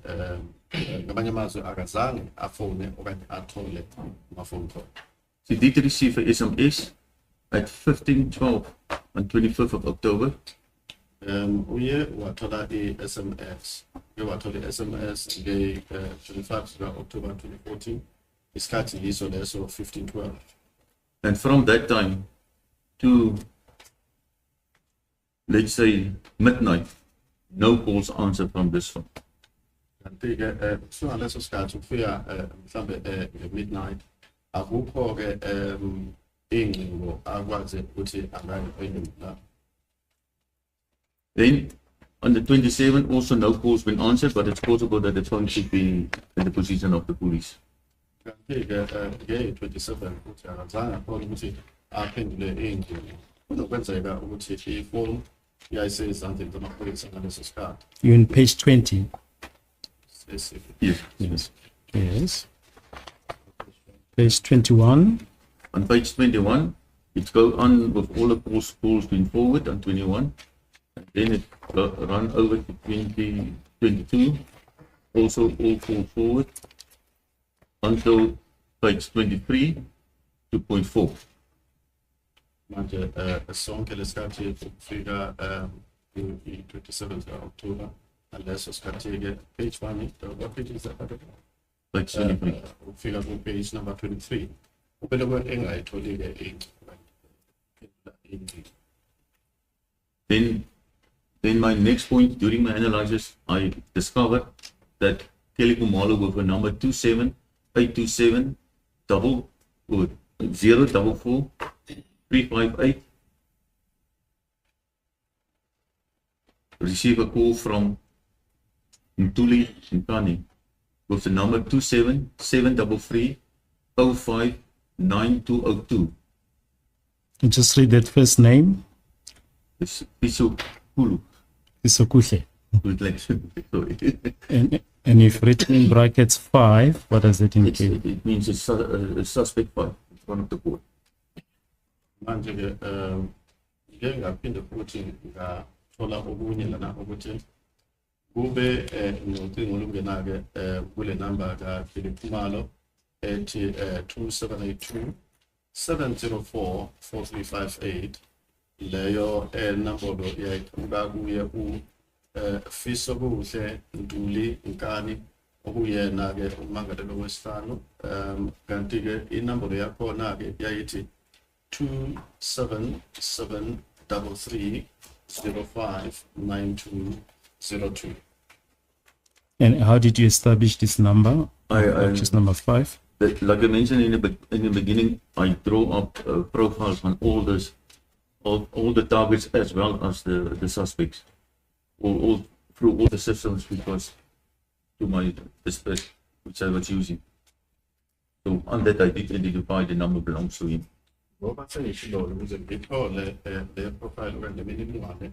Speaker 1: ke ngamanye amazwi akazange afone okanye athole ama-phone call.
Speaker 16: She did receive a SMS at 15:12 on 25th of October.
Speaker 1: Uye wathola i-SMS. Wathola i-SMS nge 25 October 2014. Isikhathi yiso leso 15:12.
Speaker 16: And from that time to, let's say, midnight, no calls answered from this phone.
Speaker 1: Kanti ke so ngaleso sikhathi ukufika mhlambe midnight akukho ke iy'ngcingo akwazi ukuthi angayiphendula.
Speaker 16: Then on the 27th, also no calls been answered, but it's possible that the phone should be in the position of the police.
Speaker 1: Kanti ke nge 27 ukuthi akazange akhona ukuthi aphendule iy'ngcingo. Kunokwenzeka ukuthi ifoni yayisezandleni zamaphoyisa ngaleso sikhathi.
Speaker 5: You're in page 20.
Speaker 16: Yes.
Speaker 5: Yes. Yes. Page 21.
Speaker 16: On page 21, it goes on with all the calls going forward on 21. And then it run over to 22. Also all calls forward until page 23 to point 4.
Speaker 1: Manje sonke lesikhathi ukufika i-27th October unless usikhathi-ke page 1 what page is that?
Speaker 16: Page 23.
Speaker 1: Ukufika ku page number 23 ubelokwe engayitholi-ke
Speaker 16: Then my next point during my analysis, I discovered that Khumalo with a number 27827 044 358 receive a call from Ntuli Nkani with the number 27733 059202.
Speaker 5: You just read that first name.
Speaker 16: It's Isokulu.
Speaker 5: Isokuhle.
Speaker 16: Sorry.
Speaker 5: And if written in brackets 5, what does it indicate?
Speaker 16: It means a suspect 5. It's one of the board.
Speaker 1: Manje-ke ngike ngaphinde futhi ngathola okunye lana ukuthi kube nocingo olungena-ke kule number Khumalo ethi 2782 704 4358 leyo number yayiquka kuye Fisokuhle Ntuli Nkani okuyena-ke umangalelo wesihlanu kanti-ke inumber yakhona-ke yayithi 27733059202.
Speaker 5: And how did you establish this number? Which is number 5?
Speaker 16: Like I mentioned in the beginning, I draw up profiles on all the targets as well as the suspects, all through all the systems because to my dispatch which I was using. So on that I did identify the number belongs to him.
Speaker 1: Ngoba sengishilo ukuze ngithole le profile okanye imininingwane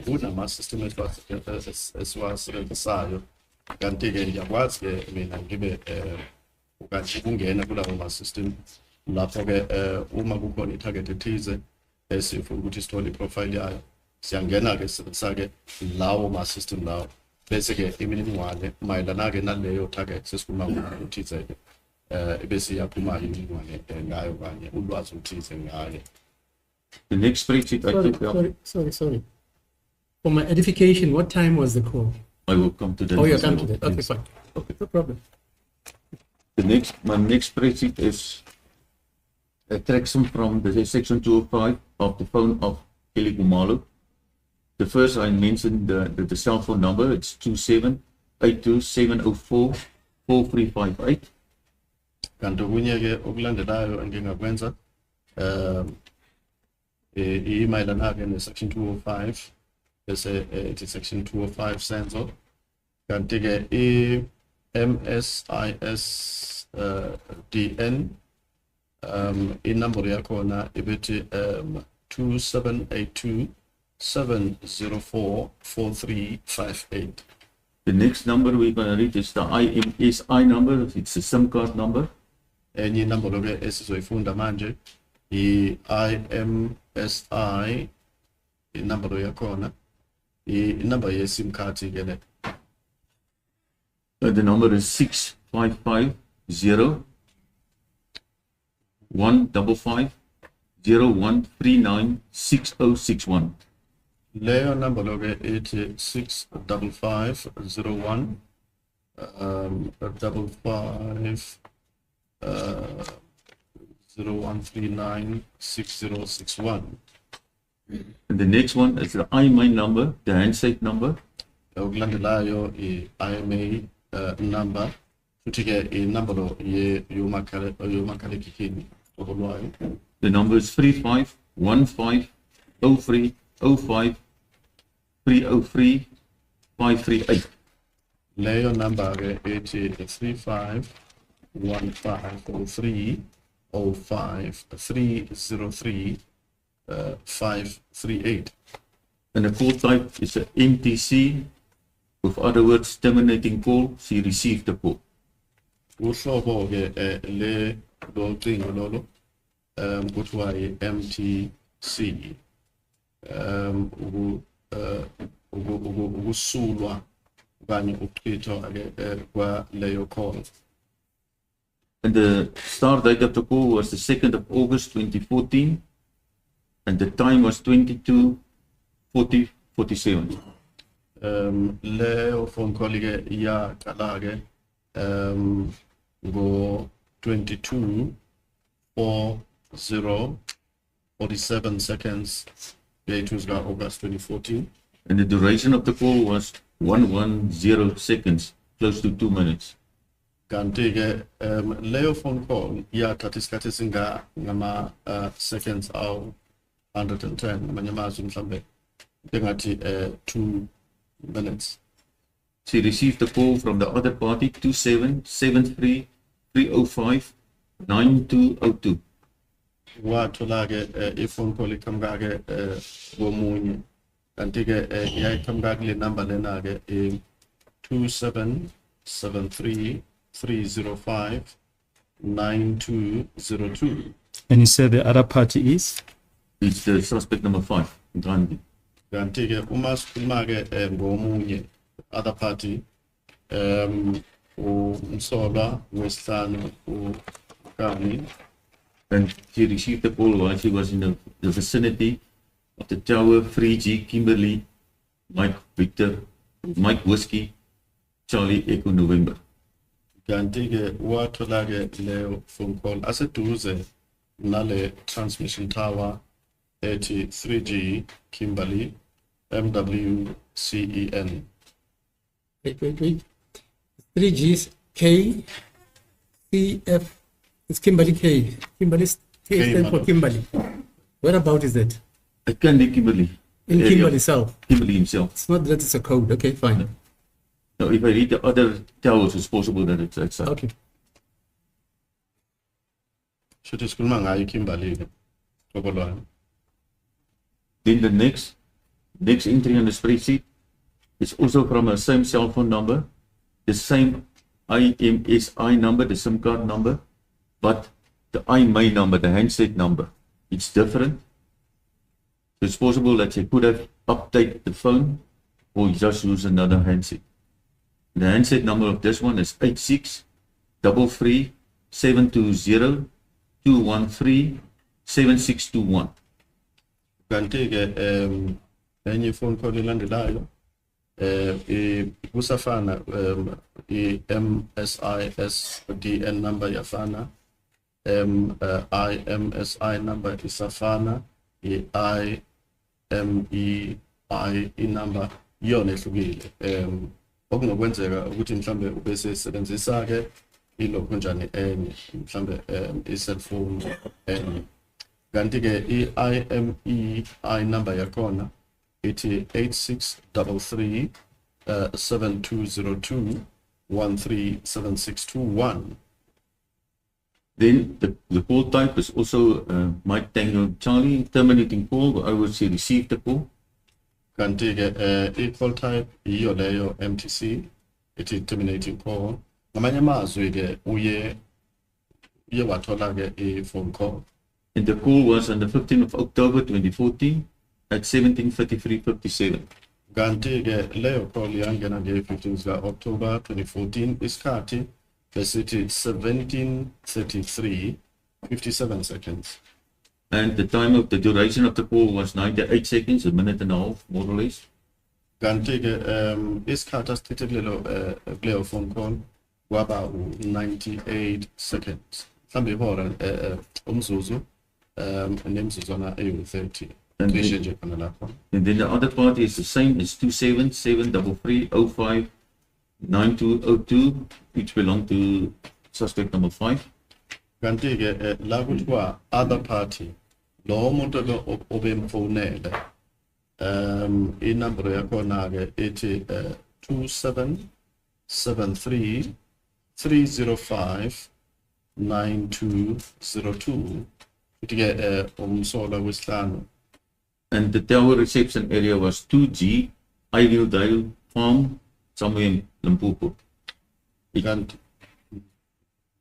Speaker 1: kunama-system esiwasebenzisayo kanti-ke ngiyakwazi-ke mina ngibe ukanje kungena kulawo ma-system lapho-ke uma kukhona i-target ethize esifuna ukuthi sithole iprofile yayo siyangena-ke sisebenzisa-ke lawo ma-system lawo bese-ke imininingwane mayelana-ke naleyo target sesikhuluma ngokuthize-ke bese iyaphuma imininingwane ngayo kanye ulwazi oluthize ngayo.
Speaker 16: The next spreadsheet I took up.
Speaker 4: Sorry. For my edification, what time was the call?
Speaker 16: I will come to that.
Speaker 4: Oh, you'll come to that. Okay, fine. Okay, no problem.
Speaker 16: My next spreadsheet is extraction from the section 205 of the phone of Khumalo. The first I mentioned the cell phone number. It's 27827044358.
Speaker 1: Kanti okunye-ke okulandelayo engingakwenza imayelana-ke ne-section 205 bese ithi section 205 Senzo kanti-ke i-MSIS DN inumber yakhona ibithi 2782 704 4358.
Speaker 16: The next number we're going to read is the IMSI number. It's a SIM card number.
Speaker 1: Enye number loke esizoyifunda manje i-IMSI inumber yakhona inumber ye-SIM card ke le.
Speaker 16: The number is 6550 155 0139 6061.
Speaker 1: Leyo number loke ithi 65501 55 0139 6061.
Speaker 16: And the next one is the IMA number, the handset number.
Speaker 1: Okulandelayo i-IMA number futhi-ke inumber yomakhalekhikhini obolwayo.
Speaker 16: The number is 35150305 303 538.
Speaker 1: Leyo number-ke ithi 351503 05 303 538.
Speaker 16: And the call type is a MTC With other words, terminating call, she received the call.
Speaker 1: Uhlobo ke le lo cingo lolo kuthiwa i-MTC ukusulwa okanye ukuchithwa ke kwa leyo call.
Speaker 16: And the start date of the call was the 2nd of August 2014, and the time was 22:47.
Speaker 1: Leyo phone call ke yaqala ke go 22:40:47 seconds between August 2014.
Speaker 16: And the duration of the call was 110 seconds, close to 2 minutes.
Speaker 1: Kanti ke leyo phone call yathatha isikhathi singa ngama seconds awu 110 ngamanye amazwi mhlambe engathi 2 minutes.
Speaker 16: She received a call from the other party 2773-305-9202.
Speaker 1: Wathola ke iphone call iqhamuka ke komunye kanti ke yayiqhamuka kule number lena ke 2773-305-9202.
Speaker 5: And you said the other party is?
Speaker 16: It's the suspect number 5, Gandhi.
Speaker 1: Kanti ke uma sikhuluma ke ngomunye other party umsolwa wesihlanu uKami.
Speaker 16: And she received the call while she was in the vicinity of the tower 3G Kimberley, Mike Victor, Mike Whiskey, Charlie Echo November.
Speaker 1: Kanti ke wathola ke leyo phone call aseduze nale transmission tower ethi 3G Kimberley MWCEN.
Speaker 4: Wait. 3G's K C F. It's Kimberley K. Kimberley K stands for Kimberley. Where about is that?
Speaker 16: It can be Kimberley.
Speaker 4: In Kimberley itself.
Speaker 16: Kimberley himself.
Speaker 4: It's not that it's a code. Okay, fine.
Speaker 16: No, if I read the other towers, it's possible that it's outside.
Speaker 4: Okay.
Speaker 1: Should sikhuluma ngayo Kimberley ke. Ngokolwami.
Speaker 16: Then the next entry on the spreadsheet is also from a same cell phone number, the same IMSI number, the SIM card number, but the IMEI number, the handset number, it's different. So it's possible that you could have updated the phone or just use another handset. The handset number of this one is 86-33720-213-7621.
Speaker 1: Kanti ke enye phone call elandelayo kusafana i-MSISDN number yafana, IMSI number isafana, i-IMEI number yona ehlukile. Okunokwenzeka ukuthi mhlambe ubese sebenzisa ke ilokho njani enye mhlambe i-cellphone enye. Kanti ke i-IMEI number yakhona ithi 8633 7202 137621.
Speaker 16: Then the call type is also Mike Tango Charlie, terminating call. I would say received the call.
Speaker 1: Kanti ke i-call type iyo leyo MTC, ithi terminating call. Ngamanye amazwi ke uye wathola ke i-phone call.
Speaker 16: And the call was on the 15th of October 2014 at 17:53:57.
Speaker 1: Kanti ke leyo call yangena nge-15 October 2014 isikhathi besithi 17:33:57 seconds.
Speaker 16: And the time of the duration of the call was 98 seconds, a minute and a half, more or less.
Speaker 1: Kanti ke isikhathi asichithe kuleyo phone call kwaba 98 seconds. Mhlambe ihora umzuzu nemizuzwana eyi-30.
Speaker 16: And then the other party is the same, it's 277-305-9202, which belong to suspect number 5.
Speaker 1: Kanti ke la kuthiwa other party lo muntu lo obemfonele inumber yakhona ke ethi 2773059202 kuthi ke umsolwa wesihlanu.
Speaker 16: And the tower reception area was 2G Idealdale Farm somewhere in Limpopo.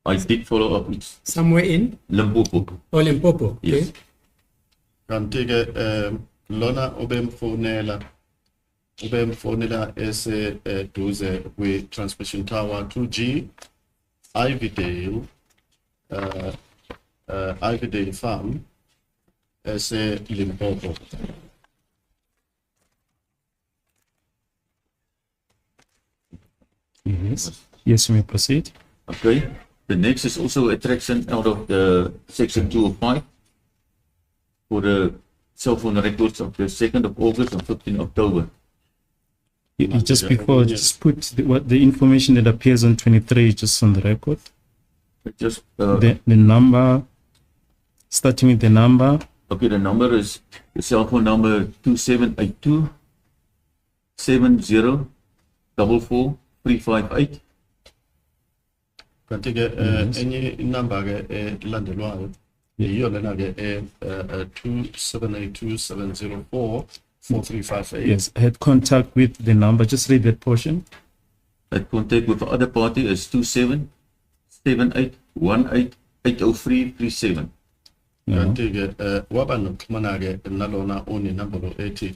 Speaker 16: I did follow up. It's
Speaker 4: Somewhere in
Speaker 16: Limpopo.
Speaker 4: or Limpopo. Okay.
Speaker 16: Yes.
Speaker 1: Kanti ke lona obemfonela ese duze kwi transmission tower 2G Ivydale Ivydale farm ese Limpopo.
Speaker 5: Yes. Yes, you may proceed.
Speaker 16: Okay. The next is also a traction out of the section 205 for the cell phone records of the 2nd of August and 15th October.
Speaker 5: Just before, just put the information that appears on 23 just on the record.
Speaker 16: Just
Speaker 5: the number, starting with the number.
Speaker 16: Okay, the number is the cell phone number 2782 70 44 358.
Speaker 1: Kanti ke enye inamba ke landelwayo yiyo lena ke 278270443558.
Speaker 5: Yes, had contact with the number. Just read that portion.
Speaker 16: Had contact with the other party is 2778188037.
Speaker 1: Kanti ke waba nokuxhumana ke nalona oni number ethi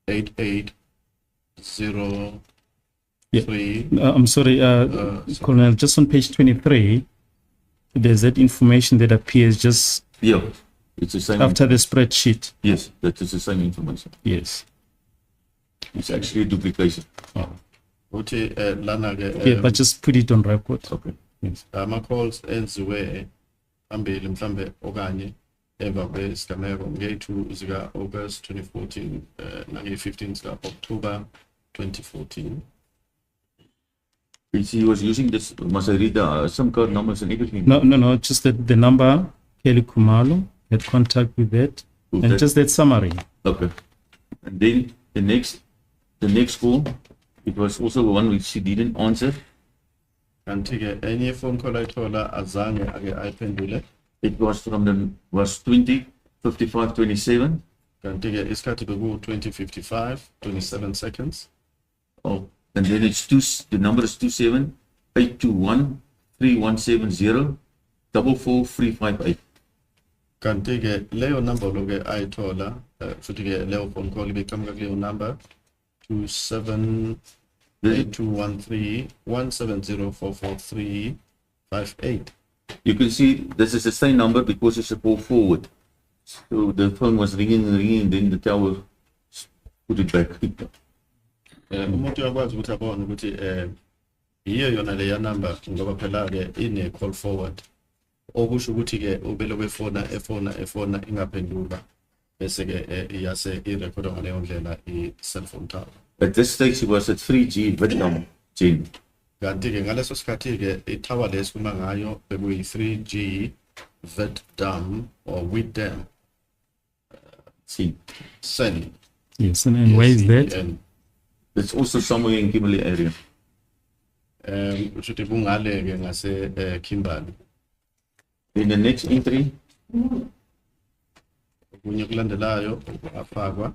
Speaker 1: 277818803.
Speaker 5: Yeah. I'm sorry, Colonel, just on page 23, there's that information that appears just
Speaker 16: it's the same
Speaker 5: after the spreadsheet.
Speaker 16: Yes, that is the same information.
Speaker 5: Yes.
Speaker 16: It's actually a duplication.
Speaker 5: Yeah, but just put it on record.
Speaker 16: Okay.
Speaker 5: Yes.
Speaker 1: Calls enziwe phambili mhlambe okanye emva kwesigameko nge-2 zika August 2014 nange-15 zika October 2014.
Speaker 16: He was using this, must I read the SIM card numbers and everything?
Speaker 5: No, just the number, Kelly Khumalo, had contact with that, and just that summary.
Speaker 16: Okay. And then the next call, it was also one which she didn't answer.
Speaker 1: Kanti ke enye phone call ayithola azange ake ayiphendule.
Speaker 16: It was was 20:55:27.
Speaker 1: Kanti ke isikhathi beku 20:55:27 seconds.
Speaker 16: Oh, and then the number is 278213170 44358.
Speaker 1: Kanti ke leyo number lo ke ayithola futhi ke leyo phone call ibiqhamuka kuleyo number 278213170443558.
Speaker 16: You can see this is the same number because it's a call forward. So the phone was ringing, and then the tower put it back.
Speaker 1: Umuntu uyakwazi ukuthi abone ukuthi yiyo yona leya number ngoba phela ke ine call forward. Okusho ukuthi ke ubelo efona ingaphenduka bese ke iyase irecord ngaleyo ndlela i-cellphone tower.
Speaker 16: At this stage it was at 3G Vietnam chain.
Speaker 1: Kanti ke ngaleso sikhathi ke i-tower lesikhuluma ngayo bekuyi 3G Vietnam or Vietnam. Sen.
Speaker 5: Yes, and where is that?
Speaker 16: It's also somewhere in Kimberley area.
Speaker 1: Ushuthi kungale ke ngase Kimberley.
Speaker 16: In the next entry,
Speaker 1: kunye kulandelayo afakwa.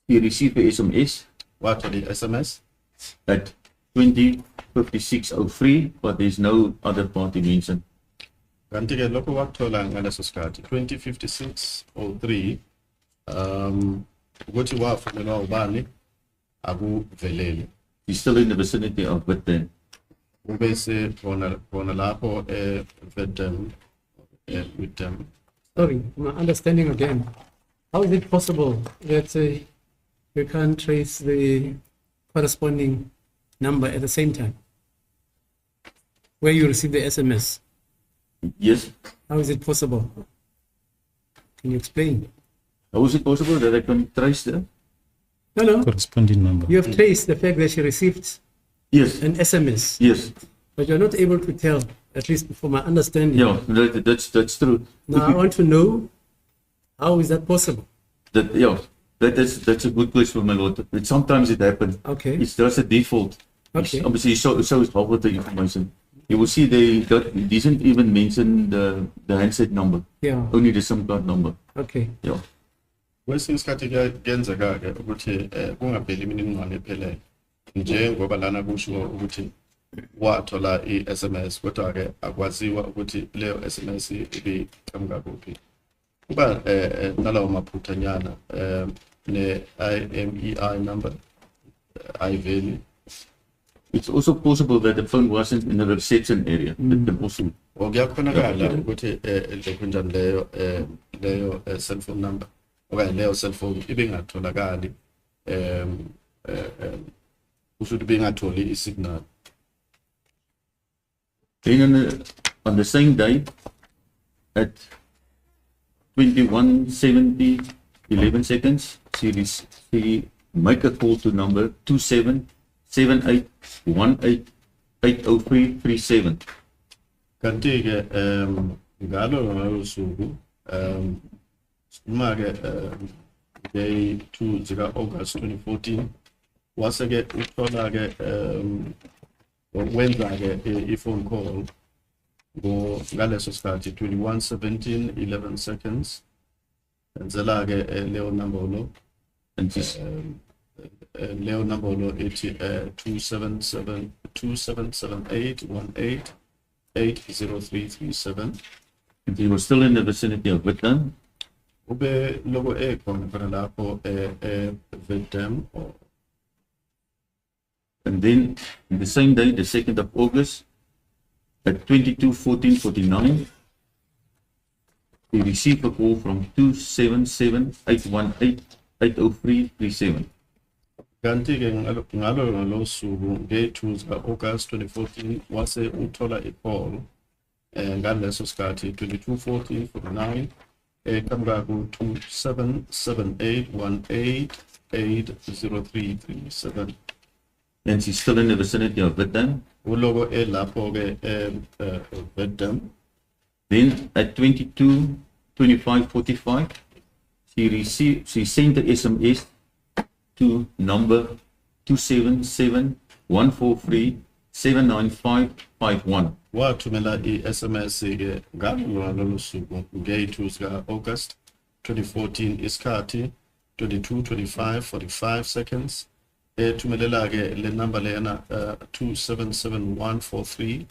Speaker 16: He received a SMS.
Speaker 1: What the SMS?
Speaker 16: At 20:56:03, but there's no other party mentioned.
Speaker 1: Kanti ke lokho wakuthola ngaleso sikhathi 20:56:03 ukuthi wafunelwa ubani akuvelele.
Speaker 16: He's still in the vicinity of Vietnam.
Speaker 1: Ubese bona lapho Vietnam with them.
Speaker 4: Sorry, my understanding again. How is it possible that we can't trace the corresponding number at the same time? Where you receive the SMS?
Speaker 16: Yes.
Speaker 4: How is it possible? Can you explain?
Speaker 16: How is it possible that I can trace the
Speaker 5: corresponding number?
Speaker 4: You have traced the fact that she received an SMS.
Speaker 16: Yes.
Speaker 4: But you're not able to tell, at least for my understanding.
Speaker 16: Yeah, that's true.
Speaker 4: Now I want to know, how is that possible?
Speaker 16: That's a good question, my lord. But sometimes it happens.
Speaker 4: Okay.
Speaker 16: It's just a default.
Speaker 4: Okay.
Speaker 16: Obviously, it shows half of the information. You will see they didn't even mention the handset number.
Speaker 4: Yeah.
Speaker 16: Only the SIM card number.
Speaker 4: Okay.
Speaker 16: Yeah.
Speaker 1: kwesinye isikhathi kuyenzeka-ke ukuthi kungapheli imininingwane ephelele njengoba lana kusho ukuthi wathola i-SMS kodwa-ke akwaziwa ukuthi leyo SMS ibiqhamuka kuphi. Kuba nalawo maphuthanyana ne-IMEI number ayiveli.
Speaker 16: It's also possible that the phone wasn't in the reception area. That can also
Speaker 1: Okuyakhonakala ukuthi lokho njani leyo cell phone number okanye leyo cell phone ibingatholakali kusho ukuthi bingatholi isignal.
Speaker 16: Then on the same day at 21:70 11 seconds, she make a call to number 2778188037.
Speaker 1: Kanti-ke ngalo suku uma-ke day 2 zika-August 2014 wase-ke uthola-ke wenza-ke i-phone call ngaleso sikhathi 21:17 11 seconds enzela-ke leyo number leyo number ethi 2778188037.
Speaker 16: And he was still in the vicinity of Vietnam.
Speaker 1: Ube logo khona khona lapho Vietnam.
Speaker 16: And then the same day, the 2nd of August, at 22:14:49, he received a call from 27781880337.
Speaker 1: Kanti-ke ngalo suku nge-2 zika-August 2014 wase uthola i-call ngaleso sikhathi 22:14:49 eqhamuka ku-27781880337.
Speaker 16: And she's still in the vicinity of Vietnam.
Speaker 1: Ulogo lapho-ke Vietnam.
Speaker 16: Then at 22:25:45, she sent the SMS to number 27714379551.
Speaker 1: Wathumela i-SMS-ke ngalo suku nge-2 zika-August 2014 isikhathi 22:25:45 seconds. Thumelela-ke le number lena 27714379551.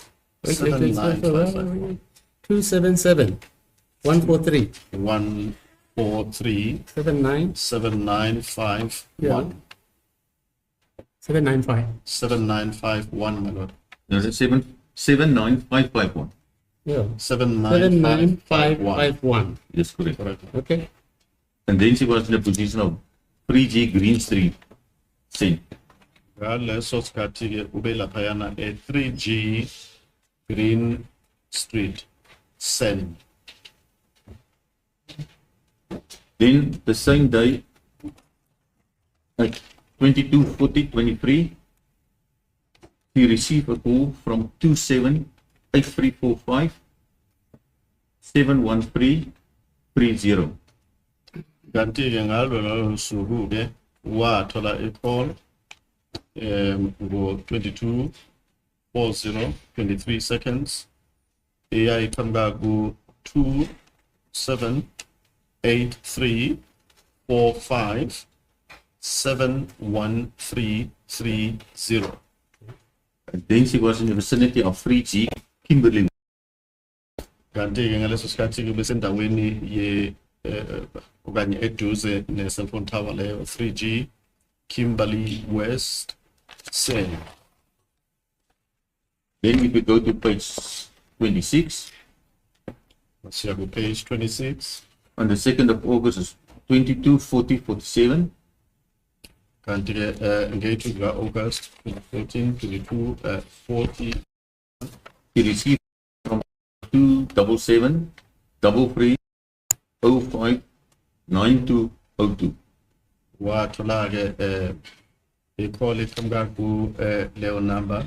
Speaker 4: 277-143.
Speaker 1: 143
Speaker 4: 79
Speaker 1: 7951.
Speaker 4: 795.
Speaker 1: 7951, my lord.
Speaker 16: No, it's 79551.
Speaker 4: Yeah.
Speaker 1: 79551.
Speaker 16: Yes, correct.
Speaker 4: Okay.
Speaker 16: And then she was in the position of 3G Green Street. See.
Speaker 1: Ngaleso sikhathi-ke ube laphayana 3G Green Street, Sen.
Speaker 16: Then the same day, at 22:40:23, he received a call from 278345-71330.
Speaker 1: Kanti-ke ngalo suku-ke wathola i-call ngo-22:40:23 seconds eyayiqhamuka ku-278345-71330.
Speaker 16: And then she was in the vicinity of 3G Kimberley.
Speaker 1: Kanti-ke ngaleso sikhathi-ke besendaweni okanye eduze ne-cellphone tower leyo 3G Kimberley West Sen.
Speaker 16: Then we could go to page 26.
Speaker 1: Let's see, page 26.
Speaker 16: On the 2nd of August is 22:40:47.
Speaker 1: Kanti-ke engaged August 2014 22:40.
Speaker 16: He received from 277-3305-9202.
Speaker 1: Wathola-ke i-call iqhamuka ku-leyo number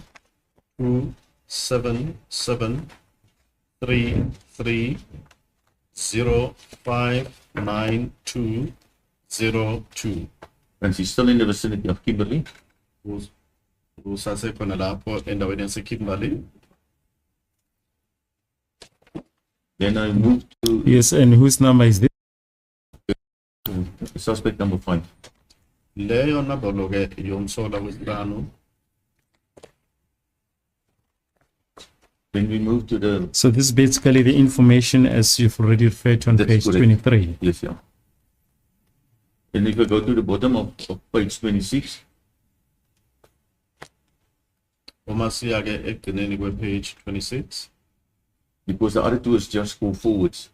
Speaker 1: 277-3305-9202.
Speaker 16: And she's still in the vicinity of Kimberley.
Speaker 1: Usasekhona lapho endaweni yase-Kimberley.
Speaker 16: Then I moved to...
Speaker 5: Yes, and whose number is this?
Speaker 16: suspect number 5.
Speaker 1: Leyo nabolo ke yomsola wesihlanu.
Speaker 16: Then we move to the...
Speaker 5: So this is basically the information as you've already referred to on page 23.
Speaker 16: Yes, yeah. And if we go to the bottom of page 26.
Speaker 1: Omasiya ke ekugcineni page 26.
Speaker 16: Because the other two is just go forwards.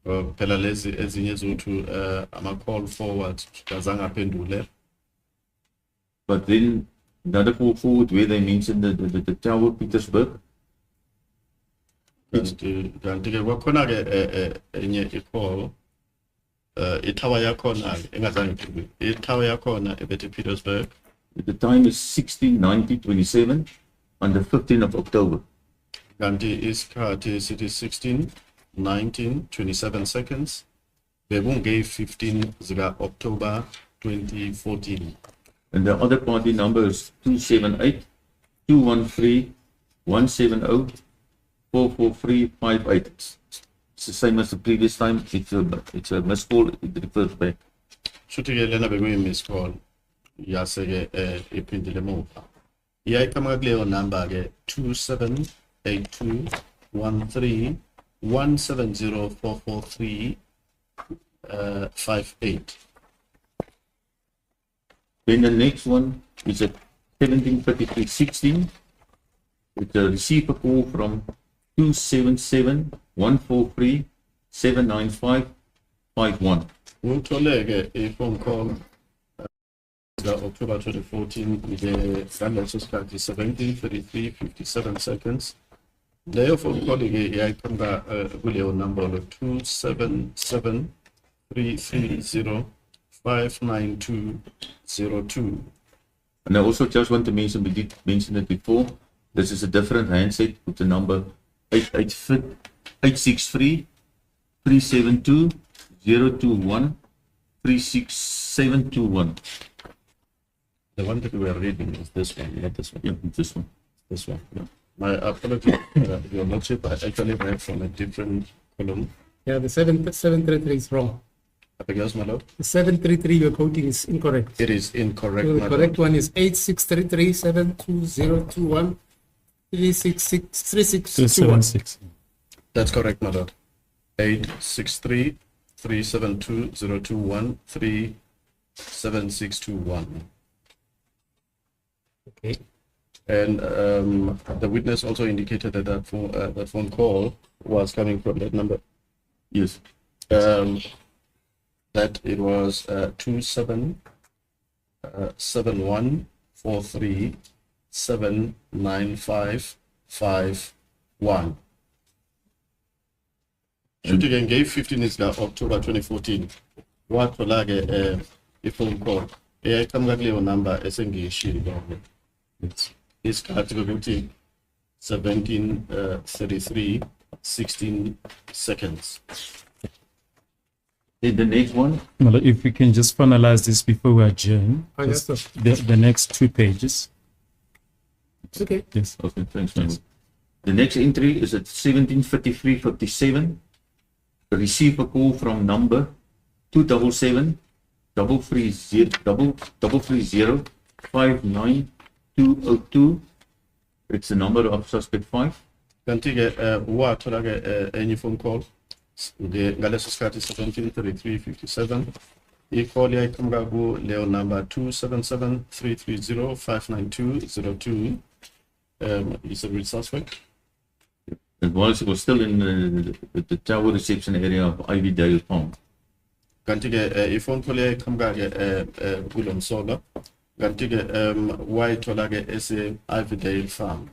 Speaker 1: Phela lezi ezinye zothu ama call forward kazangaphendule.
Speaker 16: But then another call forward where they mention the Tower Petersburg.
Speaker 1: Kanti ke kwakhona ke enye i-call itower yakhona engazange iphendule. Itower yakhona ebethi Petersburg.
Speaker 16: The time is 16:90:27 on the 15th of October.
Speaker 1: Kanti isikhathi sithi 16:19:27 seconds. Bekunge 15 zika October 2014.
Speaker 16: And the other party number is 278-213-170-44358. It's the same as the previous time. It's a missed call. It refers back.
Speaker 1: Shuthi ke lena bekuyi-miss call. Yase ke iphindile emuva. Iyayiqhamuka kuleyo number ke 278213-170-44358.
Speaker 16: Then the next one is at 17:33:16. It's a receive a call from 277-143-79551.
Speaker 1: Uthole ke i-phone call October 2014 ngaleso sikhathi 17:33:57 seconds. Leyo phone call ke yayiqhamuka kuleyo number 277-330-59202.
Speaker 16: And I also just want to mention, we did mention it before, this is a different handset with the number 863-372-021-36721.
Speaker 1: The one that we are reading is this one, not this one.
Speaker 16: Yeah, this one.
Speaker 1: This one. Yeah. My apologies, Your Lordship, I actually read from a different column.
Speaker 4: Yeah, the 733 is wrong.
Speaker 1: I beg your pardon, my lord.
Speaker 4: The 733 you're quoting is incorrect.
Speaker 1: It is incorrect.
Speaker 4: So the
Speaker 1: my
Speaker 4: correct
Speaker 1: lord.
Speaker 4: one is 8633-72021-36621.
Speaker 1: That's correct, my lord. 863-372-021-37621.
Speaker 4: Okay.
Speaker 1: And the witness also indicated that that phone call was coming from that number.
Speaker 16: Yes.
Speaker 1: That it was 27-7143-79551. Shooting and gave 15 is now October 2014. What Tolage a phone call. A Kamagleon number SNG is category 17:33:16 seconds.
Speaker 16: The next one.
Speaker 5: Well, if we can just finalize this before we adjourn.
Speaker 4: Oh, yes, sir.
Speaker 5: The next 2 pages.
Speaker 4: Okay.
Speaker 5: Yes.
Speaker 16: Okay, thanks, man. The next entry is at 17:53:57. Receive a call from number 277-330-59202. It's the number of suspect 5.
Speaker 1: Kanti wathola enye phone call ngaleso sikhathi 17:33:57. I-call yayiqhamuka ku leyo number 277-330-59202. Is a real suspect.
Speaker 16: And whilst it was still in the tower reception area of Ivy Dale Farm.
Speaker 1: Kanti i-phone call yayiqhamuka kulo msola. Kanti wayithola ese Ivy Dale Farm.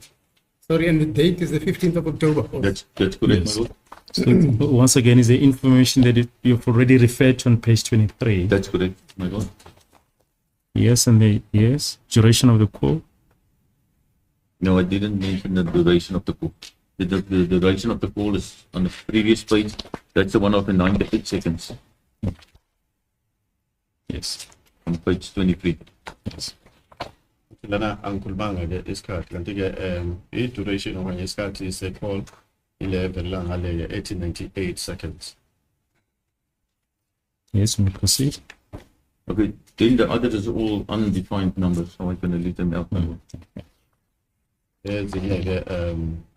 Speaker 4: Sorry, and the date is the 15th of October.
Speaker 16: That's correct,
Speaker 5: Yes.
Speaker 16: my lord.
Speaker 5: So once again, is the information that you've already referred to on page 23.
Speaker 16: That's correct, my lord.
Speaker 5: Yes, and the duration of the call.
Speaker 16: No, I didn't mention the duration of the call. The duration of the call is on the previous page. That's the one of the 98 seconds.
Speaker 5: Yes.
Speaker 16: On page 23.
Speaker 5: Yes.
Speaker 1: Lana ankulbanga ke isikhathi kanti ke i-duration okanye isikhathi se-call 11 langa le 1898 seconds.
Speaker 5: Yes, we proceed.
Speaker 16: Okay, then the others is all undefined numbers, so I can leave them out now.
Speaker 1: ezinye-ke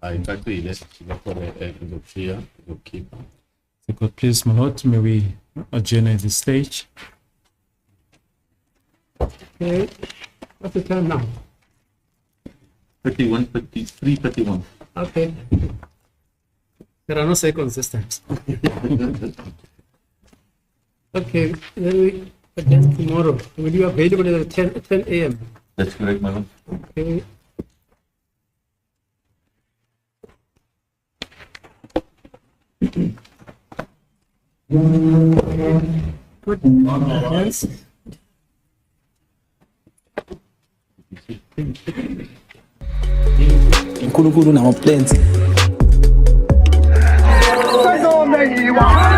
Speaker 1: ayicacile bakhona ngizokufika ngizokukhipha.
Speaker 5: So God, please, my Lord, may we adjourn at this stage.
Speaker 4: Okay, what's the time now?
Speaker 16: 31, 33, 31.
Speaker 4: Okay. There are no seconds this time. Okay, then we again tomorrow. Will you be available at 10 a.m.?
Speaker 16: That's correct, my Lord.
Speaker 4: Okay. Put hands.
Speaker 14: uNkulunkulu unama-plans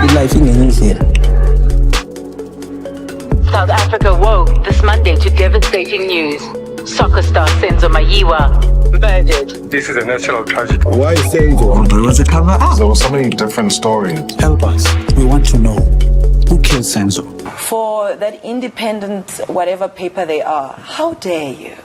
Speaker 14: i-life ingenye indlela.
Speaker 8: South Africa woke this Monday to devastating news. Soccer star Senzo Meyiwa murdered.
Speaker 10: This is a national tragedy. Why Senzo?
Speaker 7: There was a cover up.
Speaker 10: There were so many different stories.
Speaker 7: Help us. We want to know who killed Senzo.
Speaker 12: For that independent, whatever paper they are, how dare you?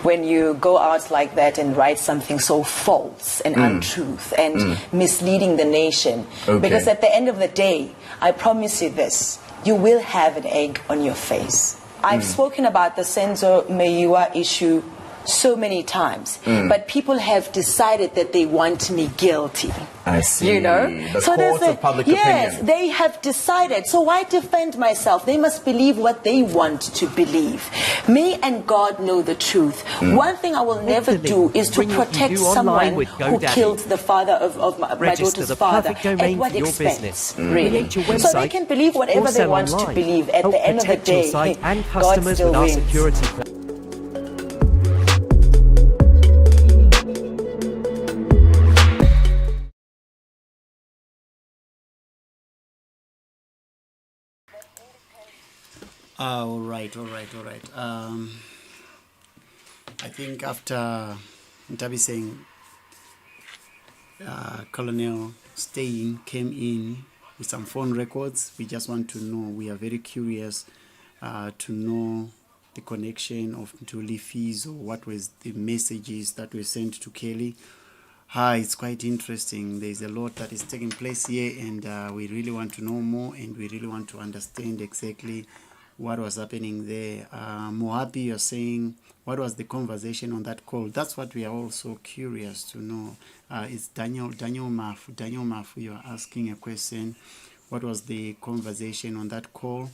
Speaker 12: When you go out like that and write something so false and untruth and misleading the nation.
Speaker 15: Okay.
Speaker 12: Because at the end of the day, I promise you this, you will have an egg on your face. I've spoken about the Senzo Meyiwa issue so many times, but people have decided that they want me guilty.
Speaker 15: I see.
Speaker 12: You know,
Speaker 15: The
Speaker 12: there's
Speaker 15: court of public
Speaker 12: yes,
Speaker 15: opinion.
Speaker 12: they have decided. So why defend myself? They must believe what they want to believe. Me and God know the truth. One thing I will never do is to protect someone who killed the father of my daughter's father. At what expense, really? So they can believe whatever they want to believe. At the end of the day, God still wins.
Speaker 9: All right. I think after Nthabiseng, Colonel Stein came in with some phone records. We just want to know, we are very curious to know the connection of Ntuli fees, or what was the messages that were sent to Kelly. It's quite interesting. There's a lot that is taking place here, and we really want to know more, and we really want to understand exactly what was happening there. Mohabi, you're saying, what was the conversation on that call? That's what we are also curious to know. It's Daniel Mafu, you're asking a question. What was the conversation on that call?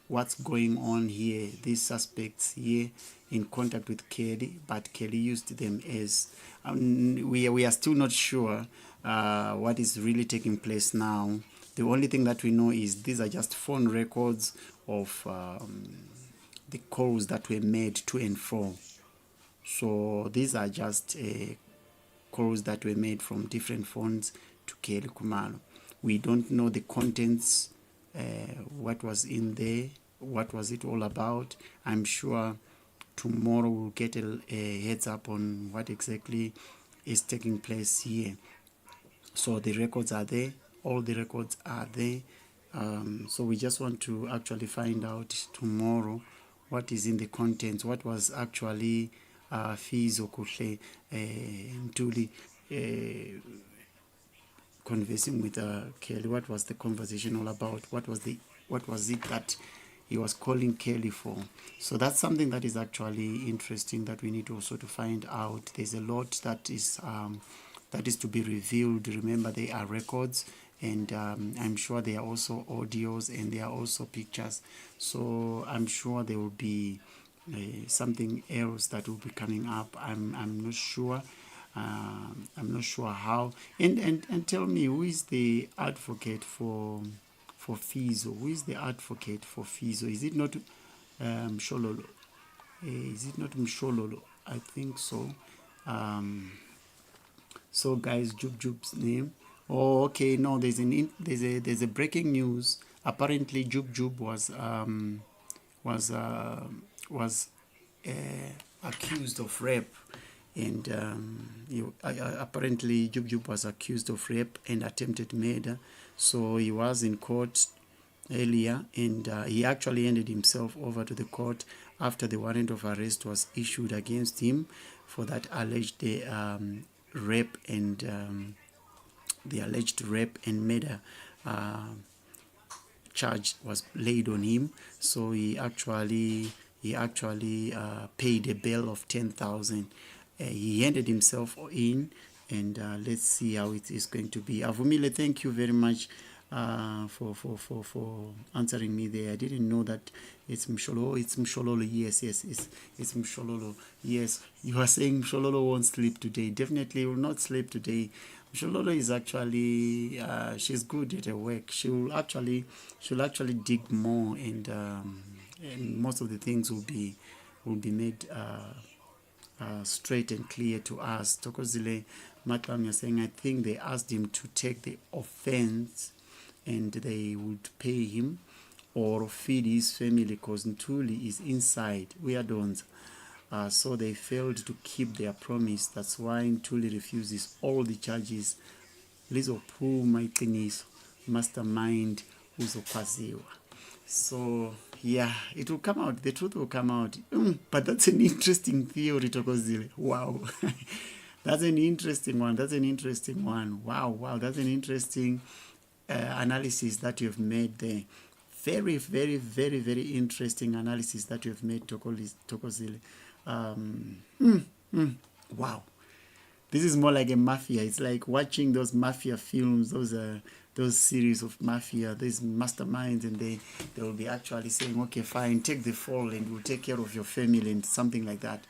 Speaker 9: What's going on here? These suspects here in contact with Kelly, but Kelly used them as... we are still not sure what is really taking place now. The only thing that we know is these are just phone records of the calls that were made to and fro. So these are just calls that were made from different phones to Kelly Khumalo. We don't know the contents, what was in there, what was it all about. I'm sure tomorrow we'll get a heads up on what exactly is taking place here. So the records are there. All the records are there. So we just want to actually find out tomorrow what is in the contents, what was actually Fizo Kuhle Ntuli conversing with Kelly. What was the conversation all about? What was it that he was calling Kelly for? So that's something that is actually interesting that we need also to find out. There's a lot that is to be revealed. Remember, they are records, and I'm sure there are also audios and there are also pictures. So I'm sure there will be something else that will be coming up. I'm not sure. I'm not sure how. And tell me, who is the advocate for Fizo? Who is the advocate for Fizo? Is it not Mshololo? Is it not Mshololo? I think so. So guys, Jub's name. Oh, okay. No, there's a breaking news. Apparently, Jub was accused of rape, and apparently Jub was accused of rape and attempted murder. So he was in court earlier, and he actually handed himself over to the court after the warrant of arrest was issued against him for that alleged rape and the alleged rape and murder charge was laid on him. So he actually paid a bail of 10,000. He handed himself in, and let's see how it is going to be. Avumile, thank you very much for answering me there. I didn't know that it's Mshololo. It's Mshololo. Yes, it's Mshololo. Yes, you are saying Mshololo won't sleep today. Definitely will not sleep today. Mshololo is actually she's good at her work. She'll actually dig more, and most of the things will be made straight and clear to us. Tokozile Matlam, you're saying, I think they asked him to take the offense and they would pay him or feed his family because Ntuli is inside. We are dons. So they failed to keep their promise. That's why Ntuli refuses all the charges. Lizo Pu Maitinis, mastermind Uzokwaziwa. So yeah, it will come out. The truth will come out. But that's an interesting theory, Tokozile. Wow. That's an interesting one. Wow. That's an interesting analysis that you've made there. Very, very, very, very interesting analysis that you've made, Tokozile. Wow. This is more like a mafia. It's like watching those mafia films, those series of mafia, these masterminds, and they will be actually saying, okay, fine, take the fall and we'll take care of your family and something like that.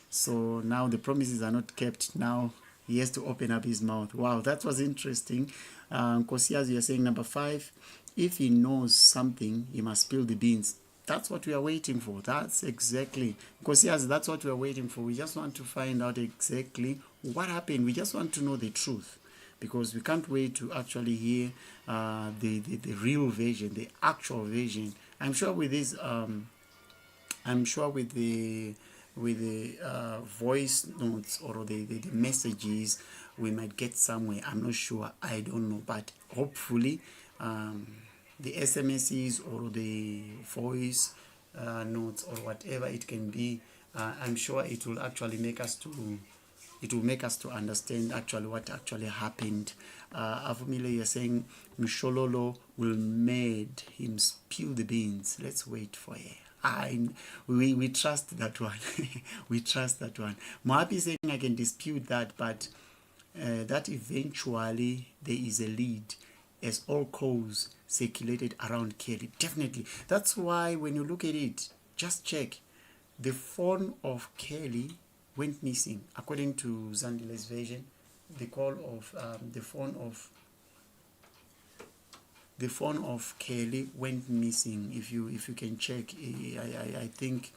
Speaker 9: So now the promises are not kept. Now he has to open up his mouth. Wow, that was interesting. Kosias, you're saying number 5, if he knows something, he must spill the beans. That's what we are waiting for. That's exactly. Kosias, that's what we are waiting for. We just want to find out exactly what happened. We just want to know the truth, because we can't wait to actually hear the real version, the actual version. I'm sure with this, with the voice notes or the messages, we might get somewhere. I'm not sure. I don't know. But hopefully, the SMSs or the voice notes or whatever it can be, I'm sure it will actually make us to understand actually what actually happened. Avumile, you're saying Mshololo will made him spill the beans. Let's wait for it. We trust that one. We trust that one. Moapi saying I can dispute that, but that eventually there is a lead, as all calls circulated around Kelly. Definitely. That's why when you look at it, just check. The phone of Kelly went missing. According to Zandile's version, the call of the phone of Kelly went missing. If you can check, I think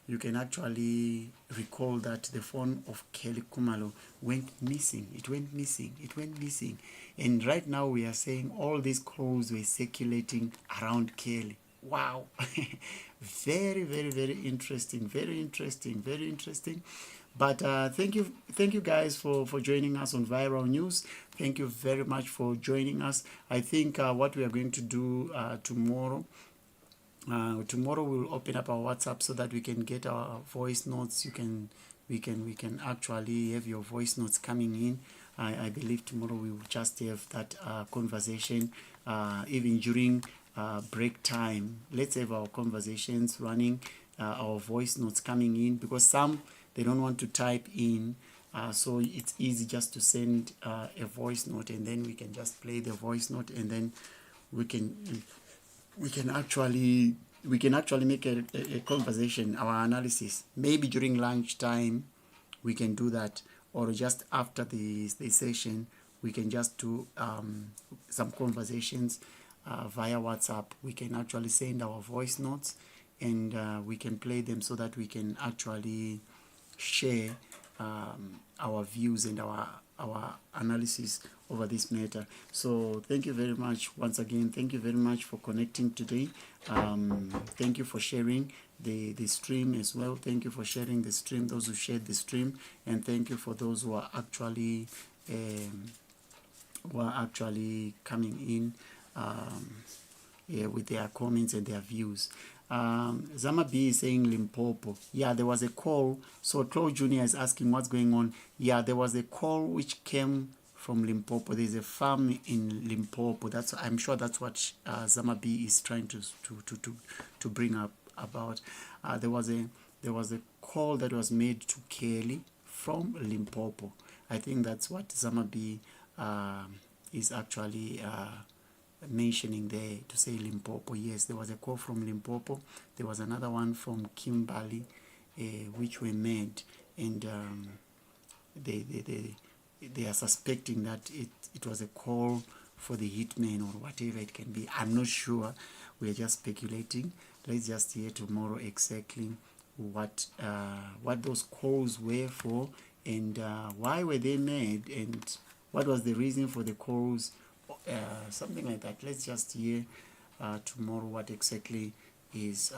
Speaker 9: you can actually recall that the phone of Kelly Khumalo went missing. It went missing. And right now we are saying all these calls were circulating around Kelly. Wow. Very, very, very interesting. But thank you guys for joining us on Viral News. Thank you very much for joining us. I think what we are going to do tomorrow we'll open up our WhatsApp so that we can get our voice notes. We can actually have your voice notes coming in. I believe tomorrow we will just have that conversation, even during break time. Let's have our conversations running, our voice notes coming in, because some they don't want to type in, so it's easy just to send a voice note, and then we can just play the voice note, and then we can actually make a conversation, our analysis. Maybe during lunchtime we can do that, or just after the session we can just do some conversations via WhatsApp. We can actually send our voice notes, and we can play them so that we can actually share our views and our analysis over this matter. So thank you very much once again. Thank you very much for connecting today. Thank you for sharing the stream as well. Thank you for sharing the stream, those who shared the stream, and thank you for those who are actually coming in with their comments and their views. Zama B is saying Limpopo. Yeah, there was a call. So Claude Jr. is asking what's going on. Yeah, there was a call which came from Limpopo. There's a farm in Limpopo. I'm sure that's what Zama B is trying to bring up about. There was a call that was made to Kelly from Limpopo. I think that's what Zama B is actually mentioning there, to say Limpopo. Yes, there was a call from Limpopo. There was another one from Kimberley, which were made, and they are suspecting that it was a call for the hitman or whatever it can be. I'm not sure. We're just speculating. Let's just hear tomorrow exactly what those calls were for, and why were they made, and what was the reason for the calls. Something like that. Let's just hear tomorrow what exactly is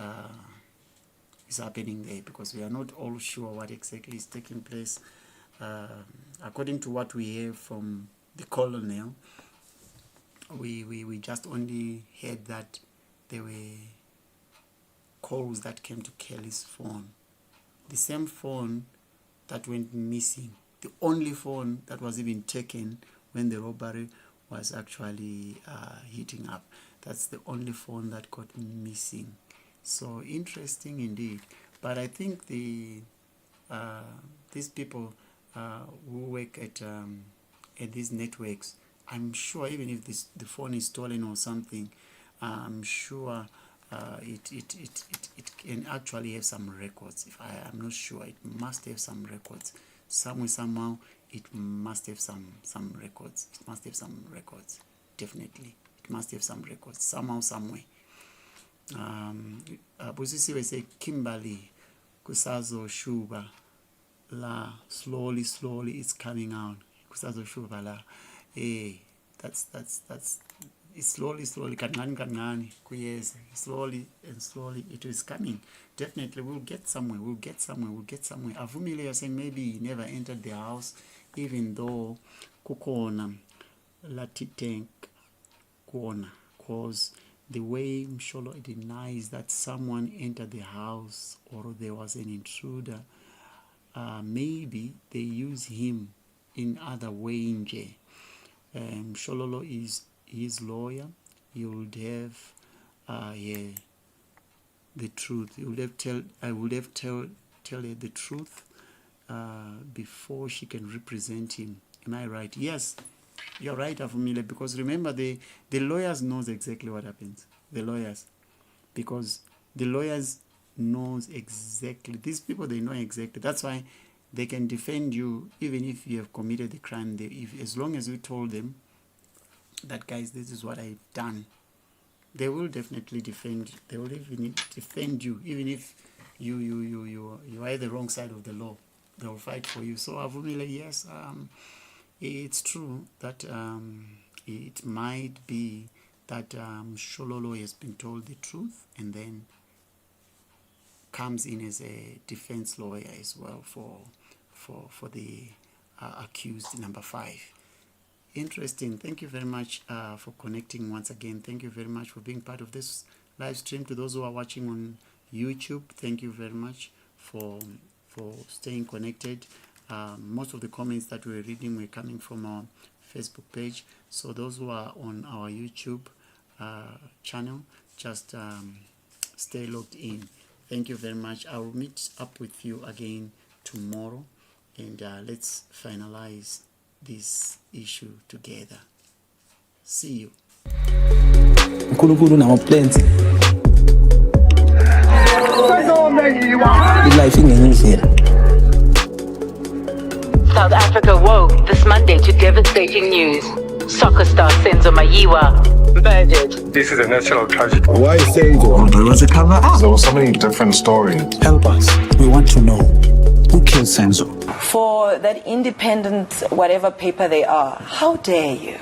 Speaker 9: happening there, because we are not all sure what exactly is taking place. According to what we hear from the colonel, we just only heard that there were calls that came to Kelly's phone, the same phone that went missing, the only phone that was even taken when the robbery was actually heating up. That's the only phone that got missing. So interesting indeed. But I think these people who work at these networks, I'm sure even if the phone is stolen or something, I'm sure it can actually have some records. I'm not sure, it must have some records somewhere, somehow. It must have some records. It must have some records. Definitely. It must have some records. Somehow, somewhere. Busisi we say Kimberley, Kusazo Shuba, la, slowly, it's coming out. Kusazo Shuba la. That's it's slowly, kancane, kuyeza, slowly and slowly it is coming. Definitely we'll get somewhere. Avumile, you're saying maybe he never entered the house, even though kukona latitenk kuona, cause the way Msholo denies that someone entered the house or there was an intruder, maybe they use him in other way. Mshololo is his lawyer. He would have the truth. He would have tell her the truth before she can represent him. Am I right? Yes, you're right, Afumile, because remember the lawyers knows exactly what happens. The lawyers, because the lawyers knows exactly. These people, they know exactly. That's why they can defend you even if you have committed the crime. As long as you told them that, guys, this is what I've done, they will definitely defend. They will even defend you, even if you are at the wrong side of the law. They will fight for you. So Avumile, yes, it's true that it might be that Shololo has been told the truth and then comes in as a defense lawyer as well for the accused number 5. Interesting. Thank you very much for connecting once again. Thank you very much for being part of this live stream. To those who are watching on YouTube, thank you very much for staying connected. Most of the comments that we're reading were coming from our Facebook page. So those who are on our YouTube channel, just stay logged in. Thank you very much. I will meet up with you again tomorrow, and let's finalize this issue together. See you.
Speaker 14: Plenty. Life in
Speaker 8: South Africa woke this Monday to devastating news. Soccer star Senzo Meyiwa murdered.
Speaker 10: This is a national tragedy. Why Senzo?
Speaker 7: There was a cover up.
Speaker 10: There were so many different stories.
Speaker 7: Help us. We want to know who killed Senzo.
Speaker 12: For that independent, whatever paper they are, how dare you?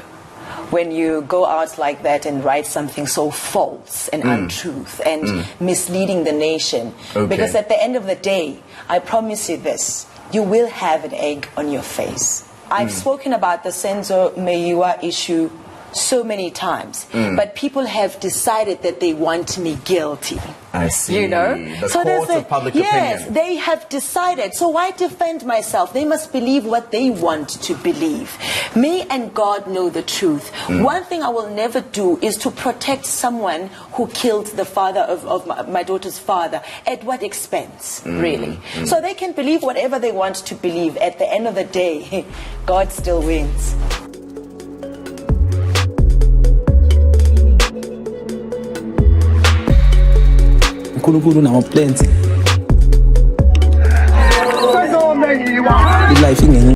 Speaker 12: When you go out like that and write something so false and untruth and misleading the nation.
Speaker 10: Okay.
Speaker 12: Because at the end of the day, I promise you this, you will have an egg on your face. I've spoken about the Senzo Meyiwa issue so many times, but people have decided that they want me guilty.
Speaker 15: I see.
Speaker 12: You know,
Speaker 15: The court of public
Speaker 12: yes,
Speaker 15: opinion.
Speaker 12: they have decided. So why defend myself? They must believe what they want to believe. Me and God know the truth. One thing I will never do is to protect someone who killed the father of my daughter's father. At what expense, really? So they can believe whatever they want to believe. At the end of the day, God still wins.
Speaker 14: uNkulunkulu unama-plans. I-life ingene